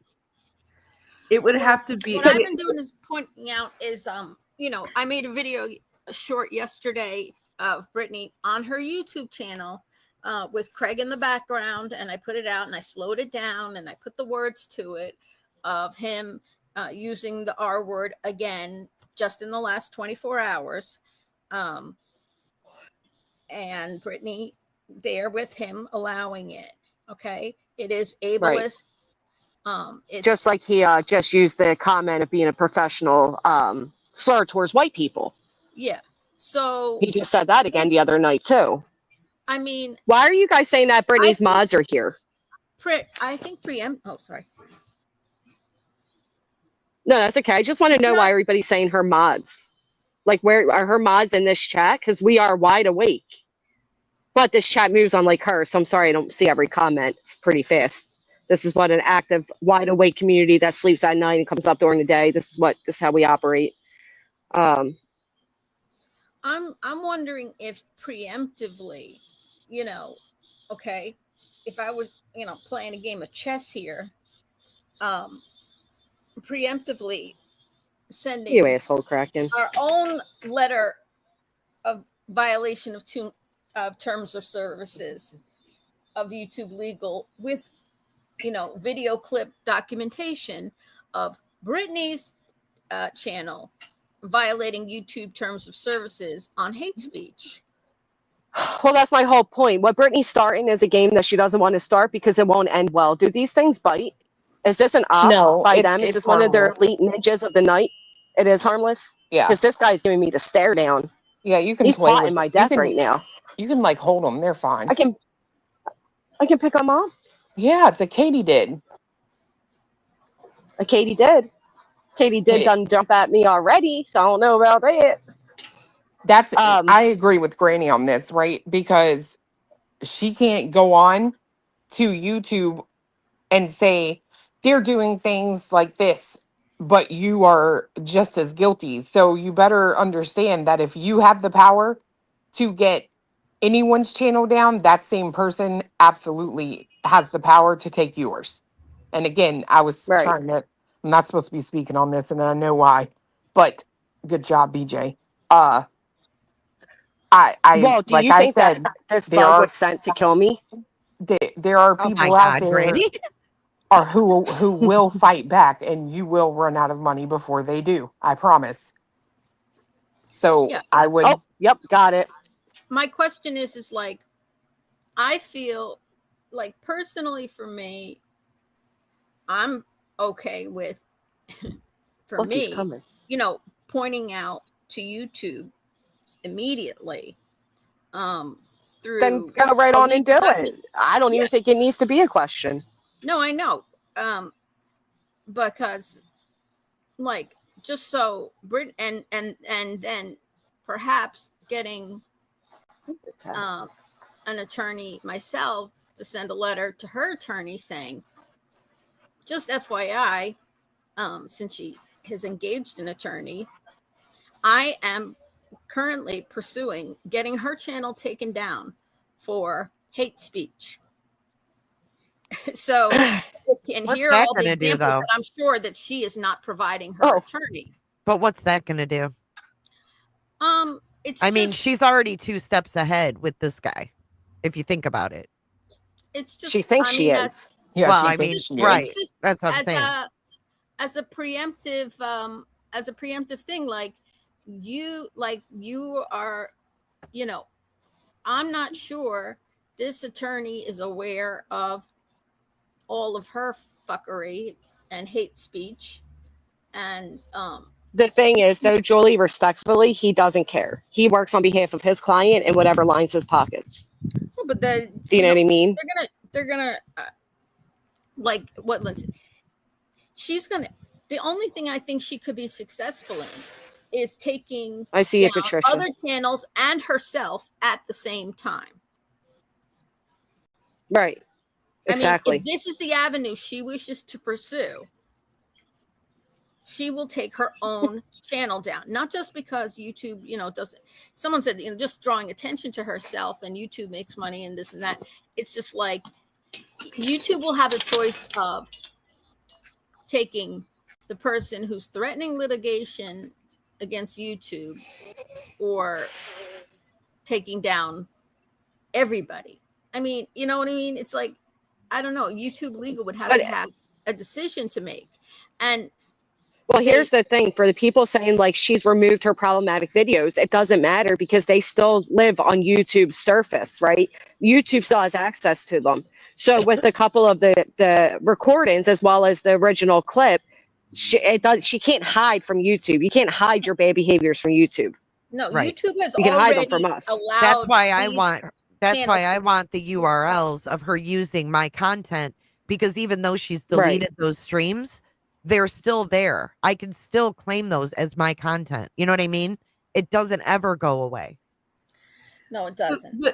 It would Well, have to be. what I've been doing is pointing out is, I made a video, a short yesterday of Brittany on her YouTube channel with Craig in the background, and I put it out and I slowed it down and I put the words to it of him using the R word again just in the last 24 hours. And Brittany there with him allowing it. Okay. It is ableist. It's just like he just used the comment of being a professional slur towards white people. yeah. So He just said that again the other night too. I mean, why are you guys saying that Brittany's mods are here? I think oh, sorry. No, that's okay. I just want to know why everybody's saying her mods. Like, where are her mods in this chat? Because we are wide awake. But this chat moves on like her, so I'm sorry I don't see every comment. It's pretty fast. This is what an active, wide awake community that sleeps at night and comes up during the day. This is how we operate. I'm wondering if preemptively, okay, if I was, playing a game of chess here, preemptively sending You asshole Kraken. our own letter of violation of terms of services of YouTube Legal with, video clip documentation of Brittany's channel violating YouTube terms of services on hate speech. Well, that's my whole point. What Brittany's starting is a game that she doesn't want to start because it won't end well. Do these things bite? Is this an op No, by them? Is it's this one of their harmless. elite ninjas of the night? It is harmless? Yeah. Because this guy's giving me the stare down. Yeah, you can He's play plotting with my death right now. You can like hold them, they're fine. I can pick them up. Yeah, it's a Katie did. Katie did. Katie did done jump at me already, so I don't know about that. That's I agree with Granny on this, right? Because she can't go on to YouTube and say they're doing things like this, but you are just as guilty. So you better understand that if you have the power to get anyone's channel down, that same person absolutely has the power to take yours. And again, I was trying to, I'm not supposed to be speaking on this, and I know why, but good job, BJ. Well, do like you I think that said, this there bug are was sent to kill me? there are Oh my people out God, there Granny. or who will fight back, and you will run out of money before they do. I promise. So Yeah. I would. Oh, yep, got it. My question is like, I feel like personally for me, I'm okay with, for Look, he's me, coming. pointing out to YouTube immediately through. Then go right on and do it. I don't even think it needs to be a question. No, I know. Because like, just so Brit and then perhaps getting an attorney myself to send a letter to her attorney saying, just FYI, since she has engaged an attorney, I am currently pursuing getting her channel taken down for hate speech. So and What's here are that all the gonna do, examples though? that I'm sure that she is not providing her attorney. But what's that going to do? It's I mean, she's already 2 steps ahead with this guy, if you think about it. It's just she thinks she is. Yeah, well, she I mean, thinks she right. is. Just that's what I'm saying. As a preemptive thing, like you are, I'm not sure this attorney is aware of all of her fuckery and hate speech. And The thing is, though, Julie, respectfully, he doesn't care. He works on behalf of his client and whatever lines his pockets. but Do you know what I mean? they're gonna like what Lindsay. She's gonna. The only thing I think she could be successful in is taking I see down it, Patricia. other channels and herself at the same time. Right. Exactly. I mean, if this is the avenue she wishes to pursue, she will take her own channel down. Not just because YouTube, doesn't. Someone said, just drawing attention to herself and YouTube makes money and this and that. It's just like YouTube will have a choice of taking the person who's threatening litigation against YouTube or taking down everybody. I mean, you know what I mean? It's like, I don't know. YouTube Legal would have to have a decision to make. And well, here's the thing. For the people saying like she's removed her problematic videos, it doesn't matter because they still live on YouTube's surface, right? YouTube still has access to them. So with a couple of the recordings as well as the original clip, she can't hide from YouTube. You can't hide your bad behaviors from YouTube. No, Right. YouTube has You can hide them already from us. allowed. That's why I want. That's channels why I want the URLs of her using my content, because even though she's deleted those streams, they're still there. I can still claim those as my content. You know what I mean? It doesn't ever go away. No, it doesn't.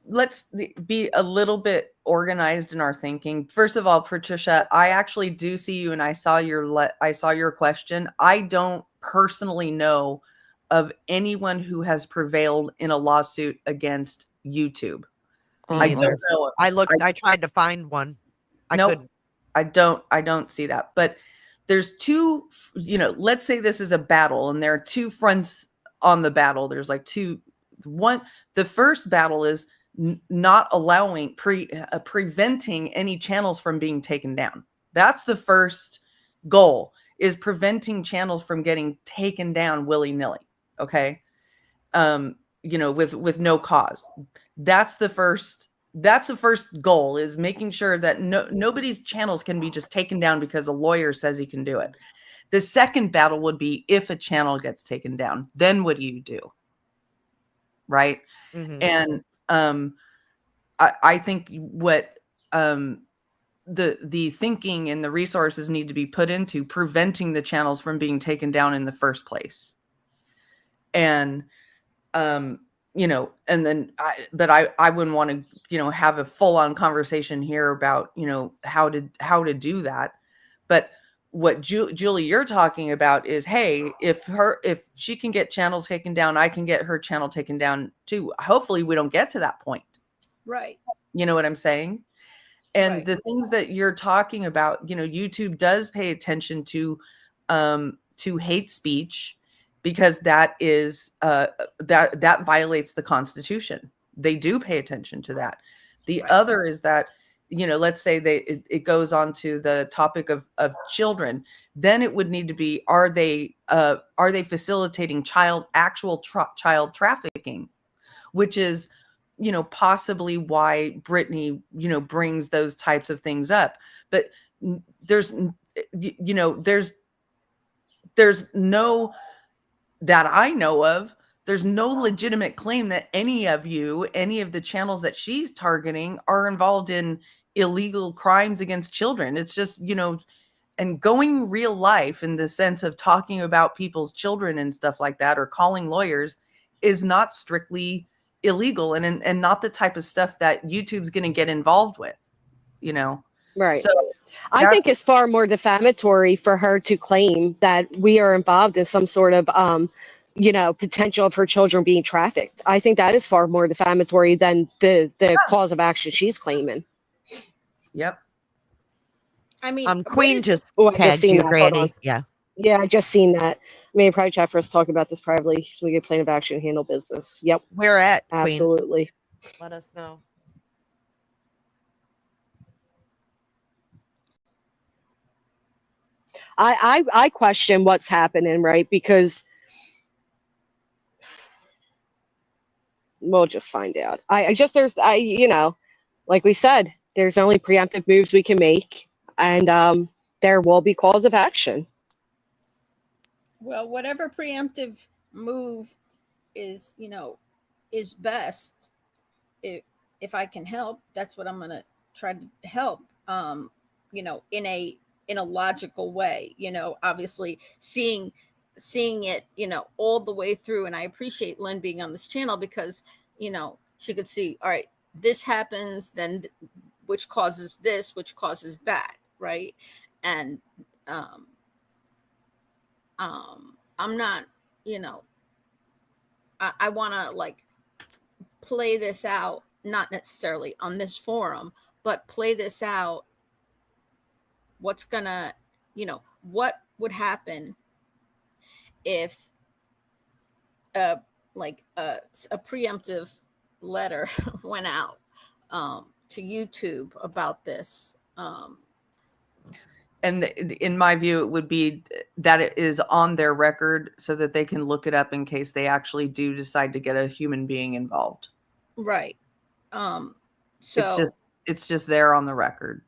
Let's be a little bit organized in our thinking. First of all, Patricia, I actually do see you, and I saw your question. I don't personally know of anyone who has prevailed in a lawsuit against YouTube. I don't know. I tried to find one. I couldn't. I don't see that. But there's two, let's say this is a battle and there are two fronts on the battle. There's like the first battle is not allowing preventing any channels from being taken down. That's the first goal, is preventing channels from getting taken down willy-nilly. Okay. With no cause. That's the first goal, is making sure that nobody's channels can be just taken down because a lawyer says he can do it. The second battle would be if a channel gets taken down, then what do you do? Right. Mm-hmm. And I think what the thinking and the resources need to be put into preventing the channels from being taken down in the first place. And and then I wouldn't want to have a full-on conversation here about how to do that. But what Julie you're talking about is, hey, if she can get channels taken down, I can get her channel taken down too. Hopefully we don't get to that point. Right. You know what I'm saying? And Right. the things that you're talking about, YouTube does pay attention to hate speech, because that is that violates the Constitution. They do pay attention to that. The other is that, let's say it goes on to the topic of children, then it would need to be, are they facilitating child trafficking, which is possibly why Brittany brings those types of things up. But there's no, that I know of, there's no legitimate claim that any of the channels that she's targeting are involved in illegal crimes against children. It's just, and going real life in the sense of talking about people's children and stuff like that, or calling lawyers, is not strictly illegal and not the type of stuff that YouTube's going to get involved with, Right. So I think it's far more defamatory for her to claim that we are involved in some sort of, potential of her children being trafficked. I think that is far more defamatory than the cause of action she's claiming. Yep. I mean, Queen just I just tagged seen you, that. Hold on. Granny. Yeah. Yeah, I just seen that. I mean, probably chat for us to talk about this privately so we get plan of action, handle business. Yep. Where at, Queen? Absolutely. Let us know. I question what's happening, right? Because we'll just find out. Like we said, there's only preemptive moves we can make. and there will be calls of action. Well, whatever preemptive move is, is best. If I can help, that's what I'm going to try to help. In a logical way. Obviously seeing it, all the way through. And I appreciate Lynn being on this channel because, she could see, all right, this happens, then which causes this, which causes that, right? And I'm not, I want to like play this out, not necessarily on this forum, but play this out. What's gonna, what would happen if a preemptive letter went out to YouTube about this? And in my view, it would be that it is on their record so that they can look it up in case they actually do decide to get a human being involved. Right. So it's just there on the record.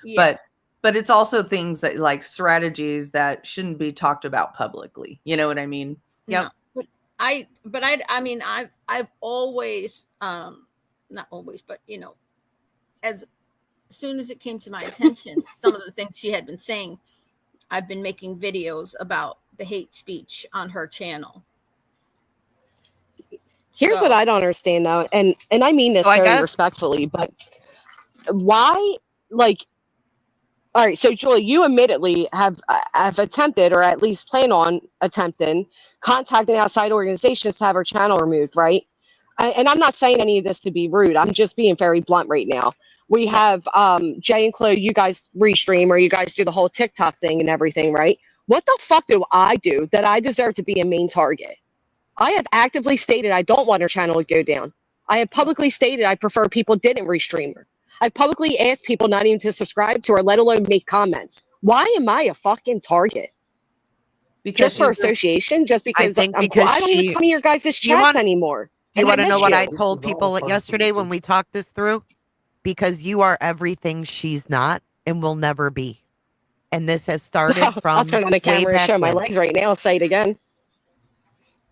Yeah. But it's also things that like strategies that shouldn't be talked about publicly. You know what I mean? Yeah. No, I mean, I've always, not always, but as soon as it came to my attention, some of the things she had been saying, I've been making videos about the hate speech on her channel. Here's what I don't understand though, and I mean this very respectfully, but why, like, all right, so Julie, you admittedly have attempted, or at least plan on attempting, contacting outside organizations to have her channel removed, right? And I'm not saying any of this to be rude. I'm just being very blunt right now. We have Jay and Chloe, you guys restream, or you guys do the whole TikTok thing and everything, right? What the fuck do I do that I deserve to be a main target? I have actively stated I don't want her channel to go down. I have publicly stated I prefer people didn't restream her. I've publicly asked people not even to subscribe to her, let alone make comments. Why am I a fucking target? Because just for association? Just because I don't even come to your guys' chats anymore. Do you want to know what I told people yesterday when we talked this through? Because you are everything she's not and will never be. And this has started from I'll turn on the camera and show my legs right now. I'll say it again.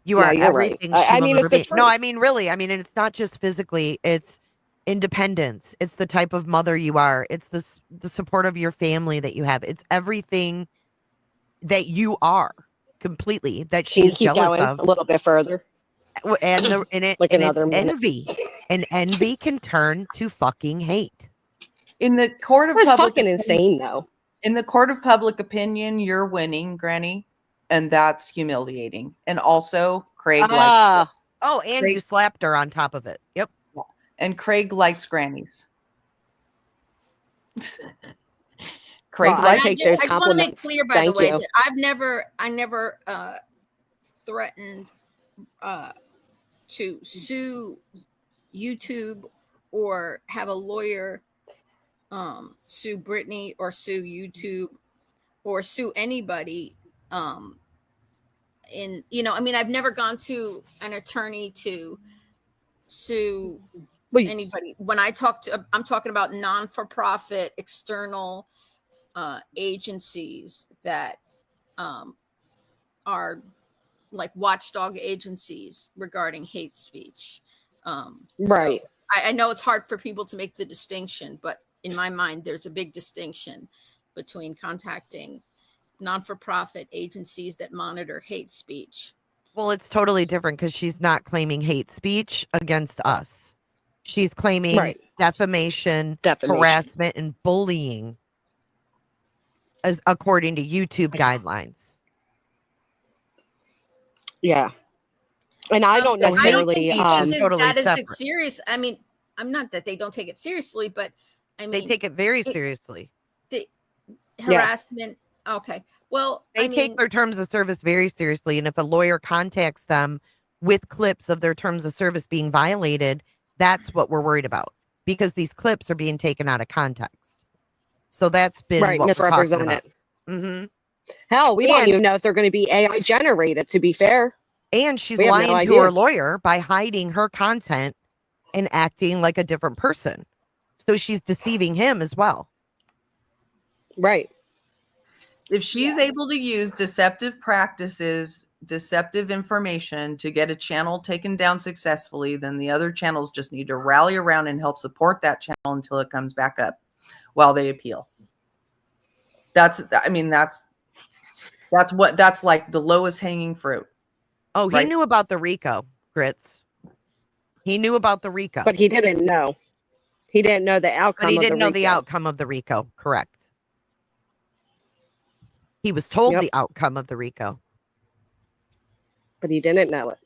You are everything she will never be. No, I mean, really. I mean, and it's not just physically. It's independence. It's the type of mother you are. It's the support of your family that you have. It's everything that you are completely that she's jealous of. A little bit further. And it's envy. And envy can turn to fucking hate. In the court of public fucking opinion, insane though. In the court of public opinion, you're winning, Granny, and that's humiliating. And also, Craig likes. Oh, and Craig, you slapped her on top of it. Yep. And Craig likes grannies. Craig likes take those compliments. I just want to make clear, by the way, that I never threatened to sue YouTube or have a lawyer sue Brittany or sue YouTube or sue anybody. I mean, I've never gone to an attorney to sue anybody. When I'm talking about non-for-profit external agencies that are like watchdog agencies regarding hate speech. Right. So I know it's hard for people to make the distinction, but in my mind, there's a big distinction between contacting non-for-profit agencies that monitor hate speech. Well, it's totally different because she's not claiming hate speech against us. She's claiming defamation, harassment, and bullying, as according to YouTube guidelines. Yeah. And I don't necessarily that is serious. I mean, I'm not that they don't take it seriously, but I mean they take it very seriously. The harassment. Yeah. Okay. Well, they take their terms of service very seriously. And if a lawyer contacts them with clips of their terms of service being violated, that's what we're worried about, because these clips are being taken out of context. So that's been what misrepresented. We're talking about. Mm-hmm. Hell, we don't even know if they're going to be AI generated, to be fair. And she's lying to her lawyer by hiding her content and acting like a different person. So she's deceiving him as well. Right. If she's able to use deceptive practices, deceptive information to get a channel taken down successfully, then the other channels just need to rally around and help support that channel until it comes back up while they appeal. That's like the lowest hanging fruit. Oh, he right? knew about the RICO, Grits. He knew about the RICO. But he didn't know. He didn't know the outcome But he of the didn't know the RICO. outcome of the RICO. Correct. He was told Yep. the outcome of the RICO. But he didn't know it.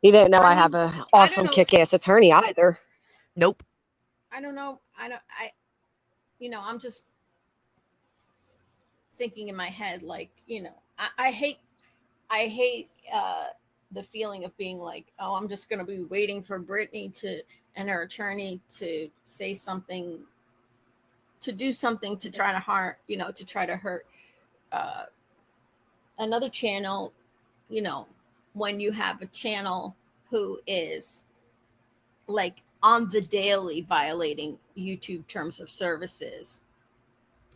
He didn't know I have an awesome kick-ass attorney either. Nope. I don't know. I'm just thinking in my head, like, I hate the feeling of being like, oh, I'm just going to be waiting for Brittany and her attorney to say something, to do something to try to harm, to try to hurt another channel, when you have a channel who is like on the daily violating YouTube terms of services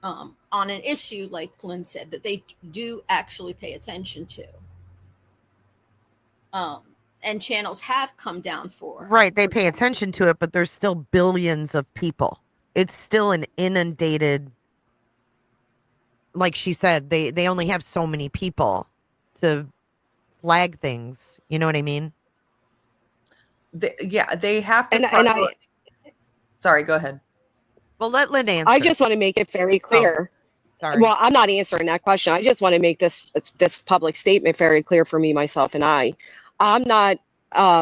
on an issue, like Lynn said, that they do actually pay attention to. And channels have come down for. Right, they pay attention to it, but there's still billions of people. It's still an inundated, like she said, they only have so many people to flag things. You know what I mean? They have to. Sorry, go ahead. Well, let Lynn answer. I just want to make it very clear. Sorry. Well, I'm not answering that question. I just want to make this public statement very clear for me, myself, and I. I'm not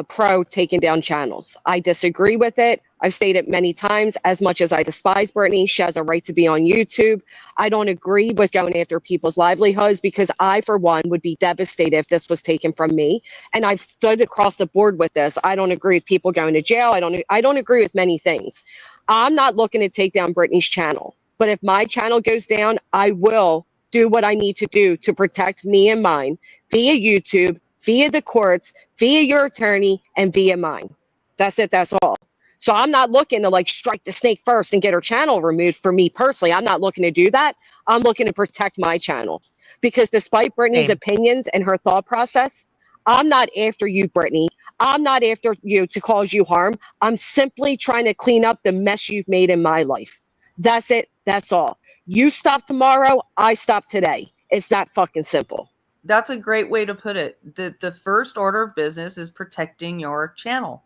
pro taking down channels. I disagree with it. I've stated many times, as much as I despise Brittany, she has a right to be on YouTube. I don't agree with going after people's livelihoods because I, for one, would be devastated if this was taken from me. And I've stood across the board with this. I don't agree with people going to jail. I don't agree with many things. I'm not looking to take down Brittany's channel. But if my channel goes down, I will do what I need to do to protect me and mine via YouTube, via the courts, via your attorney, and via mine. That's it. That's all. So I'm not looking to like strike the snake first and get her channel removed. For me personally, I'm not looking to do that. I'm looking to protect my channel because despite Brittany's opinions and her thought process, I'm not after you, Brittany. I'm not after you to cause you harm. I'm simply trying to clean up the mess you've made in my life. That's it. That's all. You stop tomorrow, I stop today. It's that fucking simple. That's a great way to put it. The first order of business is protecting your channel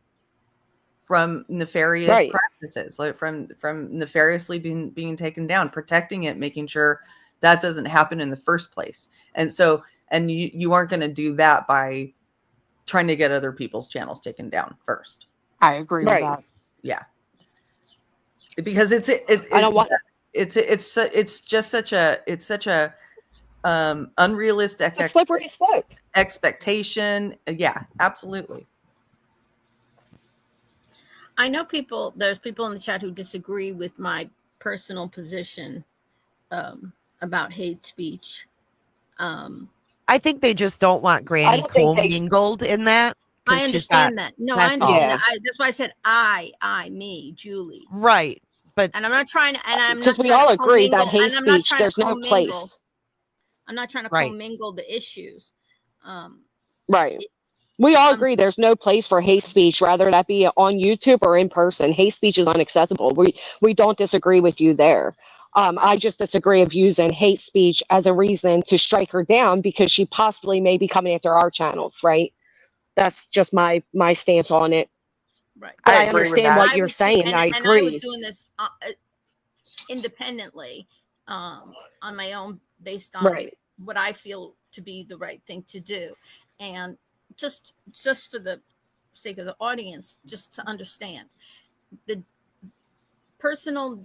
from nefarious practices, like from nefariously being taken down, protecting it, making sure that doesn't happen in the first place. And so, and you aren't going to do that by trying to get other people's channels taken down first. I agree with that. Yeah. Because it's just such a unrealistic it's a slippery slope expectation. Yeah, absolutely. I know there's people in the chat who disagree with my personal position about hate speech. I think they just don't want Granny commingled in that. I understand that. No, I understand that. That's why I said me, Julie. Right. But and I'm not trying to, and I'm because not we all agree that commingle, hate speech, there's no place. I'm not trying to commingle the issues. Right. We all agree there's no place for hate speech, whether that be on YouTube or in person. Hate speech is unacceptable. We don't disagree with you there. I just disagree of using hate speech as a reason to strike her down because she possibly may be coming after our channels, right? That's just my stance on it. Right. But I understand what you're saying. And I agree. And I was doing this independently on my own based on what I feel to be the right thing to do. And just for the sake of the audience, just to understand the personal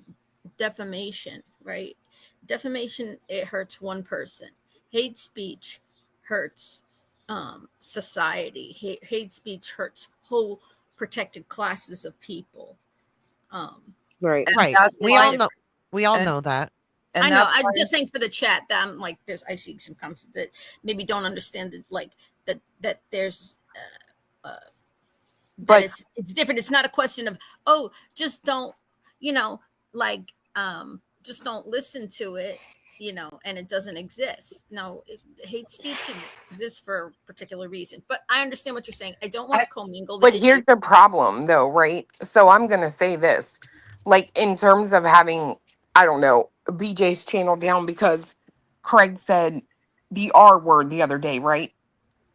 defamation, right? Defamation, it hurts one person. Hate speech hurts society. Hate speech hurts whole protected classes of people. Right. We all know that. And I know. I'm just saying for the chat that I'm like, I see some comments that maybe don't understand that, like that there's, but it's different. It's not a question of just don't, just don't listen to it, you know, and it doesn't exist. No, hate speech exists for a particular reason. But I understand what you're saying. I don't want to commingle the But issue. here's the problem, though, right? So I'm going to say this, like, in terms of having, I don't know, BJ's channel down, because Craig said the R word the other day, right?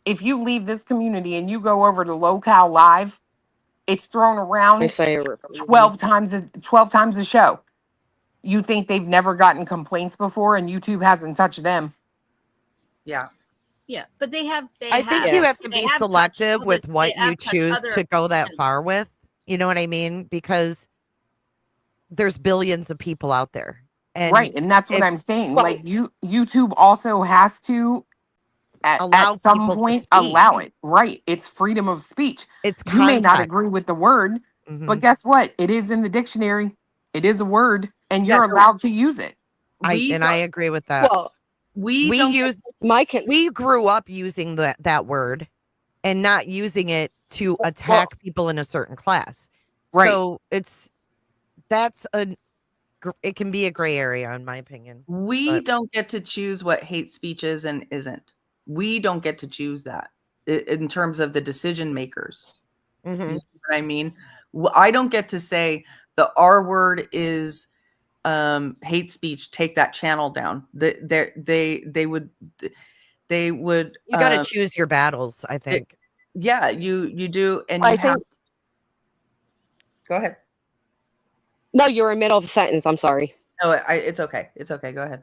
If you leave this community and you go over to Locale Live, it's thrown I around say 12 times a show. You think they've never gotten complaints before and YouTube hasn't touched them? Yeah. Yeah, but they have. I think you have to be selective with what you touched choose other to go that channels. far with. You know what I mean? Because there's billions of people out there. And right, and that's what I'm saying. Like, YouTube also has to allow at some people to point speak. allow it. Right, it's freedom of speech. It's You may not context. agree with the word, but guess what? It is in the dictionary. It is a word, and Yeah, you're so allowed to use it. I agree with that. Well, we grew up using that word and not using it to attack people in a certain class. Right. So it can be a gray area, in my opinion. We don't get to choose what hate speech is and isn't. We don't get to choose that in terms of the decision makers. You see what I mean? I don't get to say the R word is hate speech. Take that channel down. They would. You got to choose your battles, I think. You do, and I you have. think. Go ahead. No, you're in the middle of a sentence. I'm sorry. No, it's okay. It's okay. Go ahead.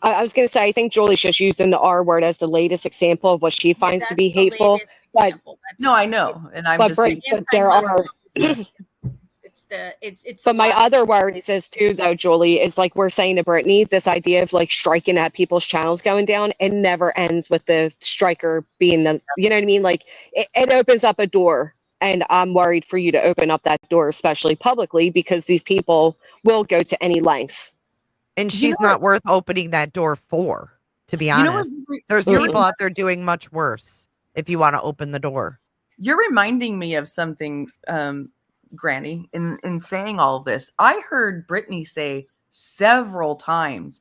I was going to say, I think Julie's just using the R word as the latest example of what she finds to be hateful. But no, I know, and I'm but, just. but there are. But my other worries is too, though, Julie, is like we're saying to Brittany, this idea of like striking at people's channels going down, it never ends with the striker being the, you know what I mean? Like it opens up a door, and I'm worried for you to open up that door, especially publicly, because these people will go to any lengths. And she's not worth opening that door for, to be honest. There's people out there doing much worse if you want to open the door. You're reminding me of something, Granny, in saying all of this. I heard Brittany say several times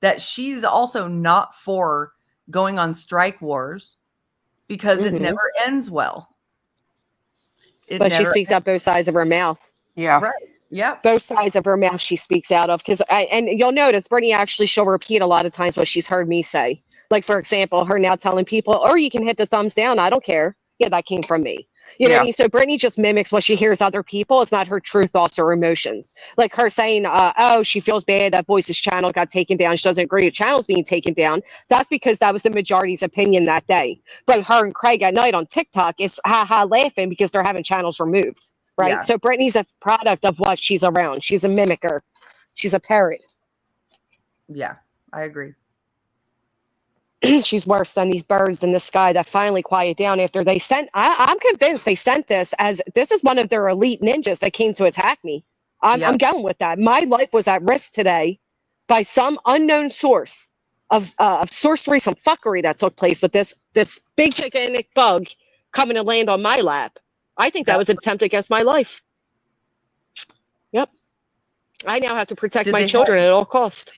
that she's also not for going on strike wars because it never ends well. But she speaks out both sides of her mouth. Yeah. Right. Yeah. Both sides of her mouth she speaks out of. And you'll notice Brittany actually, she'll repeat a lot of times what she's heard me say. Like, for example, her now telling people, or you can hit the thumbs down. I don't care. Yeah, that came from me. You know what I mean? So Brittany just mimics what she hears other people. It's not her true thoughts or emotions. Like her saying, oh, she feels bad that Boyce's channel got taken down. She doesn't agree with channels being taken down. That's because that was the majority's opinion that day. But her and Craig at night on TikTok is laughing because they're having channels removed. Right. Yeah. So Brittany's a product of what she's around. She's a mimicker. She's a parrot. Yeah, I agree. She's worse than these birds in the sky that finally quiet down after they sent. I'm convinced they sent this is one of their elite ninjas that came to attack me. I'm going with that. My life was at risk today by some unknown source of sorcery, some fuckery that took place with this big gigantic bug coming to land on my lap. I think that was an attempt against my life. Yep. I now have to protect my children at all costs.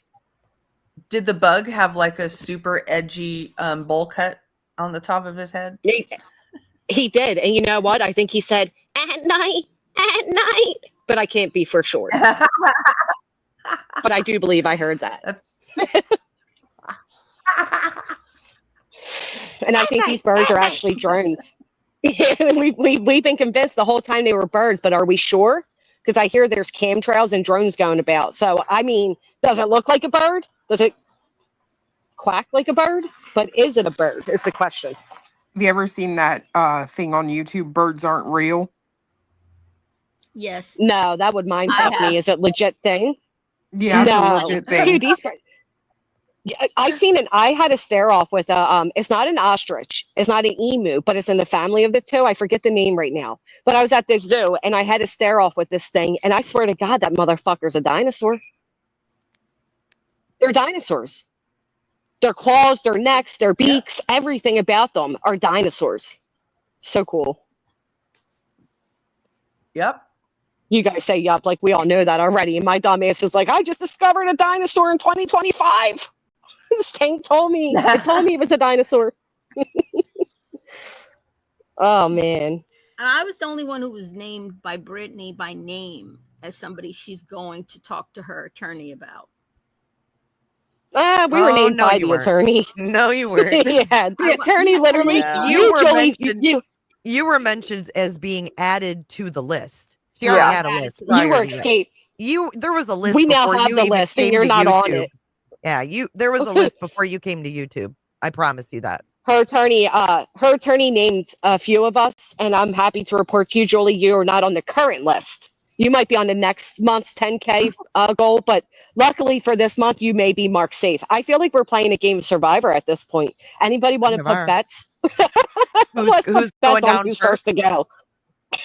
Did the bug have like a super edgy bowl cut on the top of his head? He did. And you know what? I think he said, at night. But I can't be for sure. But I do believe I heard that. And I think these birds are actually drones. We've been convinced the whole time they were birds, but are we sure? Because I hear there's chemtrails and drones going about. So, I mean, does it look like a bird? Does it quack like a bird? But is it a bird is the question. Have you ever seen that thing on YouTube, Birds Aren't Real? Yes. No, that would mind fuck me. Is it legit thing? Yeah, it's a legit thing. Dude, these birds. I had a stare off with it's not an ostrich, it's not an emu, but it's in the family of the two. I forget the name right now. But I was at this zoo and I had a stare off with this thing, and I swear to God, that motherfucker's a dinosaur. They're dinosaurs. Their claws, their necks, their beaks, everything about them are dinosaurs. So cool. Yep. You guys say yup, like we all know that already. And my dumb ass is like, I just discovered a dinosaur in 2025. This tank told me it was a dinosaur. Oh man. I was the only one who was named by Brittany by name as somebody she's going to talk to her attorney about. We were named no, by you the weren't. attorney. No, you weren't. Yeah, the attorney literally. Yeah. You were Julie, mentioned. You were mentioned as being added to the list. She Yeah. already had a list you prior were to you. escaped. There was a list We now before have you the even list, and came you're to not on YouTube. it. Yeah, there was a list before you came to YouTube. I promise you that. Her attorney named a few of us, and I'm happy to report to you, Julie, you are not on the current list. You might be on the next month's 10K goal, but luckily for this month, you may be marked safe. I feel like we're playing a game of Survivor at this point. Anybody want to put bets? Let's put Who's bets going on down who starts first? to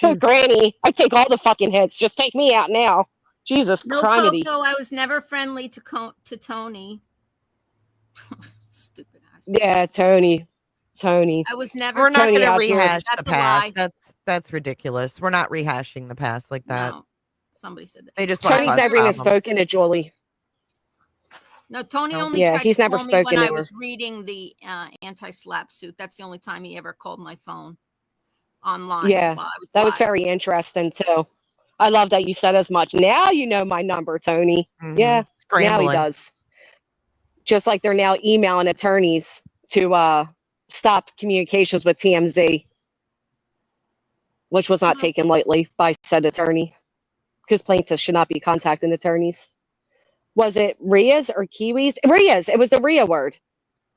go. Granny, I take all the fucking hits. Just take me out now. Jesus No, Christ. Coco, I was never friendly to Tony. Stupid ass. Yeah, Tony. I was never. We're not Tony going to Osborne. rehash the That's a past. lie. That's ridiculous. We're not rehashing the past like that. No, somebody said that. They just want to Tony's cause never even problems. spoken to Julie. No, Tony No. only Yeah, tried he's to never call me when spoken I to her. was reading the anti-slap suit. That's the only time he ever called my phone online. Yeah, while I was that was live. very interesting too. I love that you said as much. Now you know my number, Tony. Mhm. Yeah, now he Scrambling. does. Just like they're now emailing attorneys to stop communications with TMZ, which was not taken lightly by said attorney, because plaintiffs should not be contacting attorneys. Was it Ria's or Kiwis? Ria's. It was the Ria word.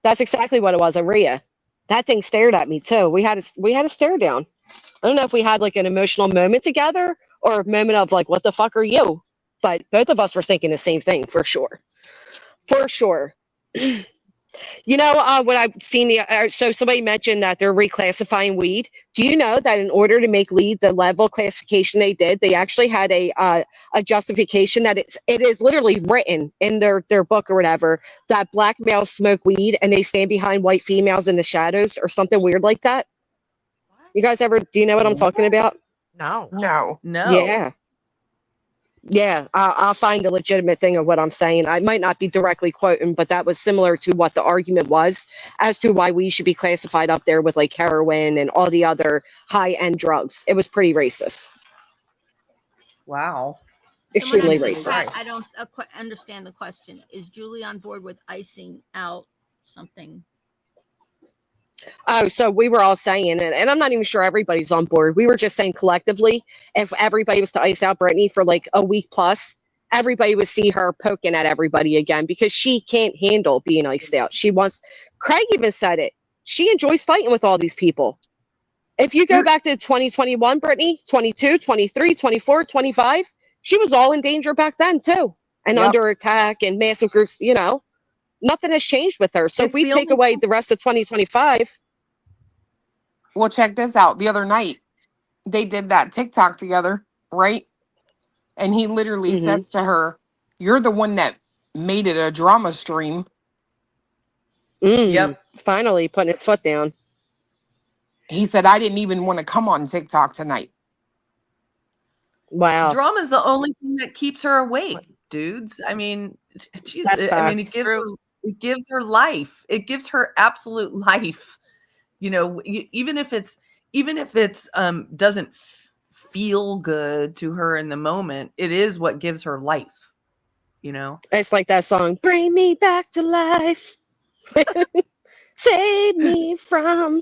That's exactly what it was, a Ria. That thing stared at me too. We had a stare down. I don't know if we had like an emotional moment together or a moment of like, what the fuck are you? But both of us were thinking the same thing for sure. For sure. You know, what I've seen, so somebody mentioned that they're reclassifying weed. Do you know that in order to make weed the level classification they did, they actually had a justification that it is literally written in their book or whatever that black males smoke weed and they stand behind white females in the shadows or something weird like that? You guys do you know what I'm talking about? No. No. Yeah. Yeah, I'll find a legitimate thing of what I'm saying. I might not be directly quoting, but that was similar to what the argument was as to why we should be classified up there with like heroin and all the other high-end drugs. It was pretty racist. Wow. Extremely Someone racist. asked, I don't understand the question. Is Julie on board with icing out something? Oh, so we were all saying, and I'm not even sure everybody's on board. We were just saying collectively, if everybody was to ice out Brittany for like a week plus, everybody would see her poking at everybody again because she can't handle being iced out. Craig even said it. She enjoys fighting with all these people. If you go back to 2021, Brittany, 22, 23, 24, 25, she was all in danger back then too. And under attack and massive groups, you know. Nothing has changed with her. So if we take away the rest of 2025. Well, check this out. The other night, they did that TikTok together, right? And he literally says to her, "You're the one that made it a drama stream." Yep. Finally putting his foot down. He said, "I didn't even want to come on TikTok tonight." Wow. Drama's the only thing that keeps her awake, dudes. I mean, That's it gives her life. It gives her absolute life. You know, even if it's doesn't feel good to her in the moment, it is what gives her life. You know, it's like that song, "Bring Me Back to Life." Save me from.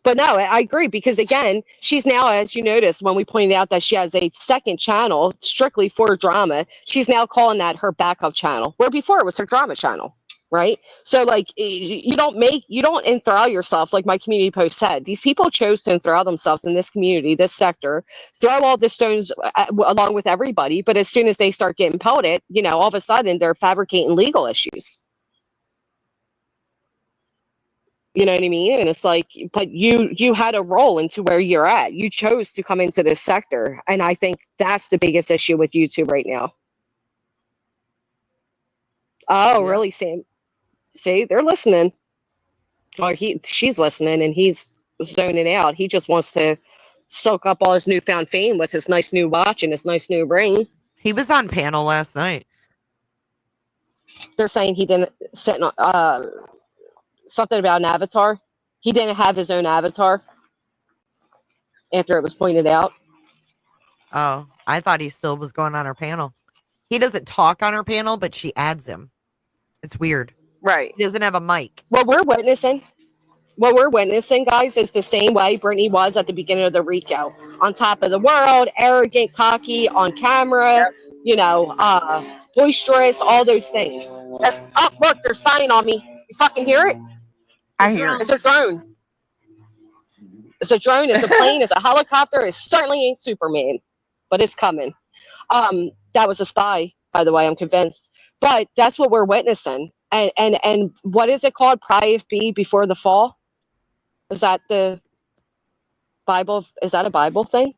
But no, I agree because again, she's now, as you noticed when we pointed out that she has a second channel strictly for drama, she's now calling that her backup channel, where before it was her drama channel, right? So like you don't enthrall yourself, like my community post said. These people chose to enthrall themselves in this community, this sector, throw all the stones along with everybody, but as soon as they start getting pelted, you know, all of a sudden they're fabricating legal issues. You know what I mean? And it's like, but you had a role into where you're at. You chose to come into this sector. And I think that's the biggest issue with YouTube right now. Oh, really, Sam? See, they're listening. Or she's listening and he's zoning out. He just wants to soak up all his newfound fame with his nice new watch and his nice new ring. He was on panel last night. They're saying he didn't sit something about an avatar. He didn't have his own avatar after it was pointed out. Oh, I thought he still was going on her panel. He doesn't talk on her panel, but she adds him. It's weird. Right. He doesn't have a mic. What we're witnessing, guys, is the same way Brittany was at the beginning of the RICO. On top of the world, arrogant, cocky, on camera, boisterous, all those things. Look, they're spying on me. You fucking hear it? I hear it. It's a drone. It's a drone, it's a plane, it's a helicopter. It certainly ain't Superman, but it's coming. That was a spy, by the way, I'm convinced. But that's what we're witnessing. And what is it called? Preemptive before the fall? Is that the Bible? Is that a Bible thing?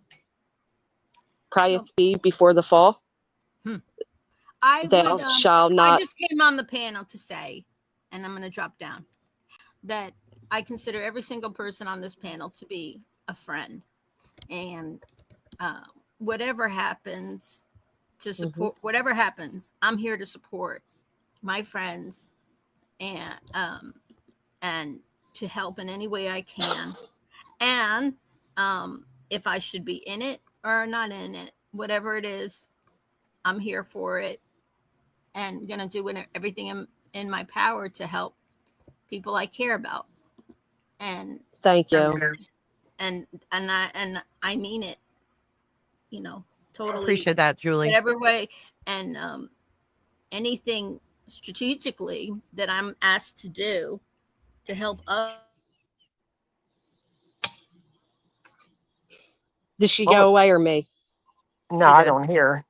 Preemptive before the fall? Thou shalt not. I just came on the panel to say, and I'm going to drop down, that I consider every single person on this panel to be a friend. And whatever happens, to support whatever happens, I'm here to support my friends and to help in any way I can. And if I should be in it or not in it, whatever it is, I'm here for it and gonna do everything in my power to help people I care about. And thank you. And I mean it, totally. Appreciate that, Julie. Whatever way, and anything strategically that I'm asked to do to help others. Did she go away or me? No, I don't hear.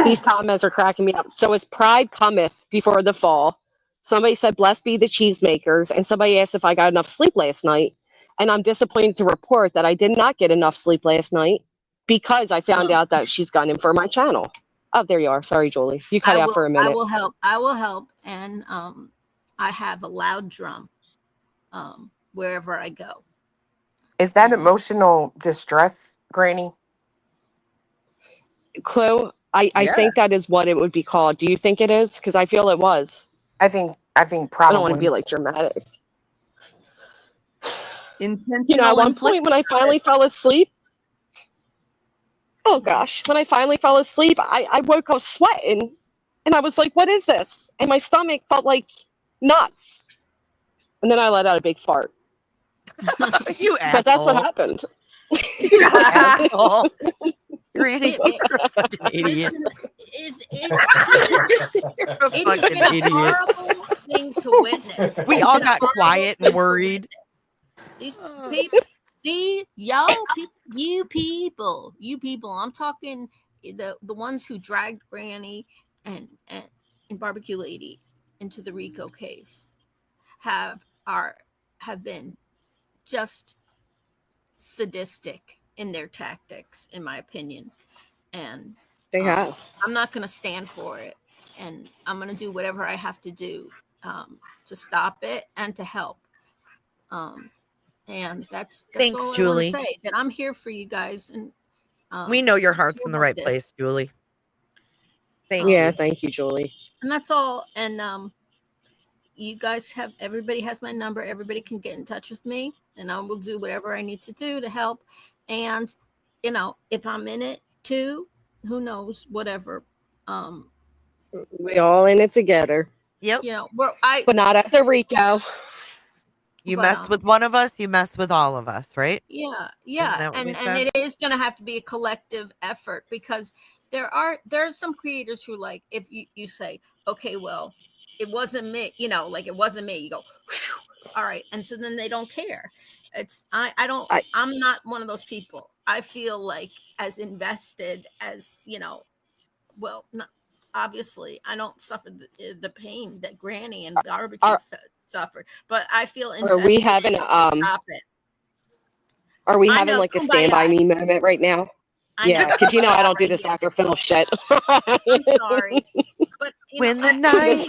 These comments are cracking me up. So as pride cometh before the fall, somebody said, blessed be the cheesemakers. And somebody asked if I got enough sleep last night. And I'm disappointed to report that I did not get enough sleep last night because I found out that she's gone in for my channel. Oh, there you are. Sorry, Julie. You cut out for a minute. I will help. And I have a loud drum wherever I go. Is that emotional distress, Granny? Chloe, I think that is what it would be called. Do you think it is? Because I feel it was. I think probably. I don't want to be like dramatic. Intentional. At one point when I finally fell asleep, when I finally fell asleep, I woke up sweating and I was like, what is this? And my stomach felt like nuts. And then I let out a big fart. You asshole. But that's what happened. You asshole. Granny, idiot. It's a fucking been a idiot. horrible thing to witness. We all got quiet and worried. These people, you people. I'm talking the ones who dragged Granny and Barbecue Lady into the RICO case have been just sadistic in their tactics, in my opinion. And they have. I'm not going to stand for it, and I'm going to do whatever I have to do to stop it and to help. And that's thanks, all Julie. I want to say, that I'm here for you guys, and we know your heart's in the right place, Julie. Thank you. Thank you, Julie. And that's all. And you guys everybody has my number. Everybody can get in touch with me, and I will do whatever I need to do to help. And if I'm in it too, who knows, whatever. We all in it together. Yep. But not as a RICO. You mess with one of us, you mess with all of us, right? Yeah. And it is going to have to be a collective effort, because there are some creators who, like, if you say, okay, well, it wasn't me, it wasn't me, you go, all right, and so then they don't care. I'm not one of those people. I feel like as invested as, obviously I don't suffer the pain that Granny and Barbecue suffered, but I feel invested. Are we having like a Stand By Me moment right now? Yeah, because I don't do this Dr. Phil shit. I'm sorry, but when the night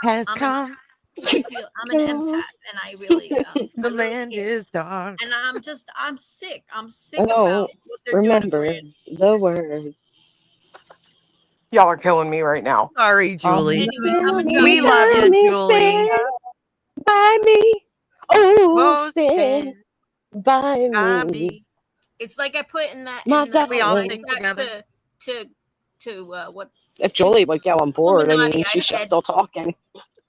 has come I'm an empath, and I really, The I really land care. is dark. And I'm sick. I'm sick I about don't what they're doing to remember Brandon. the words. Y'all are killing me right now. Sorry, Julie. Anyway, I'm gonna We love you, Time is Julie. spent by me. Oh, Oh, stand by I me. mean, It's like I put in that My we all darling. sing chat together. to what If to Julie would go on board, I Illuminati. mean, I she's just said, still talking.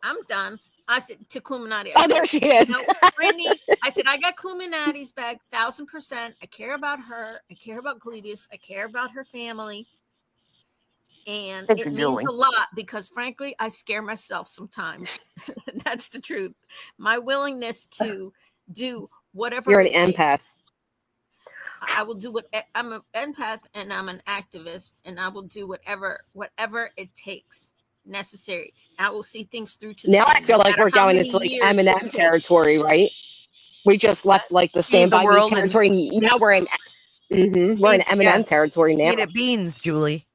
I'm done. I said to Illuminati. I Oh, said, there she is. no, Brittany. I said I got Illuminati's back 1,000%. I care about her. I care about Cletus. I care about her family. And Thank it you, means Julie. a lot because, frankly, I scare myself sometimes. That's the truth. My willingness to do whatever You're an it takes. empath. I will do what I'm an empath and I'm an activist, and I will do whatever it takes necessary. I will see things through to the Now I end, feel no like matter we're how going many into like years it Eminem takes. territory, right? We just left like the Feed Stand the By Me world and territory. Now we're in we're in feed, Eminem yeah, territory now. feed it beans, Julie.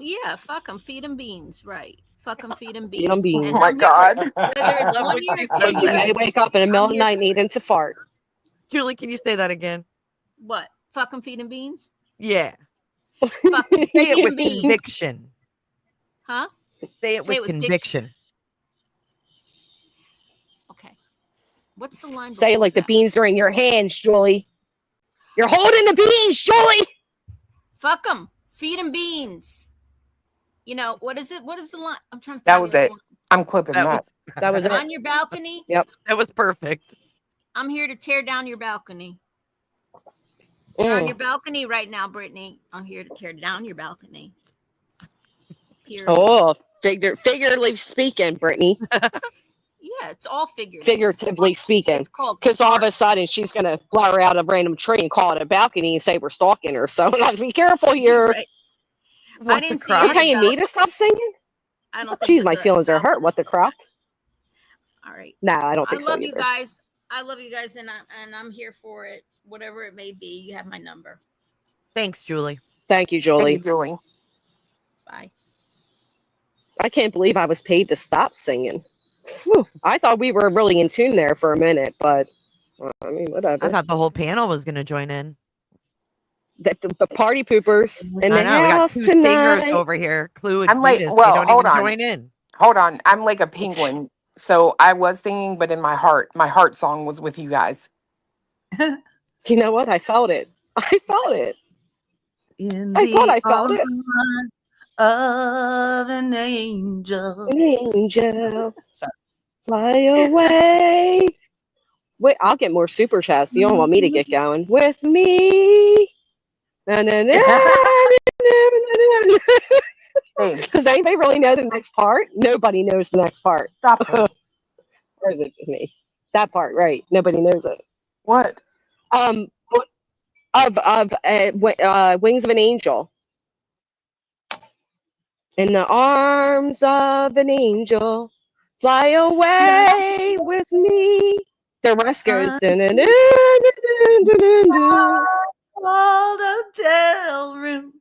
Yeah, fuck them, feed them beans, right? Fuck them, feed them Feed 'em beans. beans. And Oh my I'm here for God. whether I it's love 1 when year she or But 10 says you that. may years. wake up in the middle I'm of the here night for needing to fart. Julie, can you say that again? what? Fuck them, feed them beans. Yeah. Fuck them, Say it feed with them beans. conviction. Huh? Say it Say with it with conviction. Okay. What's the line Say before like the that? beans are in your hands, Julie. You're holding the beans, Julie. Fuck them, feed them beans. You know, what is it? What is the line? I'm trying to That find was the other it. one. I'm clipping That was that. That was it. On your balcony. Yep. that was perfect. I'm here to tear down your balcony. You're on your Mm. balcony right now, Brittany. I'm here to tear down your balcony. Period. Oh, figuratively speaking, Brittany. Yeah, it's all figurative. Figuratively speaking. It's called Because all of a art. sudden she's going to fly out a random tree and call it a balcony and say we're stalking her. So let's be careful here. Right. I What the didn't see You crock? any paying me to stop singing? I don't think Geez, there's my a feelings are hurt. What the crock? all right. No, I don't I think so love you either. guys. I love you guys, and I'm here for it. Whatever it may be, you have my number. Thanks, Julie. Thank you, Thank Julie. you, Julie. Bye. I can't believe I was paid to stop singing. Whew. I thought we were really in tune there for a minute, but I mean, I whatever. thought the whole panel was going to join in. The party poopers in I the know. We got house two singers tonight. over here, Clue and I'm like, Cletus. They well, don't even join in. Hold on. I'm like a penguin. So I was singing, but in my heart song was with you guys. You know what? I felt it. I felt it. In I thought the I felt it. arms of an angel. An angel, Sorry. fly away. Wait, I'll get more super chats. You don't want me to get going with me. Na, na, na, Hey, Does anybody really know the next part? Nobody knows the next part. stop her. Or is it me? That part, right? Nobody knows it. What? Wings of an Angel. In the arms of an angel, fly away with me. The rest goes. Old hotel room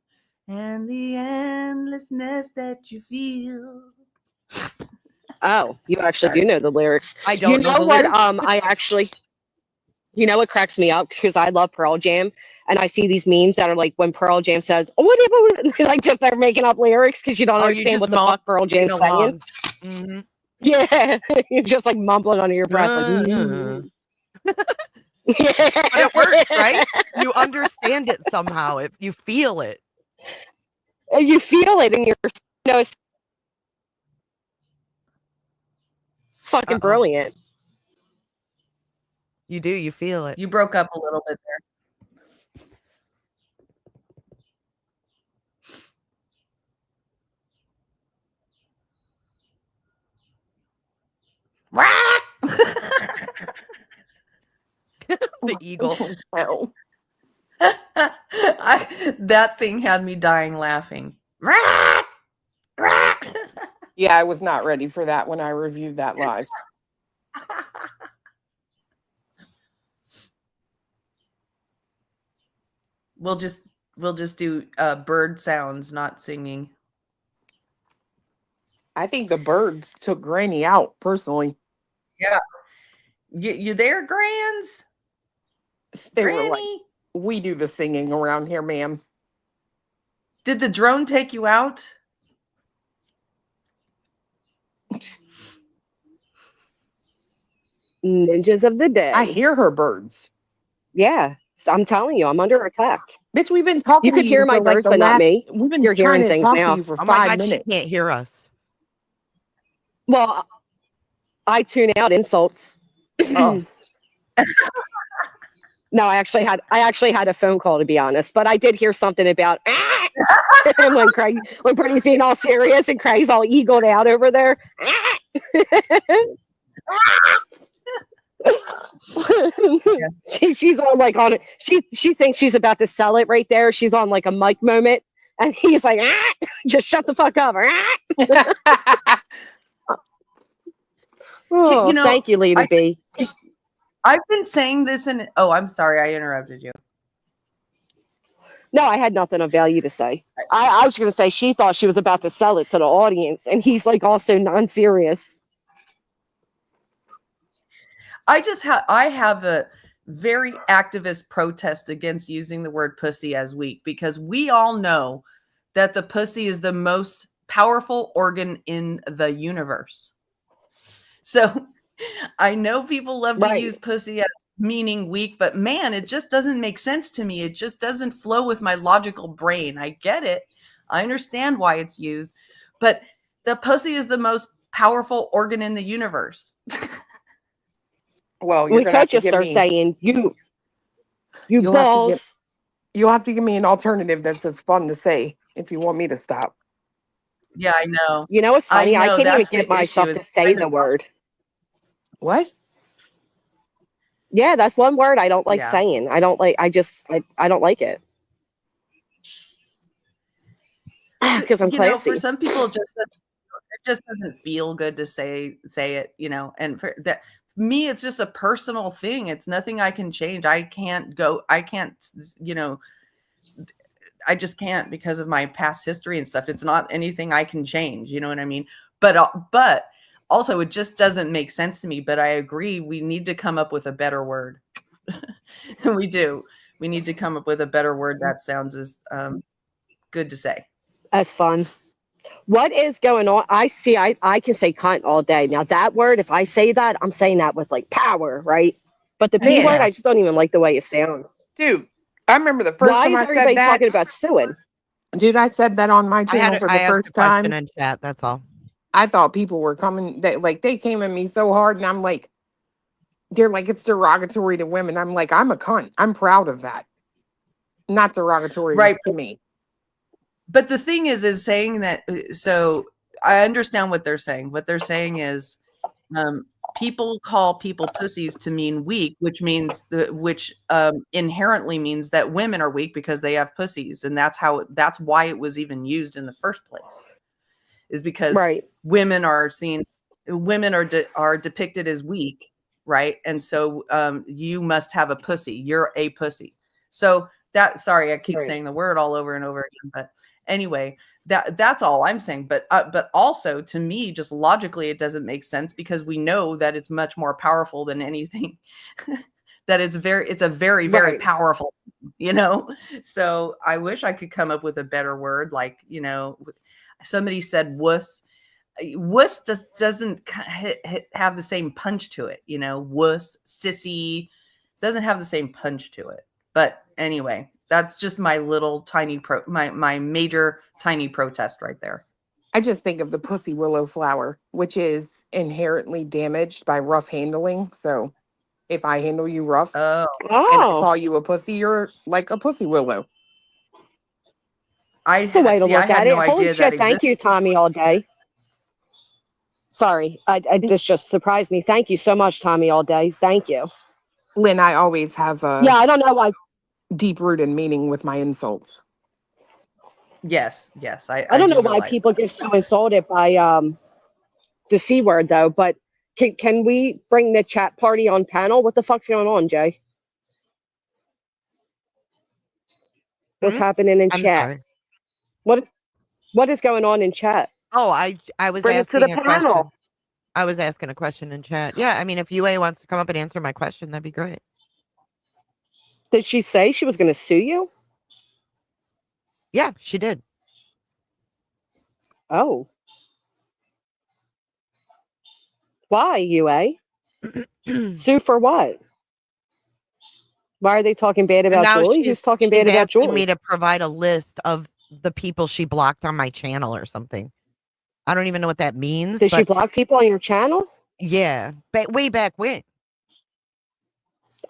and the endlessness that you feel. Oh, you actually do know the lyrics. I don't know the what? lyrics. I actually. You know what cracks me up because I love Pearl Jam, and I see these memes that are like when Pearl Jam says, "Oh, what?" Like just they're making up lyrics because you don't Oh, you understand just what the fuck Pearl sing Jam's saying. along. Mm-hmm. Yeah, you're just like mumbling under your breath, like. Yeah. But it works, right? You understand it somehow if you feel it. You feel it, and it's fucking Uh-oh. brilliant. You do. You feel it. You broke up a little bit there. The eagle. Well, That thing had me dying laughing. yeah, I was not ready for that when I reviewed that live. We'll just do bird sounds, not singing. I think the birds took Granny out, personally. Yeah. You there, Grands? They were like, Granny? we do the singing around here, ma'am. Did the drone take you out? Ninjas of the day. I hear her birds. Yeah. So I'm telling you, I'm under attack. Bitch, we've been talking You to could you hear my for like birds, the but not last, me. we've been You're trying hearing to things talk to now. you for Oh my 5 God, minutes. she can't hear us. Well, I tune out insults. Oh. No, I actually had a phone call, to be honest, but I did hear something about and when Brittany's being all serious and Craig's all eagled out over there. She's all like on it. She thinks she's about to sell it right there. She's on like a mic moment, and he's like, just shut the fuck up. Oh, You know, thank you, Lady B. I've been saying this and oh, I'm sorry, I interrupted you. No, I had nothing of value to say. I was going to say she thought she was about to sell it to the audience, and he's like also non-serious. I have a very activist protest against using the word pussy as weak, because we all know that the pussy is the most powerful organ in the universe. So I know people love to use pussy as meaning weak, but man, it just doesn't make sense to me. It just doesn't flow with my logical brain. I get it. I understand why it's used, but the pussy is the most powerful organ in the universe. Well, you're We gonna have could to just give start me, saying you you'll balls. have to give me an alternative that's as fun to say if you want me to stop. Yeah, I know. You know what's funny? I know, can't even that's get the myself issue, to is say the word. What? Yeah, that's one word I don't like Yeah. saying. I don't like. I don't like it because I'm You know, classy. for some people, it just doesn't feel good to say it. You know, and for that, me, it's just a personal thing. It's nothing I can change. I can't. You know, I just can't because of my past history and stuff. It's not anything I can change. You know what I mean? But also, it just doesn't make sense to me. But I agree. We need to come up with a better word. We do. We need to come up with a better word that sounds as good to say. As fun. What is going on? I can say cunt all day. Now that word, if I say that, I'm saying that with like power, right? But the P word, I just don't even like the way it sounds. Dude, I remember the first Why time is I said everybody that. talking about suing? Dude, I said that on my channel for I the asked a first question time. in chat. That's all. I thought people were coming, they came at me so hard, and I'm like, they're like, it's derogatory to women. I'm like, I'm a cunt. I'm proud of that. Not derogatory to me. But the thing is saying that, so I understand what they're saying. What they're saying is people call people pussies to mean weak, which means inherently means that women are weak because they have pussies. And that's why it was even used in the first place, is because women are depicted as weak. Right. And so you must have a pussy. You're a pussy. So sorry, I keep saying the word all over and over again, but anyway, that's all I'm saying. But also, to me, just logically, it doesn't make sense, because we know that it's much more powerful than anything. That it's a very, very powerful, you know? So I wish I could come up with a better word. Like, you know, somebody said wuss. Wuss just doesn't have the same punch to it, you know? Wuss, sissy, doesn't have the same punch to it. But anyway, that's just my little tiny my major tiny protest right there. I just think of the pussy willow flower, which is inherently damaged by rough handling. So if I handle you rough and I call you a pussy, you're like a pussy willow. It's a way to look at it. Holy shit, thank you, Tommy, all day. Sorry, this just surprised me. Thank you so much, Tommy, all day. Thank you. Lynn, I always have I don't know why. Deep-rooted meaning with my insults. Yes. I don't know why people get so insulted by the C word, though. But can we bring the chat party on panel? What the fuck's going on, Jay? What's happening in chat? Sorry. What is going on in chat? Oh, I was Bring it to the asking a panel. question. I was asking a question in chat. Yeah, I mean, if UA wants to come up and answer my question, that'd be great. Did she say she was going to sue you? Yeah, she did. Oh. Why, UA? Sue for what? Why are they talking bad And about now Julie? Who's talking she's bad about asking me Julie? to provide a list of the people she blocked on my channel or something. I don't even know what that means, Did she but block people on your channel? yeah, way back when.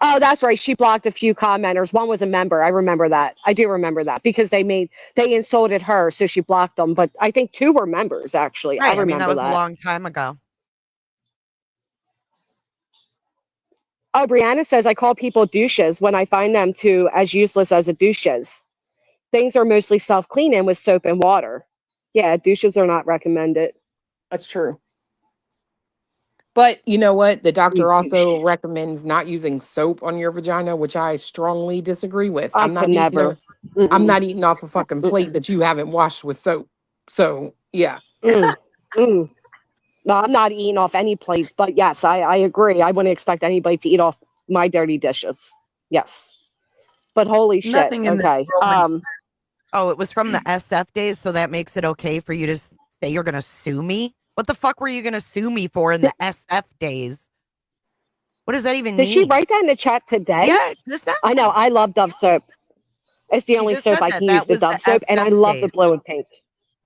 Oh, that's right. She blocked a few commenters. One was a member. I remember that. I do remember that because they insulted her, so she blocked them. But I think 2 were members, actually. I Right. I mean, that remember was a that. long time ago. Oh, Brianna says, I call people douches when I find them to as useless as a douches. Things are mostly self-cleaning with soap and water. Yeah, douches are not recommended. That's true. But you know what? The doctor also Douche. recommends not using soap on your vagina, which I strongly disagree with. I could never. I'm Mm-mm. not eating off a fucking plate that you haven't washed with soap. So yeah. Mm. Mm. No, I'm not eating off any plates, but yes, I agree. I wouldn't expect anybody to eat off my dirty dishes. Yes. But holy shit. Nothing in this Okay. world. Oh, it was from the SF days, so that makes it okay for you to say you're going to sue me? What the fuck were you going to sue me for in the SF days? What does that even Did she mean? write that in the chat today? Yeah, just now. I know. I love Dove soap. It's the She only just soap said I that. can use, That the was Dove the soap, and I SF love the days. blue and pink.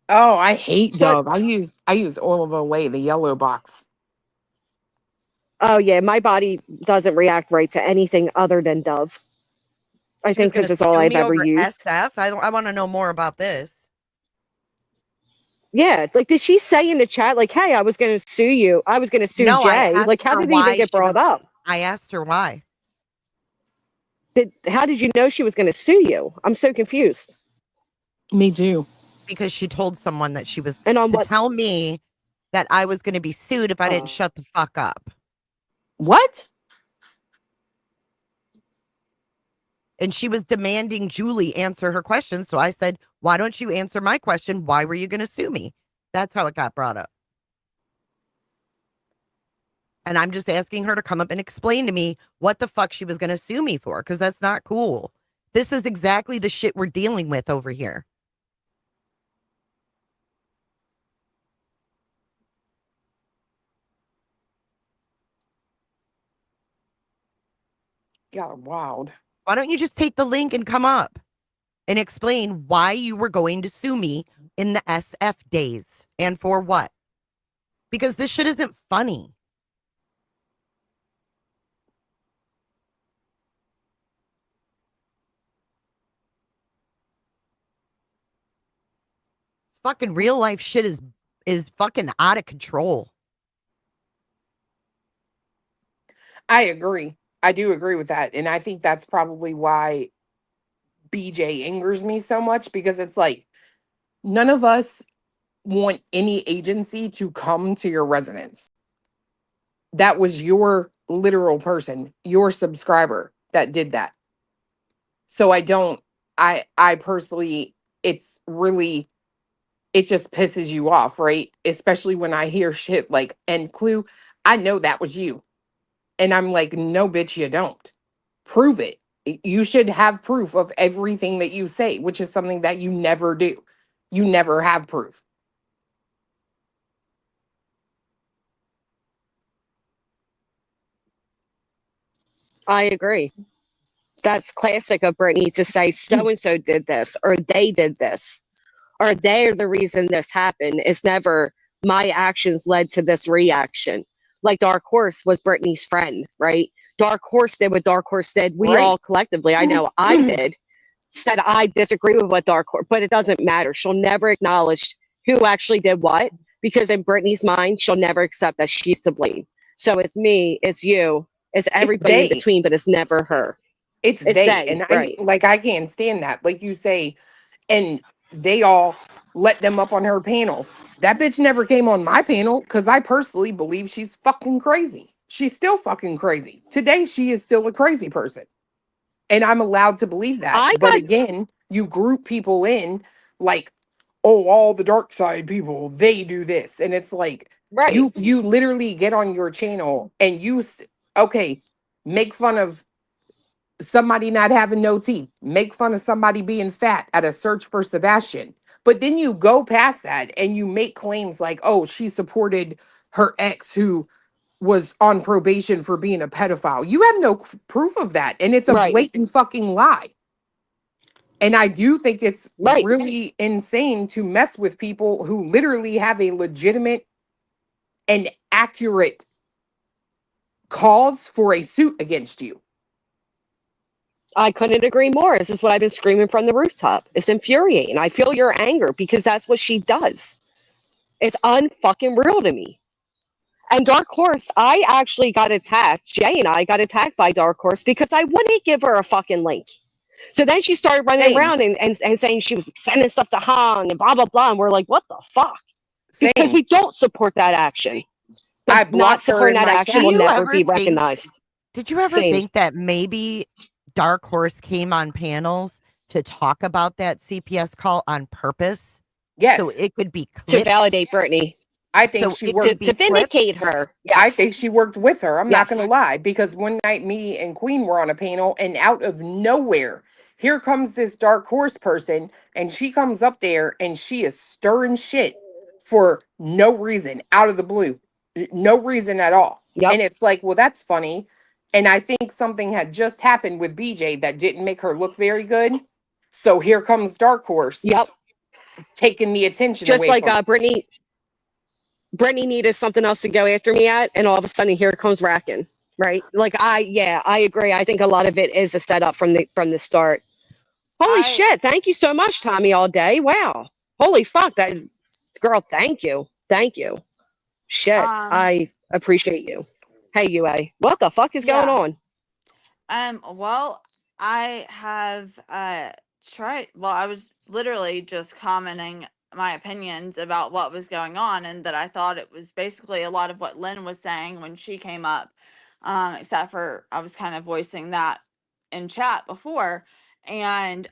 Oh, I hate So, Dove. I use Oil of Olay, the yellow box. oh yeah, my body doesn't react right to anything other than Dove. I She was think going because to it's all sue I've me ever over used. SF. I want to know more about this. Yeah, like did she say in the chat, like, hey, I was going to sue you. I was going to sue No, I Jay. asked Like, how her did it even why get she was. brought up? I asked her why. How did you know she was going to sue you? I'm so confused. Me too. Because she told someone that she was And on to what? tell me that I was going to be sued if I didn't shut the fuck up. What? And she was demanding Julie answer her question. So I said, why don't you answer my question? Why were you going to sue me? That's how it got brought up. And I'm just asking her to come up and explain to me what the fuck she was going to sue me for, because that's not cool. This is exactly the shit we're dealing with over here. Got wild. Why don't you just take the link and come up and explain why you were going to sue me in the SF days and for what? Because this shit isn't funny. Fucking real life shit is fucking out of control. I agree. I do agree with that. And I think that's probably why BJ angers me so much, because it's like none of us want any agency to come to your residence. That was your literal person, your subscriber that did that. So I personally, it's really, it just pisses you off, right? Especially when I hear shit like, and Clue, I know that was you. And I'm like, no, bitch, you don't. Prove it. You should have proof of everything that you say, which is something that you never do. You never have proof. I agree. That's classic of Brittany to say so and so did this, or they did this, or they're the reason this happened. It's never my actions led to this reaction. Like Dark Horse was Brittany's friend, right? Dark Horse did what Dark Horse did. We all Right. collectively, I know I did, said I disagree with what Dark Horse, but it doesn't matter. She'll never acknowledge who actually did what, because in Brittany's mind, she'll never accept that she's to blame. So it's me, it's you, it's It's everybody in they. between, but it's never her. It's It's they. they, And right? I can't stand that. Like you say, and they all let them up on her panel. That bitch never came on my panel because I personally believe she's fucking crazy. She's still fucking crazy. Today, she is still a crazy person. And I'm allowed to believe that. I But got again, you group people in like oh, all the dark side people, they do this. And it's like, Right. you literally get on your channel and okay, make fun of somebody not having no teeth, make fun of somebody being fat at a search for Sebastian. But then you go past that and you make claims like, oh, she supported her ex who was on probation for being a pedophile. You have no proof of that. And it's a Right. blatant fucking lie. And I do think it's Right. really insane to mess with people who literally have a legitimate and accurate cause for a suit against you. I couldn't agree more. This is what I've been screaming from the rooftop. It's infuriating. I feel your anger because that's what she does. It's unfucking real to me. And Dark Horse, I actually got attacked. Jay and I got attacked by Dark Horse because I wouldn't give her a fucking link. So then she started running Same. around and saying she was sending stuff to Hong and blah, blah, blah. And we're like, what the fuck? Because Same. we don't support that action. I But not blocked her supporting in that my action chat. will Do you never ever be think- recognized. Did you ever Same. think that maybe Dark Horse came on panels to talk about that CPS call on purpose? Yes. So it could be To clipped? validate Brittany. I think So she it worked could be To clipped? vindicate her. Yes. I think she worked with her. I'm not Yes. going to lie, because one night me and Queen were on a panel, and out of nowhere, here comes this Dark Horse person, and she comes up there and she is stirring shit for no reason, out of the blue, no reason at all. Yep. And it's like, well, that's funny. And I think something had just happened with BJ that didn't make her look very good. So here comes Dark Horse Yep. taking the attention Just away like from Brittany needed something else to go after me at, and all of a sudden here comes Rackin. Right? Like I agree. I think a lot of it is a setup from the start. Holy shit! Thank you so much, Tommy. All day. Wow. Holy fuck! That girl. Thank you. Thank you. Shit. I appreciate you. Hey, UA. What the fuck is going on? Well, I have tried. Well, I was literally just commenting my opinions about what was going on, and that I thought it was basically a lot of what Lynn was saying when she came up, except for I was kind of voicing that in chat before. And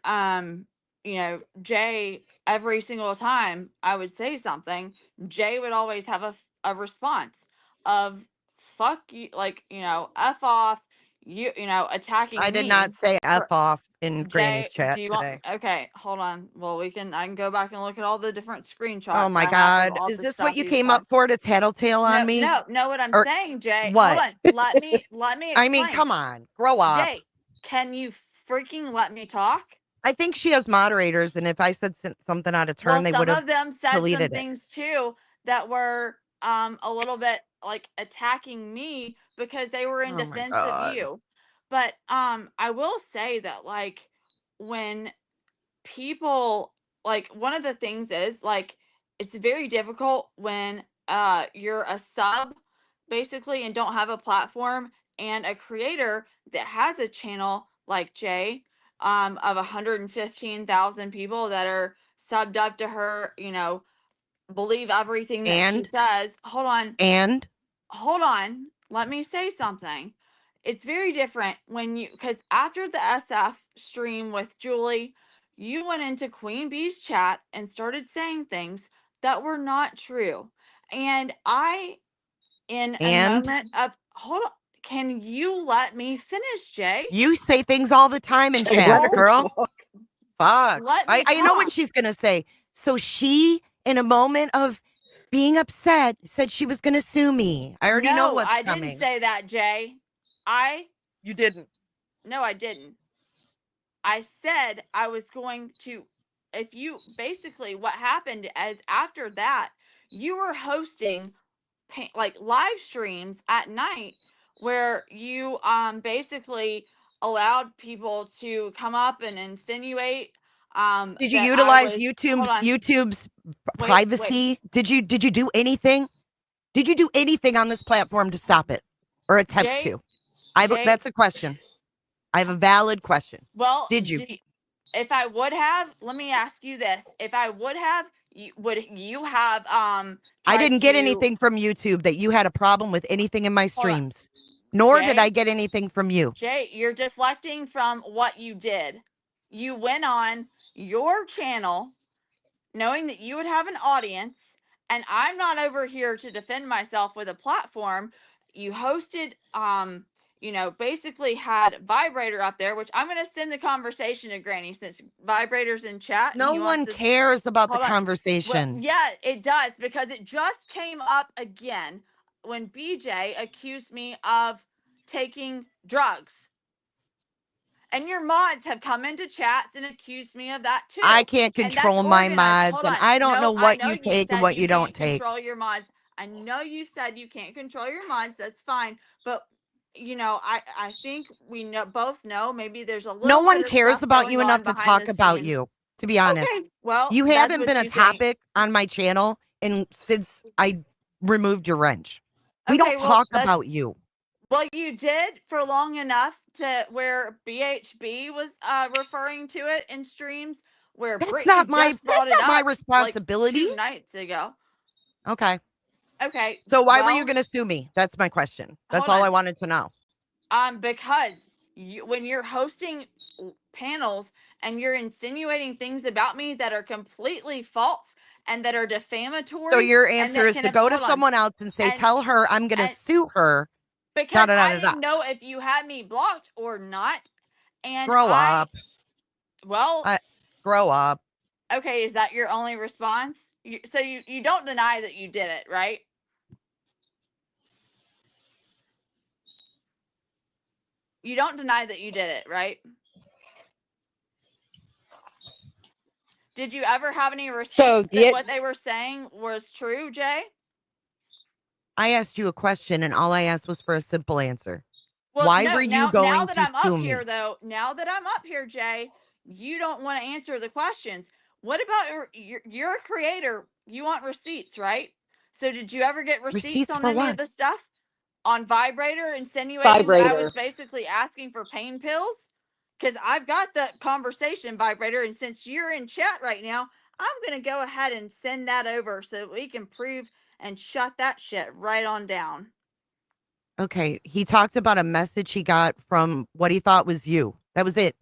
Jay, every single time I would say something, Jay would always have a response of fuck you, like, F off, attacking I did me. not say F for- off in Granny's Jay, chat do you today. want? Okay, hold on. Well, I can go back and look at all the different screenshots. Oh my I have of God. all Is the this stuff what you he came said. up for, to tattletale on me? No, what I'm Or saying, Jay. what? Hold on. Let me explain. I mean, come on. Grow up. Jay, can you freaking let me talk? I think she has moderators, and if I said something out of turn, Well, they some would have of them said some deleted it. things too that were a little bit like attacking me because they were in Oh my defense God. of you. But I will say that, like, when people, like, one of the things is, like, it's very difficult when you're a sub basically and don't have a platform, and a creator that has a channel like Jay, of 115,000 people that are subbed up to her, believe everything that she says. Hold on, let me say something. It's very different when because after the SF stream with Julie, you went into Queen Bee's chat and started saying things that were not true. And in a moment of, hold on, can you let me finish, Jay? You say things all the time in Jay, chat, let her girl. talk. Fuck. Let me I know what talk. she's going to say. So she, in a moment of being upset, said she was going to sue me. I already know what's I coming. didn't say that, Jay. You didn't. No, I didn't. I said I was going to, if you, basically what happened is after that, you were hosting like live streams at night where you basically allowed people to come up and insinuate Did you that utilize I was, hold on. YouTube's Wait. privacy? Did you do anything? Did you do anything on this platform to stop it or attempt Jay, to? Jay, That's a question. I have a valid question. well, Did you? If I would have, let me ask you this: if I would have, would you have I didn't get to- anything from YouTube that you had a problem with anything in my Hold on. streams, nor did Jay? I get anything from you. Jay, you're deflecting from what you did. You went on your channel. knowing that you would have an audience, and I'm not over here to defend myself with a platform. You hosted, basically had Vibrator up there, which I'm going to send the conversation to Granny since Vibrator's in chat. No one cares about the Hold on. Well, conversation. yeah, it does, because it just came up again when BJ accused me of taking drugs. And your mods have come into chats and accused me of that too. I can't control my mods, and I don't know what you take and what you don't take. Control your mods. I know you said you can't control your mods. That's fine, but I think we both know maybe there's a little. No one cares about you enough to talk about you. To be honest, okay, well, you haven't been a topic on my channel, and since I removed your wrench, we don't talk about you. Well, you did for long enough to where BHB was referring to it in streams where that's Brittany not my just brought it up my responsibility. Like 2 nights ago. Okay. Okay. So why were you going to sue me? That's my question. That's all I wanted to know. Because when you're hosting panels and you're insinuating things about me that are completely false and that are defamatory. So your answer is to go to someone else and say, tell her I'm going to sue her. Because I didn't know if you had me blocked or not. And grow up. Well, grow up. Okay, is that your only response? So you don't deny that you did it, right? You don't deny that you did it, right? Did you ever have any receipts that what they were saying was true, Jay? I asked you a question, and all I asked was for a simple answer. Well, why were you going now that to I'm sue up me? here, though, now that I'm up here, Jay, you don't want to answer the questions. What about you're a creator? You want receipts, right? So did you ever get receipts on any of the stuff on Vibrator, insinuating that I was basically asking for pain pills? Because I've got the conversation, Vibrator, and since you're in chat right now, I'm going to go ahead and send that over so we can prove and shut that shit right on down. Okay, he talked about a message he got from what he thought was you. That was it.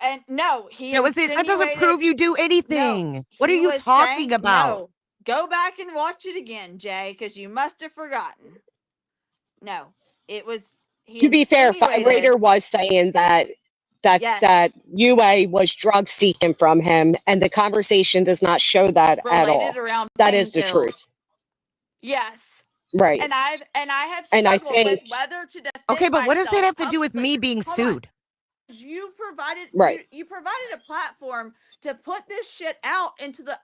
And no, that was it. That doesn't prove you do anything. No, what are you talking about? No, go back and watch it again, Jay, because you must have forgotten. No, it was. To be fair, Vibrator was saying that UA was drug seeking from him, and the conversation does not show that at all. That is the truth. Yes. Right. And I have struggled with whether to defend Okay, but what does that have to do with publicly. me being sued? You provided you provided a platform to put this shit out into the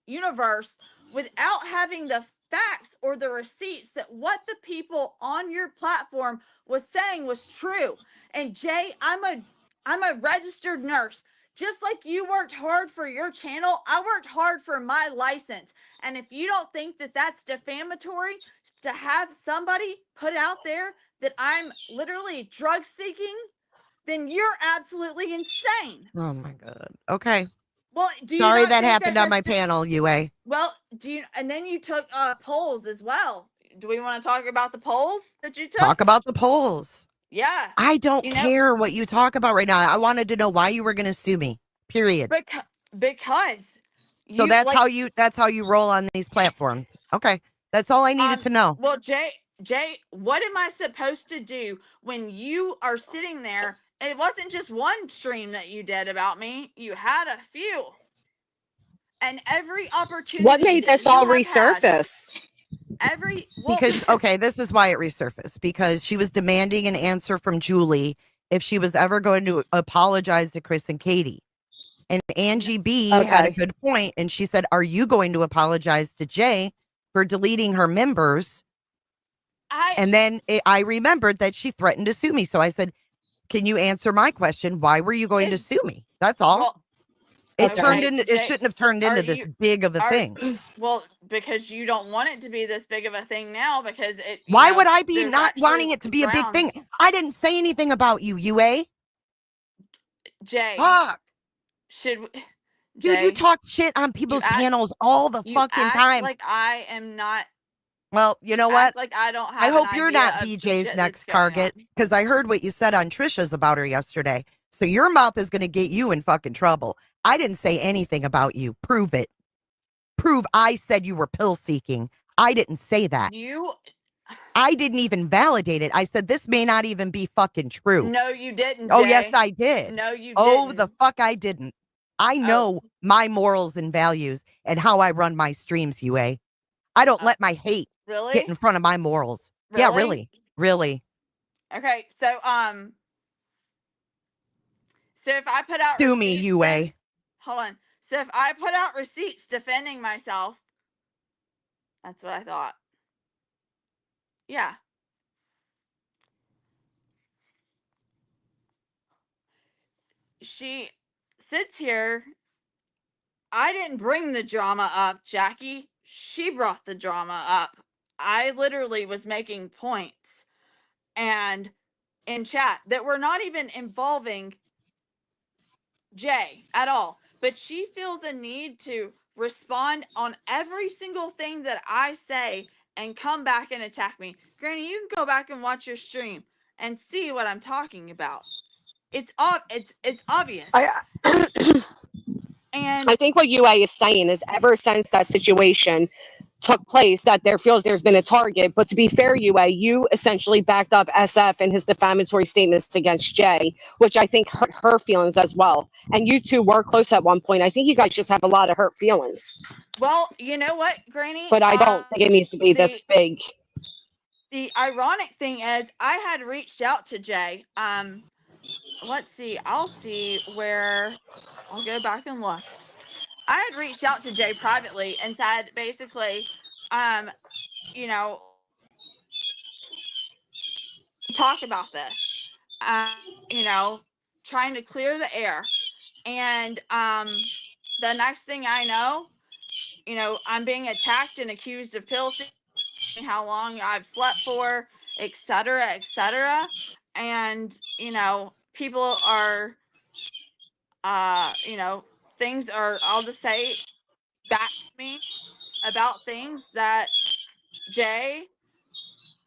universe without having the facts or the receipts that what the people on your platform was saying was true. And Jay, I'm a registered nurse. Just like you worked hard for your channel, I worked hard for my license. And if you don't think that that's defamatory to have somebody put out there that I'm literally drug seeking, then you're absolutely insane. Oh my God. Okay. Well, sorry that happened on my panel, UA. Well, and then you took polls as well. Do we want to talk about the polls that you took? Talk about the polls. Yeah. I don't care what you talk about right now. I wanted to know why you were going to sue me. Period. Because. So that's how you roll on these platforms. Okay. That's all I needed to know. Well, Jay, what am I supposed to do when you are sitting there? It wasn't just one stream that you did about me. You had a few. And every opportunity. What made this all resurface? Because this is why it resurfaced, because she was demanding an answer from Julie if she was ever going to apologize to Chris and Katie. And Angie B had a good point, and she said, are you going to apologize to Jay for deleting her members? And then I remembered that she threatened to sue me. So I said, can you answer my question? Why were you going to sue me? That's all. It shouldn't have turned into this big of a thing. Well, because you don't want it to be this big of a thing now, because it. Why would I be not wanting it to be a big thing? I didn't say anything about you, UA. Jay. Fuck. Dude, you talk shit on people's panels all the fucking time. Like I am not. Well, you know what? Like I don't have. I hope you're not BJ's next target, because I heard what you said on Trisha's about her yesterday. So your mouth is going to get you in fucking trouble. I didn't say anything about you. Prove it. Prove I said you were pill seeking. I didn't say that. I didn't even validate it. I said this may not even be fucking true. No, you didn't, Oh, Jay. yes, I did. No, you Oh, didn't. the fuck I didn't. I know my morals and values and how I run my streams, UA. I don't let my hate Really? get in front of my morals. Really? Yeah, really. Really. Okay, so if I put out Sue me, receipts, UA. hold on. So if I put out receipts defending myself, that's what I thought. Yeah. She sits here. I didn't bring the drama up, Jackie. She brought the drama up. I literally was making points and in chat that were not even involving Jay at all. But she feels a need to respond on every single thing that I say and come back and attack me. Granny, you can go back and watch your stream and see what I'm talking about. It's obvious. And I think what UA is saying is ever since that situation took place that there feels there's been a target. But to be fair, UA, you essentially backed up SF and his defamatory statements against Jay, which I think hurt her feelings as well. And you two were close at one point. I think you guys just have a lot of hurt feelings. Well, you know what, Granny? But I don't think it needs to be this big. The ironic thing is I had reached out to Jay. Let's see. I'll see where I'll go back and look. I had reached out to Jay privately and said basically, you know, talk about this. You know, trying to clear the air. And the next thing I know, you know, I'm being attacked and accused of pill seeking, how long I've slept for, etc., etc. And, you know, people are, you know, things are, I'll just say, back to me about things that Jay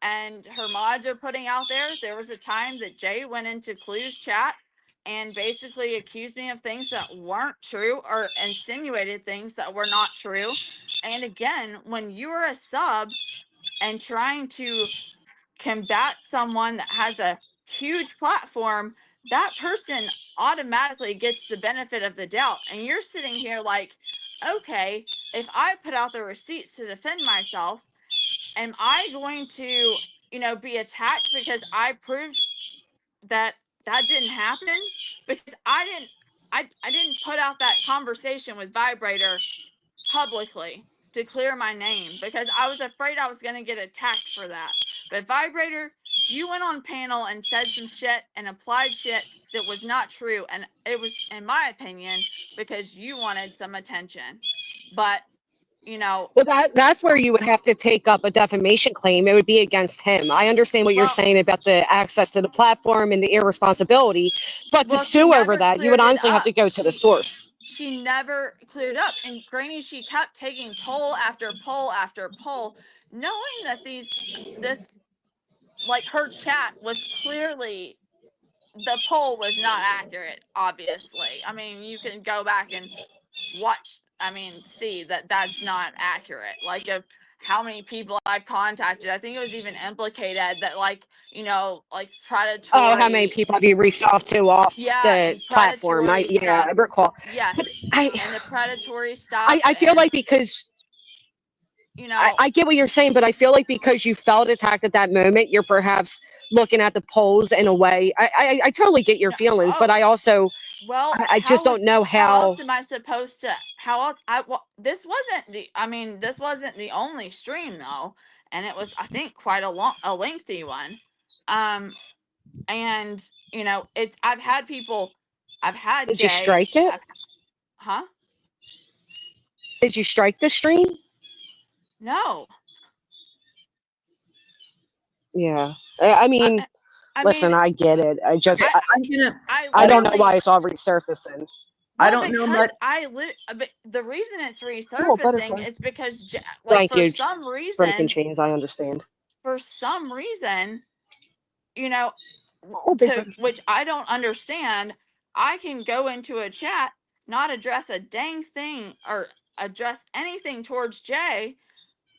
and her mods are putting out there. There was a time that Jay went into Clue's chat and basically accused me of things that weren't true or insinuated things that were not true. And again, when you are a sub and trying to combat someone that has a huge platform, that person automatically gets the benefit of the doubt. And you're sitting here like, okay, if I put out the receipts to defend myself, am I going to, you know, be attacked because I proved that that didn't happen? Because I didn't put out that conversation with Vibrator publicly to clear my name because I was afraid I was going to get attacked for that. But Vibrator, you went on panel and said some shit and applied shit that was not true. And it was, in my opinion, because you wanted some attention. But, you know. Well, that's where you would have to take up a defamation claim. It would be against him. I understand what you're saying about the access to the platform and the irresponsibility, but to sue over that, you would honestly have to go to the source. She never cleared up. And Granny, she kept taking poll after poll after poll, knowing that like her chat was clearly, the poll was not accurate, obviously. I mean, you can go back and watch, I mean, see that that's not accurate. Like, of how many people I've contacted, I think it was even implicated that, like, you know, like predatory. Oh, how many people have you reached off to off the platform? I recall. Yes, and the predatory stuff. I feel like because, you know, I get what you're saying, but I feel like because you felt attacked at that moment, you're perhaps looking at the polls in a way. I totally get your feelings, but I also, well, I just don't know how else am I supposed to? How else? This wasn't the. I mean, this wasn't the only stream though, and it was, I think, quite a lengthy one. And you know, I've had people. I've had. Did you strike it? Huh? Did you strike the stream? No. Yeah, I mean, listen, I get it. I just, I don't know why it's all resurfacing. I don't know much. But the reason it's resurfacing is because, like, Thank you. Some reason, breaking chains. I understand. For some reason, you know, which I don't understand. I can go into a chat not address a dang thing or address anything towards Jay,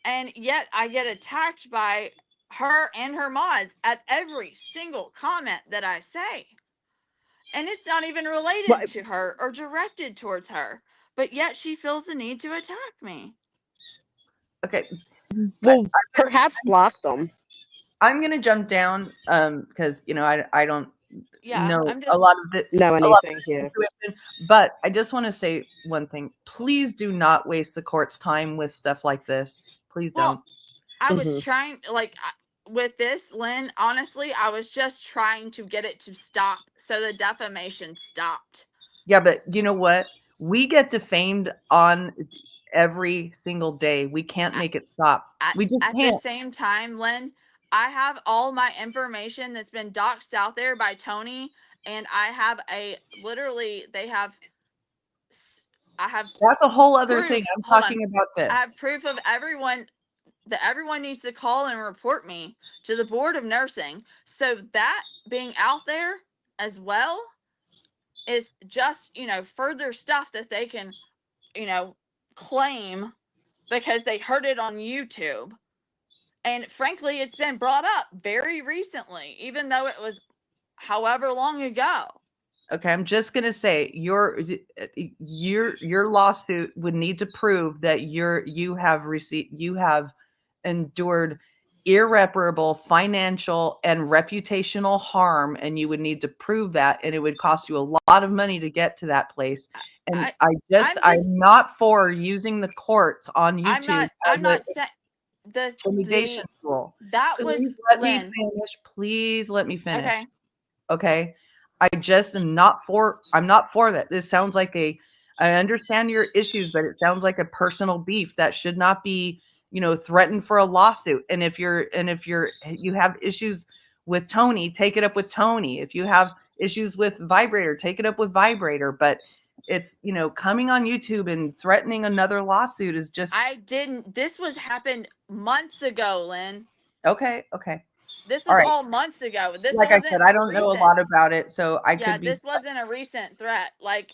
and yet I get attacked by her and her mods at every single comment that I say. And it's not even related to her or directed towards her, but yet she feels the need to attack me. Okay. Well, perhaps block them. I'm gonna jump down because I don't know I'm a just lot of it. Know a lot of anything the here. situation, but I just want to say one thing. Please do not waste the court's time with stuff like this. Please don't. I was trying, with this, Lynn, honestly, I was just trying to get it to stop so the defamation stopped. Yeah, but you know what? We get defamed on every single day. We can't make it stop. We just At can't. the same time, Lynn, I have all my information that's been doxed out there by Tony, and I have That's a whole other proof. thing. I'm Hold talking on. about this. I have proof of everyone needs to call and report me to the Board of Nursing. So that being out there as well is just, further stuff that they can, claim because they heard it on YouTube. And frankly, it's been brought up very recently, even though it was however long ago. Okay, I'm just gonna say your lawsuit would need to prove that you have endured irreparable financial and reputational harm, and you would need to prove that, and it would cost you a lot of money to get to that place. And I'm not for using the courts on YouTube I'm not saying the intimidation tool. That Please was let Lynn. me finish. Please let me finish. Okay. Okay. I just am I'm not for that. This sounds like I understand your issues, but it sounds like a personal beef that should not be, threatened for a lawsuit. And if you have issues with Tony, take it up with Tony. If you have issues with Vibrator, take it up with Vibrator. But it's, coming on YouTube and threatening another lawsuit is just. This happened months ago, Lynn. Okay. This was all months ago. This like I said, I don't know a lot about it, so I could be. This wasn't a recent threat. Like,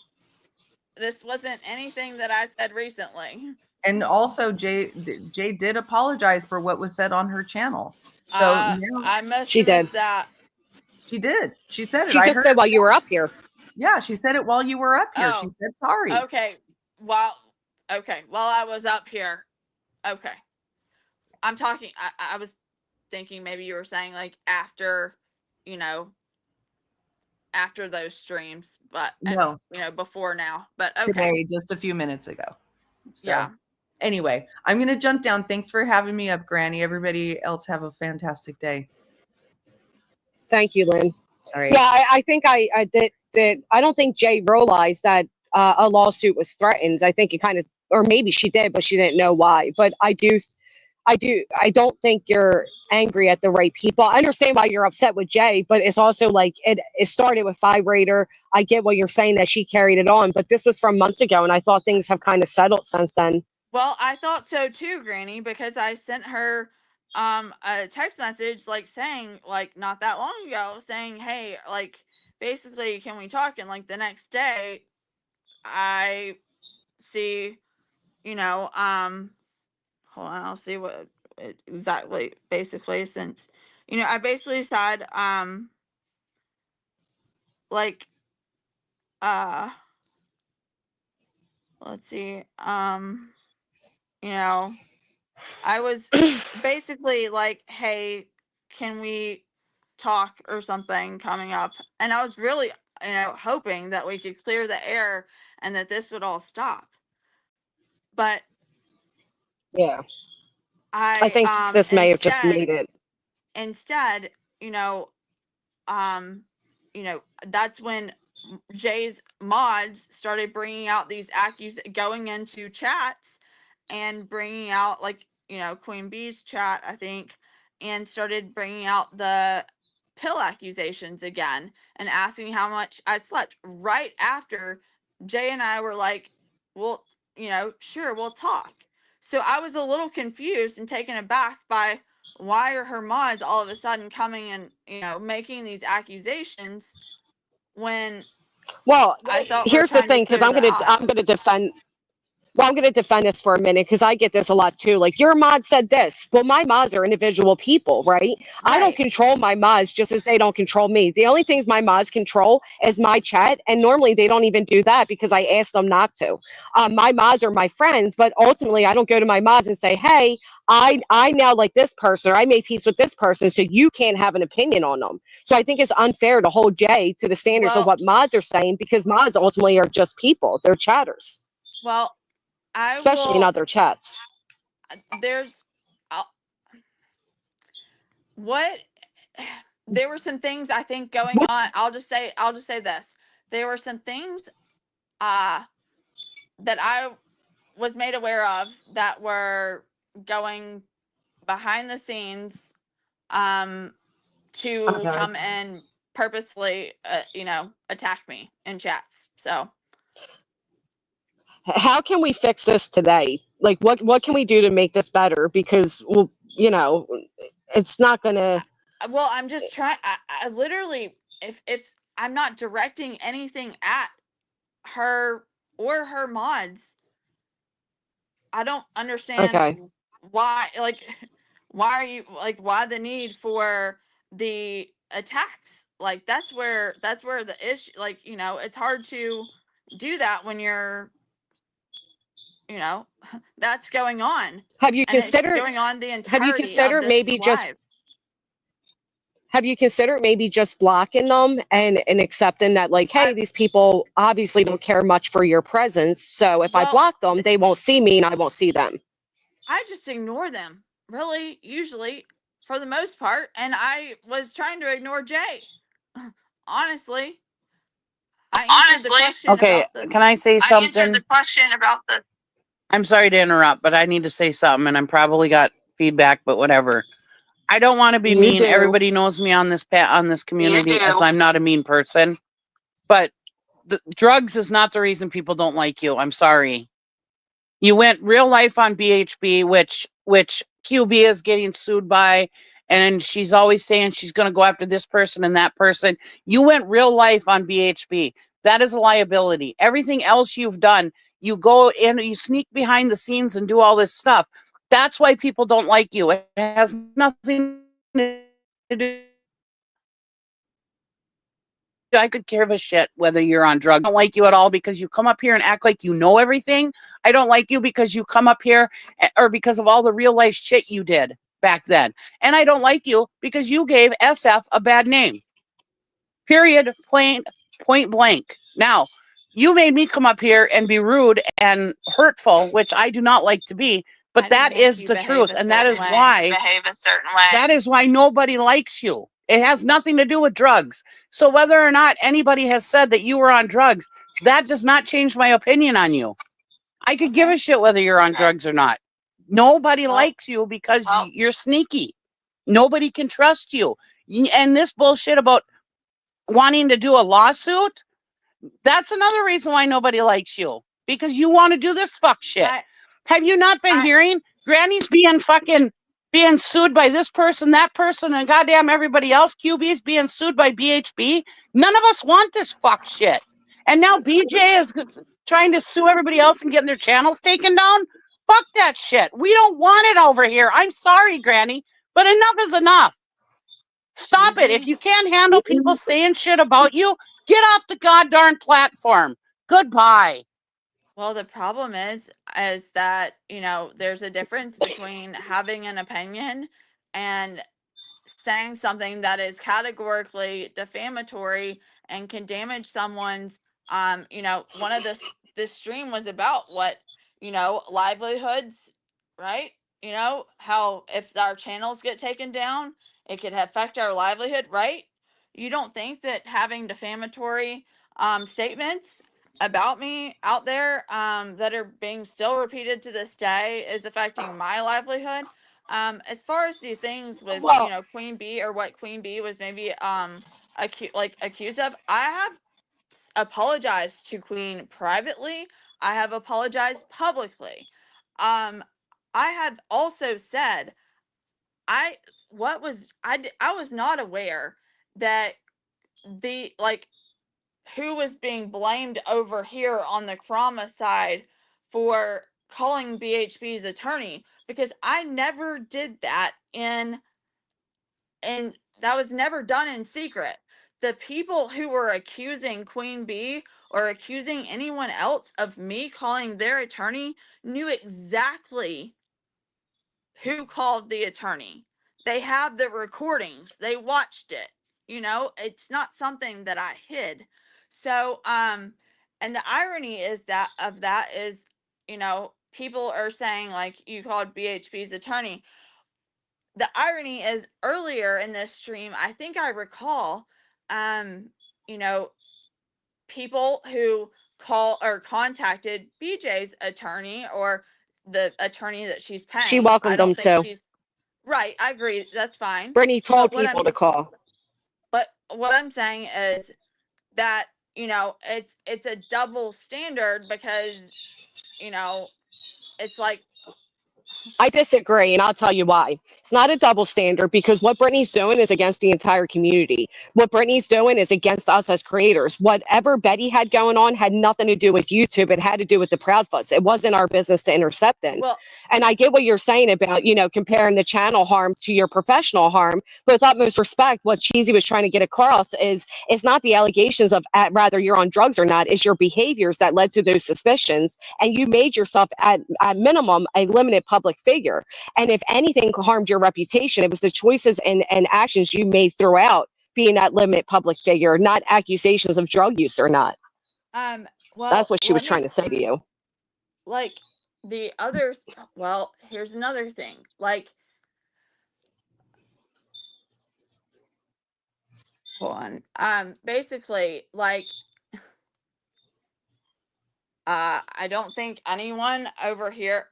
this wasn't anything that I said recently. And also, Jay did apologize for what was said on her channel. So I must have missed that. She did. She said it. She just said while you were up here. Yeah, she said it while you were up here. Oh, she said sorry. Okay. While I was up here. Okay. I'm talking. I was thinking maybe you were saying like after, after those streams, but no, before now. But okay. Today, just a few minutes ago. So, yeah. Anyway, I'm gonna jump down. Thanks for having me up, Granny. Everybody else have a fantastic day. Thank you, Lynn. All right. Yeah, I think I don't think Jay realized that a lawsuit was threatened. I think it kind of, or maybe she did, but she didn't know why. But I don't think you're angry at the right people. I understand why you're upset with Jay, but it's also like it started with Vibrator. I get what you're saying that she carried it on, but this was from months ago, and I thought things have kind of settled since then. Well, I thought so too, Granny, because I sent her a text message like saying, like, not that long ago, saying, hey, like, basically, can we talk? And like the next day I see, hold on, I'll see what exactly basically, since I basically said like let's see, I was basically like, hey, can we talk or something coming up? And I was really, hoping that we could clear the air and that this would all stop. But yeah, I think this may have just made it. Instead, that's when Jay's mods started bringing out these going into chats and bringing out, like, Queen Bee's chat, I think, and started bringing out the pill accusations again and asking how much I slept right after Jay and I were like, well, sure, we'll talk. So I was a little confused and taken aback by why are her mods all of a sudden coming and, making these accusations when Well, I thought we were here's the trying to thing, because clear that up. I'm gonna defend. Well, I'm going to defend this for a minute because I get this a lot too. Like, your mod said this. Well, my mods are individual people, right? I don't Right. control my mods just as they don't control me. The only things my mods control is my chat. And normally they don't even do that because I ask them not to. My mods are my friends, but ultimately I don't go to my mods and say, hey, I now like this person, or I made peace with this person, so you can't have an opinion on them. So I think it's unfair to hold Jay to the standards of Well, what mods are saying, because mods ultimately are just people. They're chatters, well, I especially in will. other chats. There's what there were some things I think going on. I'll just say this. There were some things that I was made aware of that were going behind the scenes to Okay. come and purposely attack me in chats. So How can we fix this today? Like, what can we do to make this better? Because, well, it's not gonna. well, I'm just trying. I literally, if I'm not directing anything at her or her mods, I don't understand Okay. why. Like, why are you like? Why the need for the attacks? Like, that's where the issue. Like, it's hard to do that when you're, that's going on, Have you and it's considered? going on the Have you entirety of considered this maybe just? live. Have you considered maybe just blocking them and accepting that, like, hey, I these people obviously don't care much for your presence. So if I well, block them, they won't see me and I won't see them. I just ignore them, really, usually, for the most part. And I was trying to ignore Jay. Honestly, I answered the question Okay, about the. can I say something? I'm sorry to interrupt, but I need to say something, and I'm probably got feedback, but whatever. I don't want to be You mean. do. Everybody knows me on this community as I'm not a mean person, but drugs is not the reason people don't like you. I'm sorry. You went real life on BHB, which QB is getting sued by, and she's always saying she's going to go after this person and that person. You went real life on BHB. That is a liability. Everything else you've done, you go in, you sneak behind the scenes and do all this stuff. That's why people don't like you. It has nothing to do. I could care of a shit whether you're on drugs. I don't like you at all because you come up here and act like you know everything. I don't like you because you come up here or because of all the real life shit you did back then. And I don't like you because you gave SF a bad name. Period. Point blank. Now, you made me come up here and be rude and hurtful, which I do not like to be, I but didn't that make is you the behave truth. a And that certain is way. why nobody likes you. It has nothing to do with drugs. So whether or not anybody has said that you were on drugs, that does not change my opinion on you. I could give Okay. a shit whether you're on drugs or not. Nobody Well, likes you because you're sneaky. Nobody can trust you. And this bullshit about wanting to do a lawsuit, that's another reason why nobody likes you. Because you want to do this fuck shit. Have you not been hearing Granny's being sued by this person, that person, and goddamn everybody else? QB's being sued by BHB. None of us want this fuck shit. And now BJ is trying to sue everybody else and getting their channels taken down. Fuck that shit. We don't want it over here. I'm sorry, Granny, but enough is enough. Stop it. If you can't handle people saying shit about you, get off the goddamn platform. Goodbye. Well, the problem is that, there's a difference between having an opinion and saying something that is categorically defamatory and can damage someone's one of this stream was about what, livelihoods, right? How if our channels get taken down, it could affect our livelihood, right? You don't think that having defamatory statements about me out there that are being still repeated to this day is affecting my livelihood? As far as the things with, Well, Queen Bee, or what Queen Bee was maybe accused of, I have apologized to Queen privately. I have apologized publicly. I have also said I I was not aware that the who was being blamed over here on the Krama side for calling BHB's attorney, because I never did that and that was never done in secret. The people who were accusing Queen Bee or accusing anyone else of me calling their attorney knew exactly who called the attorney. They have the recordings. They watched it. You know, it's not something that I hid. So, and the irony is that is, you know, people are saying like you called BHB's attorney. The irony is earlier in this stream, I think I recall, you know, people who call or contacted BJ's attorney or the attorney that she's paying. She I welcomed don't them think too. she's right. I agree. That's fine. Brittany told what people to call. But what I'm saying is that, you know, it's a double standard because, you know, it's like, I disagree, and I'll tell you why. It's not a double standard because what Brittany's doing is against the entire community. What Brittany's doing is against us as creators. Whatever Betty had going on had nothing to do with YouTube. It had to do with the Proud Fuss. It wasn't our business to intercept in. well, And I get what you're saying about, you know, comparing the channel harm to your professional harm. But with utmost respect, what Cheesy was trying to get across is it's not the allegations of rather you're on drugs or not, it's your behaviors that led to those suspicions. And you made yourself at minimum a limited public figure. And if anything harmed your reputation, it was the choices and actions you made throughout being that limited public figure, not accusations of drug use or not. well, That's what she was trying to say to you. Like the other, well, here's another thing. Like, hold on. Basically, like, I don't think anyone over here.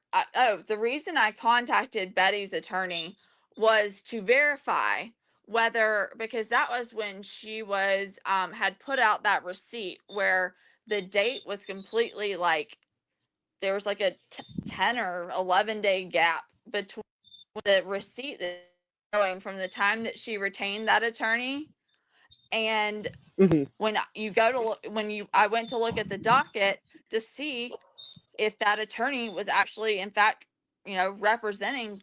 The reason I contacted Betty's attorney was to verify whether, because that was when she was had put out that receipt where the date was completely like there was like a 10 or 11-day gap between the receipt that going from the time that she retained that attorney and when you go to I went to look at the docket to see if that attorney was actually in fact, you know, representing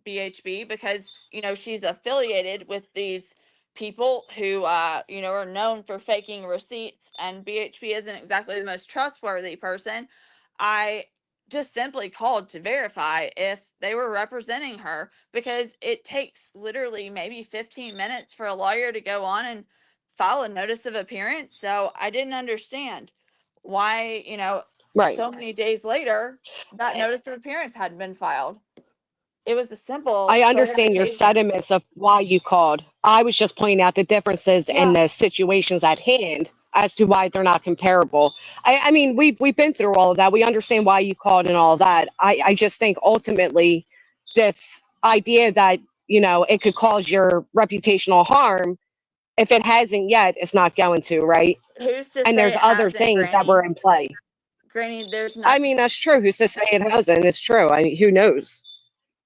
BHB, because, you know, she's affiliated with these people who you know, are known for faking receipts, and BHB isn't exactly the most trustworthy person. I just simply called to verify if they were representing her, because it takes literally maybe 15 minutes for a lawyer to go on and file a notice of appearance. So I didn't understand why, you know, Right. so many days later that notice of appearance hadn't been filed. It was a simple I understand your clarification. sentiments of why you called. I was just pointing out the differences in the situations at hand as to why they're not comparable. I mean, we've been through all of that. We understand why you called and all of that. I just think ultimately this idea that, you know, it could cause your reputational harm, if it hasn't yet, it's not going to, right? Who's to And say there's it other hasn't, things that Granny? were in play. Granny, there's not. I mean, that's true. Who's to say it hasn't? It's true. I mean, who knows?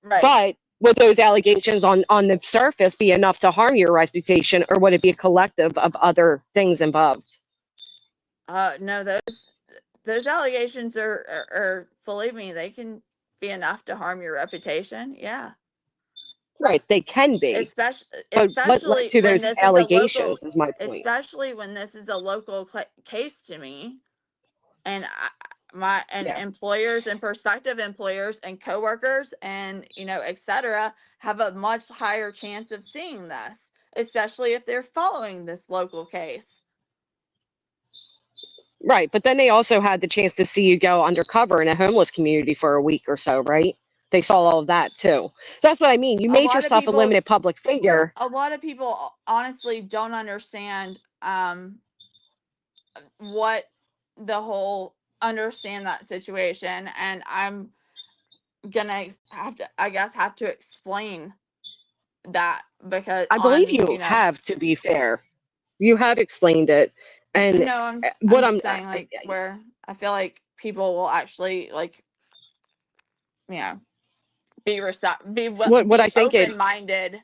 Right. But would those allegations on the surface be enough to harm your reputation, or would it be a collective of other things involved? No, those allegations are believe me, they can be enough to harm your reputation. Yeah. Right, they can be. Especially But what led to when those this is a local, allegations is my point. especially when this is a local case to me, and employers and prospective employers and coworkers and, you know, etc. have a much higher chance of seeing this, especially if they're following this local case. Right, but then they also had the chance to see you go undercover in a homeless community for a week or so, right? They saw all of that too. So that's what I mean. You made yourself a limited public figure. A lot of people honestly don't understand what the whole understand that situation, and I'm gonna have to explain that, because I believe you have, to be fair. You have explained it. And no, I'm just saying, like, where I feel like people will actually, like, you know, be what I think open-minded.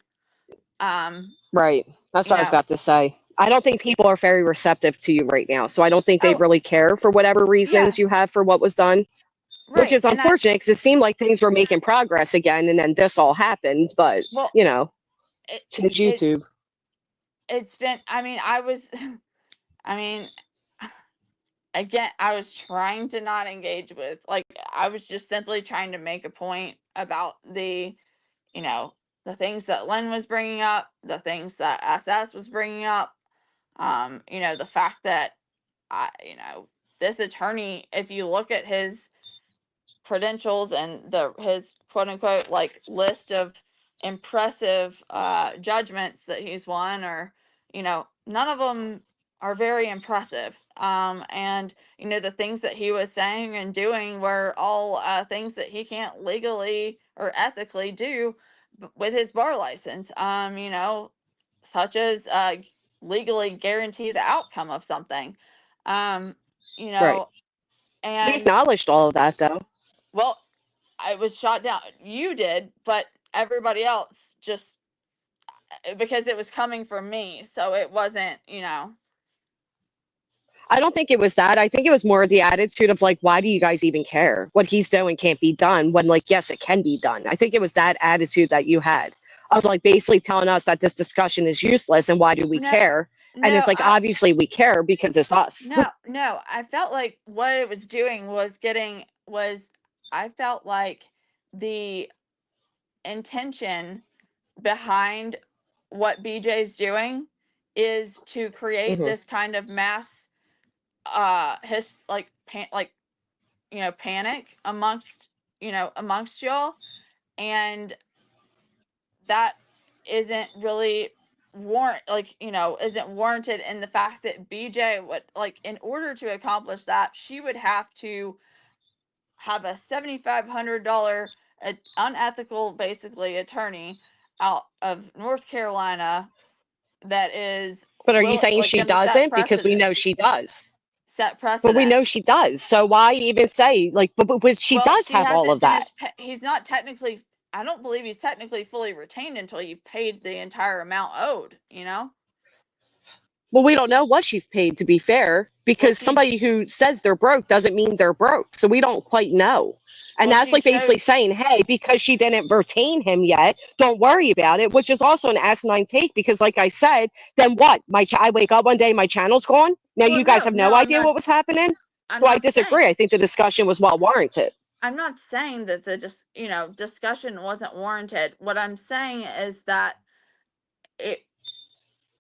Right. That's what I was about to say. I don't think people are very receptive to you right now. So I don't think they Oh, really care for whatever reasons yeah, you have for what was done, which right. is unfortunate because it seemed like things were making progress again, and then this all happens. But Well, it, it's YouTube. it's been, I mean, I mean, again, I was trying to not engage with, like, I was just simply trying to make a point about the, the things that Lynn was bringing up, the things that SS was bringing up, the fact that, this attorney, if you look at his credentials and his quote unquote like list of impressive judgments that he's won, or none of them are very impressive, and the things that he was saying and doing were all things that he can't legally or ethically do with his bar license, such as legally guarantee the outcome of something, um you Right. know We and acknowledged all of that, though. well, I was shot down. You did, but everybody else just because it was coming from me, so it wasn't, I don't think it was that. I think it was more the attitude of like, why do you guys even care? What he's doing can't be done when, like, yes, it can be done. I think it was that attitude that you had of like basically telling us that this discussion is useless and why do we no, care? And it's no, like, obviously we care because it's us. no. I felt like what it was doing was I felt like the intention behind what BJ's doing is to create Hmm. this kind of mass his like panic amongst y'all, and that isn't really isn't warranted in the fact that BJ would, like, in order to accomplish that, she would have to have a $7,500 unethical basically attorney out of North Carolina that is But are you saying like she going to set doesn't? Because we precedent. know she does. Set But we precedent. know she does. So why even say like, but she Well, does she have all hasn't of that. finished. He's not technically. I don't believe he's technically fully retained until you've paid the entire amount owed. Well, we don't know what she's paid, to be fair, Well, because somebody who says they're broke doesn't mean they're broke. So we don't quite know. And that's she like basically showed. saying, hey, because she didn't retain him yet, don't worry about it, which is also an asinine take because, like I said, then what? I wake up one day, my channel's gone. Now Well, you guys no, have no, no idea what was happening. I'm So I not saying. disagree. I think the discussion was well warranted. I'm not saying that the discussion wasn't warranted. What I'm saying is that it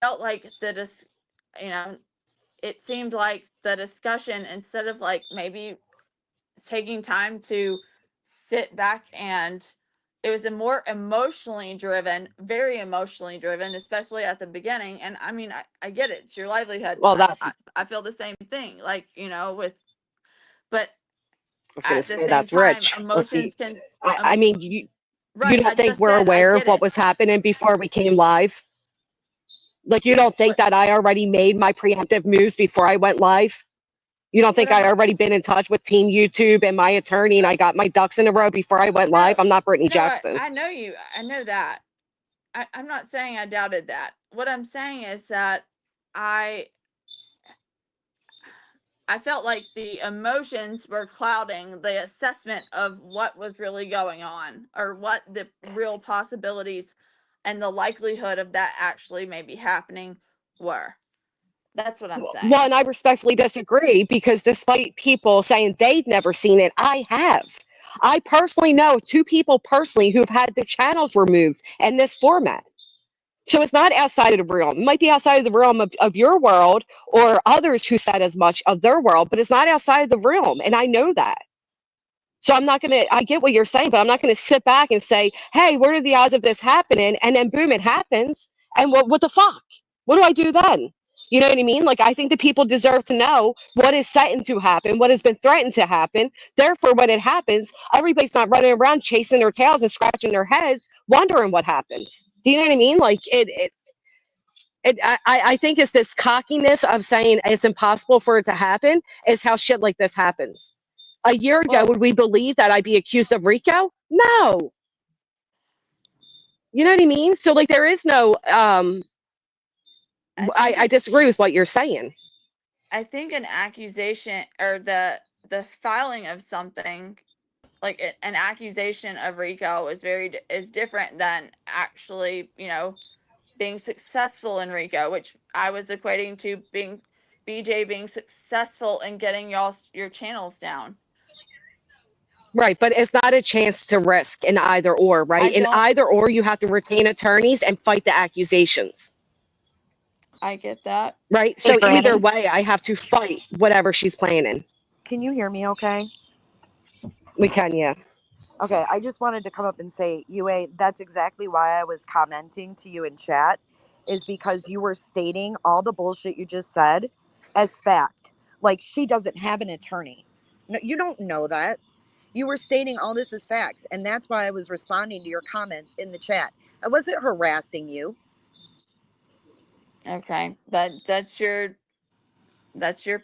felt like it seemed like the discussion, instead of like maybe taking time to sit back, and it was a more emotionally driven, very emotionally driven, especially at the beginning. And I mean, I get it, it's your livelihood. Well, I feel the same thing, like, but I was going to at the say same that's time, rich. emotions can, I mean, you right, I don't think just we're said, I aware of get what it. was happening before we came live? Like, you don't think that I already made my preemptive moves before I went live? You don't think I already been in touch with Team YouTube and my attorney and I got my ducks in a row before I went live? I'm not Brittany Jackson. I know you. I know that. I'm not saying I doubted that. What I'm saying is that I felt like the emotions were clouding the assessment of what was really going on, or what the real possibilities and the likelihood of that actually maybe happening were. That's what I'm saying. Well, and I respectfully disagree because despite people saying they've never seen it, I have. I personally know 2 people personally who've had their channels removed in this format. So it's not outside of the realm. It might be outside of the realm of your world or others who said as much of their world, but it's not outside the realm. And I know that. So I'm not going to, I get what you're saying, but I'm not going to sit back and say, hey, what are the odds of this happening? And then boom, it happens. And what the fuck? What do I do then? You know what I mean? Like, I think the people deserve to know what is set to happen, what has been threatened to happen. Therefore, when it happens, everybody's not running around chasing their tails and scratching their heads, wondering what happens. Do you know what I mean? Like, I think it's this cockiness of saying it's impossible for it to happen is how shit like this happens. A year ago, would we believe that I'd be accused of RICO? No. You know what I mean? So like there is no I disagree with what you're saying. I think an accusation or the filing of something like an accusation of RICO is different than actually, being successful in RICO, which I was equating to being BJ being successful in getting your channels down. Right, but it's not a chance to risk in either or, right? In either or, you have to retain attorneys and fight the accusations. I get that. Right? Hey, So either Granny, way, I have to fight whatever she's planning. can you hear me okay? We can, yeah. Okay, I just wanted to come up and say, UA, that's exactly why I was commenting to you in chat, is because you were stating all the bullshit you just said as fact. Like, she doesn't have an attorney. No, you don't know that. You were stating all this as facts, and that's why I was responding to your comments in the chat. I wasn't harassing you. Okay, that's your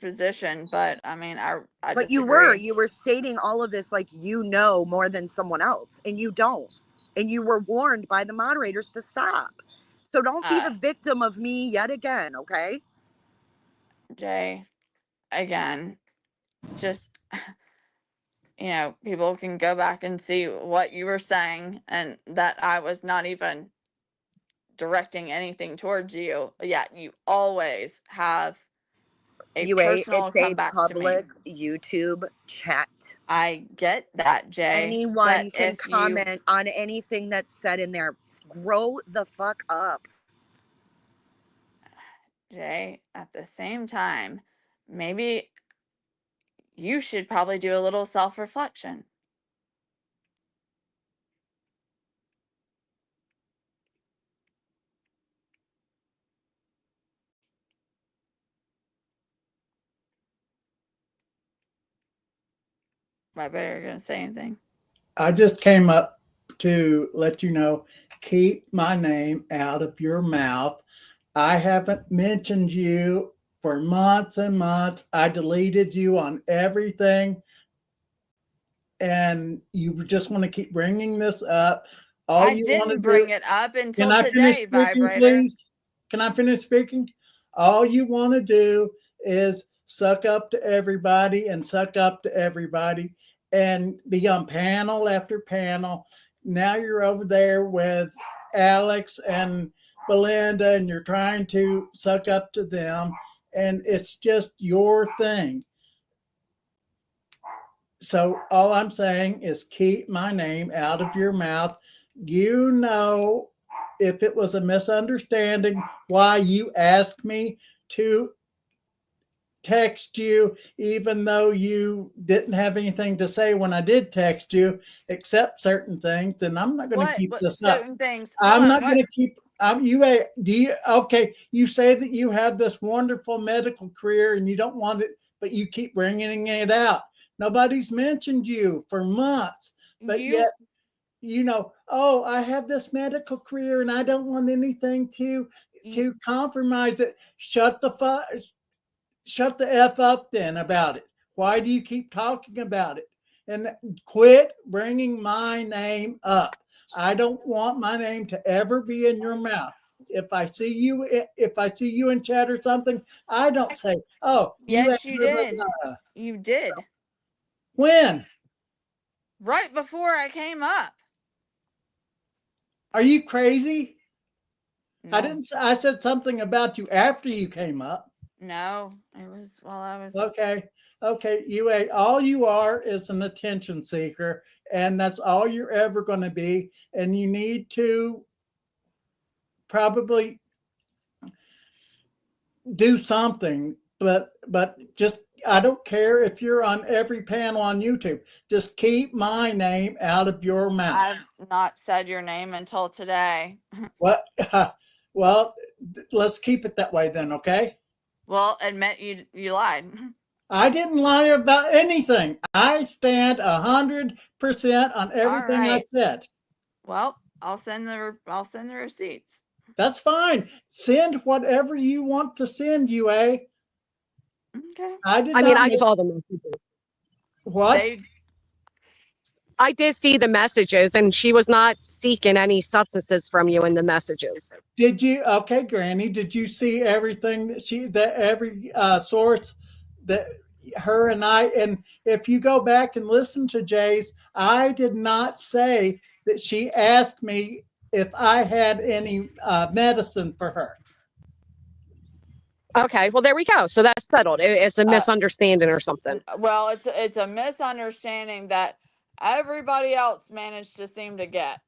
position, but I mean, I But disagree. you were stating all of this like you know more than someone else, and you don't. And you were warned by the moderators to stop. So don't be the victim of me yet again, okay? Jay, again, just people can go back and see what you were saying and that I was not even directing anything towards you. Yet you always have a personal It's a comeback to me. public YouTube chat. I get that, Jay. Anyone but can if you comment on anything that's said in there. Grow the fuck up. Jay, at the same time, maybe you should probably do a little self-reflection. I bet you're gonna say anything. I just came up to let you know, keep my name out of your mouth. I haven't mentioned you for months and months. I deleted you on everything. And you just want to keep bringing this up. I didn't bring it up until today, Vibrator. Please? Can I finish speaking? All you want to do is suck up to everybody and suck up to everybody and be on panel after panel. Now you're over there with Alex and Belinda and you're trying to suck up to them, and it's just your thing. So all I'm saying is keep my name out of your mouth. You know, if it was a misunderstanding, why you asked me to text you, even though you didn't have anything to say when I did text you, except certain things, and I'm not going to keep this up. Certain things. I'm not going to keep. Okay? You say that you have this wonderful medical career and you don't want it, but you keep bringing it out. Nobody's mentioned you for months, but yet, oh, I have this medical career and I don't want anything to compromise it. Shut the F up then about it. Why do you keep talking about it? And quit bringing my name up. I don't want my name to ever be in your mouth. If I see you in chat or something, I don't say, "Oh, yes, you did. You did. When? Right before I came up. Are you crazy? No. I said something about you after you came up. No, it was while I was. Okay. All you are is an attention seeker, and that's all you're ever going to be. And you need to probably do something, but just, I don't care if you're on every panel on YouTube. Just keep my name out of your mouth. I've not said your name until today. What? Well, let's keep it that way then, okay? Well, admit you lied. I didn't lie about anything. I stand 100% on everything I said. Well, I'll send the receipts. That's fine. Send whatever you want to send, UA. Okay. I saw the messages. What? I did see the messages, and she was not seeking any substances from you in the messages. Did you? Okay, Granny. Did you see everything that every source that her and I? And if you go back and listen to Jay's, I did not say that she asked me if I had any medicine for her. Okay, well there we go. So that's settled. It's a misunderstanding or something. Well, it's a misunderstanding that everybody else managed to seem to get.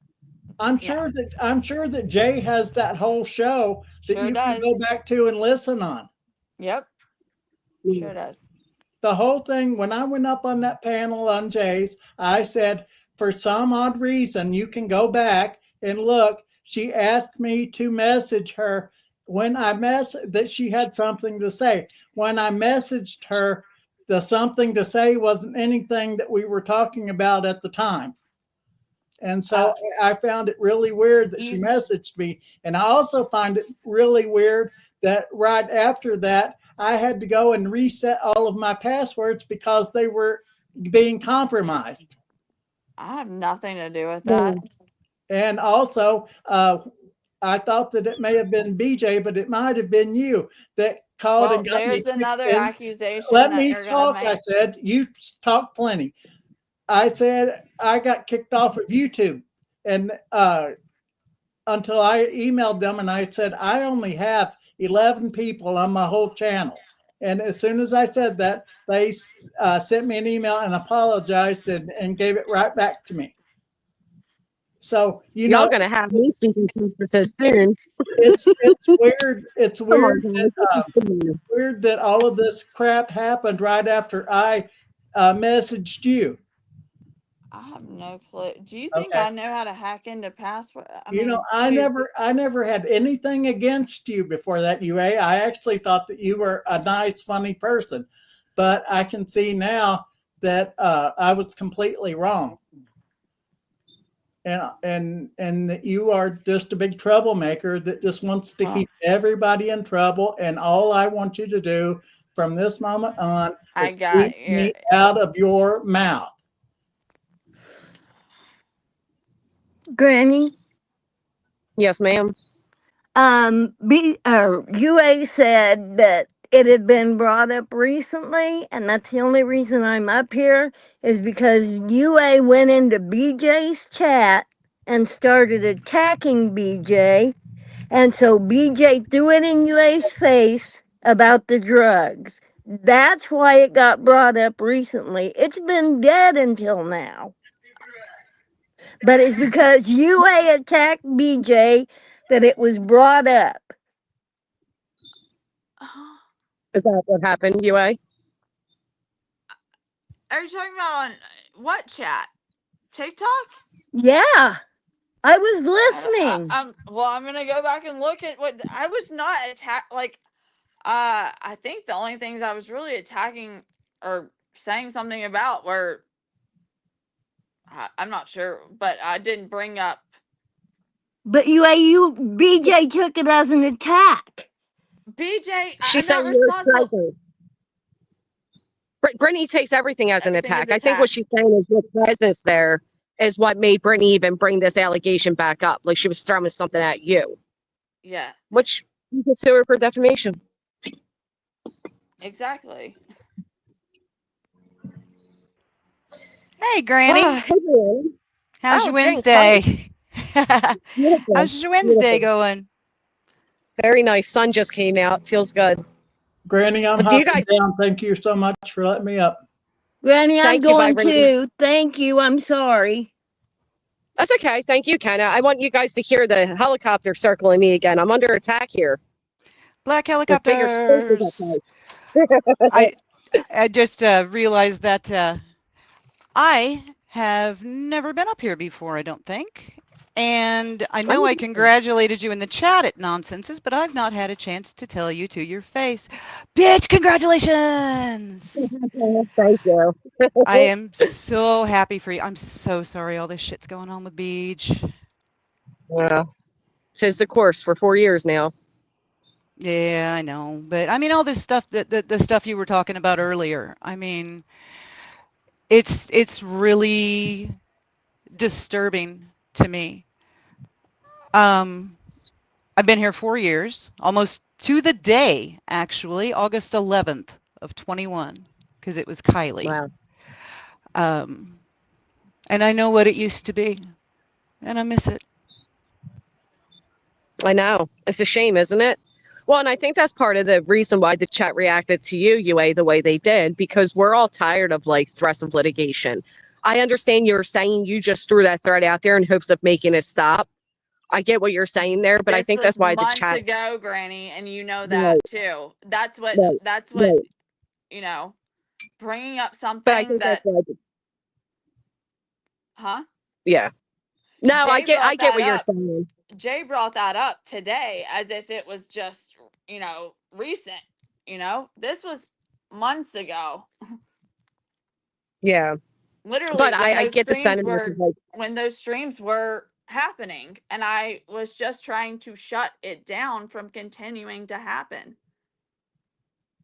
I'm sure that Jay has that whole show that Sure you does. can go back to and listen on. Yep. Sure does. The whole thing, when I went up on that panel on Jay's, I said, for some odd reason, you can go back and look. She asked me to message her when I that she had something to say. When I messaged her, the something to say wasn't anything that we were talking about at the time. And so I found it really weird that she messaged me. And I also find it really weird that right after that, I had to go and reset all of my passwords because they were being compromised. I have nothing to do with that. And also, I thought that it may have been BJ, but it might have been you that called and got me. There's another accusation. Let me talk. I said, you talk plenty. I said I got kicked off of YouTube, and until I emailed them and I said I only have 11 people on my whole channel. And as soon as I said that, they sent me an email and apologized and gave it right back to me. So y'all gonna have me seeking conferences soon. It's weird. It's weird. It's weird that all of this crap happened right after I messaged you. I have no clue. Do you think I know how to hack into password? I never had anything against you before that, UA. I actually thought that you were a nice, funny person, but I can see now that I was completely wrong, and that you are just a big troublemaker that just wants to keep everybody in trouble. And all I want you to do from this moment on is keep me out of your mouth. Granny? Yes, ma'am. UA said that it had been brought up recently, and that's the only reason I'm up here, is because UA went into BJ's chat and started attacking BJ, and so BJ threw it in UA's face about the drugs. That's why it got brought up recently. It's been dead until now. But it's because UA attacked BJ that it was brought up. Is that what happened, UA? Are you talking about on what chat? TikTok? Yeah. I was listening. I'm gonna go back and look at what I was not attacked. I think the only things I was really attacking or saying something about were I'm not sure, but I didn't bring up. But BJ took it as an attack. BJ, She's I'm not responsible. Brittany takes everything as an attack. I think what she's saying is your presence there is what made Brittany even bring this allegation back up. Like she was throwing something at you. Yeah. Which you can sue her for defamation. Exactly. Hey, Granny. Hey, Granny. How's your Wednesday? How's your Wednesday going? Very nice. Sun just came out. Feels good. Granny, I'm hopping down. Thank you so much for letting me up. Granny, I'm going too. Thank you. I'm sorry. That's okay. Thank you, Kenna. I want you guys to hear the helicopter circling me again. I'm under attack here. Black helicopters. I just realized that I have never been up here before, I don't think. And I know I congratulated you in the chat at Nonsenses, but I've not had a chance to tell you to your face. Bitch, congratulations! Thank you. I am so happy for you. I'm so sorry all this shit's going on with Beach. Yeah. Tis the course for 4 years now. Yeah, I know. But I mean, all this stuff, the stuff you were talking about earlier, I mean, it's really disturbing to me. I've been here 4 years, almost to the day, actually, August 11th of 21, because it was Kylie. Wow. And I know what it used to be, and I miss it. I know. It's a shame, isn't it? Well, and I think that's part of the reason why the chat reacted to you, UA, the way they did, because we're all tired of like threats of litigation. I understand you're saying you just threw that threat out there in hopes of making it stop. I get what you're saying there, but I This think was that's why the months chat. ago, Granny, and you know Right, that too. That's what right, right. you know, bringing up But I something think that's that, why. huh? Yeah. No, Jay I brought get that what you're up. saying. Jay brought that up today as if it was just, recent. This was months ago. Yeah. Literally But when I those get the streams sentiment were of like, happening, and I was just trying to shut it down from continuing to happen.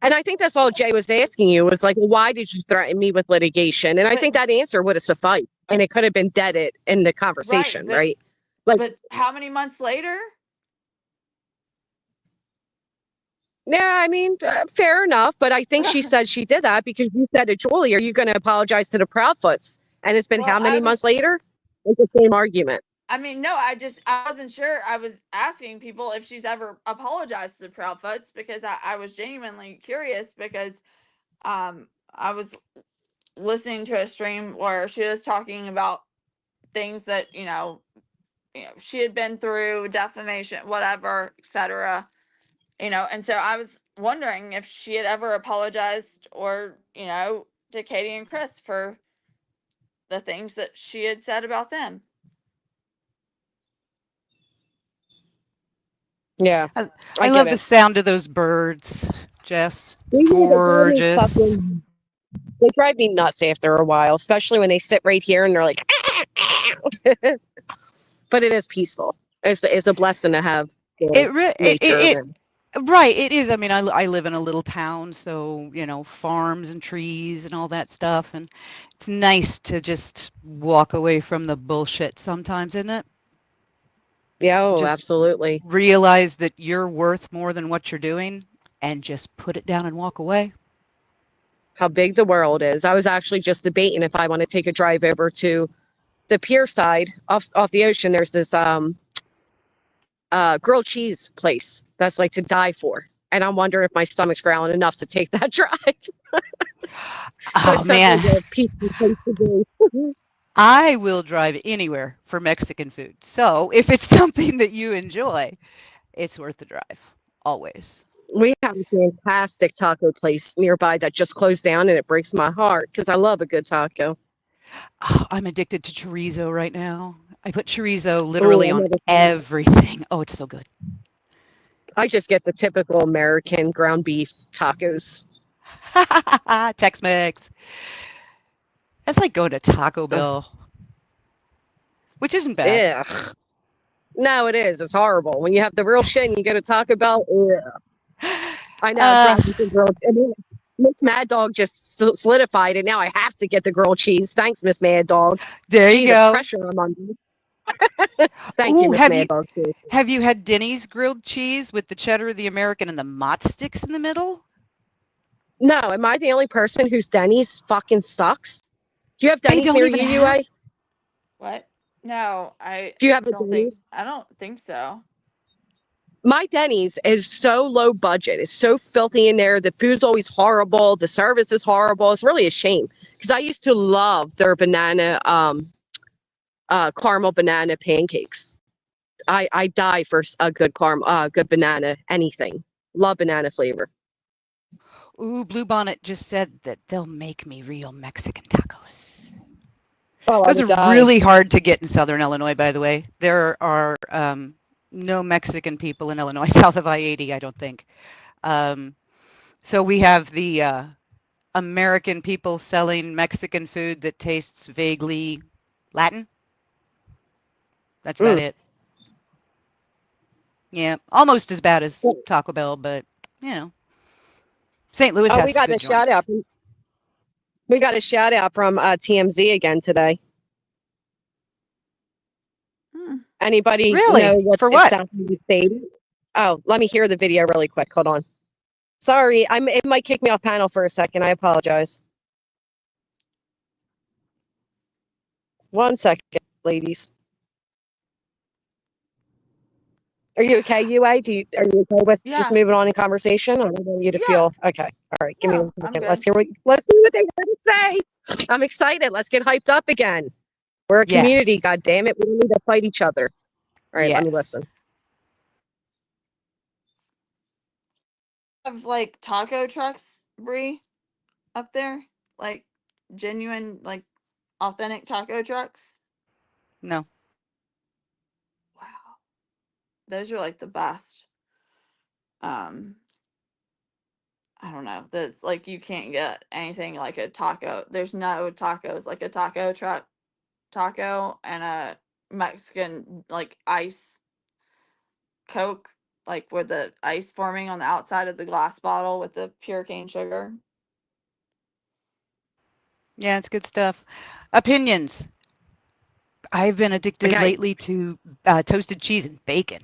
and I think that's all Jay was asking you was like, well, why did you threaten me with litigation? And I But think that answer would have sufficed, and it could have been deaded in the right, conversation, right? Like, but how many months later? yeah, I mean, fair enough. But I think she said she did that because you said to Julie, are you going to apologize to the Proudfoots? And it's been Well, how many months later? It's the same argument. no, I wasn't sure. I was asking people if she's ever apologized to the Proudfoots because I was genuinely curious because I was listening to a stream where she was talking about things that, she had been through, defamation, whatever, etc. And so I was wondering if she had ever apologized or, to Katie and Chris for the things that she had said about them. Yeah, I I love get the it. sound of those birds, Jess. It's They drive me gorgeous. they drive me nuts after a while, especially when they sit right here and they're like, but it is peaceful. It's a blessing to have nature. It And right, it is. I mean, I live in a little town, so, farms and trees and all that stuff, and it's nice to just walk away from the bullshit sometimes, isn't it? yeah, oh, Just absolutely. realize that you're worth more than what you're doing and just put it down and walk away. How big the world is. I was actually just debating if I want to take a drive over to the pier side off the ocean. There's this grilled cheese place that's like to die for. And I'm wondering if my stomach's growling enough to take that drive. Oh, It's such man. a peaceful place to go. I will drive anywhere for Mexican food. So if it's something that you enjoy, it's worth the drive. Always. We have a fantastic taco place nearby that just closed down, and it breaks my heart because I love a good taco. Oh, I'm addicted to chorizo right now. I put chorizo Oh, literally I on never. everything. Oh, it's so good. I just get the typical American ground beef tacos. Tex-Mex. That's like going to Taco Ugh. Bell, which isn't bad. Ugh. No, it is. It's horrible. When you have the real shit and you go to Taco Bell, ugh. I know, Uh, driving through grilled. I mean, Miss Mad Dog just solidified it. Now I have to get the grilled cheese. Thanks, Miss Mad Dog. there you Gee, the go. pressure I'm under. Thank you, Ooh, Miss Mad Dog. Seriously. have you had Denny's grilled cheese with the cheddar, the American, and the mott sticks in the middle? No, am I the only person whose Denny's fucking sucks? Do you have They Denny's don't near even you, have. UA? What? No, I Do you have a don't think Denny's? I don't think so. My Denny's is so low budget. It's so filthy in there. The food's always horrible. The service is horrible. It's really a shame because I used to love their banana, caramel banana pancakes. I die for a good good banana anything. Love banana flavor. Ooh, Bluebonnet just said that they'll make me real Mexican tacos. Oh, I Those would are die. really hard to get in Southern Illinois, by the way. There are no Mexican people in Illinois south of I-80, I don't think. So we have the American people selling Mexican food that tastes vaguely Latin. That's about it. Yeah, almost as bad as Taco Bell, but St. Louis Oh, has some good joints. We got a shout out from TMZ again today. Anybody Really? know what For what? exactly you stated? Oh, let me hear the video really quick. Hold on. Sorry, it might kick me off panel for a second. I apologize. 1 second, ladies. Are you okay, UA? Are you okay with just Yeah. moving on in conversation? I don't want you to Yeah. feel okay. All right, give me No, 1 I'm second. good. Let's see what they have to say. I'm excited. Let's get hyped up again. We're a community, Yes. god damn it. We don't need to fight each other. All right, let me Yes. listen. Have like taco trucks, Bree, up there? Like genuine, like authentic taco trucks? No. Wow. Those are like the best. I don't know. That's like you can't get anything like a taco. There's no tacos like a taco truck taco and a Mexican like ice Coke, like with the ice forming on the outside of the glass bottle with the pure cane sugar. Yeah, it's good stuff. Opinions. I've been addicted Okay, lately to toasted cheese and bacon.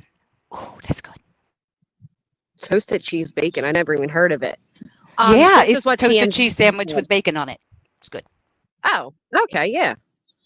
Oh, that's good. toasted cheese bacon. I never even heard of it. Yeah, This is it's what toasted TMZ cheese sandwich said. with bacon on it. It's good. Oh, okay, yeah.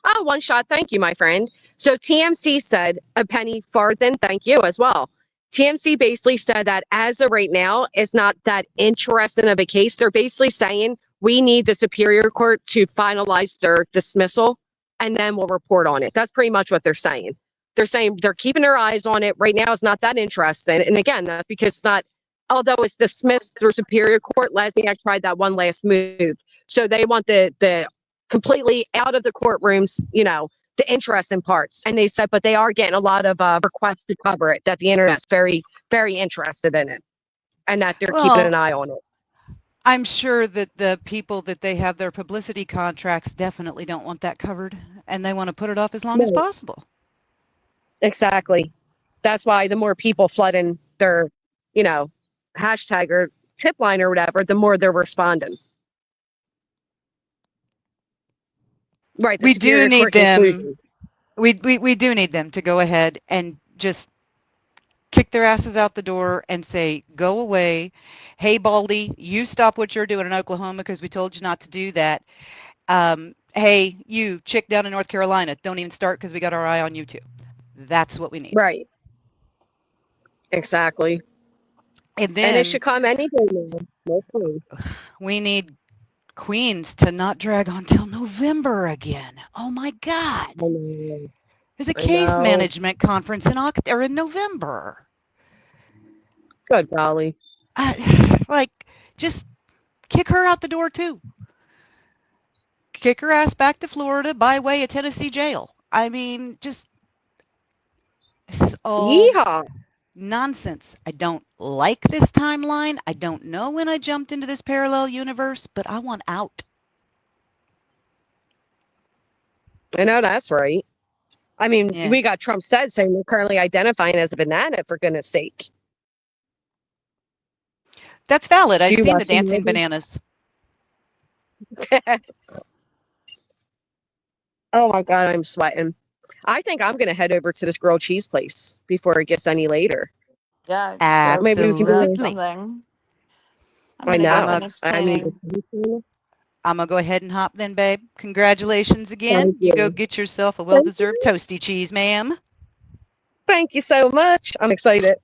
Oh, one shot. Thank you, my friend. So TMC said a penny farthing. Thank you as well. TMC basically said that as of right now, it's not that interesting of a case. They're basically saying we need the Superior Court to finalize their dismissal and then we'll report on it. That's pretty much what they're saying. They're saying they're keeping their eyes on it. Right now, it's not that interesting. And again, that's because it's not, although it's dismissed through Superior Court, Lesniak tried that one last move. So they want the completely out of the courtrooms, the interesting parts. And they said, but they are getting a lot of requests to cover it, that the internet's very, very interested in it and that they're keeping an Well, eye on it. I'm sure that the people that they have their publicity contracts definitely don't want that covered, and they want to put it off as long as No, possible. exactly. That's why the more people flooding their, you know, hashtag or tip line or whatever, the more they're responding. Right. The We do Superior need Court them. conclusion. We do need them to go ahead and just kick their asses out the door and say, go away. Hey, Baldy, you stop what you're doing in Oklahoma because we told you not to do that. Hey, you chick down in North Carolina, don't even start because we got our eye on you too. That's what we need. Right. Exactly. And And it then should come any day now. No clue. we need Queens to not drag on till November again. Oh my God. I know. There's a I case know. management conference in November. Good golly. Like, just kick her out the door too. Kick her ass back to Florida by way of Tennessee jail. I mean, just this is all Yeehaw. nonsense. I don't like this timeline. I don't know when I jumped into this parallel universe, but I want out. I know that's right. I mean, Yeah. we got Trump said saying we're currently identifying as a banana, for goodness sake. That's valid. Do I've you seen the watch the dancing movie? bananas. Oh my God, I'm sweating. I think I'm going to head over to this grilled cheese place before it gets any later. Yeah, go Maybe we can grab do. something. I'm I gonna go I'm know. a finish I mean, cleaning. I'm gonna go ahead and hop then, babe. Congratulations again. thank You go you. get yourself a Thank well-deserved you. toasty cheese, ma'am. Thank you so much. I'm excited.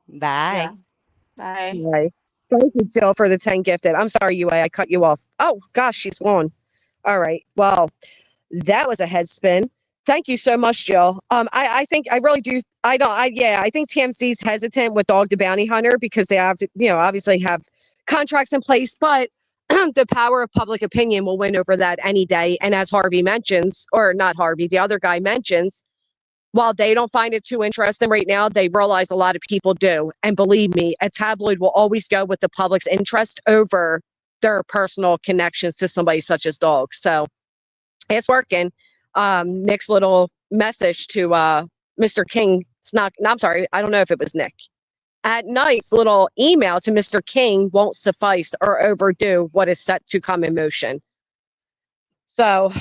Yeah. Bye. Bye. Right. Thank you, Jill, for the 10 gifted. I'm sorry, UA, I cut you off. Oh, gosh, she's gone. All right. Well, that was a head spin. Thank you so much, Jill. I think I really do. I think TMC's hesitant with Dog the Bounty Hunter because they have to, obviously have contracts in place, but the power of public opinion will win over that any day. And as Harvey mentions, or not Harvey, the other guy mentions, while they don't find it too interesting right now, they realize a lot of people do. And believe me, a tabloid will always go with the public's interest over their personal connections to somebody such as Dog. So it's working. Nick's little message to Mr. King, I'm sorry, I don't know if it was Nick. At night's little email to Mr. King won't suffice or overdo what is set to come in motion. So,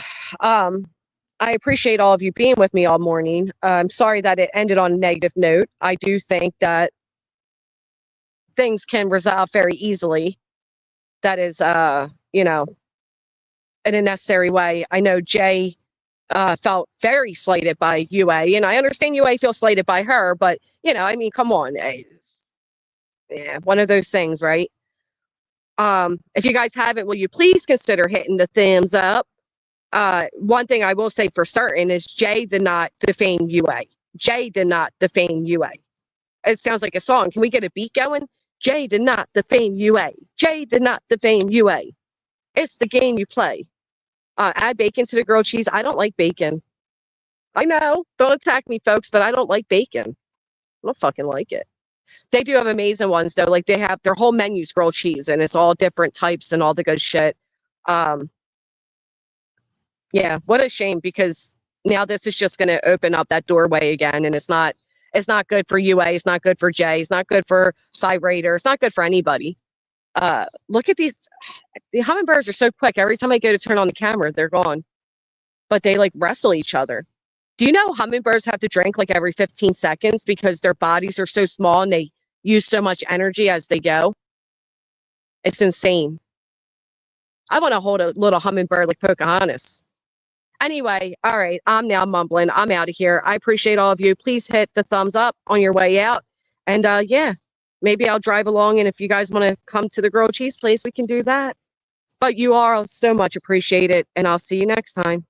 I appreciate all of you being with me all morning. I'm sorry that it ended on a negative note. I do think that things can resolve very easily. That is, you know, in a necessary way. I know Jay felt very slighted by UA, and I understand UA feels slighted by her, but, you know, I mean, come on. Yeah, one of those things, right? If you guys haven't, will you please consider hitting the thumbs up? One thing I will say for certain is Jay did not defame UA. Jay did not defame UA. It sounds like a song. Can we get a beat going? Jay did not defame UA. Jay did not defame UA. It's the game you play. Add bacon to the grilled cheese. I don't like bacon. I know. Don't attack me, folks, but I don't like bacon. I don't fucking like it. They do have amazing ones, though. Like, they have their whole menu's grilled cheese, and it's all different types and all the good shit. Yeah, what a shame, because now this is just going to open up that doorway again, and it's not good for UA, it's not good for Jay, it's not good for Cyrater, it's not good for anybody. Look at these. The hummingbirds are so quick. Every time I go to turn on the camera, they're gone. But they like wrestle each other. Do you know hummingbirds have to drink like every 15 seconds because their bodies are so small and they use so much energy as they go? It's insane. I want to hold a little hummingbird like Pocahontas. Anyway, all right, I'm now mumbling. I'm out of here. I appreciate all of you. Please hit the thumbs up on your way out. And yeah, maybe I'll drive along. And if you guys want to come to the grilled cheese place, we can do that. But you are so much appreciated. And I'll see you next time.